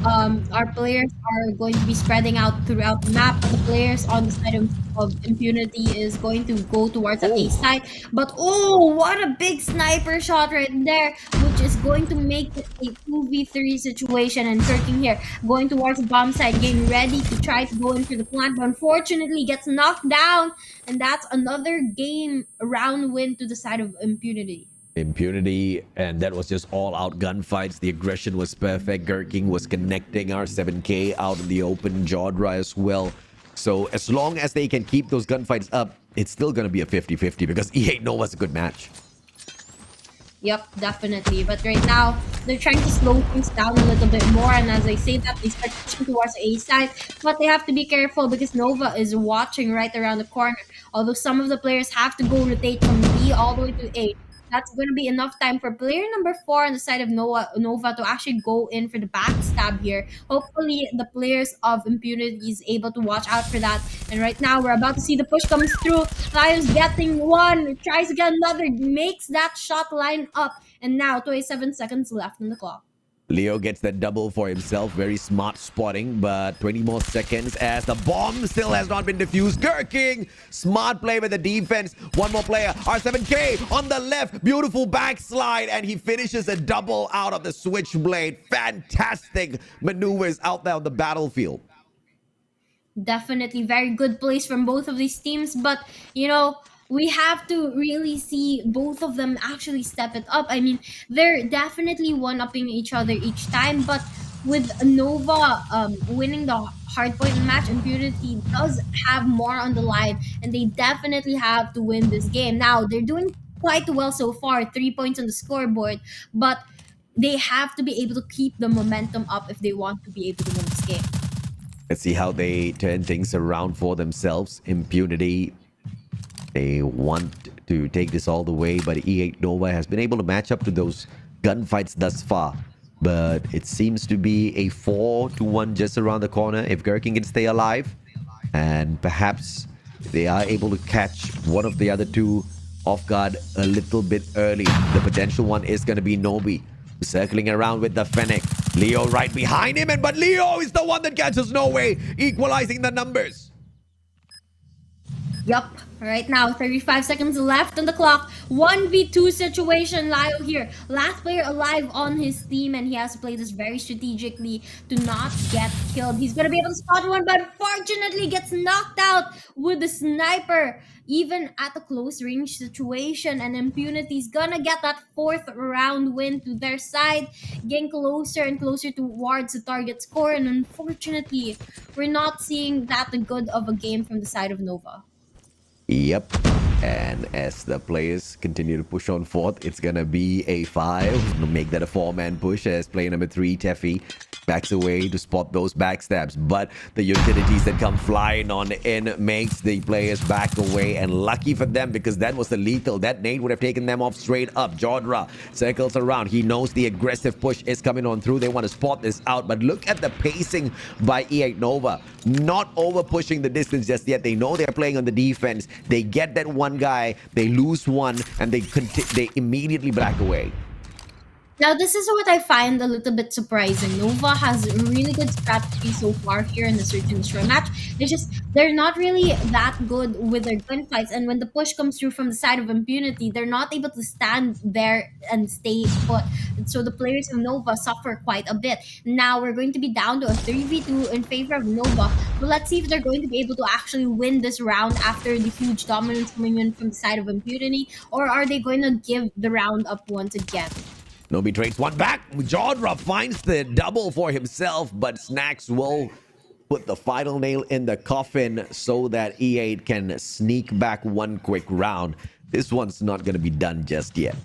our players are going to be spreading out throughout the map. The players on the side of Impunity is going to go towards the A side. But what a big sniper shot right there, which is going to make it a 2v3 situation. And Kirking here going towards the bomb side, getting ready to try to go in for the plant, but unfortunately gets knocked down. And that's another game round win to the side of Impunity. Impunity, and that was just all out gunfights. The aggression was perfect. Gurking was connecting our 7K out in the open. Jodra as well. So as long as they can keep those gunfights up, it's still going to be a 50-50, because E8 NOVA's a good match. Yep, definitely. But right now, they're trying to slow things down a little bit more. And as I say that, they start pushing towards the A side. But they have to be careful, because Nova is watching right around the corner. Although some of the players have to go rotate from B all the way to A. that's going to be enough time for player number 4 on the side of Nova to actually go in for the backstab here. Hopefully, the players of Impunity is able to watch out for that. And right now, we're about to see the push comes through. Lions getting one, tries to get another, makes that shot line up. And now, 27 seconds left on the clock. Leo gets that double for himself. Very smart spotting, but 20 more seconds as the bomb still has not been defused. Gurking, smart play with the defense. One more player, R7K on the left. Beautiful backslide, and he finishes a double out of the switchblade. Fantastic maneuvers out there on the battlefield. Definitely very good plays from both of these teams, but you know, we have to really see both of them actually step it up. I mean, they're definitely one-upping each other each time, but with Nova winning the hardpoint match, Impunity does have more on the line, and they definitely have to win this game. Now, they're doing quite well so far, 3 points on the scoreboard, but they have to be able to keep the momentum up if they want to be able to win this game. Let's see how they turn things around for themselves. Impunity, they want to take this all the way, but E8 Nova has been able to match up to those gunfights thus far. But it seems to be a 4-1 just around the corner if Gurking can stay alive. And perhaps they are able to catch one of the other two off guard a little bit early. The potential one is going to be Nobi, circling around with the Fennec. Leo right behind him, but Leo is the one that catches No Way, equalizing the numbers. Yup, right now, 35 seconds left on the clock. 1v2 situation, Lio here. Last player alive on his team, and he has to play this very strategically to not get killed. He's going to be able to spot one, but fortunately gets knocked out with the sniper, even at a close range situation. And Impunity's going to get that 4th round win to their side, getting closer and closer towards the target score. And unfortunately, we're not seeing that good of a game from the side of Nova. Yep. And as the players continue to push on forth, it's going to be a 5. Make that a 4-man push as player number 3, Teffy, backs away to spot those backstabs. But the utilities that come flying on in makes the players back away. And lucky for them, because that was the lethal. That nade would have taken them off straight up. Jodra circles around. He knows the aggressive push is coming on through. They want to spot this out. But look at the pacing by E8 Nova. Not over pushing the distance just yet. They know they're playing on the defense. They get that one guy, they lose one, and they immediately back away. Now, this is what I find a little bit surprising. Nova has a really good strategy so far here in the Search and Destroy match. It's just they're not really that good with their gunfights, and when the push comes through from the side of Impunity, they're not able to stand there and stay put. And so the players of Nova suffer quite a bit. Now, we're going to be down to a 3v2 in favor of Nova. But let's see if they're going to be able to actually win this round after the huge dominance coming in from the side of Impunity, or are they going to give the round up once again? Nobi trades one back. Jodra finds the double for himself, but Snacks will put the final nail in the coffin so that E8 can sneak back one quick round. This one's not going to be done just yet.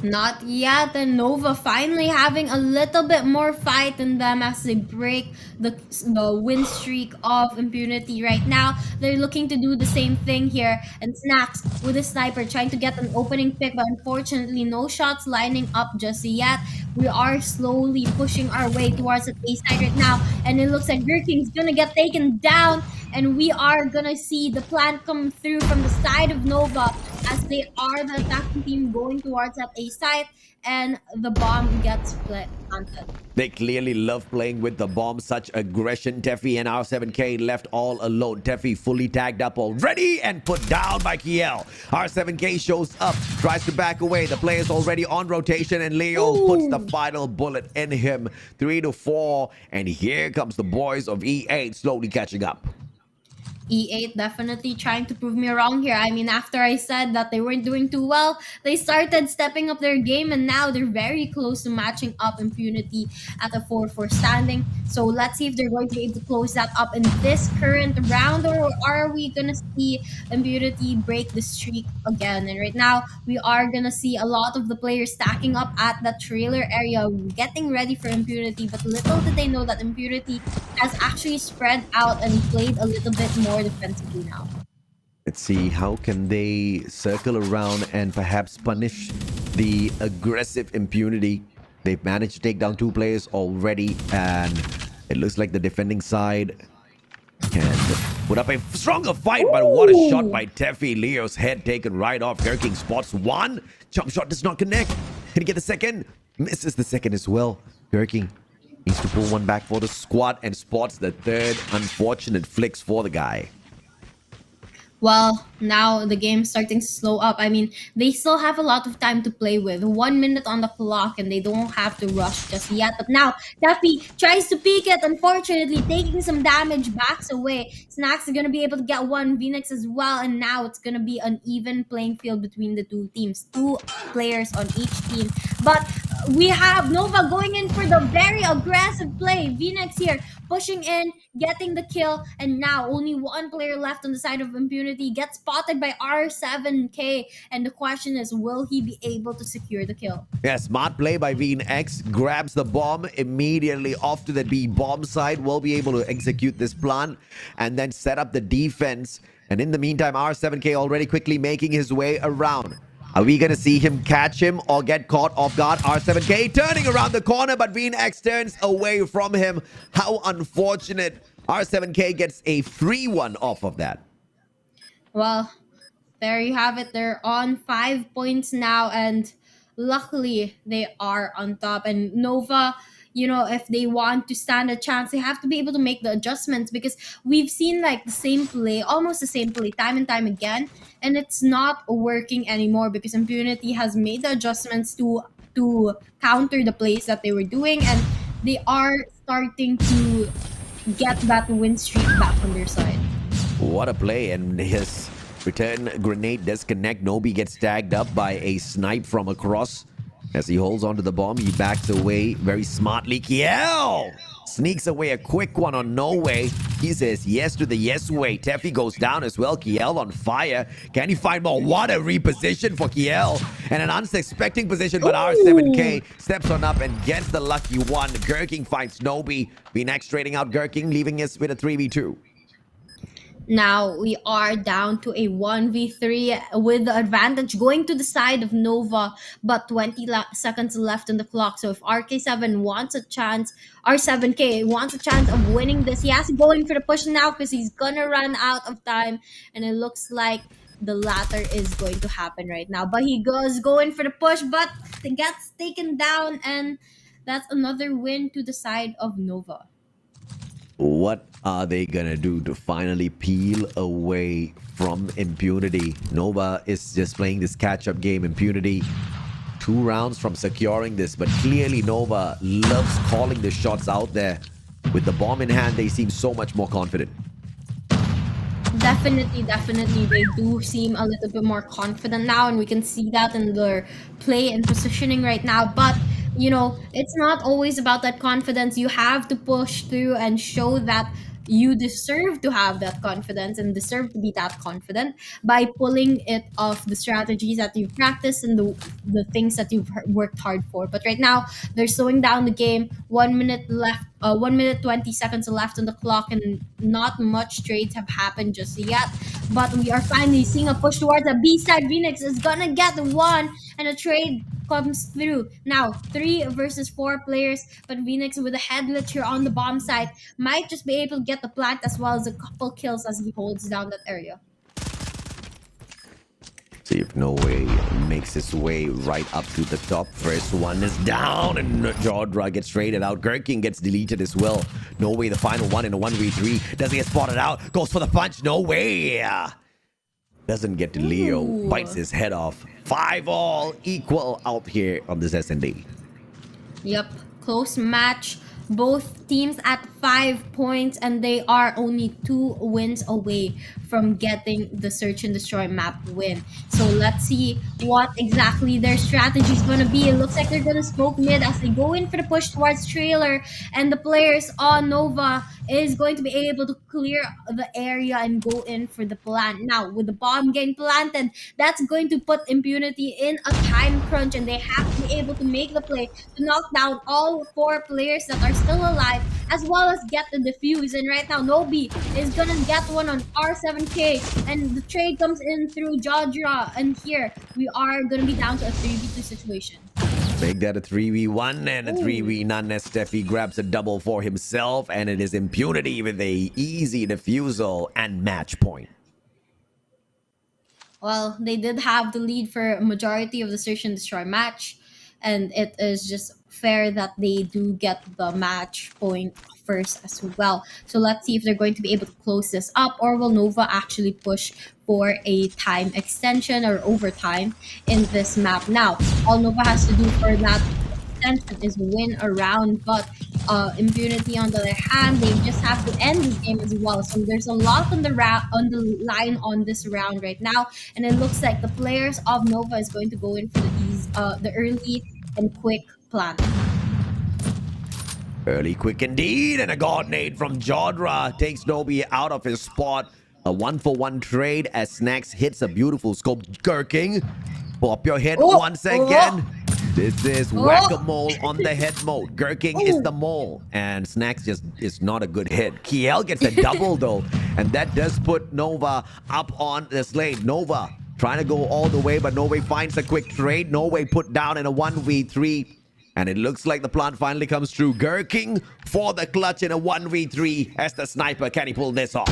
Not yet, and Nova finally having a little bit more fight in them as they break the win streak of Impunity right now. They're looking to do the same thing here, and Snacks with a sniper trying to get an opening pick, but unfortunately no shots lining up just yet. We are slowly pushing our way towards the A side right now, and it looks like Gurking's gonna get taken down, and we are gonna see the plant come through from the side of Nova as they are the attacking team going towards that A site, and the bomb gets planted. They clearly love playing with the bomb. Such aggression. Teffy and R7K left all alone. Teffy fully tagged up already and put down by Kiel. R7K shows up, tries to back away. The player's already on rotation, and Leo puts the final bullet in him. 3-4, and here comes the boys of E8 slowly catching up. E8 definitely trying to prove me wrong here. I mean, after I said that they weren't doing too well, they started stepping up their game, and now they're very close to matching up Impunity at a 4-4 standing. So let's see if they're going to be able to close that up in this current round, or are we going to see Impunity break the streak again? And right now, we are going to see a lot of the players stacking up at the trailer area, getting ready for Impunity, but little did they know that Impunity has actually spread out and played a little bit more defensively now. Let's see, how can they circle around and perhaps punish the aggressive impunity? They've managed to take down 2 players already, and it looks like the defending side can put up a stronger fight, but what a shot by Teffy. Leo's head taken right off. Gurking spots 1. Jump shot does not connect. Can he get the second? Misses the second as well. Gurking needs to pull one back for the squad and spots the third. Unfortunate flicks for the guy. Well, now the game's starting to slow up. I mean, they still have a lot of time to play with. 1 minute on the clock, and they don't have to rush just yet. But now, Duffy tries to peek it, unfortunately, taking some damage, backs away. Snacks are going to be able to get one, Phoenix as well, and now it's going to be an even playing field between the 2 teams. 2 players on each team. But we have Nova going in for the very aggressive play. Phoenix here, pushing in, getting the kill, and now only 1 player left on the side of Impunity. Gets spotted by R7K, and the question is, will he be able to secure the kill? Yeah, smart play by VNX. Grabs the bomb immediately off to the B bomb side. Will be able to execute this plan and then set up the defense. And in the meantime, R7K already quickly making his way around. Are we going to see him catch him or get caught off guard? R7K turning around the corner, but VNX turns away from him. How unfortunate. R7K gets a free one off of that. Well, there you have it. They're on 5 points now, and luckily they are on top. And Nova, if they want to stand a chance, they have to be able to make the adjustments, because we've seen like the same play, almost the same play, time and time again, and it's not working anymore because Impunity has made the adjustments to counter the plays that they were doing, and they are starting to get that win streak back on their side. What a play, and his return grenade does connect. Nobi gets tagged up by a snipe from across. As he holds onto the bomb, he backs away very smartly. Kiel sneaks away a quick one on No Way. He says yes to the yes way. Teffy goes down as well. Kiel on fire. Can he find more? What a reposition for Kiel. And an unsuspecting position, but R7K steps on up and gets the lucky one. Gurking finds Nobi. VNX trading out Gurking, leaving us with a 3v2. Now we are down to a 1v3 with the advantage going to the side of Nova, but 20 seconds left on the clock. So if RK7 wants a chance, R7K wants a chance of winning this, he has to go in for the push now because he's gonna run out of time, and it looks like the latter is going to happen right now. But he goes going for the push, but it gets taken down, and that's another win to the side of Nova. What are they gonna do to finally peel away from Impunity? Nova is just playing this catch-up game. Impunity 2 rounds from securing this, but clearly Nova loves calling the shots out there. With the bomb in hand, they seem so much more confident. Definitely, they do seem a little bit more confident now, and we can see that in their play and positioning right now. But it's not always about that confidence. You have to push through and show that you deserve to have that confidence and deserve to be that confident by pulling it off the strategies that you've practiced and the things that you've worked hard for. But right now, they're slowing down the game. 1 minute left, 1 minute 20 seconds left on the clock, and not much trades have happened just yet. But we are finally seeing a push towards the B side. Phoenix is gonna get the one, and a trade comes through. Now 3 versus 4 players, but Phoenix with a headlet here on the bomb side might just be able to get the plant as well as a couple kills as he holds down that area. See if No Way makes his way right up to the top. First one is down, and Jordra gets traded out. Gurking gets deleted as well. No Way, the final one in a 1v3. Does he get spotted out? Goes for the punch. No Way. Doesn't get to Leo. Bites his head off. 5-all equal out here on this S&D. Yep, close match. Both teams at 5 points, and they are only 2 wins away from getting the Search and Destroy map win. So let's see what exactly their strategy is going to be. It looks like they're going to smoke mid as they go in for the push towards trailer, and the players on Nova is going to be able to clear the area and go in for the plant. Now, with the bomb getting planted, that's going to put Impunity in a time crunch, and they have to be able to make the play to knock down all 4 players that are still alive, as well as get the defuse. And right now, Nobi is gonna get one on R7K, and the trade comes in through Jodra. And here we are gonna be down to a 3v2 situation. Make that a 3v1 and a Ooh. 3v none as Steffi grabs a double for himself, and it is Impunity with a easy defusal and match point. Well, they did have the lead for a majority of the search and destroy match, and it is just fair that they do get the match point first as well. So let's see if they're going to be able to close this up, or will Nova actually push for a time extension or overtime in this map. Now, all Nova has to do for that extension is win a round, but Impunity on the other hand, they just have to end this game as well. So there's a lot on the line on this round right now, and it looks like the players of Nova is going to go in for the early and quick plan. Early, quick indeed, and a god nade from Jodra takes Nobi out of his spot. A 1-for-1 trade as Snacks hits a beautiful scope. Gurking, pop your head once again. This is whack-a-mole on the head mode. Gurking is the mole, and Snacks just is not a good hit. Kiel gets a double though, and that does put Nova up on the slate. Nova trying to go all the way, but Nova finds a quick trade. Nova put down in a 1v3. And it looks like the plan finally comes through. Gurking for the clutch in a 1v3 as the sniper. Can he pull this off?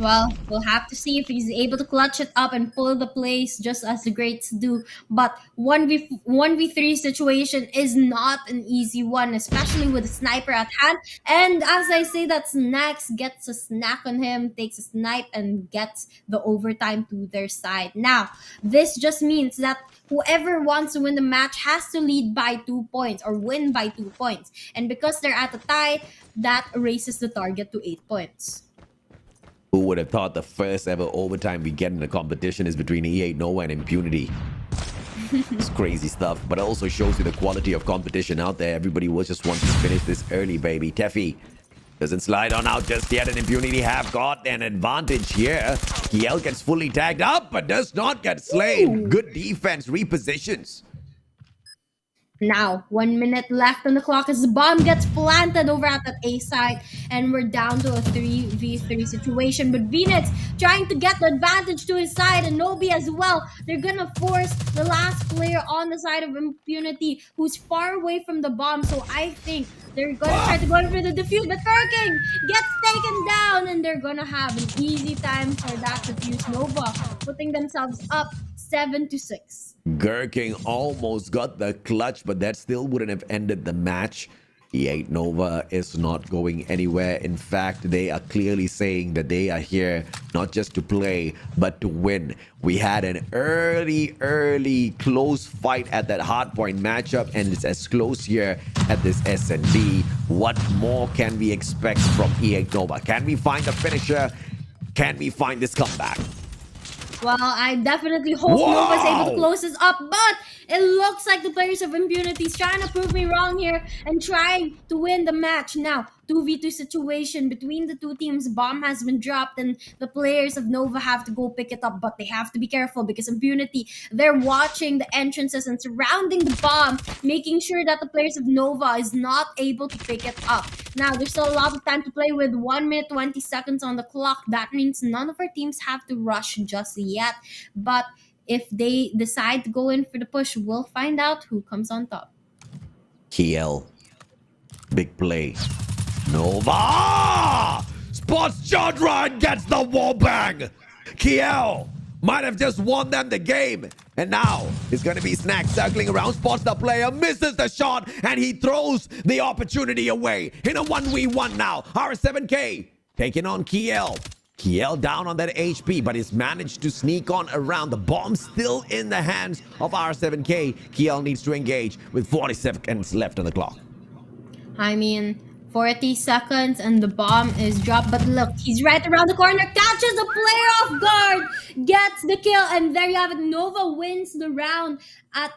Well, we'll have to see if he's able to clutch it up and pull the plays just as the greats do. But 1v3 situation is not an easy one, especially with a sniper at hand. And as I say that, Snacks gets a snack on him, takes a snipe, and gets the overtime to their side. Now, this just means that whoever wants to win the match has to lead by 2 points or win by 2 points. And because they're at a tie, that raises the target to 8 points. Who would have thought the first ever overtime we get in the competition is between E8 NOVA and Impunity? It's crazy stuff, but it also shows you the quality of competition out there. Everybody will just want to finish this early, baby. Teffy doesn't slide on out just yet, and Impunity have got an advantage here. Kiel gets fully tagged up, but does not get slain. Good defense, repositions. Now, 1 minute left on the clock as the bomb gets planted over at that A side, and we're down to a 3v3 situation. But Venus trying to get the advantage to his side, and Nobi as well. They're gonna force the last player on the side of Impunity, who's far away from the bomb. So I think they're gonna try to go for the defuse, but Gurking gets taken down, and they're gonna have an easy time for that defuse. Nova putting themselves up 7-6. Gurking almost got the clutch, but that still wouldn't have ended the match. E8 NOVA is not going anywhere. In fact, they are clearly saying that they are here not just to play, but to win. We had an early close fight at that hardpoint matchup, and it's as close here at this S&D. What more can we expect from E8 NOVA? Can we find a finisher? Can we find this comeback? Well, I definitely hope Nova's able to close this up, but it looks like the players of Impunity is trying to prove me wrong here and trying to win the match. Now, 2v2 situation between the two teams. Bomb has been dropped, and the players of Nova have to go pick it up, but they have to be careful because Impunity, they're watching the entrances and surrounding the bomb, making sure that the players of Nova is not able to pick it up. Now, there's still a lot of time to play with 1 minute 20 seconds on the clock. That means none of our teams have to rush just yet, but if they decide to go in for the push, we'll find out who comes on top. Kiel, big play. Nova spots Jodra and gets the wall bang. Kiel might have just won them the game, and now it's going to be Snack circling around, spots the player, misses the shot, and he throws the opportunity away in a 1v1 now. R7K taking on Kiel. Kiel down on that HP, but he's managed to sneak on around. The bomb still in the hands of R7K. Kiel needs to engage with 40 seconds left on the clock. I mean, 40 seconds and the bomb is dropped, but look, he's right around the corner, catches the player off guard, gets the kill, and there you have it. Nova wins the round at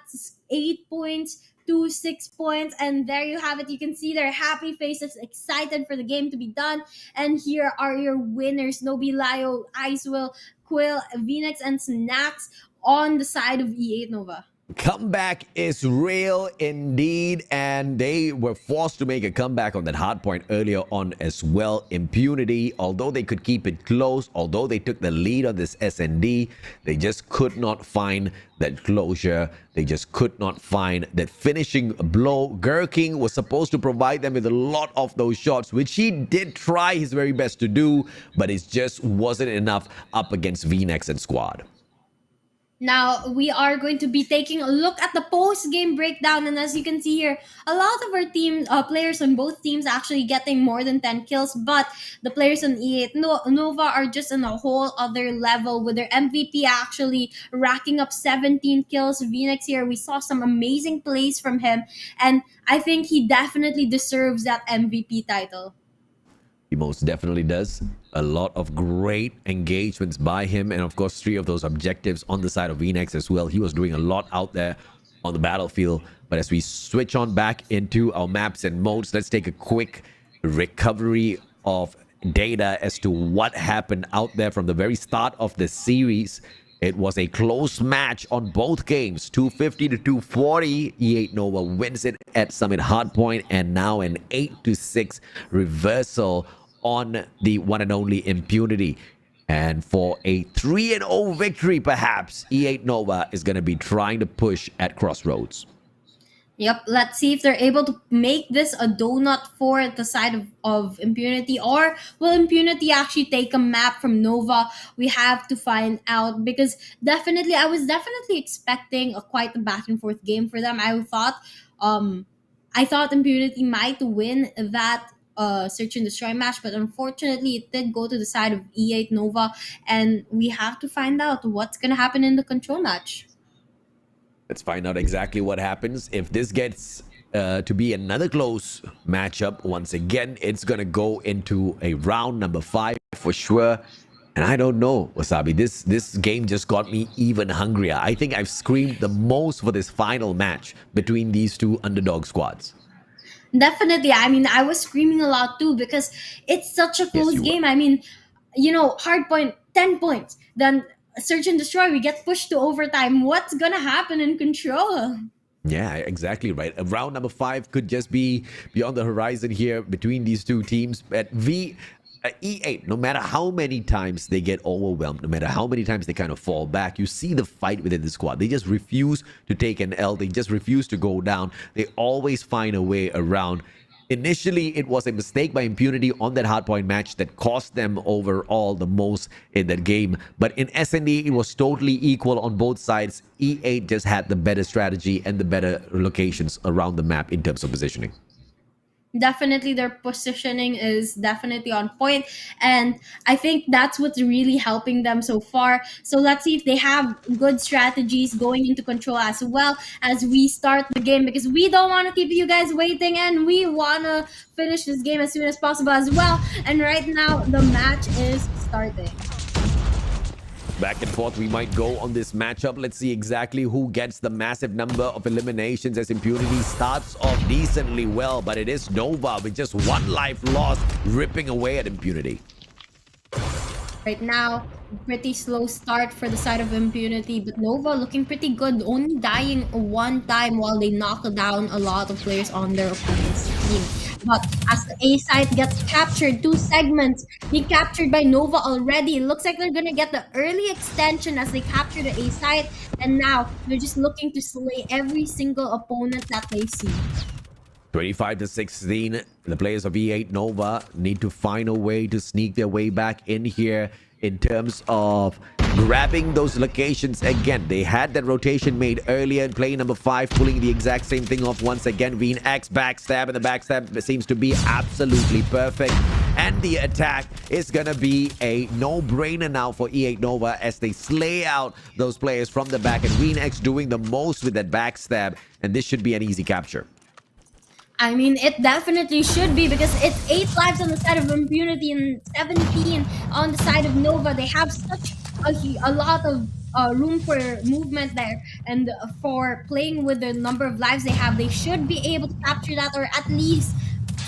8 points to 6 points, and there you have it. You can see their happy faces, excited for the game to be done. And here are your winners: Nobi, Lio, Icewill, Quill, Venix, and Snacks on the side of E8 NOVA. Comeback is real indeed, and they were forced to make a comeback on that hard point earlier on as well. Impunity, although they could keep it close, although they took the lead on this SND, they just could not find that closure. They just could not find that finishing blow. Gurking was supposed to provide them with a lot of those shots, which he did try his very best to do, but it just wasn't enough up against VNX and squad. Now we are going to be taking a look at the post-game breakdown, and as you can see here, a lot of our team players on both teams actually getting more than 10 kills, but the players on E8 Nova are just on a whole other level, with their MVP actually racking up 17 kills. VNX here, we saw some amazing plays from him, and I think he definitely deserves that MVP title. He most definitely does. A lot of great engagements by him, and of course 3 of those objectives on the side of VNX as well. He was doing a lot out there on the battlefield. But as we switch on back into our maps and modes, let's take a quick recovery of data as to what happened out there from the very start of the series. It was a close match on both games, 250 to 240. E8 Nova wins it at Summit Hardpoint, and now an 8-6 reversal on the one and only Impunity. And for a 3-0 victory, perhaps, E8 Nova is going to be trying to push at Crossroads. Yep, let's see if they're able to make this a donut for the side of Impunity, or will Impunity actually take a map from Nova? We have to find out, because I was definitely expecting quite a back and forth game for them. I thought Impunity might win that search and destroy match, but unfortunately it did go to the side of E8 Nova, and we have to find out what's gonna happen in the control match. Let's find out exactly what happens. If this gets to be another close matchup, once again, it's going to go into a round number 5 for sure. And I don't know, Wasabi, this game just got me even hungrier. I think I've screamed the most for this final match between these 2 underdog squads. Definitely. I mean, I was screaming a lot too, because it's such a close game. I mean, hard point, 10 points. Then search and destroy, we get pushed to overtime. What's gonna happen in control? Yeah, exactly right. Round number 5 could just be beyond the horizon here between these 2 teams. At E8, no matter how many times they get overwhelmed, no matter how many times they kind of fall back, you see the fight within the squad. They just refuse to take an L. They just refuse to go down. They always find a way around. Initially, it was a mistake by Impunity on that hardpoint match that cost them overall the most in that game. But in SND, it was totally equal on both sides. E8 just had the better strategy and the better locations around the map in terms of positioning. Definitely, their positioning is definitely on point, and I think that's what's really helping them so far. So let's see if they have good strategies going into control as well as we start the game, because we don't want to keep you guys waiting, and we want to finish this game as soon as possible as well. And right now, the match is starting. Back and forth we might go on this matchup. Let's see exactly who gets the massive number of eliminations, as Impunity starts off decently well, but it is Nova with just 1 life lost, ripping away at Impunity. Right now, pretty slow start for the side of Impunity, but Nova looking pretty good, only dying 1 time while they knock down a lot of players on their opponent's team. But as the A site gets captured, 2 segments being captured by Nova already. It looks like they're gonna get the early extension as they capture the A site, and now they're just looking to slay every single opponent that they see. 25-16, the players of E8 Nova need to find a way to sneak their way back in here in terms of grabbing those locations again. They had that rotation made earlier in play number 5, pulling the exact same thing off once again. VNX backstab, and the backstab seems to be absolutely perfect. And the attack is going to be a no-brainer now for E8 Nova as they slay out those players from the back. And VNX doing the most with that backstab, and this should be an easy capture. I mean, it definitely should be, because it's 8 lives on the side of Impunity and 17 on the side of Nova. They have such a lot of room for movement there, and for playing with the number of lives they have, they should be able to capture that, or at least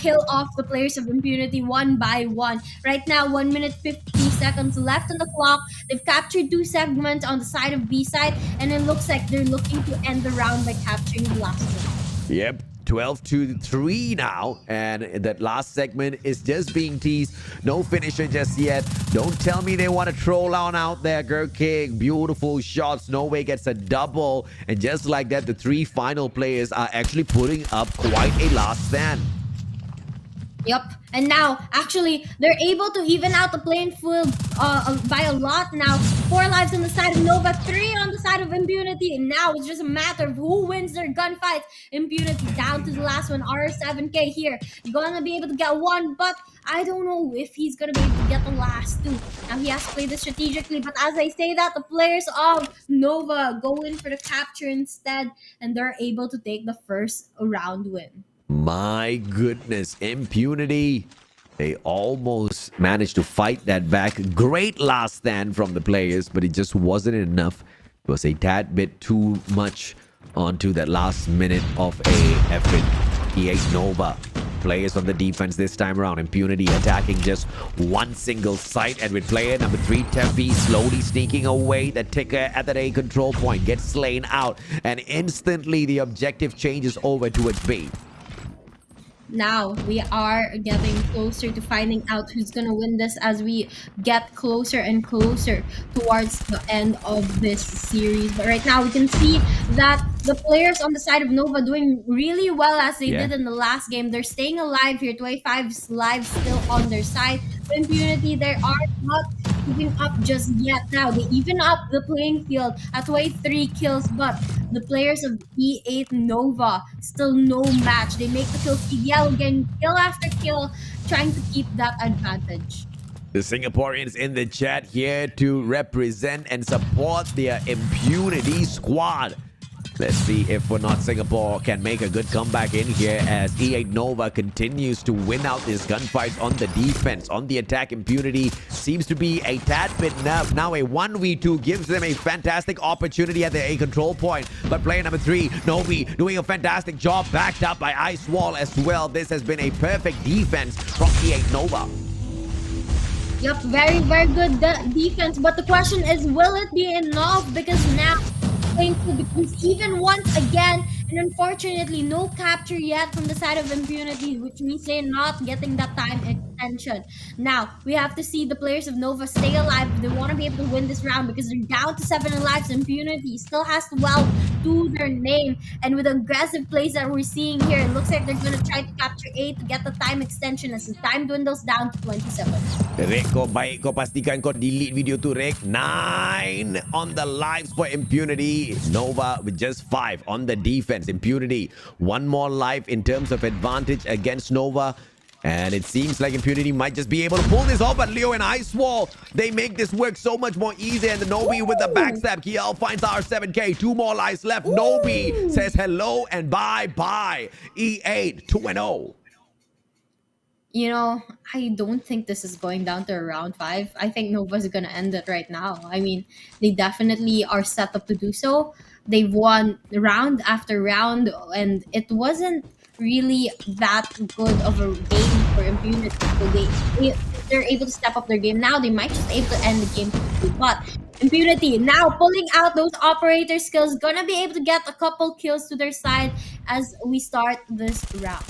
kill off the players of Impunity one by one. Right now, 1 minute 50 seconds left on the clock. They've captured 2 segments on the side of B side, and it looks like they're looking to end the round by capturing the last one. Yep. 12-3 now, and that last segment is just being teased. No finisher just yet. Don't tell me they want to troll on out there. Gurking, beautiful shots. No Way gets a double, and just like that, the 3 final players are actually putting up quite a last stand. Yep. And now, actually, they're able to even out the playing field by a lot now. 4 lives on the side of Nova, 3 on the side of Impunity. And now it's just a matter of who wins their gunfights. Impunity down to the last one. R7K here. Gonna be able to get 1, but I don't know if he's gonna be able to get the last 2. Now, he has to play this strategically. But as I say that, the players of Nova go in for the capture instead. And they're able to take the first round win. My goodness, Impunity. They almost managed to fight that back. Great last stand from the players, but it just wasn't enough. It was a tad bit too much onto that last minute of a effort. E8 Nova. Players on the defense this time around. Impunity attacking just one single site, and with player number 3, Tempe, slowly sneaking away. The ticker at that A control point gets slain out, and instantly the objective changes over towards B. Now we are getting closer to finding out who's gonna win this as we get closer and closer towards the end of this series. But right now we can see that the players on the side of Nova doing really well as they did in the last game. They're staying alive here. 25's lives still on their side. But Impunity, they are not giving up just yet. Now they even up the playing field at 3 kills, but the players of E8 Nova still no match. They make the kill feed yellow, getting kill after kill, trying to keep that advantage. The Singaporeans in the chat here to represent and support their Impunity squad. Let's see if for not Singapore can make a good comeback in here as E8 Nova continues to win out these gunfights on the defense. On the attack, Impunity seems to be a tad bit nerfed. Now a 1v2 gives them a fantastic opportunity at the A control point. But player number 3, Novi, doing a fantastic job, backed up by Ice Wall as well. This has been a perfect defense from E8 Nova. Yep, very, very good defense. But the question is, will it be enough? Because now becomes even once again, and unfortunately no capture yet from the side of Impunity, which means they're not getting that time extension. Now we have to see the players of Nova stay alive if they want to be able to win this round, because they're down to 7 lives. Impunity still has to well do their name, and with aggressive plays that we're seeing here, it looks like they're going to try to capture 8 to get the time extension as the time dwindles down to 27. Rek, kau baik, kau pastikan kau delete video tu, Rek. 9 on the lives for Impunity. Nova with just 5 on the defense. Impunity, 1 more life in terms of advantage against Nova. And it seems like Impunity might just be able to pull this off, but Leo and Ice Wall, they make this work so much more easy. And the Nobi with the backstab. Kiel finds R7K. 2 more lives left. Nobi says hello and bye-bye. E8, 2-0. You know, I don't think this is going down to a round 5. I think Nova's gonna end it right now. I mean, they definitely are set up to do so. They've won round after round, and it wasn't really that good of a game for Impunity. So they're able to step up their game. Now they might just be able to end the game quickly. But Impunity now pulling out those operator skills, gonna be able to get a couple kills to their side as we start this round.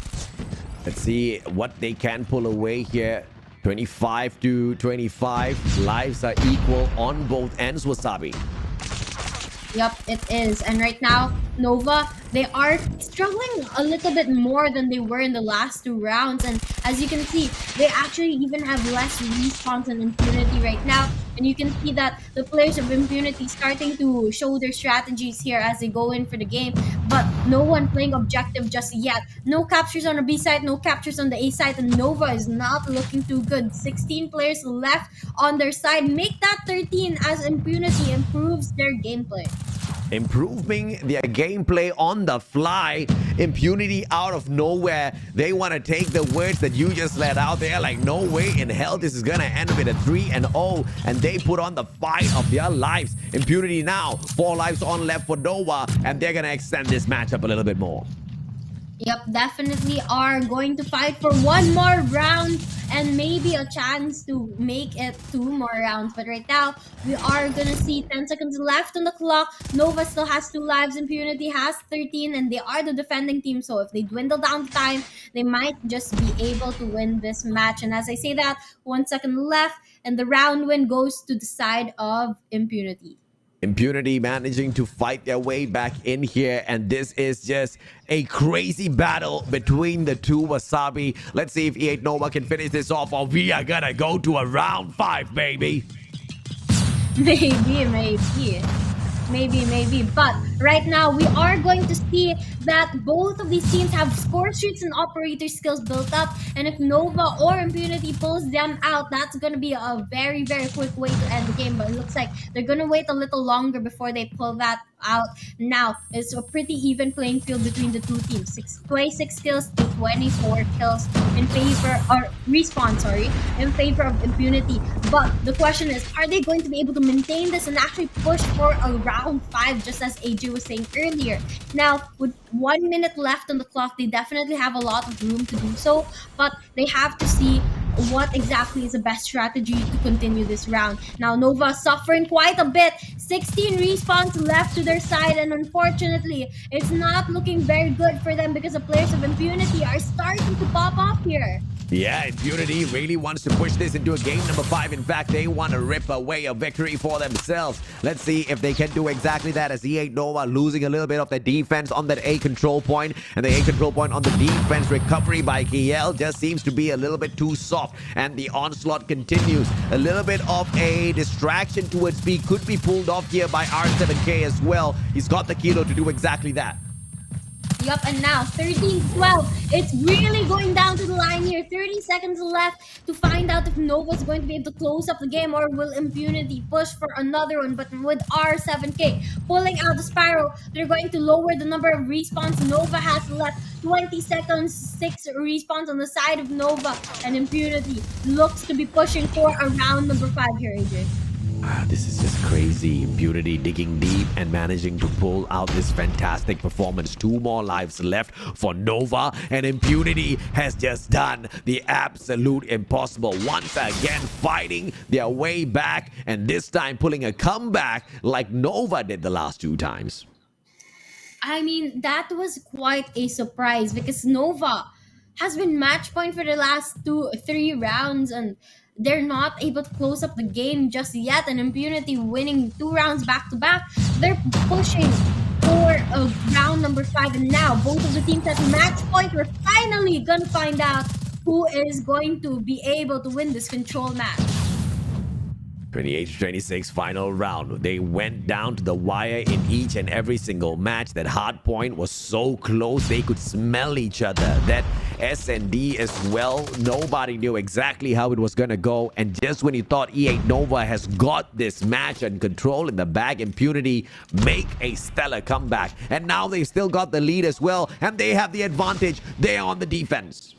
Let's see what they can pull away here. 25 to 25. Lives are equal on both ends, Wasabi. Yep, it is. And right now, Nova, they are struggling a little bit more than they were in the last 2 rounds. And as you can see, they actually even have less respawns and Impunity right now. And you can see that the players of Impunity starting to show their strategies here as they go in for the game. But no one playing objective just yet. No captures on the B side, no captures on the A side. And Nova is not looking too good. 16 players left on their side. Make that 13 as Impunity improves their gameplay. Improving their gameplay on the fly. Impunity out of nowhere. They want to take the words that you just let out there, like, no way in hell this is gonna end with a 3-0, and they put on the fight of their lives. Impunity now 4 lives on left for Nova, and they're gonna extend this matchup a little bit more. Yep, definitely are going to fight for one more round and maybe a chance to make it 2 more rounds. But right now, we are gonna see 10 seconds left on the clock. Nova still has 2 lives, Impunity has 13, and they are the defending team. So if they dwindle down the time, they might just be able to win this match. And as I say that, 1 second left, and the round win goes to the side of Impunity. Impunity managing to fight their way back in here, and this is just a crazy battle between the two Wasabi. Let's see if E8 Nova can finish this off, or we are gonna go to a round 5, baby. Maybe. But right now, we are going to see that both of these teams have score streaks and operator skills built up. And if Nova or Impunity pulls them out, that's going to be a very, very quick way to end the game. But it looks like they're going to wait a little longer before they pull that out. Now, it's a pretty even playing field between the two teams. 26 kills to 24 kills in favor, or respawn, sorry, in favor of Impunity. But the question is, are they going to be able to maintain this and actually push for a round 5, just as AJ was saying earlier? Now, with 1 minute left on the clock, they definitely have a lot of room to do so, but they have to see what exactly is the best strategy to continue this round. Now, Nova suffering quite a bit. 16 respawns left to their side, and unfortunately, it's not looking very good for them because the players of Impunity are starting to pop off here. Yeah, Impunity really wants to push this into a game number 5. In fact, they want to rip away a victory for themselves. Let's see if they can do exactly that, as E8 Nova losing a little bit of their defense on that A control point. And the A control point on the defense recovery by KL just seems to be a little bit too soft. And the onslaught continues. A little bit of a distraction towards B could be pulled off here by R7K as well. He's got the kilo to do exactly that. Yup, and now 13-12. It's really going down to the line here. 30 seconds left to find out if Nova's going to be able to close up the game, or will Impunity push for another one. But with R7K pulling out the spiral, they're going to lower the number of respawns Nova has left. 20 seconds, 6 respawns on the side of Nova, and Impunity looks to be pushing for a round number 5 here, AJ. This is just crazy. Impunity digging deep and managing to pull out this fantastic performance. 2 more lives left for Nova, and Impunity has just done the absolute impossible. Once again, fighting their way back, and this time pulling a comeback like Nova did the last 2 times. I mean, that was quite a surprise because Nova has been match point for the last 3 rounds, and they're not able to close up the game just yet. And Impunity winning 2 rounds back to back, they're pushing for a round number 5. And now both of the teams at match point, we're finally gonna find out who is going to be able to win this control match. 28-26 final round. They went down to the wire in each and every single match. That hard point was so close, they could smell each other. That S&D as well, nobody knew exactly how it was gonna go. And just when you thought E8 Nova has got this match and control in the bag, Impunity make a stellar comeback. And now they still got the lead as well, and they have the advantage. They're on the defense.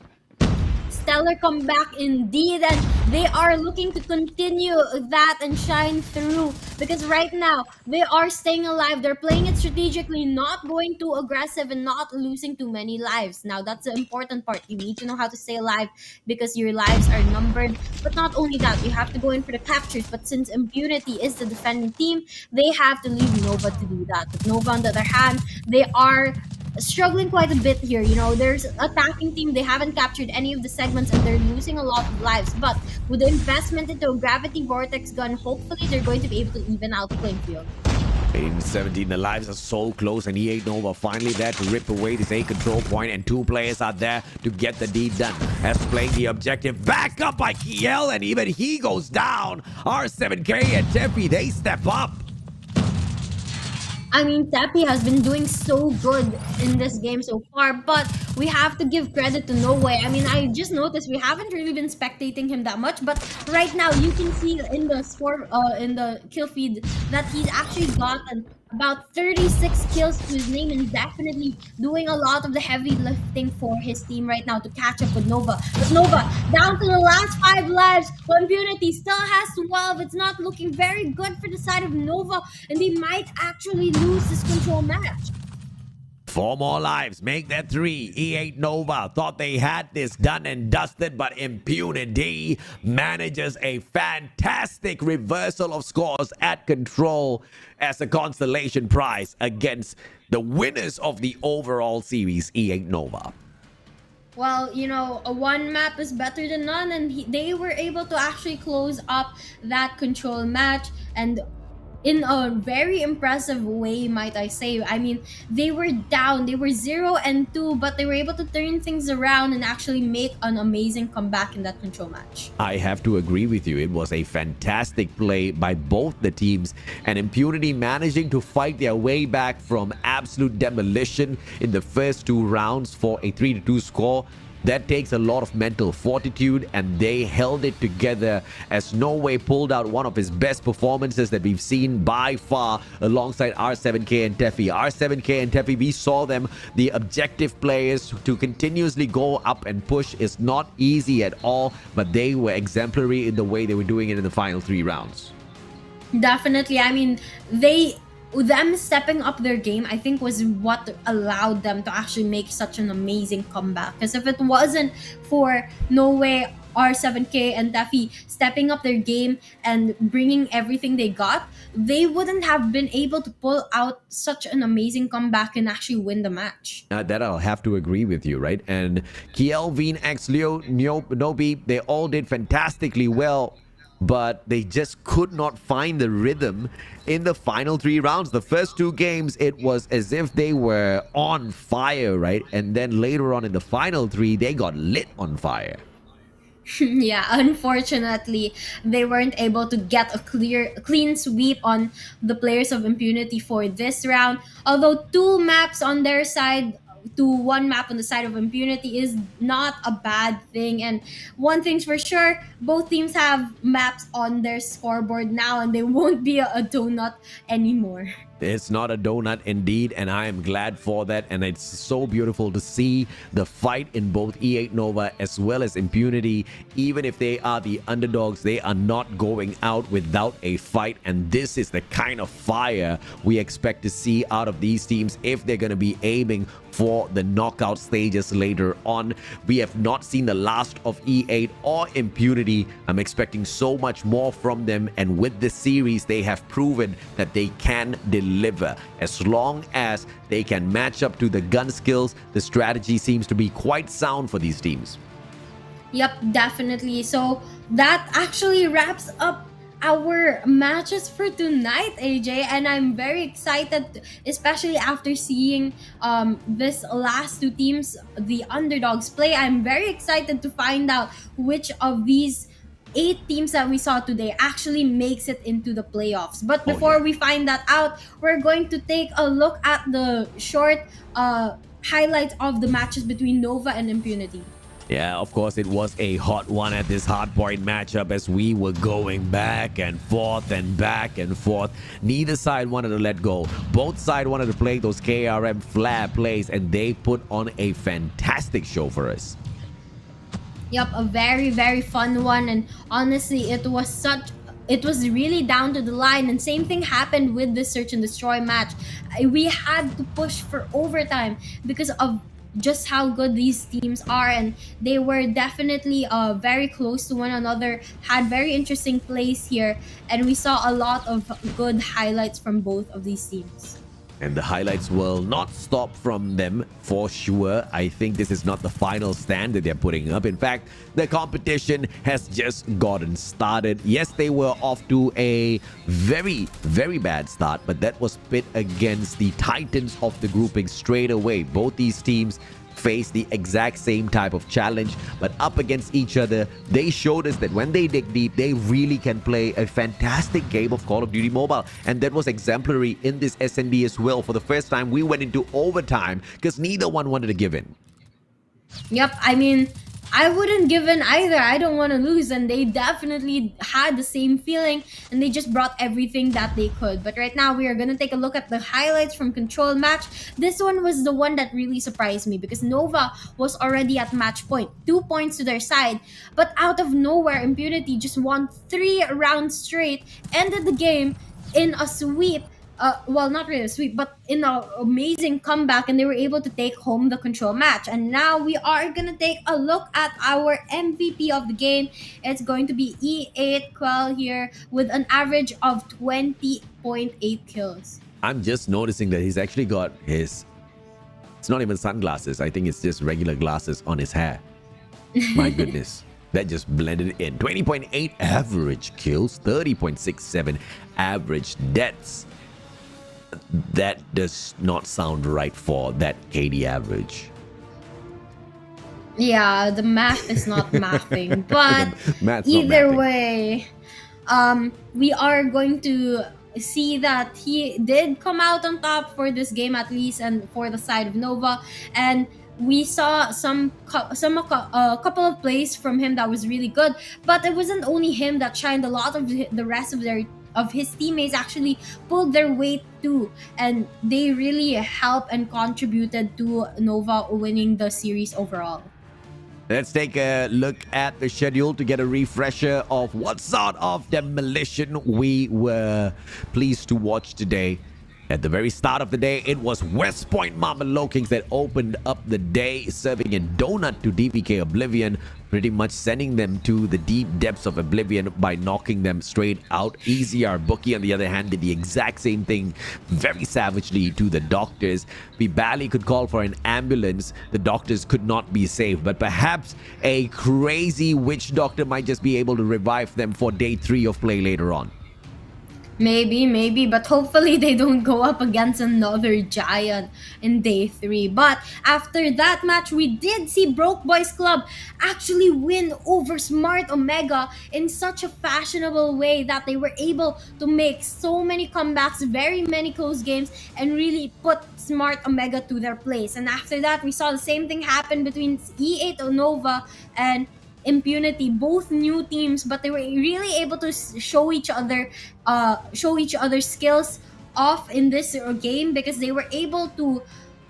Stellar comeback indeed, and they are looking to continue that and shine through, because right now they are staying alive. They're playing it strategically, not going too aggressive and not losing too many lives. Now that's the important part. You need to know how to stay alive because your lives are numbered. But not only that, you have to go in for the captures. But since Impunity is the defending team, they have to leave Nova to do that. But Nova, on the other hand, they are struggling quite a bit here. You know, there's attacking team, they haven't captured any of the segments and they're losing a lot of lives. But with the investment into a gravity vortex gun, hopefully they're going to be able to even out the playing field. 18-17, the lives are so close, and E8 Nova finally there to rip away this A control point, and 2 players are there to get the deed done. As playing the objective, back up by Kiel, and even he goes down. R7K and Tepi, they step up. I mean, Tepi has been doing so good in this game so far, but we have to give credit to No Way. I mean, I just noticed we haven't really been spectating him that much, but right now you can see in the score, in the kill feed, that he's actually gotten about 36 kills to his name and definitely doing a lot of the heavy lifting for his team right now to catch up with Nova. But Nova down to the last 5 lives. Impunity still has 12. It's not looking very good for the side of Nova, and they might actually lose this control match. 4 more lives, make that 3. E8 Nova thought they had this done and dusted, but Impunity manages a fantastic reversal of scores at control as a consolation prize against the winners of the overall series, E8 Nova. Well, you know, a one map is better than none, and they were able to actually close up that control match, and in a very impressive way, might I say. I mean, they were down, they were 0-2, but they were able to turn things around and actually make an amazing comeback in that control match. I have to agree with you. It was a fantastic play by both the teams, and Impunity managing to fight their way back from absolute demolition in the first 2 rounds for a 3-2 score. That takes a lot of mental fortitude, and they held it together as Norway pulled out one of his best performances that we've seen by far alongside R7K and Teffy. R7K and Teffy, we saw them, the objective players, to continuously go up and push is not easy at all, but they were exemplary in the way they were doing it in the final 3 rounds. Definitely. I mean, them stepping up their game, I think, was what allowed them to actually make such an amazing comeback. Because if it wasn't for Norway, R7K, and Teffy stepping up their game and bringing everything they got, they wouldn't have been able to pull out such an amazing comeback and actually win the match. That I'll have to agree with you, right? And Kiel, Veen, X, Leo, Nobi, they all did fantastically well, but they just could not find the rhythm in the final 3 rounds. The first 2 games, it was as if they were on fire, right? And then later on in the final 3, they got lit on fire. Yeah, unfortunately, they weren't able to get a clean sweep on the players of Impunity for this round. Although 2 maps on their side to 1 map on the side of Impunity is not a bad thing. And one thing's for sure, both teams have maps on their scoreboard now, and they won't be a donut anymore. It's not a donut indeed, and I am glad for that. And it's so beautiful to see the fight in both E8 Nova as well as Impunity. Even if they are the underdogs, they are not going out without a fight. And this is the kind of fire we expect to see out of these teams if they're going to be aiming for the knockout stages later on. We have not seen the last of E8 or Impunity. I'm expecting so much more from them, and with this series, they have proven that they can deliver. As long as they can match up to the gun skills, the strategy seems to be quite sound for these teams. Yep, definitely. So that actually wraps up our matches for tonight, AJ, and I'm very excited, especially after seeing this last 2 teams, the underdogs, play. I'm very excited to find out which of these 8 teams that we saw today actually makes it into the playoffs. But before we find that out, we're going to take a look at the short highlights of the matches between Nova and Impunity. Yeah, of course, it was a hot one at this hardpoint matchup as we were going back and forth and back and forth. Neither side wanted to let go. Both sides wanted to play those KRM flair plays, and they put on a fantastic show for us. Yep, a very, very fun one. And honestly, it was really down to the line. And same thing happened with the Search and Destroy match. We had to push for overtime because of just how good these teams are, and they were definitely very close to one another, had very interesting plays here, and we saw a lot of good highlights from both of these teams. And the highlights will not stop from them for sure. I think this is not the final stand that they're putting up. In fact, the competition has just gotten started. Yes, they were off to a very, very bad start, but that was pit against the titans of the grouping straight away. Both these teams face the exact same type of challenge, but up against each other, they showed us that when they dig deep, they really can play a fantastic game of Call of Duty Mobile, and that was exemplary in this SND as well. For the first time, we went into overtime because neither one wanted to give in. Yep, I mean, I wouldn't give in either. I don't want to lose, and they definitely had the same feeling, and they just brought everything that they could. But right now, we are going to take a look at the highlights from Control match. This one was the one that really surprised me because Nova was already at match point, 2 points to their side, but out of nowhere, Impunity just won 3 rounds straight, ended the game in a sweep, well, not really a sweep, but in an amazing comeback, and they were able to take home the control match. And now we are gonna take a look at our MVP of the game. It's going to be E8 Quell here with an average of 20.8 kills. I'm just noticing that he's actually got his, it's not even sunglasses. I think it's just regular glasses on his hair. My goodness. That just blended in. 20.8 average kills, 30.67 average deaths. That does not sound right for that KD average. Yeah, the math is not mathing, but Math's not either mathing. way, we are going to see that he did come out on top for this game at least, and for the side of Nova. And we saw a couple of plays from him that was really good, but it wasn't only him that shined. A lot of the rest of his teammates actually pulled their weight too, and they really helped and contributed to Nova winning the series overall. Let's take a look at the schedule to get a refresher of what sort of demolition we were pleased to watch today. At the very start of the day, it was West Point Mama Lowkings that opened up the day, serving a donut to DVK Oblivion, pretty much sending them to the deep depths of oblivion by knocking them straight out. EZR Booky, on the other hand, did the exact same thing very savagely to the doctors. We barely could call for an ambulance. The doctors could not be saved, but perhaps a crazy witch doctor might just be able to revive them for day 3 of play later on. Maybe, but hopefully they don't go up against another giant in day 3. But after that match, we did see Broke Boys Club actually win over Smart Omega in such a fashionable way that they were able to make so many comebacks, very many close games, and really put Smart Omega to their place. And after that, we saw the same thing happen between E8 NOVA and Impunity, both new teams, but they were really able to show each other's skills off in this game, because they were able to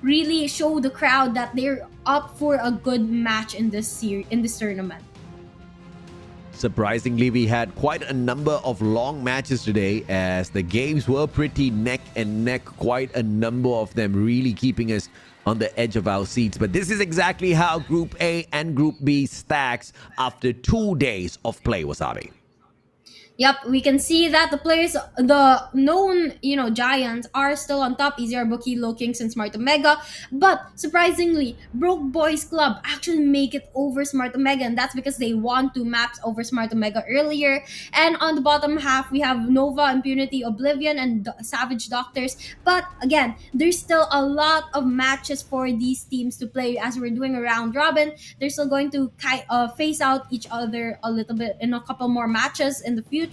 really show the crowd that they're up for a good match in this tournament. Surprisingly, we had quite a number of long matches today, as the games were pretty neck and neck, quite a number of them really keeping us on the edge of our seats. But this is exactly how Group A and Group B stacks after 2 days of play, Wasabi. Yep, we can see that the players, the known, giants are still on top. EZR Booky, LOWKINGS, and Smart Omega. But surprisingly, Broke Boys Club actually make it over Smart Omega, and that's because they won 2 maps over Smart Omega earlier. And on the bottom half, we have Nova, Impunity, Oblivion, and Savage Doctors. But again, there's still a lot of matches for these teams to play. As we're doing a round robin, they're still going to face out each other a little bit in a couple more matches in the future.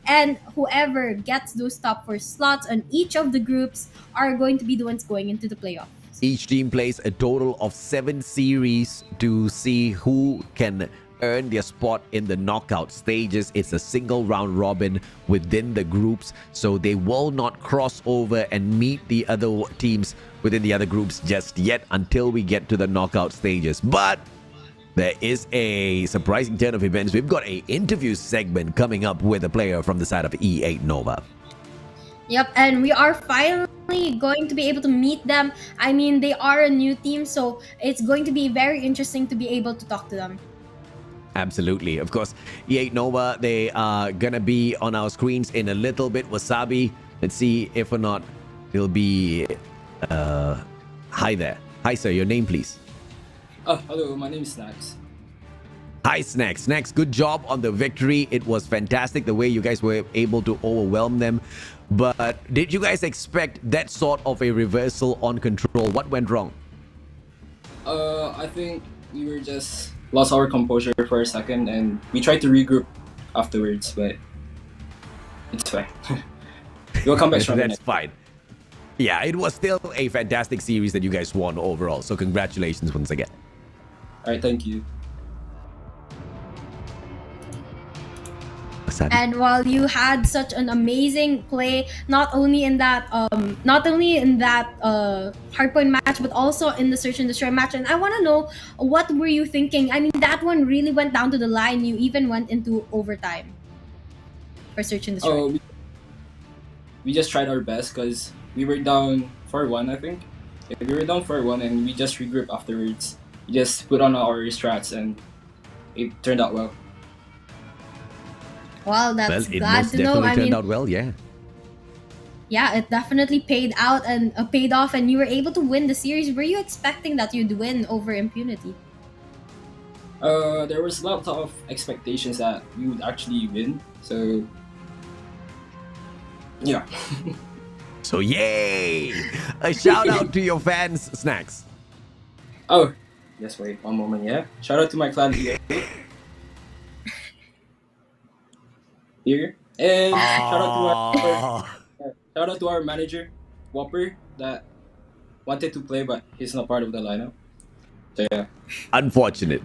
And whoever gets those top 4 slots on each of the groups are going to be the ones going into the playoffs. Each team plays a total of 7 series to see who can earn their spot in the knockout stages. It's a single round robin within the groups, so they will not cross over and meet the other teams within the other groups just yet until we get to the knockout stages. But there is a surprising turn of events. We've got an interview segment coming up with a player from the side of E8 NOVA. Yep, and we are finally going to be able to meet them. I mean, they are a new team, so it's going to be very interesting to be able to talk to them. Absolutely. Of course, E8 NOVA, they are going to be on our screens in a little bit. Wasabi, let's see if or not he'll be... hi there. Hi, sir. Your name, please. Hello, my name is Snacks. Hi, Snacks. Snacks, good job on the victory. It was fantastic the way you guys were able to overwhelm them. But did you guys expect that sort of a reversal on control? What went wrong? I think we were just lost our composure for a second, and we tried to regroup afterwards, but it's fine. We'll come back stronger. That's fine. Yeah, it was still a fantastic series that you guys won overall. So congratulations once again. All right, thank you. And while you had such an amazing play, not only in that hardpoint match, but also in the search and destroy match, and I want to know, what were you thinking? I mean, that one really went down to the line. You even went into overtime for search and destroy. we just tried our best because we were down 4-1, I think. Yeah, we were down 4-1 and we just regrouped afterwards. We just put on our strats and it turned out well. Well, that's Well, it glad most to know. definitely I turned mean, out well, yeah. yeah, it definitely paid out and paid off, and you were able to win the series. Were you expecting that you'd win over Impunity? There was a lot of expectations that we would actually win. So, yeah. So yay! A shout out to your fans, Snacks. Oh, just wait one moment, yeah. Shout out to my clan EA. Here. And shout out to our manager, Whopper, that wanted to play but he's not part of the lineup. So yeah. Unfortunate.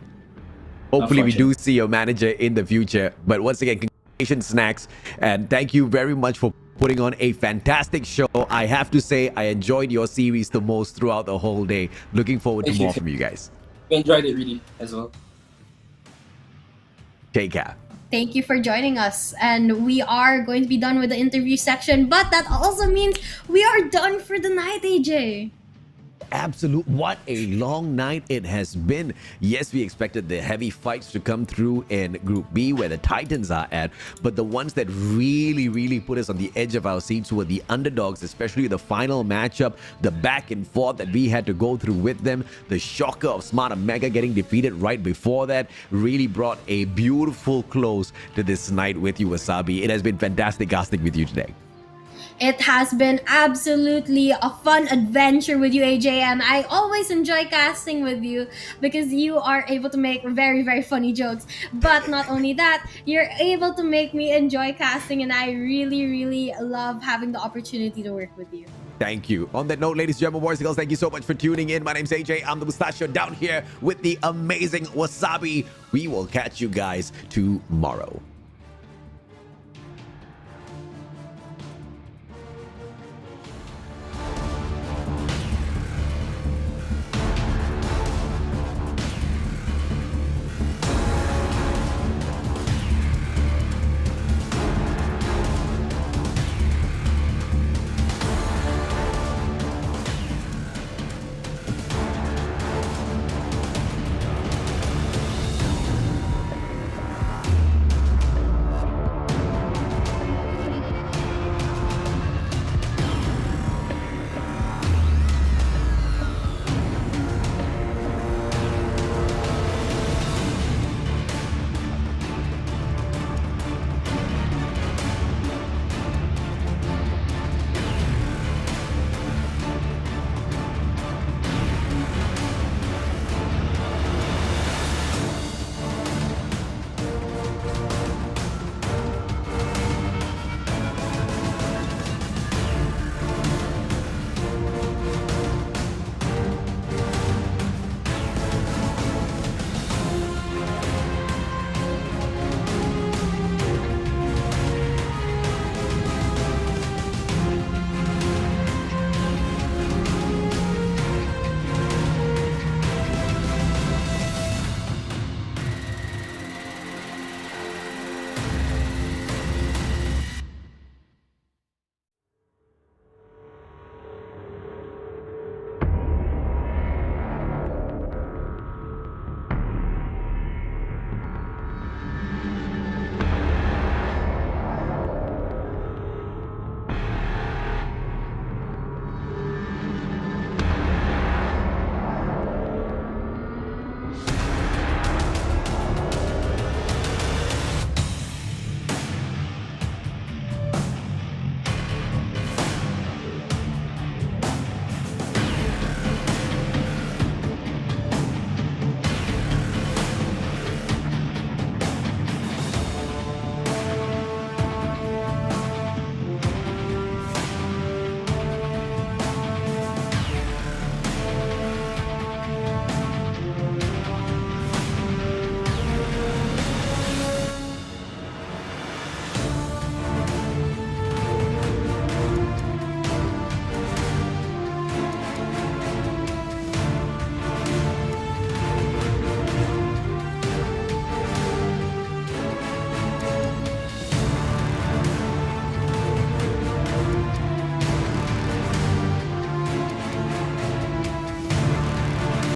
Hopefully we do see your manager in the future. But once again, congratulations, Snacks. And thank you very much for putting on a fantastic show. I have to say, I enjoyed your series the most throughout the whole day. Looking forward to more from you guys. We enjoyed it really as well. Take care. Thank you for joining us. And we are going to be done with the interview section, but that also means we are done for the night, AJ. Absolute, what a long night it has been. Yes, we expected the heavy fights to come through in Group B where the Titans are at, but the ones that really put us on the edge of our seats were the underdogs, especially the final matchup, the back and forth that we had to go through with them. The shocker of Smart Omega getting defeated right before that really brought a beautiful close to this night with you, Wasabi. It has been fantastic casting with you today. It has been absolutely a fun adventure with you, AJ, and I always enjoy casting with you because you are able to make very funny jokes. But not only that, you're able to make me enjoy casting, and I really love having the opportunity to work with you. Thank you. On that note, ladies and gentlemen, boys and girls, thank you so much for tuning in. My name's AJ. I'm the Mustachio down here with the amazing Wasabi. We will catch you guys tomorrow.